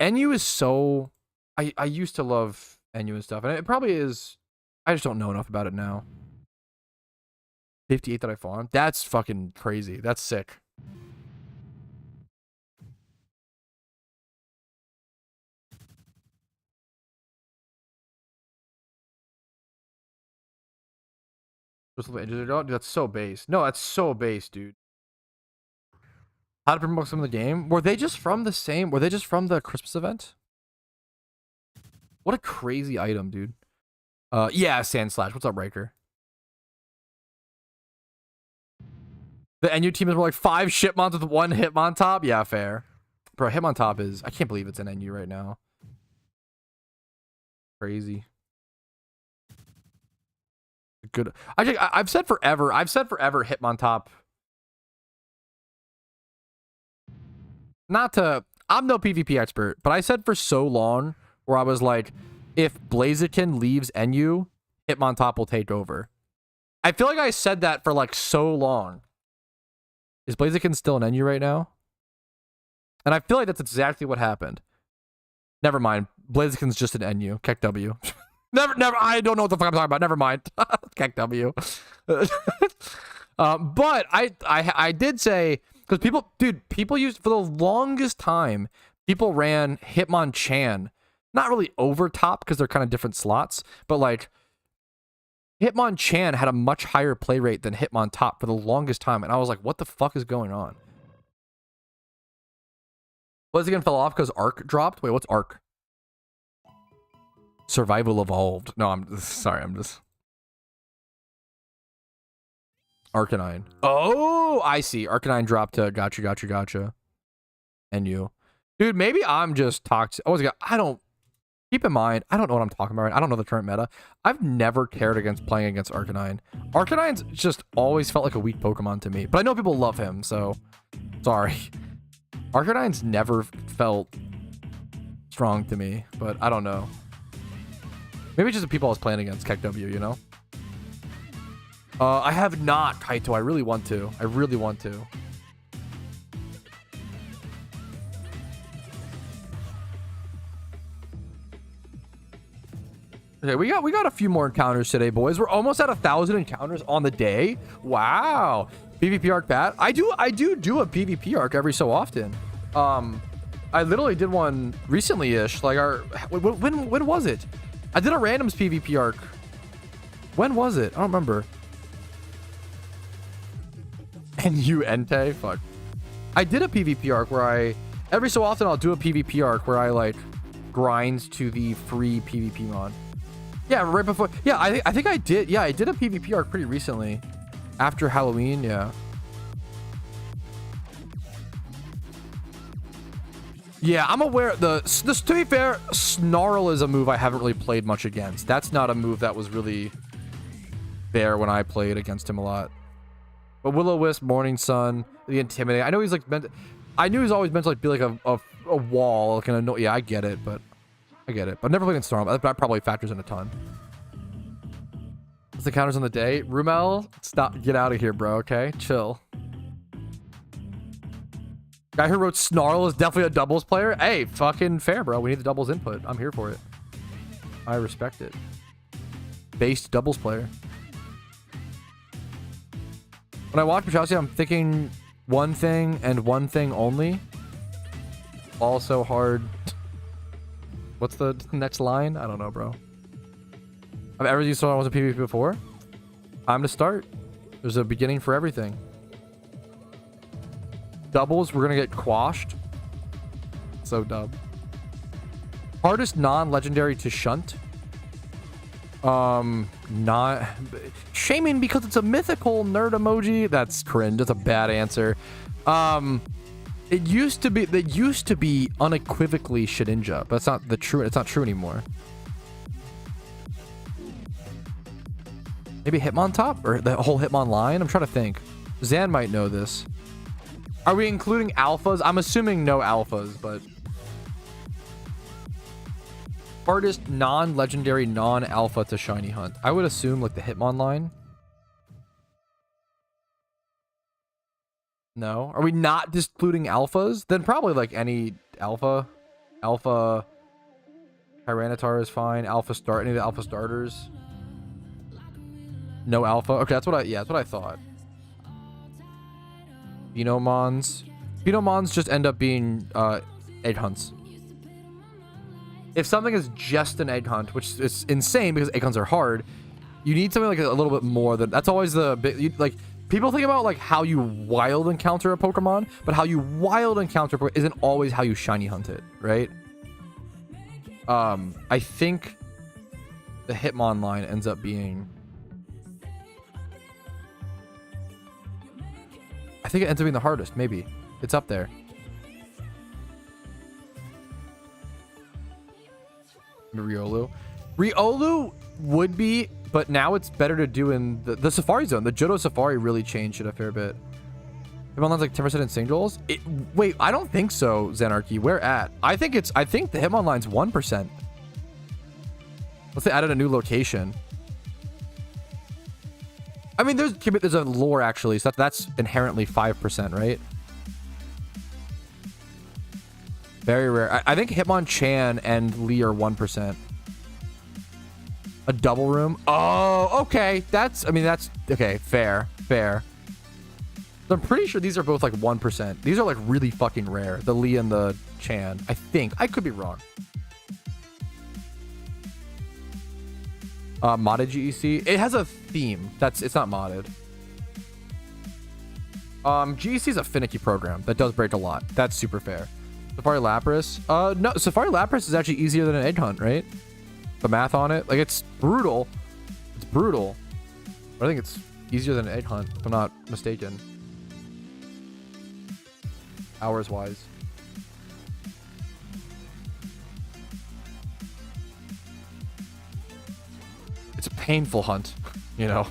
NU is so... I used to love NU and stuff. And it probably is... I just don't know enough about it now. 58 that I farmed? That's fucking crazy. That's sick. Dude, that's so base. No, that's so base, dude. How to promote some of the game? Were they just from the Christmas event? What a crazy item, dude. Yeah, Sand Slash. What's up, Riker? The NU team is more like 5 Shipmons with 1 Hitmontop? Yeah, fair. Bro, Hitmontop is... I can't believe it's an NU right now. Crazy. Good. I've said forever Hitmontop. I'm no PvP expert, but I said for so long where I was like, if Blaziken leaves NU, Hitmontop will take over. I feel like I said that for like so long. Is Blaziken still in NU right now? And I feel like that's exactly what happened. Never mind. Blaziken's just an NU. Keck W. Never, I don't know what the fuck I'm talking about. Never mind. Keck W. But I did say, because people used, for the longest time, people ran Hitmonchan. Not really over top, because they're kind of different slots, but like, Hitmonchan had a much higher play rate than Hitmontop for the longest time, and I was like, what the fuck is going on? Blaziken fell off because Arc dropped? Wait, what's Arc? Survival Evolved. No, I'm sorry, I'm just... Arcanine. Oh, I see. Arcanine dropped to gotcha. And you. Dude, maybe I'm just toxic. Keep in mind, I don't know what I'm talking about. I don't know the current meta. I've never cared against playing against Arcanine. Arcanine's just always felt like a weak Pokemon to me. But I know people love him, so... Sorry. Arcanine's never felt strong to me, but I don't know. Maybe it's just the people I was playing against, Keck W, you know? I have not, Kaito. I really want to. Okay, we got a few more encounters today, boys. We're almost at 1,000 encounters on the day. Wow. PvP arc bat. I do a PvP arc every so often. I literally did one recently-ish. Like when was it? I did a randoms PvP arc. When was it? I don't remember. And you Entei? Fuck. I did a PvP arc where every so often I'll do a PvP arc where I like grind to the free PvP mod. Yeah, right before. Yeah, I think I did. Yeah, I did a PvP arc pretty recently. After Halloween, yeah. Yeah, I'm aware. This, to be fair, Snarl is a move I haven't really played much against. That's not a move that was really there when I played against him a lot. But Will-O-Wisp, Morning Sun, the Intimidate. I know he's like meant. I knew he was always meant to like be like a wall, like an annoy. Yeah, I get it, but I get it. But I've never played against Snarl. That probably factors in a ton. What's the counters on the day? Rumel, stop, get out of here, bro. Okay, chill. Guy who wrote Snarl is definitely a doubles player. Hey, fucking fair, bro. We need the doubles input. I'm here for it. I respect it. Based doubles player. When I watch Patrouski, I'm thinking one thing and one thing only. Also hard. What's the next line? I don't know, bro. I've ever used Snarl as a PvP before. Time to start. There's a beginning for everything. Doubles, we're gonna get quashed. So dumb. Hardest non-legendary to shunt. Not shaming because it's a mythical nerd emoji. That's cringe. That's a bad answer. It used to be unequivocally Shedinja, but it's not the true. It's not true anymore. Maybe Hitmontop or the whole Hitmon line. I'm trying to think. Zan might know this. Are we including alphas? I'm assuming no alphas, but hardest non-legendary non-alpha to shiny hunt. I would assume like the Hitmon line. No. Are we not discluding alphas? Then probably like any alpha. Alpha Tyranitar is fine. Alpha start any of the alpha starters. No alpha. Okay, that's what I thought. Phenomons. Phenomons just end up being egg hunts. If something is just an egg hunt, which is insane because egg hunts are hard, you need something like a little bit more than that's always the bit. Like people think about like how you wild encounter a Pokemon, but how you wild encounter isn't always how you shiny hunt it, right? I think the Hitmon line ends up being. I think it ends up being the hardest. Maybe it's up there. Riolu would be, but now it's better to do in the Safari Zone. The Johto Safari really changed it a fair bit. Hitmon's like 10% in singles. Wait, I don't think so, Xanarchy. Where at? I think the Hitmon line's 1%. Let's say added a new location. I mean, there's a lore actually, so that's inherently 5%, right? Very rare. I think Hitmonchan and Lee are 1%. A double room. Oh, okay. That's okay. Fair. So I'm pretty sure these are both like 1%. These are like really fucking rare. The Lee and the Chan. I think. I could be wrong. Modded GEC. It has a theme. It's not modded. GEC is a finicky program that does break a lot. That's super fair. Safari Lapras. No, Safari Lapras is actually easier than an egg hunt, right? The math on it, like it's brutal. It's brutal. But I think it's easier than an egg hunt, if I'm not mistaken. Hours wise. It's a painful hunt, you know.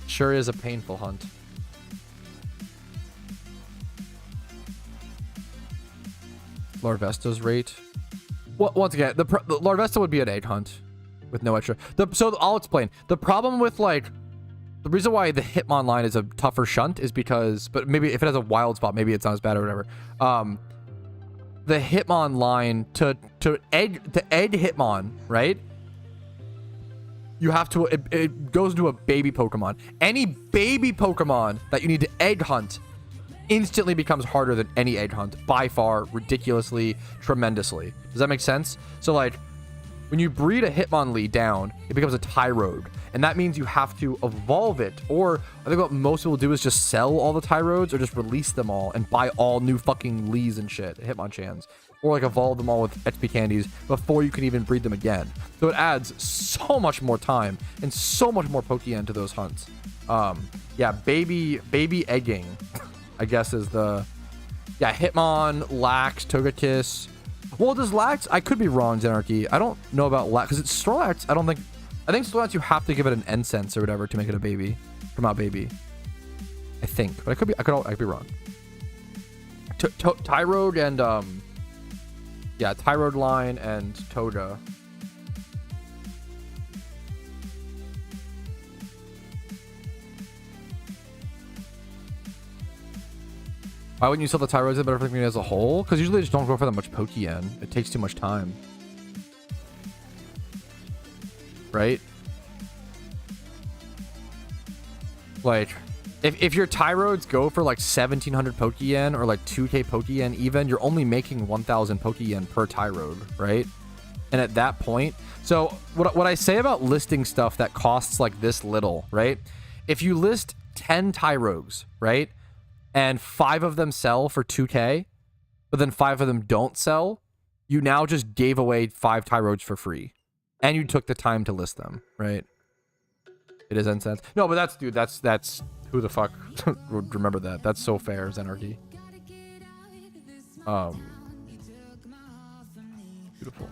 Sure is a painful hunt. Larvesta's rate. Well, once again, the Larvesta would be an egg hunt with no extra. So I'll explain. The problem with like the reason why the Hitmon line is a tougher shunt is because, but maybe if it has a wild spot, maybe it's not as bad or whatever. The Hitmon line to egg Hitmon, right? You have to. It goes into a baby Pokemon. Any baby Pokemon that you need to egg hunt instantly becomes harder than any egg hunt by far, ridiculously, tremendously. Does that make sense? So like when you breed a Hitmonlee down, it becomes a Tyrode, and that means you have to evolve it, or I think what most people do is just sell all the Tyrodes or just release them all and buy all new fucking Lees and shit, Hitmonchans, or like evolve them all with XP candies before you can even breed them again. So it adds so much more time and so much more Pokeyen to those hunts. Yeah, baby egging, I guess is the, yeah, Hitmon, Lax, Togekiss. Well, does Lax, I could be wrong, Zenarchy. I don't know about Lax, because it's Snorlax, I think Snorlax you have to give it an Incense or whatever to make it a baby. Come out baby. I think, but I could be wrong. Tyrode and, yeah, Tyrode line and Toga. Why wouldn't you sell the Tyrodes better for the community as a whole? Because usually they just don't go for that much Pokeyen. It takes too much time. Right? Like, if your Tyrodes go for like 1,700 Pokeyen or like 2k Pokeyen even, you're only making 1,000 Pokeyen per Tyrode, right? And at that point, so what I say about listing stuff that costs like this little, right? If you list 10 Tyrogues, right? And 5 of them sell for 2k, but then 5 of them don't sell, you now just gave away 5 Tyrodes for free. And you took the time to list them, right? It is incense. No, but that's, dude, that's who the fuck would remember that? That's so fair, Zenarchy. Beautiful.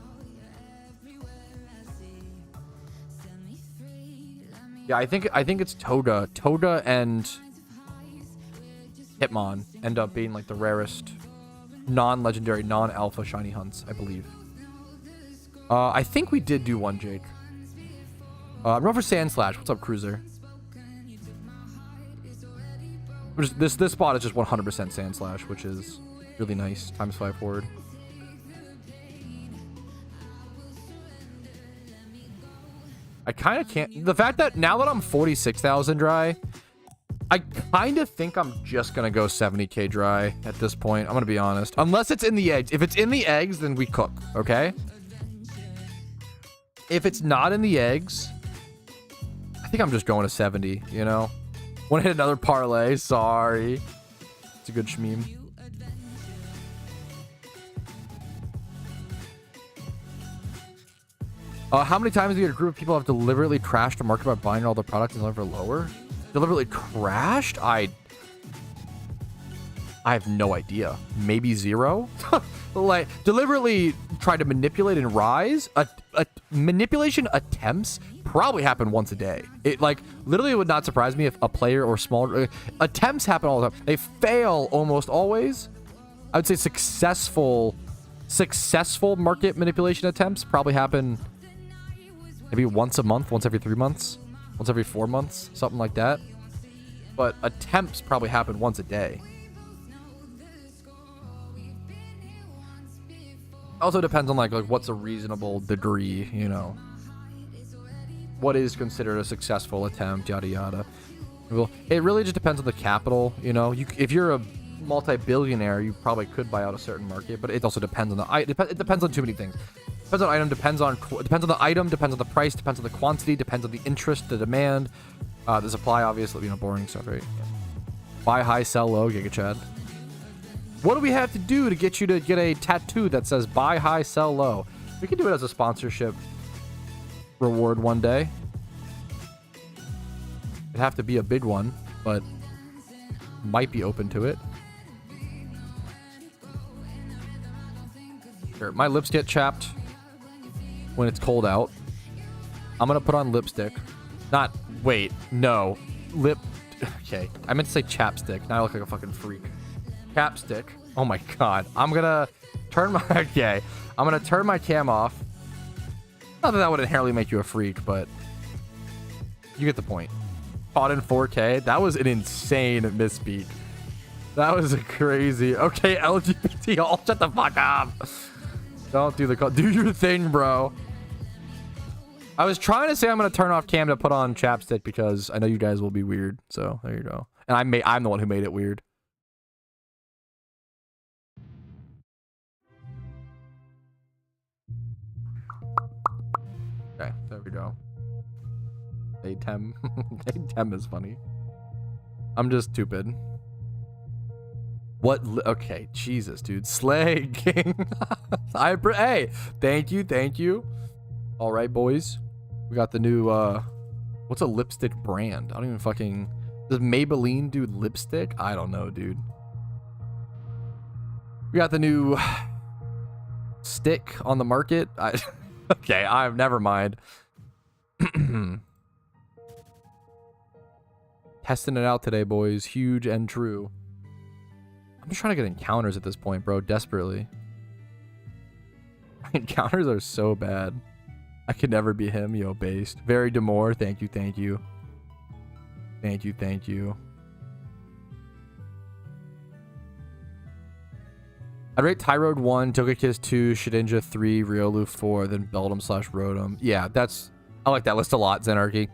Yeah, I think it's Toga and Hitmon end up being like the rarest non-legendary, non-alpha shiny hunts, I believe. I think we did do one, Jake. I'm going for Sand Slash. What's up, Cruiser? This spot is just 100% Sand Slash, which is really nice. Times 5 forward. I kind of can't. The fact that now that I'm 46,000 dry, I kind of think I'm just going to go 70k dry at this point. I'm going to be honest. Unless it's in the eggs. If it's in the eggs, then we cook, okay? If it's not in the eggs, I think I'm just going to 70, you know? Want to hit another parlay? Sorry. It's a good shmeem. How many times do you get a group of people have deliberately crashed a market by buying all the products and selling for lower? Deliberately crashed? I have no idea. Maybe 0? Like, deliberately tried to manipulate and rise? Manipulation attempts probably happen once a day. It, like, literally would not surprise me if a player or smaller... attempts happen all the time. They fail almost always. I would say successful market manipulation attempts probably happen maybe once a month, once every 3 months, once every 4 months, something like that. But attempts probably happen once a day. Also depends on like what's a reasonable degree, you know. What is considered a successful attempt, yada yada. Well, it really just depends on the capital, you know. If you're a multi-billionaire, you probably could buy out a certain market, but it also depends on it depends on too many things. Depends on item, depends on the item, depends on the price, depends on the quantity, depends on the interest, the demand, the supply, obviously, you know, boring stuff, right? Yeah. Buy high, sell low, Giga Chad. What do we have to do to get you to get a tattoo that says buy high, sell low? We can do it as a sponsorship reward one day. It'd have to be a big one, but might be open to it. Sure. My lips get chapped when it's cold out. I'm gonna put on lipstick. Okay, I meant to say chapstick. Now I look like a fucking freak. Chapstick. Oh my god. I'm gonna turn my cam off. Not that would inherently make you a freak, but you get the point. Caught in 4K. That was an insane misspeak. That was a crazy. Okay, LGBT. All shut the fuck up. Don't do the call. Do your thing, bro. I was trying to say I'm gonna turn off cam to put on chapstick because I know you guys will be weird. So there you go. And I'm the one who made it weird. Okay, there we go. Atem. Atem is funny. I'm just stupid. What? Okay, Jesus, dude. Slay King. Hey, thank you. All right, boys. We got the new What's a lipstick brand? I don't even fucking... Does Maybelline do lipstick? I don't know, dude. We got the new stick on the market. Okay, I've never mind. Testing it out today, boys. Huge and true. I'm just trying to get encounters at this point, bro. Desperately. Encounters are so bad. I could never be him, yo, based. Very Demore. Thank you, thank you. Thank you, thank you. I'd rate Tyrode 1, Togekiss 2, Shedinja 3, Riolu 4, then Beldum / Rotom. Yeah, that's... I like that list a lot, Zenarchy.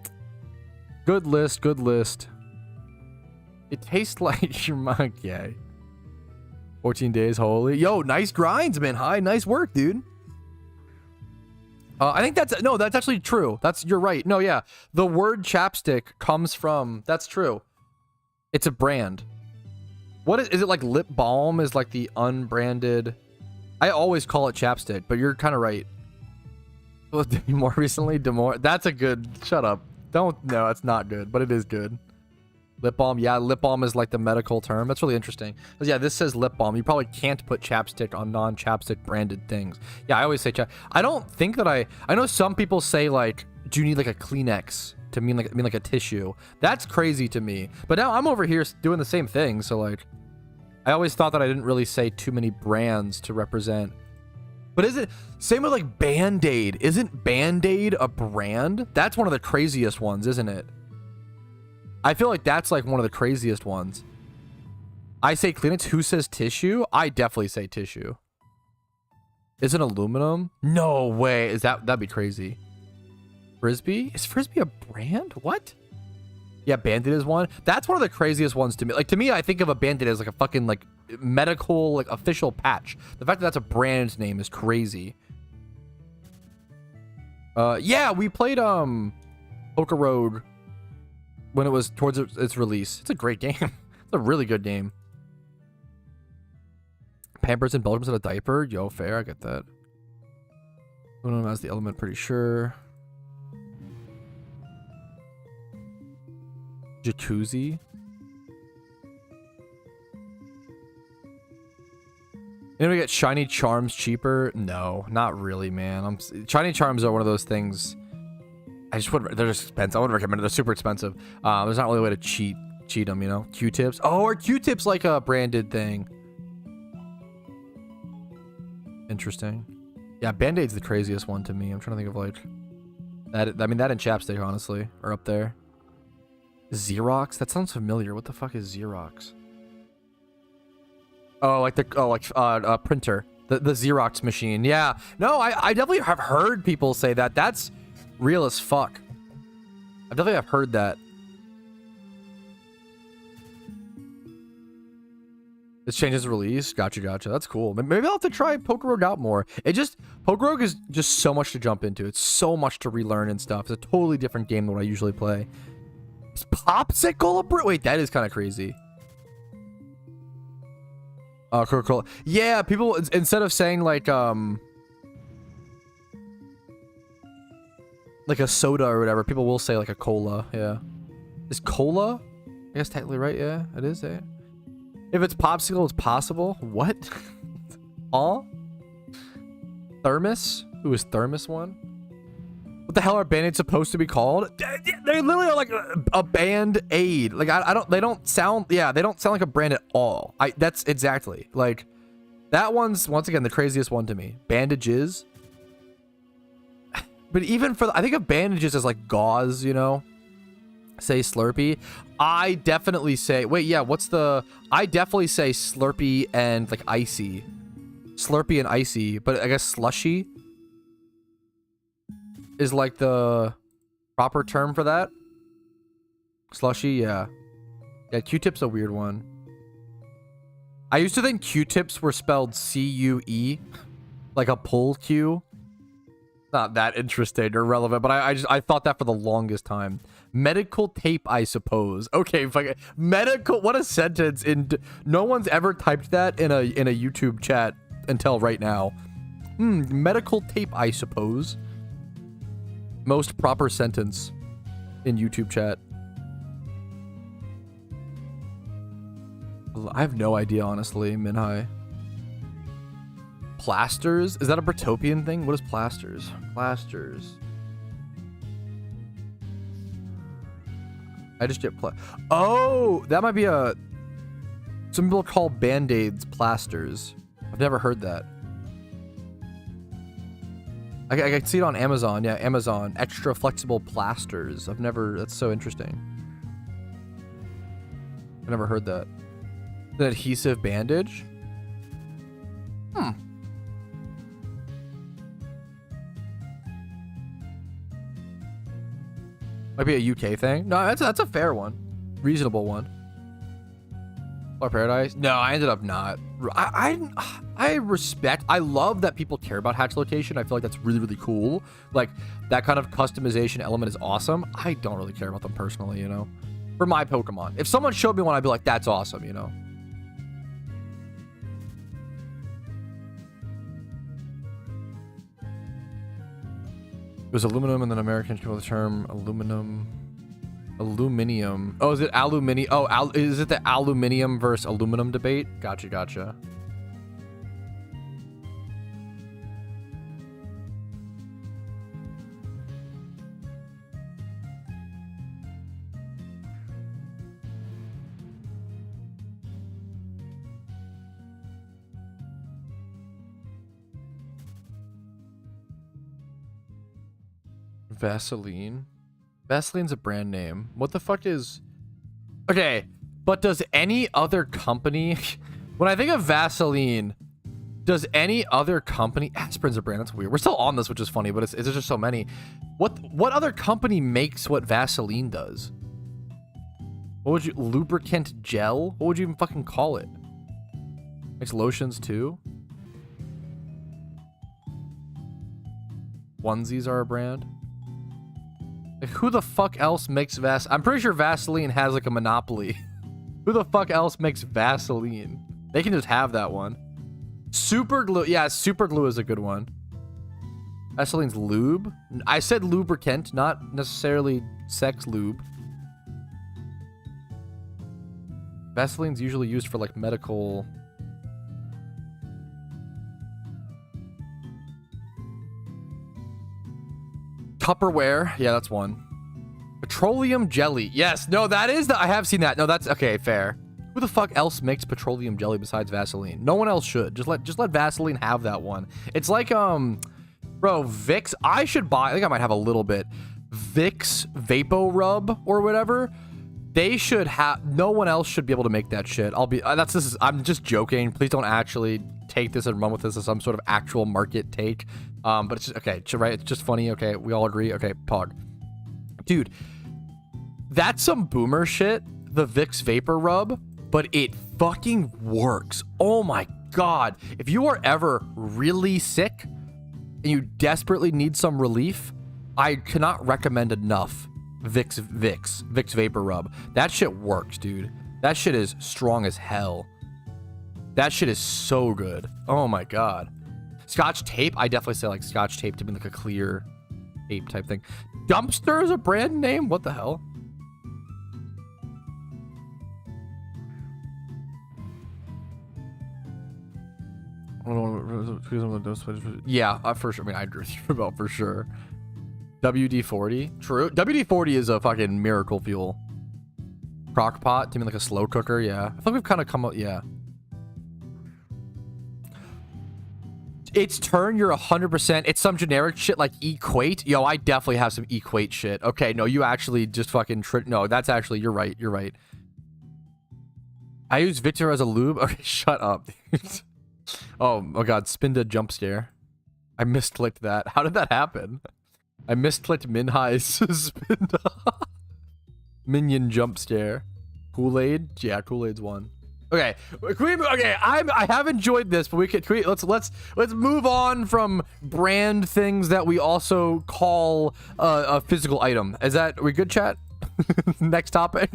Good list, good list. It tastes like your monkey. 14 days, holy. Yo, nice grinds, man. Hi, nice work, dude. I think that's... No, that's actually true. You're right. No, yeah. The word chapstick comes from... That's true. It's a brand. What is it like lip balm is like the unbranded... I always call it chapstick, but you're kind of right. More recently, Demore. That's a good... Shut up. Don't... No, that's not good, but it is good. Lip balm. Yeah, lip balm is like the medical term. That's really interesting. Because yeah, this says lip balm. You probably can't put chapstick on non-chapstick branded things. Yeah, I always say I don't think that I know some people say like, do you need like a Kleenex to mean like a tissue? That's crazy to me. But now I'm over here doing the same thing. So like, I always thought that I didn't really say too many brands to represent. But is it same with like Band-Aid? Isn't Band-Aid a brand? That's one of the craziest ones, isn't it? I feel like that's like one of the craziest ones. I say Kleenex. Who says tissue? I definitely say tissue. Is it aluminum? No way. That'd be crazy. Frisbee? Is Frisbee a brand? What? Yeah, Band-Aid is one. That's one of the craziest ones to me. Like to me, I think of a Band-Aid as like a fucking like medical like official patch. The fact that that's a brand name is crazy. Yeah, we played Poker Road when it was towards its release. It's a great game. It's a really good game. Pampers and Belgium's in a diaper. Yo, fair. I get that. One of them has the element, pretty sure. Jacuzzi. Anybody get shiny charms cheaper? No, not really, man. Shiny charms are one of those things. I just wouldn't. They're just expensive. I wouldn't recommend it. They're super expensive. There's not really a way to cheat them, you know. Q-tips. Oh, are Q-tips like a branded thing? Interesting. Yeah, Band-Aid's the craziest one to me. I'm trying to think of like that. I mean, that and chapstick honestly are up there. Xerox. That sounds familiar. What the fuck is Xerox? Oh, like printer. The Xerox machine. Yeah. No, I definitely have heard people say that. That's real as fuck. I definitely have heard that. This changes release. Gotcha. That's cool. Maybe I'll have to try Poker Rogue out more. Poker Rogue is just so much to jump into. It's so much to relearn and stuff. It's a totally different game than what I usually play. Is Popsicle a brand? Wait, that is kind of crazy. Coca-Cola. Yeah, people instead of saying like a soda or whatever, people will say like a cola. Yeah. Is cola? I guess technically right. Yeah, it is. Yeah. If it's popsicle, it's possible. What? Huh? Thermos? Who is Thermos one? What the hell are Band-Aids supposed to be called? They literally are like a Band-Aid. Like they don't sound like a brand at all. That's exactly like that one's once again the craziest one to me. Bandages. But even for I think of bandages as like gauze, you know. Say Slurpee. I definitely say I definitely say Slurpee and like icy. Slurpee and icy, but I guess slushy is like the proper term for that. Slushy, yeah. Yeah, Q-tip's a weird one. I used to think Q-tips were spelled C-U-E, like a pull Q. Not that interesting or relevant, but I thought that for the longest time. Medical tape, I suppose. Okay, medical. What a sentence! No one's ever typed that in a YouTube chat until right now. Medical tape, I suppose. Most proper sentence. in YouTube chat. I have no idea, honestly, Minhai. Plasters? Is that a Britopian thing? What is plasters? Plasters. I just get oh, that might be a... Some people call Band-Aids plasters. I've never heard that. I can see it on Amazon. Yeah, Amazon. Extra flexible plasters. I've never... That's so interesting. I've never heard that. An adhesive bandage? Hmm. Might be a UK thing. No, that's a fair one. Reasonable one. Flower Paradise? No, I ended up not. I respect, I love that people care about hatch location. I feel like that's really, really cool. Like, that kind of customization element is awesome. I don't really care about them personally, you know? For my Pokemon. If someone showed me one, I'd be like, that's awesome, you know? It was aluminum, and then Americans came up with the term aluminium. Oh, is it aluminium? Oh, is it the aluminium versus aluminum debate? Gotcha, gotcha. Vaseline. Vaseline's a brand name. What the fuck is... Okay, but does any other company... When I think of Vaseline, does any other company... Aspirin's a brand, that's weird. We're still on this, which is funny, but it's just so many. What other company makes what Vaseline does? What would you... Lubricant gel? What would you even fucking call it? Makes lotions too? Onesies are a brand? Like, who the fuck else makes I'm pretty sure Vaseline has like a monopoly. Who the fuck else makes Vaseline? They can just have that one. Super glue. Yeah, super glue is a good one. Vaseline's lube. I said lubricant, not necessarily sex lube. Vaseline's usually used for like medical... Tupperware. Yeah, that's one. Petroleum jelly. Yes. No, that is the... I have seen that. No, that's... Okay, fair. Who the fuck else makes petroleum jelly besides Vaseline? No one else should. Just let Vaseline have that one. It's like, bro, Vicks. I should buy... I think I might have a little bit. Vicks Vapo Rub or whatever. They should have... No one else should be able to make that shit. I'll be... I'm just joking. Please don't actually take this and run with this as some sort of actual market take. But it's just... Okay, right? It's just funny. Okay, we all agree. Okay, Pog. Dude, that's some boomer shit. The Vicks Vapor Rub. But it fucking works. Oh my god. If you are ever really sick and you desperately need some relief, I cannot recommend enough Vicks Vapor Rub. That shit works, dude. That shit is strong as hell. That shit is so good. Oh my god. Scotch tape? I definitely say like Scotch tape to be like a clear tape type thing. Dumpster is a brand name? What the hell? Yeah, for sure. I mean, I agree with you about for sure. WD-40. True. WD-40 is a fucking miracle fuel. Crock pot. To mean like a slow cooker. Yeah. I think we've kind of come up. Yeah. It's turn. You're 100%. It's some generic shit like Equate. Yo, I definitely have some Equate shit. Okay. No, you actually just fucking no, that's actually, you're right. You're right. I use Victor as a lube. Okay, shut up. Oh god, Spinda jump scare. I misclicked that. How did that happen? I misclicked Minhai's Spinda. Minion jump scare. Kool-Aid? Yeah, Kool-Aid's one. Okay, I have enjoyed this, but let's move on from brand things that we also call a physical item. Are we good, chat? Next topic.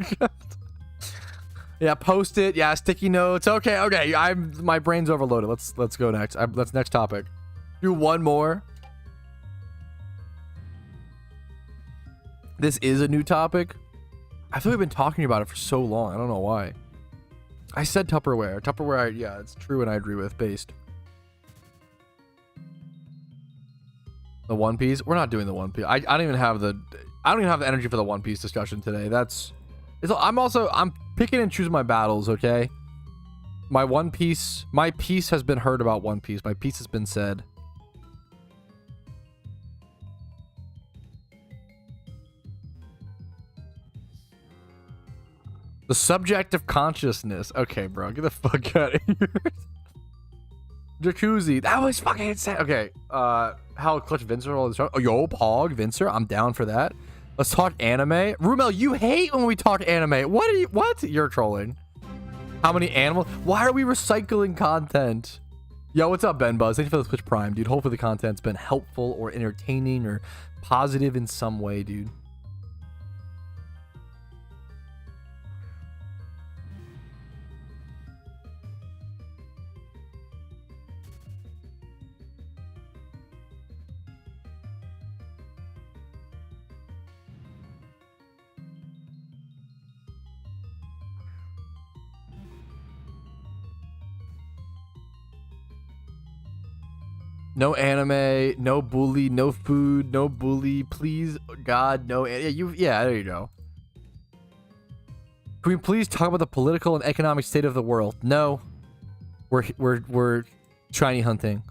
Yeah, post it. Yeah, sticky notes. Okay. My brain's overloaded. Let's go next. Let's next topic. Do one more. This is a new topic. I feel like we've been talking about it for so long. I don't know why. I said Tupperware. Tupperware, yeah, it's true and I agree with. Based. The One Piece? We're not doing the One Piece. I don't even have the energy for the One Piece discussion today. I'm picking and choosing my battles, okay? My piece has been heard about One Piece. My piece has been said. The subjective consciousness. Okay, bro, get the fuck out of here. Jacuzzi. That was fucking insane. Okay, how clutch Vincer all this. Oh, yo, Pog, Vincer. I'm down for that. Let's talk anime. Rumel, you hate when we talk anime. What? You're trolling. How many animals? Why are we recycling content? Yo, what's up, Ben Buzz? Thank you for the Twitch Prime, dude. Hopefully the content's been helpful or entertaining or positive in some way, dude. No anime, no bully, no food, no bully, please, God, no. Yeah, there you go. Can we please talk about the political and economic state of the world? No. We're shiny hunting.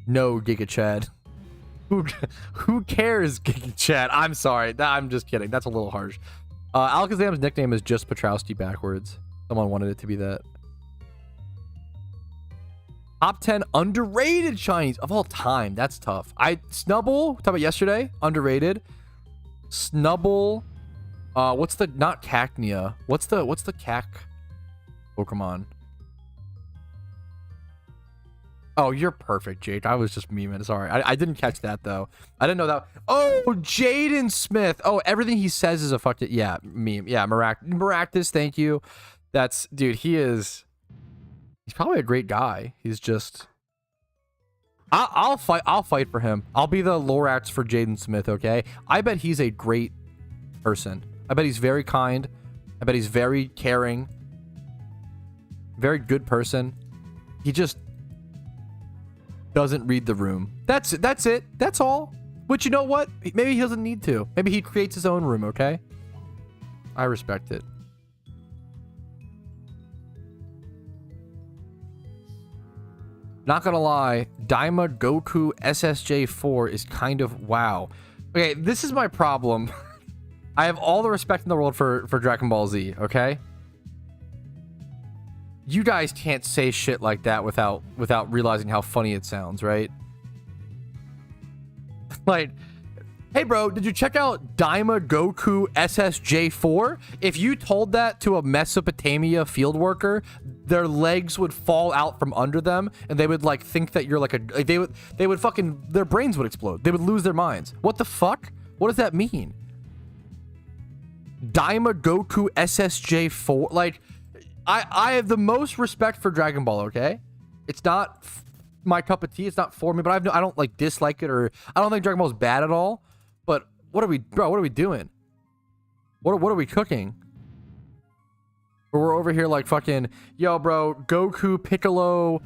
No, Giga Chad. Who cares, Giga Chad? I'm sorry. I'm just kidding. That's a little harsh. Alakazam's nickname is just Patrouski backwards. Someone wanted it to be that. Top 10 underrated shinies of all time. That's tough. Snubble, talked about yesterday, underrated. Snubble. What's the, not Cacnea. What's the Cac Pokemon? Oh, you're perfect, Jake. I was just memeing. Sorry. I didn't catch that though. I didn't know that. Oh, Jaden Smith. Oh, everything he says is a fucking, yeah, meme. Yeah, Maractus, thank you. That's, dude, he's probably a great guy. He's just, I'll fight for him. I'll be the Lorax for Jaden Smith, okay? I bet he's a great person. I bet he's very kind. I bet he's very caring. Very good person. He just doesn't read the room. That's it. That's all. But you know what? Maybe he doesn't need to. Maybe he creates his own room, okay? I respect it. Not gonna lie, Daima Goku SSJ4 is kind of wow. Okay, this is my problem. I have all the respect in the world for Dragon Ball Z, okay? You guys can't say shit like that without realizing how funny it sounds, right? Like, hey bro, did you check out Daima Goku SSJ4? If you told that to a Mesopotamia field worker, their legs would fall out from under them and they would like think that you're like they would fucking, their brains would explode. They would lose their minds. What the fuck? What does that mean? Daima Goku SSJ4, like, I have the most respect for Dragon Ball, okay? It's not my cup of tea. It's not for me, but I don't like dislike it, or I don't think Dragon Ball is bad at all. But what are we, bro? What are we doing? What are we cooking? We're over here like fucking, yo, bro, Goku Piccolo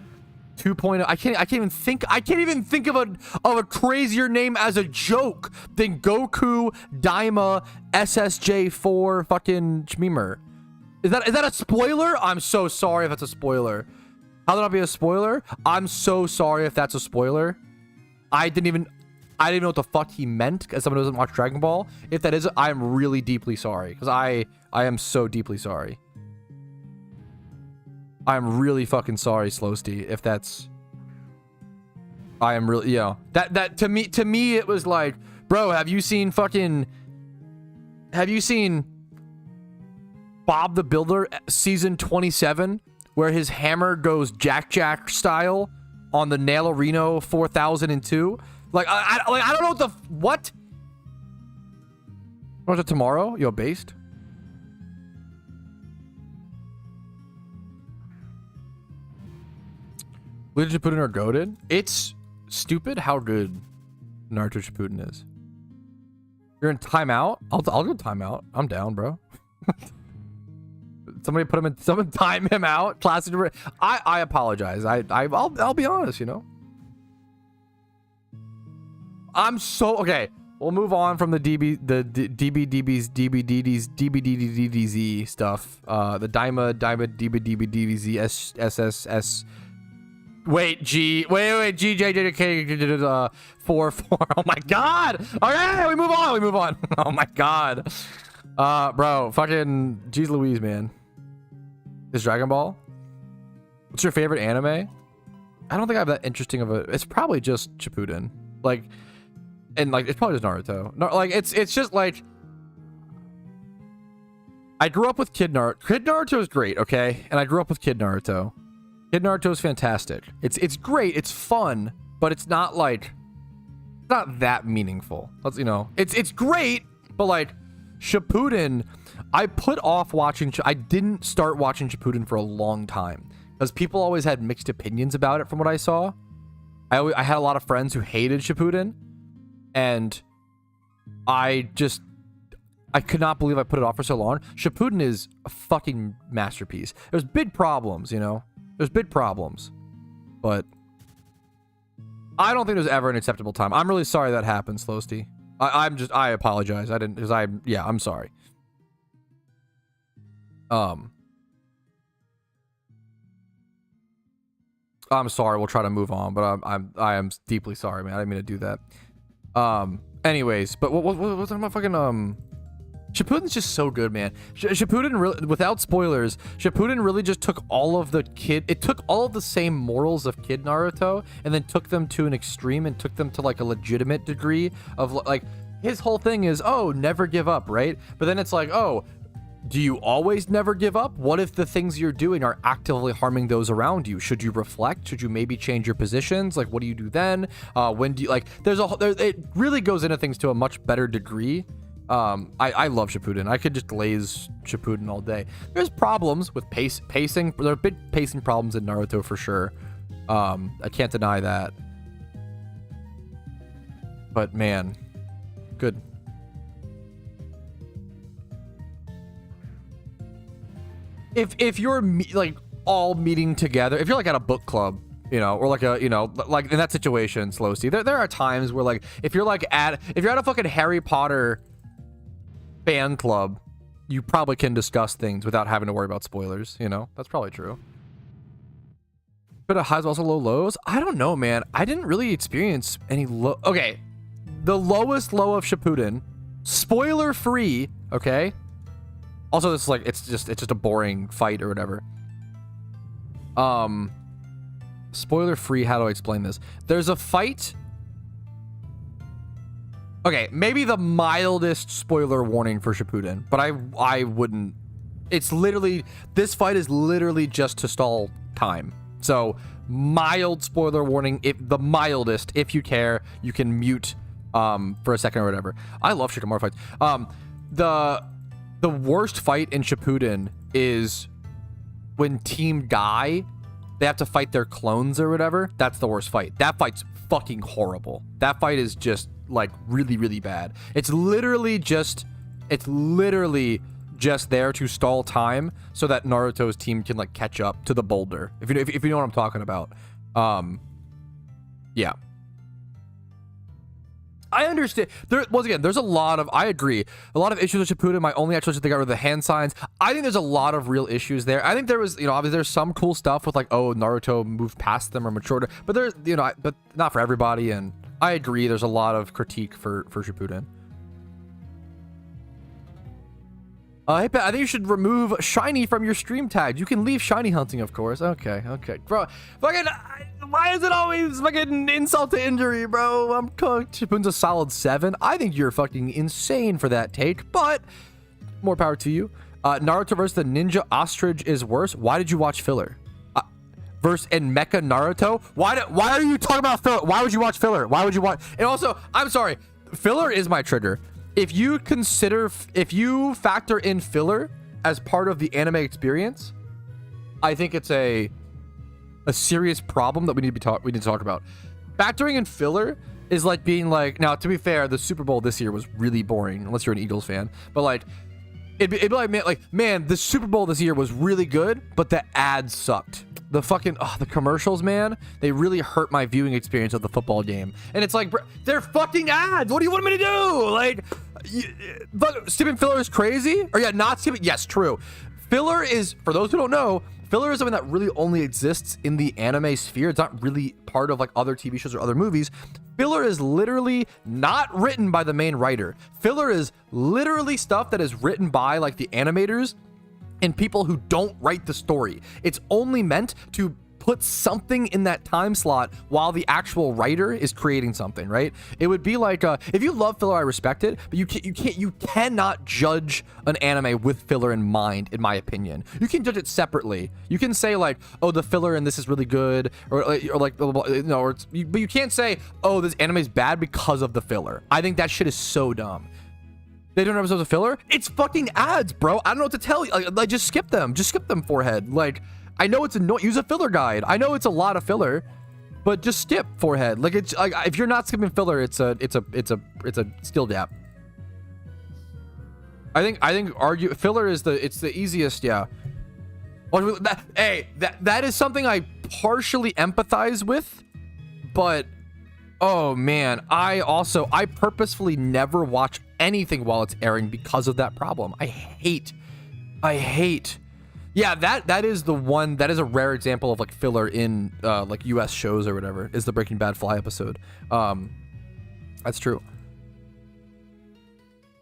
2.0. I can't even think of a crazier name as a joke than Goku Daima SSJ4 fucking Chmemer. Is that a spoiler? I'm so sorry if that's a spoiler. How did that be a spoiler? I'm so sorry if that's a spoiler. I didn't even know what the fuck he meant, as someone who doesn't watch Dragon Ball. If that is, I'm really deeply sorry, because I am so deeply sorry. I'm really fucking sorry, Slowsty, if that's, I am really, yeah. That to me it was like, bro, have you seen Bob the Builder season 27, where his hammer goes Jack style on the Nailorino 4002? Like, I don't know what? What's it tomorrow? Yo, based? Did Shippuden are goated? It's stupid how good Naruto Shippuden is. You're in timeout? I'll go timeout. I'm down, bro. Somebody put him in. Someone time him out. Classic. I apologize. I'll be honest. You know. I'm so okay. We'll move on from the DBDDZ stuff. The Dyma DBDDZ SSS. Wait, G. Wait. GJJK 4. Oh my God. Okay, we move on. Oh my God. Bro, fucking jeez Louise, man. Is Dragon Ball? What's your favorite anime? I don't think I have that interesting of a. It's probably just Shippuden. Like, and like it's probably just Naruto. No, like it's just like. I grew up with Kid Naruto. Kid Naruto is great, okay, and I grew up with Kid Naruto. Kid Naruto is fantastic. It's great. It's fun, but it's not like. It's not that meaningful. Let's it's great, but like Shippuden. I put off watching. I didn't start watching Shippuden for a long time because people always had mixed opinions about it. From what I saw, I had a lot of friends who hated Shippuden, and I could not believe I put it off for so long. Shippuden is a fucking masterpiece. There's big problems, There's big problems, but I don't think there's ever an acceptable time. I'm really sorry that happened, Slowsty. I apologize. I didn't because I'm sorry. I'm sorry. We'll try to move on, but I am deeply sorry, man. I didn't mean to do that. Anyways, but what's my fucking Shippuden's just so good, man. Shippuden really, without spoilers, Shippuden really just took all of the same morals of Kid Naruto and then took them to an extreme and took them to like a legitimate degree of like his whole thing is, oh, never give up, right? But then it's like, oh, do you always never give up? What if the things you're doing are actively harming those around you? Should you reflect? Should you maybe change your positions? Like, what do you do then? When do you like? It really goes into things to a much better degree. I love Shippuden. I could just glaze Shippuden all day. There's problems with pacing. There are big pacing problems in Naruto for sure. I can't deny that. But man, good. If you're like all meeting together, if you're like at a book club, or like a, like in that situation, Slowsty, there are times where like if you're at a fucking Harry Potter fan club, you probably can discuss things without having to worry about spoilers. That's probably true. But a highs also low lows. I don't know, man. I didn't really experience any low. Okay, the lowest low of Shippuden, spoiler free. Okay. Also, this is like it's just a boring fight or whatever. Spoiler free. How do I explain this? There's a fight. Okay, maybe the mildest spoiler warning for Shippuden, but I wouldn't. It's literally, this fight is literally just to stall time. So mild spoiler warning, if the mildest. If you care, you can mute for a second or whatever. I love Shikamaru fights. The worst fight in Shippuden is when Team Guy, they have to fight their clones or whatever. That's the worst fight. That fight's fucking horrible. That fight is just like really, really bad. It's literally just there to stall time so that Naruto's team can like catch up to the boulder. If you know what I'm talking about. Yeah. I understand. Once again, there's a lot of, I agree, a lot of issues with Shippuden. My only actual issue, they got rid of the hand signs. I think there's a lot of real issues there. I think there was, obviously there's some cool stuff with like, oh, Naruto moved past them or matured, but there's, but not for everybody. And I agree, there's a lot of critique for Shippuden. Hey, Pat, I think you should remove shiny from your stream tags. You can leave shiny hunting, of course. Okay. Bro, fucking, why is it always fucking insult to injury, bro? I'm cooked. Shippuden's a solid 7. I think you're fucking insane for that take, but more power to you. Naruto versus the Ninja Ostrich is worse. Why did you watch filler? Versus and Mecha Naruto? Why are you talking about filler? Why would you watch filler? Why would you watch? And also, I'm sorry, filler is my trigger. If you factor in filler as part of the anime experience, I think it's a serious problem that we need to talk about. Factoring in filler is like being like, now to be fair, the Super Bowl this year was really boring, unless you're an Eagles fan. But like, it'd be like, man, the Super Bowl this year was really good, but the ads sucked. The fucking, the commercials, man, they really hurt my viewing experience of the football game. And it's like, they're fucking ads. What do you want me to do? Like, skipping filler is crazy? Or yeah, not skipping. Yes, true. Filler is, for those who don't know, filler is something that really only exists in the anime sphere. It's not really part of like other TV shows or other movies. Filler is literally not written by the main writer. Filler is literally stuff that is written by like the animators and people who don't write the story. It's only meant to put something in that time slot while the actual writer is creating something, right? It would be like, if you love filler, I respect it, but you cannot judge an anime with filler in mind, in my opinion. You can judge it separately. You can say like, oh, the filler in this is really good, or like, blah, blah, blah, you know, but you can't say, oh, this anime is bad because of the filler. I think that shit is so dumb. They don't have episodes of filler? It's fucking ads, bro. I don't know what to tell you. Like just skip them. Just skip them, forehead. Like, I know it's annoying. Use a filler guide. I know it's a lot of filler, but just skip forehead. Like it's like, if you're not skipping filler, it's a skill gap. I think filler is the easiest. Yeah. That is something I partially empathize with, but oh man, I purposefully never watch anything while it's airing because of that problem. I hate. Yeah, that is the one. That is a rare example of like filler in like US shows or whatever, is the Breaking Bad Fly episode. That's true.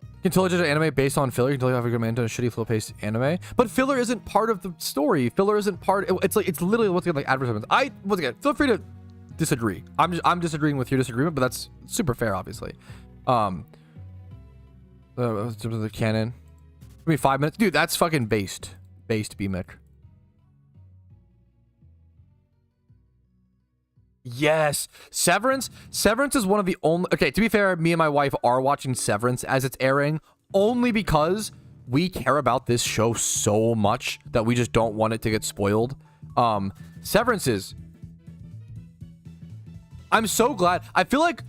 You can totally judge an anime based on filler. You can totally have a good man to a shitty slow-paced anime, but filler isn't part of the story. Filler isn't part. It's literally once again like advertisements. Once again, feel free to disagree. I'm disagreeing with your disagreement, but that's super fair, obviously. The canon. Give me 5 minutes, dude. That's fucking based BMIC. Yes, Severance is one of the only, okay, to be fair, me and my wife are watching Severance as it's airing only because we care about this show so much that we just don't want it to get spoiled. Severance is, I'm so glad. I feel like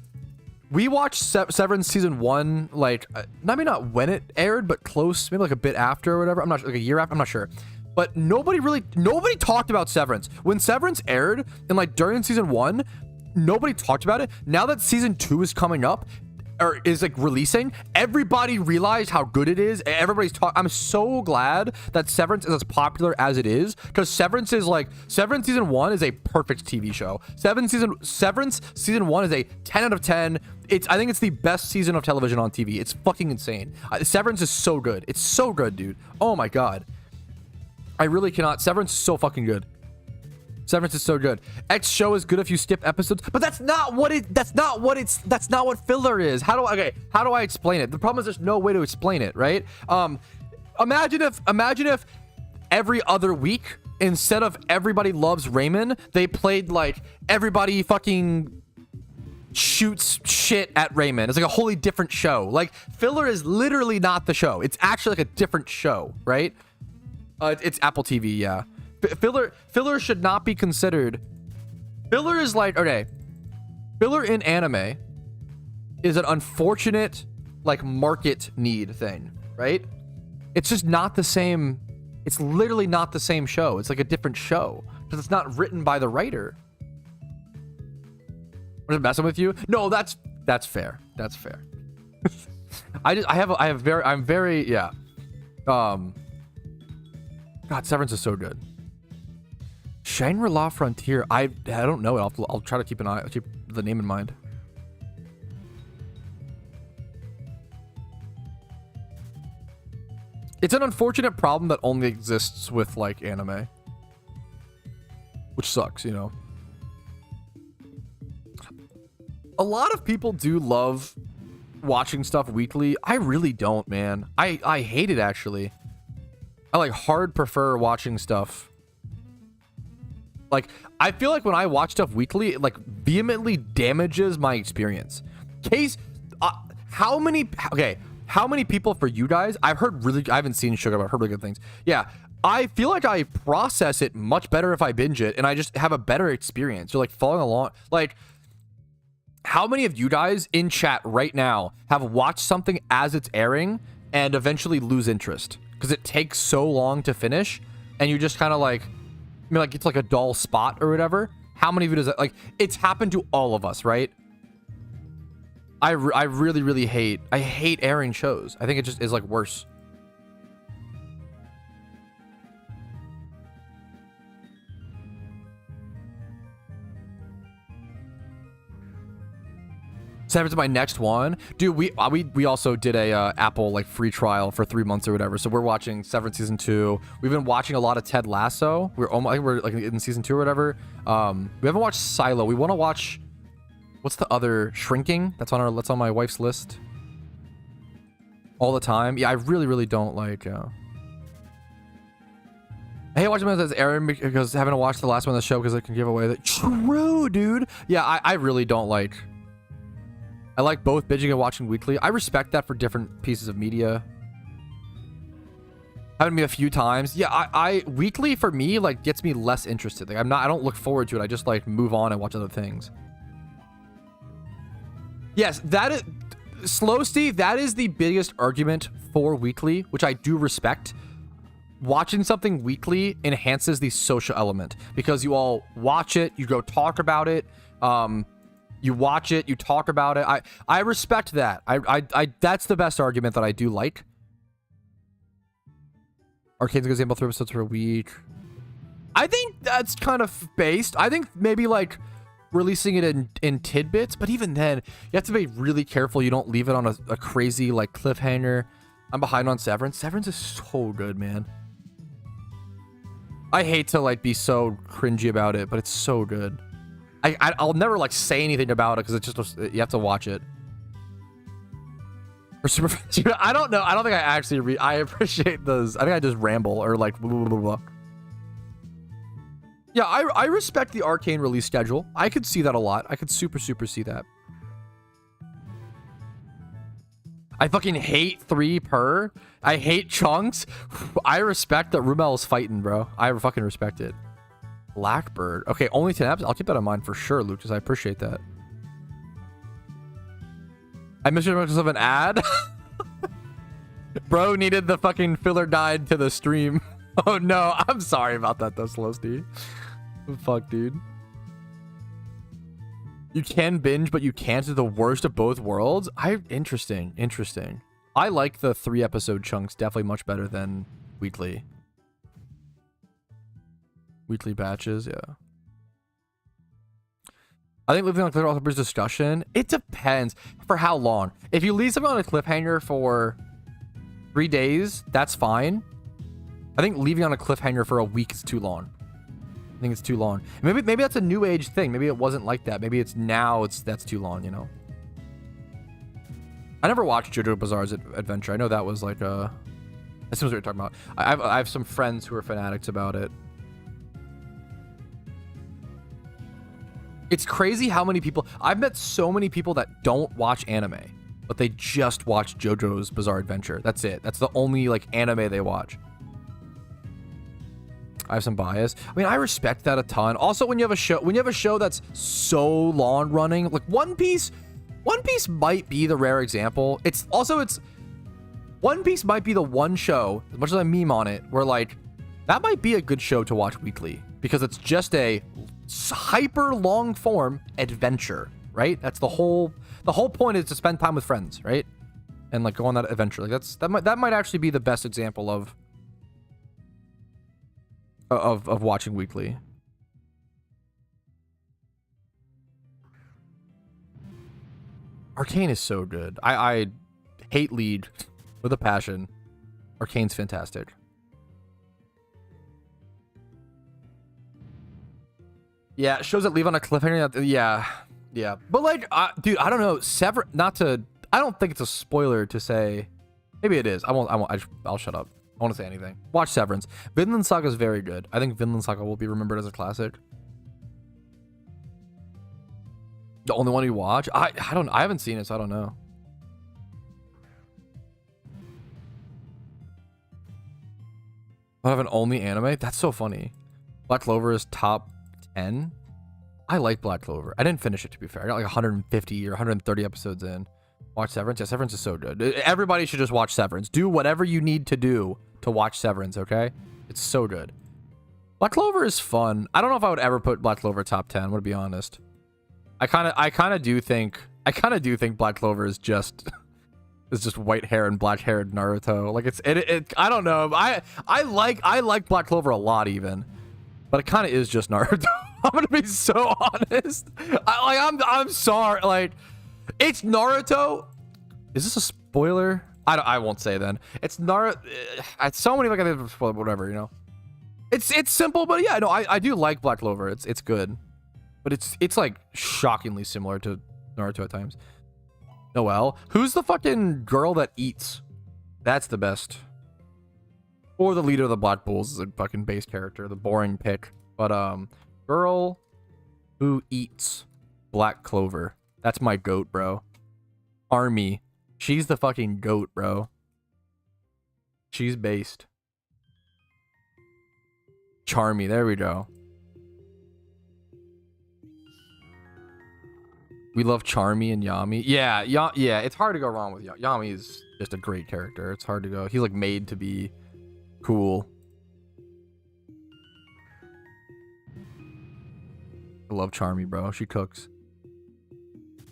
we watched Severance season 1, like, maybe not when it aired, but close, maybe like a bit after or whatever. I'm not sure, like a year after, I'm not sure. But nobody talked about Severance. When Severance aired, and like during season 1, nobody talked about it. Now that season 2 is coming up, or is like releasing, everybody realized how good it is. Everybody's talking. I'm so glad that Severance is as popular as it is, because Severance season 1 is a perfect TV show. Severance season 1 is a 10 out of 10. I think it's the best season of television on TV. It's fucking insane. Severance is so good. It's so good, dude. Oh my god. I really cannot. Severance is so fucking good. Severance is so good. X show is good if you skip episodes, but that's not what filler is. How do I explain it? The problem is there's no way to explain it, right? Imagine if every other week, instead of Everybody Loves Raymond, they played like Everybody Fucking Shoots Shit at Raymond. It's like a wholly different show. Like, filler is literally not the show. It's actually like a different show, right? It's Apple TV, yeah. Filler should not be considered. Filler is like, okay, filler in anime is an unfortunate like market need thing, right? It's just not the same. It's literally not the same show. It's like a different show because it's not written by the writer. Was it messing with you? No, that's fair. That's fair. I'm very yeah. God, Severance is so good. Shangri-La Frontier. I don't know it. I'll try to keep the name in mind. It's an unfortunate problem that only exists with like anime, which sucks, you know. A lot of people do love watching stuff weekly. I really don't, man. I hate it, actually. I like hard prefer watching stuff. Like, I feel like when I watch stuff weekly, it like vehemently damages my experience. How many people for you guys? I haven't seen Sugar, but I've heard really good things. Yeah, I feel like I process it much better if I binge it, and I just have a better experience. You're like following along. Like, How many of you guys in chat right now have watched something as it's airing and eventually lose interest because it takes so long to finish, and you just kind of like, I mean, like it's like a dull spot or whatever? How many of you does that? Like, it's happened to all of us, right? I really, really hate airing shows. I think it just is like worse. Severance is my next one, dude. We also did a Apple like free trial for 3 months or whatever. So we're watching Severance season 2. We've been watching a lot of Ted Lasso. We're like in season 2 or whatever. We haven't watched Silo. We want to watch. What's the other? Shrinking. That's on my wife's list. All the time. Yeah, I really don't like. I hate watching them as Aaron because having to watch the last one of the show because it can give away the true, dude. Yeah, I really don't like. I like both binging and watching weekly. I respect that for different pieces of media. Happened to me a few times. Yeah, I weekly for me like gets me less interested. Like I don't look forward to it. I just like move on and watch other things. Yes, that is Slow Steve. That is the biggest argument for weekly, which I do respect. Watching something weekly enhances the social element because you all watch it, you go talk about it. You watch it, you talk about it. I respect that. I that's the best argument that I do like. Arcane's gonna example 3 episodes per week. I think that's kind of based. I think maybe like releasing it in tidbits, but even then, you have to be really careful you don't leave it on a crazy like cliffhanger. I'm behind on Severance. Severance is so good, man. I hate to like be so cringy about it, but it's so good. I'll never like say anything about it because it's just you have to watch it. I don't know. I don't think I actually read. I appreciate those. I think I just ramble or like blah, blah, blah, blah. Yeah, I respect the Arcane release schedule. I could see that a lot. I could super see that. I fucking hate 3 per. I hate chunks. I respect that Rumel is fighting, bro. I fucking respect it. Blackbird. Okay, only 10 apps. I'll keep that in mind for sure, Lucas. I appreciate that. I missed much of an ad. Bro needed the fucking filler guide to the stream. Oh no, I'm sorry about that though, Slow Steve. Fuck, dude. You can binge, but you can't do the worst of both worlds. Interesting. I like the 3 episode chunks definitely much better than weekly. Weekly batches, yeah. I think leaving on a cliffhanger also brings discussion. It depends for how long. If you leave something on a cliffhanger for 3 days, that's fine. I think leaving on a cliffhanger for a week is too long. I think it's too long. Maybe that's a new age thing. Maybe it wasn't like that. Maybe it's now. That's too long. You know. I never watched JoJo Bizarre's Adventure. I know that was like a. That's what you're talking about. I have some friends who are fanatics about it. It's crazy how many people... I've met so many people that don't watch anime, but they just watch JoJo's Bizarre Adventure. That's it. That's the only like anime they watch. I have some bias. I mean, I respect that a ton. Also, when you have a show that's so long running, like One Piece might be the rare example. One Piece might be the one show, as much as I meme on it, where like that might be a good show to watch weekly because it's just a hyper long form adventure, right? That's the whole point is to spend time with friends, right? And like go on that adventure. Like that might actually be the best example of watching weekly. Arcane is so good. I hate Lead with a passion. Arcane's fantastic. Yeah, shows that leave on a cliffhanger. Yeah. But like, dude, I don't know. I don't think it's a spoiler to say. Maybe it is. I'll shut up. I won't say anything. Watch Severance. Vinland Saga is very good. I think Vinland Saga will be remembered as a classic. The only one you watch? I haven't seen it, so I don't know. I have an only anime? That's so funny. Black Clover is top 10. I like Black Clover. I didn't finish it, to be fair. I got like 150 or 130 episodes in. Watch Severance. Yeah, Severance is so good. Everybody should just watch Severance. Do whatever you need to do to watch Severance, okay? It's so good. Black Clover is fun. I don't know if I would ever put Black Clover top 10, I'm gonna be honest. I kind of do think Black Clover is just white hair and black haired Naruto. Like it I don't know. I like Black Clover a lot even. But it kind of is just Naruto. I'm gonna be so honest. I'm sorry. Like, it's Naruto. Is this a spoiler? I won't say then. It's Naruto. So many like I think spoiler, whatever, you know. It's simple, but yeah, no, I do like Black Clover. It's good, but it's like shockingly similar to Naruto at times. Noelle, who's the fucking girl that eats? That's the best. Or the leader of the Black Bulls is a fucking base character, the boring pick. But girl who eats Black Clover. That's my goat, bro. Army. She's the fucking goat, bro. She's based. Charmy, there we go. We love Charmy and Yami. Yeah, yeah, it's hard to go wrong with Yami. Yami is just a great character. It's hard to go. He's like made to be cool. I love Charmy, bro. She cooks.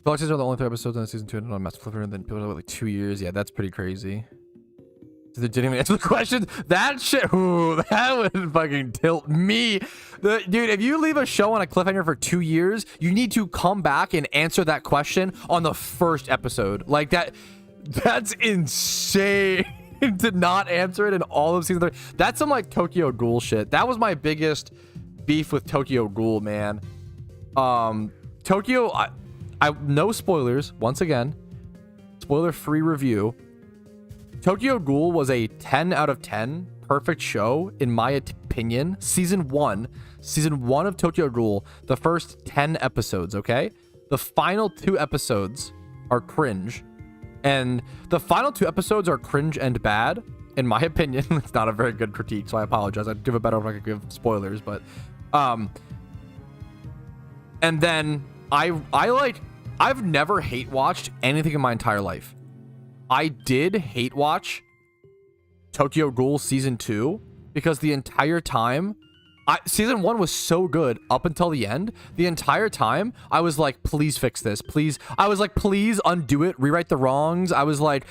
Galaxies are the only 3 episodes on season 2 and on Master Flipper, and then people like 2 years. Yeah, that's pretty crazy. So they didn't even answer the question. That shit, ooh, that would fucking tilt me. Dude, if you leave a show on a cliffhanger for 2 years, you need to come back and answer that question on the first episode. Like that's insane. To not answer it in all of season 3. That's some like Tokyo Ghoul shit. That was my biggest beef with Tokyo Ghoul, man. Tokyo, I no spoilers, once again. Spoiler free review. Tokyo Ghoul was a 10 out of 10 perfect show in my opinion. Season 1 of Tokyo Ghoul, the first 10 episodes, okay? The final 2 episodes are cringe. And the final 2 episodes are cringe and bad, in my opinion. It's not a very good critique, so I apologize. I'd give it better if I could give spoilers, but and then I've never hate watched anything in my entire life. I did hate watch Tokyo Ghoul season 2 because the entire time season 1 was so good up until the end. The entire time I was like, please fix this, please. I was like, please undo it, rewrite the wrongs. I was like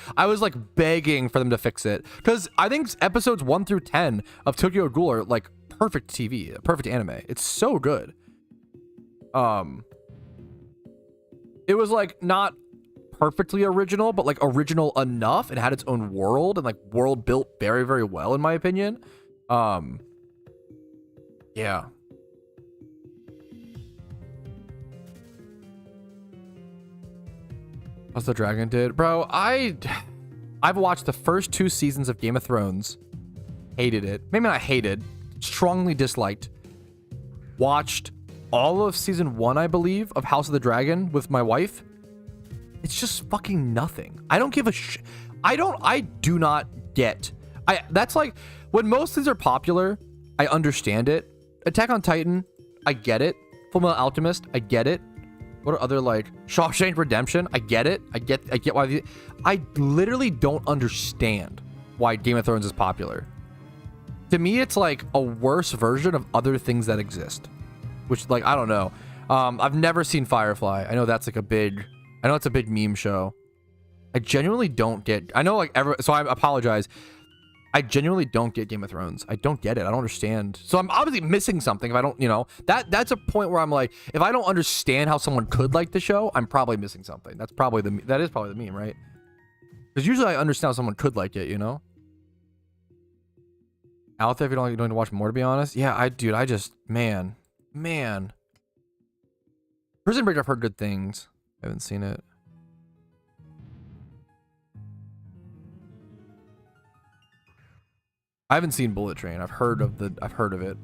begging for them to fix it, because I think episodes 1 through 10 of Tokyo Ghoul are like perfect TV, perfect anime. It's so good. It was like not perfectly original, but like original enough. It had its own world and like world built very, very well, in my opinion. Yeah. How's the dragon did? Bro, I've watched the first 2 seasons of Game of Thrones. Hated it. Maybe not hated. Strongly disliked. Watched all of season 1, I believe, of House of the Dragon with my wife. It's just fucking nothing. I don't give a shit. I do not get. That's like, when most things are popular, I understand it. Attack on Titan, I get it. Fullmetal Alchemist, I get it. What are other, like, Shawshank Redemption? I get it. I get why I literally don't understand why Game of Thrones is popular. To me, it's like a worse version of other things that exist, which, like, I don't know. I've never seen Firefly. I know that's like I know it's a big meme show. I genuinely don't get. I know, like, so I apologize. I genuinely don't get Game of Thrones. I don't get it. I don't understand. So I'm obviously missing something if I don't, you know, that's a point where I'm like, if I don't understand how someone could like the show, I'm probably missing something. That is probably the meme, right? Because usually I understand how someone could like it, you know? Out there, if you don't need to watch more, to be honest. Yeah, I just, man. Prison Break, I've heard good things. I haven't seen it. I haven't seen Bullet Train. I've heard of it.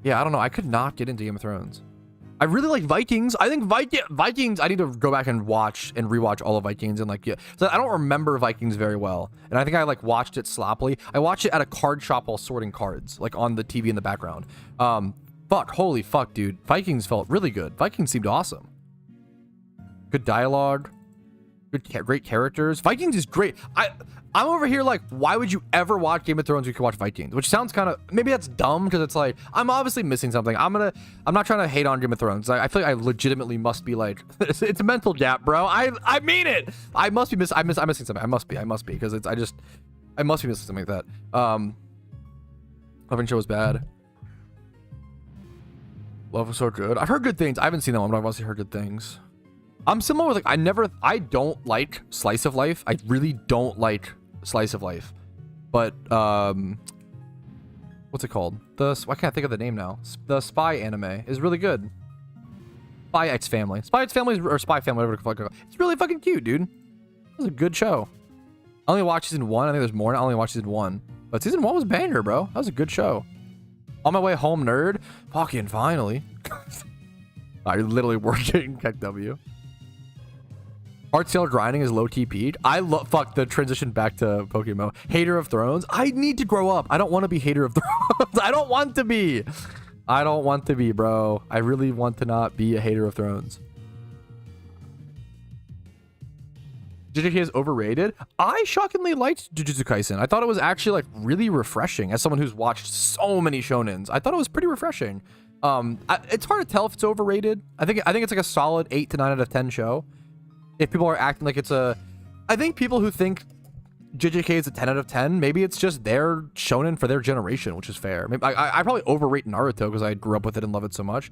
Yeah, I don't know. I could not get into Game of Thrones. I really like Vikings. I think Vikings, I need to go back and watch and rewatch all of Vikings, and like, yeah. So I don't remember Vikings very well. And I think I like watched it sloppily. I watched it at a card shop while sorting cards, like on the TV in the background. Fuck, holy fuck, dude. Vikings felt really good. Vikings seemed awesome. Good dialogue. Great characters. Vikings is great. I'm over here like, why would you ever watch Game of Thrones when you can watch Vikings? Which sounds kind of, maybe that's dumb because it's like, I'm obviously missing something. I'm not trying to hate on Game of Thrones. I feel like I legitimately must be like, it's a mental gap, bro. I mean it. I must be I'm missing something. I must be because I must be missing something like that. Loving Show was bad. Love was so good. I've heard good things. I haven't seen that one, but I've also heard good things. I'm similar with like, I don't like slice of life. I really don't like slice of life. But what's it called? Why can't I think of the name now? The Spy anime is really good. Spy X Family. Spy X Family or Spy Family, whatever the fuck. It's really fucking cute, dude. It was a good show. I only watched season 1. I think there's more. I only watched season 1. But season 1 was a banger, bro. That was a good show. On my way home, nerd. Pokeyen, finally. I literally working. Heck W. Hard Sailor grinding is low TP. I love fuck the transition back to PokeMMO. Hater of Thrones. I need to grow up. I don't want to be hater of Thrones. I don't want to be. I don't want to be, bro. I really want to not be a hater of Thrones. JJK is overrated. I shockingly liked Jujutsu Kaisen. I thought it was actually like really refreshing. As someone who's watched so many shonens, I thought it was pretty refreshing. It's hard to tell if it's overrated. I think it's like a solid 8 to 9 out of 10 show. If people are acting like it's a... I think people who think JJK is a 10 out of 10, maybe it's just their shonen for their generation, which is fair. Maybe, I probably overrate Naruto because I grew up with it and love it so much.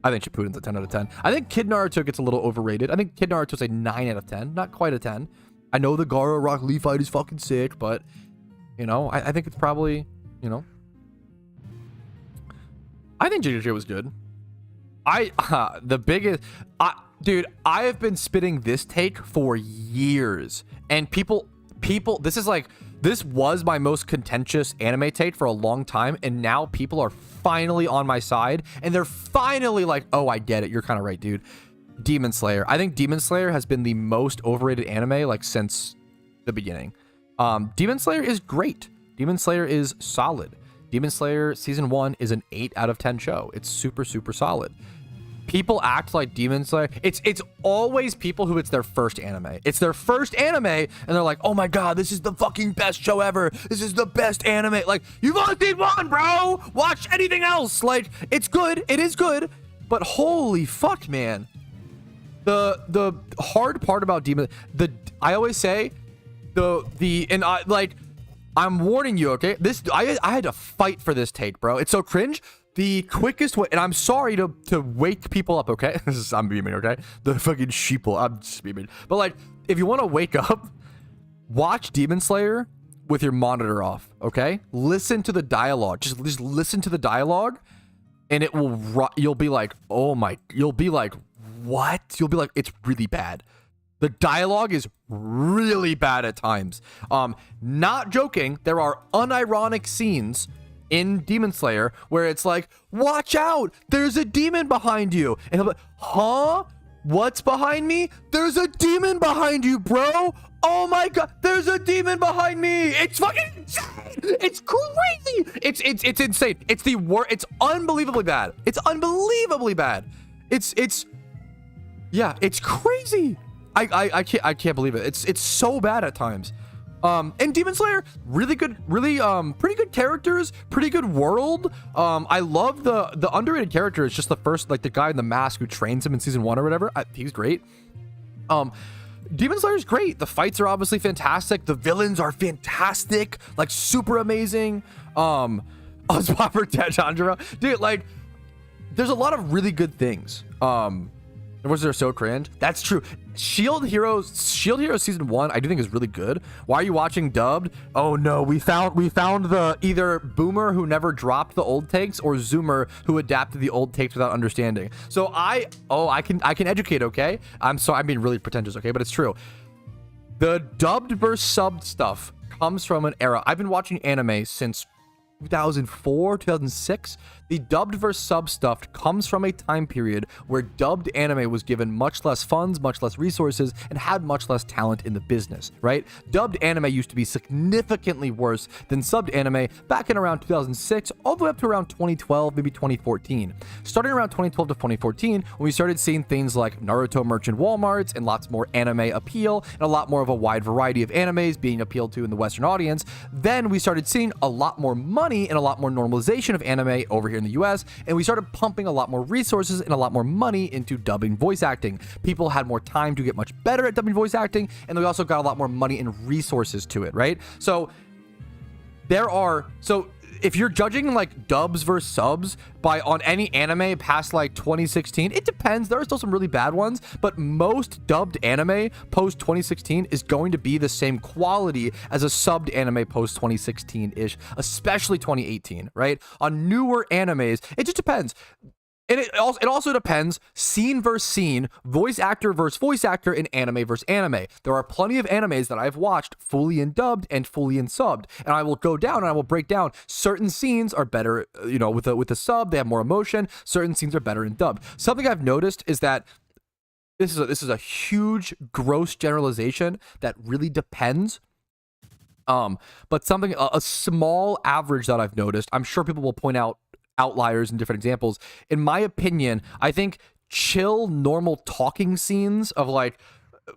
I think Shippuden's a 10 out of 10. I think Kid Naruto gets a little overrated. I think Kid Naruto's a 9 out of 10. Not quite a 10. I know the Gaara Rock Lee fight is fucking sick, but, you know, I think it's probably, you know... I think JJK was good. The biggest... Dude, I have been spitting this take for years, and people, this was my most contentious anime take for a long time, and now people are finally on my side, and they're finally like, oh, I get it. You're kind of right, dude. Demon Slayer. I think Demon Slayer has been the most overrated anime, like, since the beginning. Demon Slayer is great. Demon Slayer is solid. Demon Slayer Season 1 is an 8 out of 10 show. It's super, super solid. People act like Demon Slayer. It's always people who it's their first anime. It's their first anime, and they're like, oh my god, this is the fucking best show ever. This is the best anime. Like, you've only seen one, bro. Watch anything else. Like, it's good. It is good. But holy fuck, man. The hard part about Demon... I always say, I'm warning you, okay? I had to fight for this take, bro. It's so cringe. The quickest way, and I'm sorry to wake people up, okay? I'm beaming, okay? The fucking sheeple, I'm just beaming. But like, if you want to wake up, watch Demon Slayer with your monitor off, okay? Listen to the dialogue. Just listen to the dialogue, and it will. You'll be like, oh my. You'll be like, what? You'll be like, it's really bad. The dialogue is really bad at times. Not joking. There are unironic scenes in Demon Slayer where it's like, watch out, there's a demon behind you, and he'll be like, huh, what's behind me? There's a demon behind you, bro. Oh my god, there's a demon behind me. It's fucking insane. It's crazy. It's insane. It's the worst. It's unbelievably bad. It's unbelievably bad. Yeah, it's crazy. I can't believe it. It's so bad at times. And Demon Slayer, really good, really pretty good characters, pretty good world. I love the underrated character. It's just the first, like, the guy in the mask who trains him in season 1 or whatever. He's great. Demon Slayer is great. The fights are obviously fantastic. The villains are fantastic, like super amazing. Oswapper Tanjiro, dude, like, there's a lot of really good things. Was there so cringe? That's true. Shield Hero season 1, I do think is really good. Why are you watching dubbed? Oh no, we found the either Boomer who never dropped the old takes or Zoomer who adapted the old takes without understanding. So I can educate, okay? I'm sorry, I'm being really pretentious, okay? But it's true. The dubbed versus subbed stuff comes from an era. I've been watching anime since 2004, 2006. The dubbed versus sub stuff comes from a time period where dubbed anime was given much less funds, much less resources, and had much less talent in the business, right? Dubbed anime used to be significantly worse than subbed anime back in around 2006, all the way up to around 2012, maybe 2014. Starting around 2012 to 2014, when we started seeing things like Naruto merch in Walmarts and lots more anime appeal and a lot more of a wide variety of animes being appealed to in the Western audience, then we started seeing a lot more money and a lot more normalization of anime over here in the US, and we started pumping a lot more resources and a lot more money into dubbing voice acting. People had more time to get much better at dubbing voice acting, and we also got a lot more money and resources to it, right? So if you're judging like dubs versus subs on any anime past like 2016, it depends. There are still some really bad ones, but most dubbed anime post 2016 is going to be the same quality as a subbed anime post 2016-ish, especially 2018, right? On newer animes, it just depends. And it also depends scene versus scene, voice actor versus voice actor, and anime versus anime. There are plenty of animes that I've watched fully in dubbed and fully in subbed, and I will go down and I will break down. Certain scenes are better, with the sub, they have more emotion. Certain scenes are better in dubbed. Something I've noticed is that this is a huge gross generalization that really depends. But a small average that I've noticed, I'm sure people will point out outliers and different examples. In my opinion, I think chill, normal talking scenes of like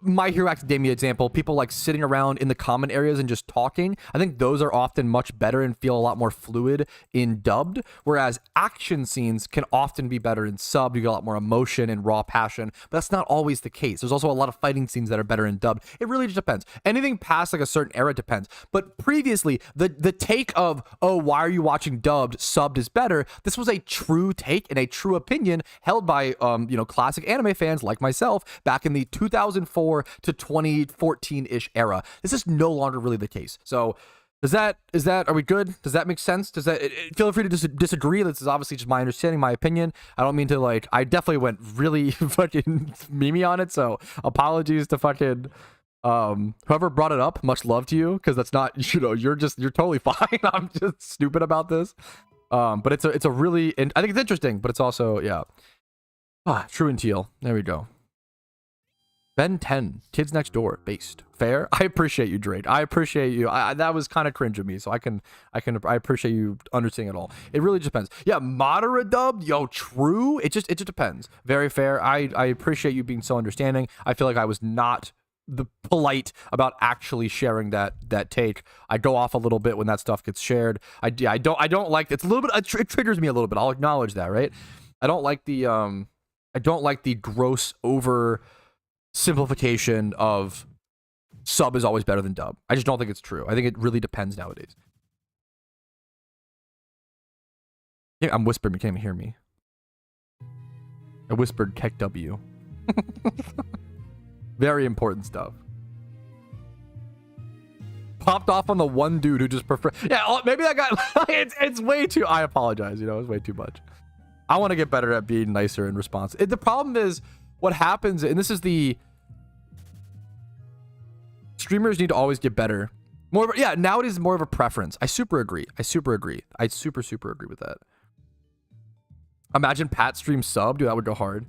My Hero Academia example, people like sitting around in the common areas and just talking, I think those are often much better and feel a lot more fluid in dubbed, whereas action scenes can often be better in subbed. You get a lot more emotion and raw passion, but that's not always the case. There's also a lot of fighting scenes that are better in dubbed. It really just depends. Anything past like a certain era depends. But previously, the take of, oh, why are you watching dubbed? Subbed is better. This was a true take and a true opinion held by classic anime fans like myself back in the 2004 to 2014-ish era. This is no longer really the case. So are we good? Does that make sense? Feel free to disagree. This is obviously just my understanding, my opinion. I don't mean to I definitely went really fucking memey on it. So apologies to fucking whoever brought it up. Much love to you, because that's not, you're totally fine. I'm just stupid about this. But it's a really, and I think it's interesting, but it's also, yeah. True and Teal. There we go. Ben 10, Kids Next Door, based. Fair. I appreciate you, Drake. I appreciate you. That was kind of cringe of me, so I appreciate you understanding it all. It really just depends. Yeah, moderate dubbed, true. It just depends. Very fair. I appreciate you being so understanding. I feel like I was not the polite about actually sharing that take. I go off a little bit when that stuff gets shared. I don't like, it's a little bit, it triggers me a little bit. I'll acknowledge that, right? I don't like the gross over simplification of sub is always better than dub. I just don't think it's true. I think it really depends nowadays. Yeah, I'm whispering, you can't even hear me. I whispered Keck W. Very important stuff. Popped off on the one dude who just prefer. Yeah, maybe that guy. It's way too. I apologize. It's way too much. I want to get better at being nicer and responsive. The problem is what happens, and this is the streamers need to always get better. Now it is more of a preference. I super agree. I super agree with that. Imagine Pat stream sub, dude, that would go hard.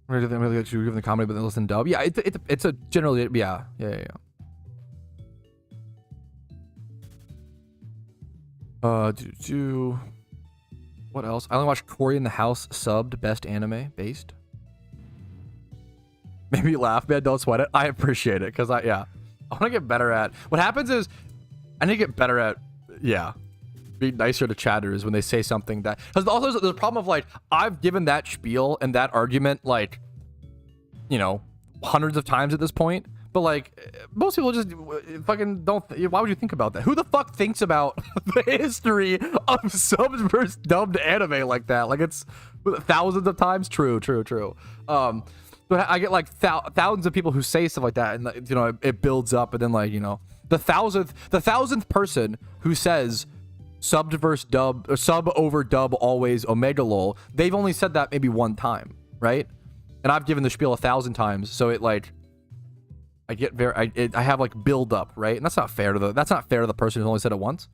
I'm gonna let you give the comedy, but then listen dub. Yeah, it's a generally, yeah. What else? I only watched Cory in the House subbed, best anime based. Maybe you laugh, man. Don't sweat it. I appreciate it, because I want to get better at. What happens is I need to get better at being nicer to chatters when they say something that, because also there's a problem of I've given that spiel and that argument hundreds of times at this point, but most people just fucking don't. Why would you think about that? Who the fuck thinks about the history of subs versus dubbed anime like that? It's thousands of times. True. But I get thousands of people who say stuff like that, and it builds up, and then the thousandth person who says subbed versus dub, or sub over dub always omega lol, they've only said that maybe one time, right? And I've given the spiel 1,000 times, so it I get I have build up, right? And that's not fair to the person who's only said it once.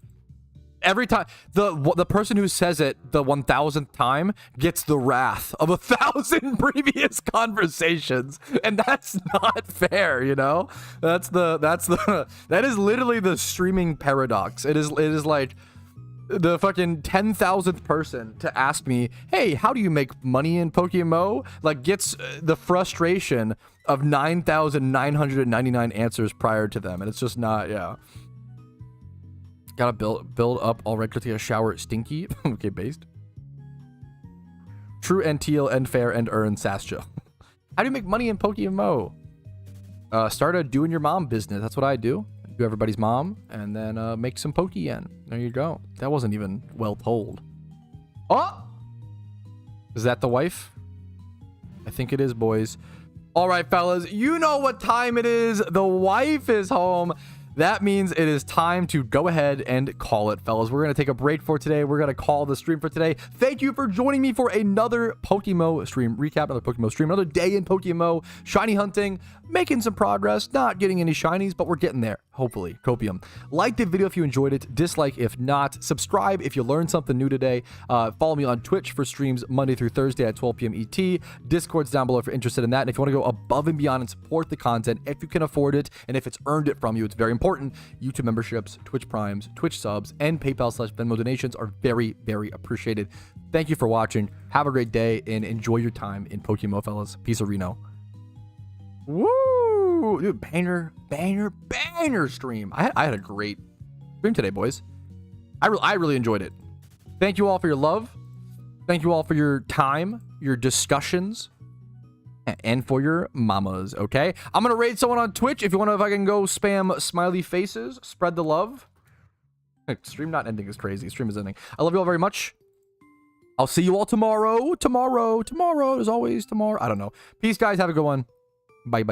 Every time the person who says it the 1000th time gets the wrath of 1,000 previous conversations, and that's not fair, you know. That is literally the streaming paradox. It is like the fucking 10,000th person to ask me, hey, how do you make money in PokeMMO? Like, gets the frustration of 9,999 answers prior to them, and it's just not, yeah. Gotta build up all right to take a shower stinky. Okay, based. True and teal and fair and earn Sascha. How do you make money in PokeMMO? Start a doing your mom business. That's what I do. Do everybody's mom and then make some Pokeyen. There you go. That wasn't even well told. Oh! Is that the wife? I think it is, boys. All right, fellas. You know what time it is. The wife is home. That means it is time to go ahead and call it, fellas. We're going to take a break for today. We're going to call the stream for today. Thank you for joining me for another PokeMMO stream recap, another PokeMMO stream, another day in PokeMMO, shiny hunting, making some progress, not getting any shinies, but we're getting there. Hopefully, copium. Like the video if you enjoyed it, dislike if not, subscribe if you learned something new today. Follow me on Twitch for streams Monday through Thursday at 12 p.m. ET. Discord's down below if you're interested in that. And if you want to go above and beyond and support the content, if you can afford it, and if it's earned it from you, it's very important. YouTube memberships, Twitch Primes, Twitch subs, and PayPal/Venmo donations are very, very appreciated. Thank you for watching. Have a great day and enjoy your time in PokeMMO, fellas. Peace, Reno. Woo! Dude, banger stream. I had a great stream today, boys. I really enjoyed it. Thank you all for your love. Thank you all for your time, your discussions, and for your mamas, okay? I'm gonna raid someone on Twitch. If you want to, if I can go spam smiley faces, spread the love. Stream not ending is crazy. Stream is ending. I love you all very much. I'll see you all tomorrow. Tomorrow. As always, tomorrow. I don't know. Peace, guys. Have a good one. Bye.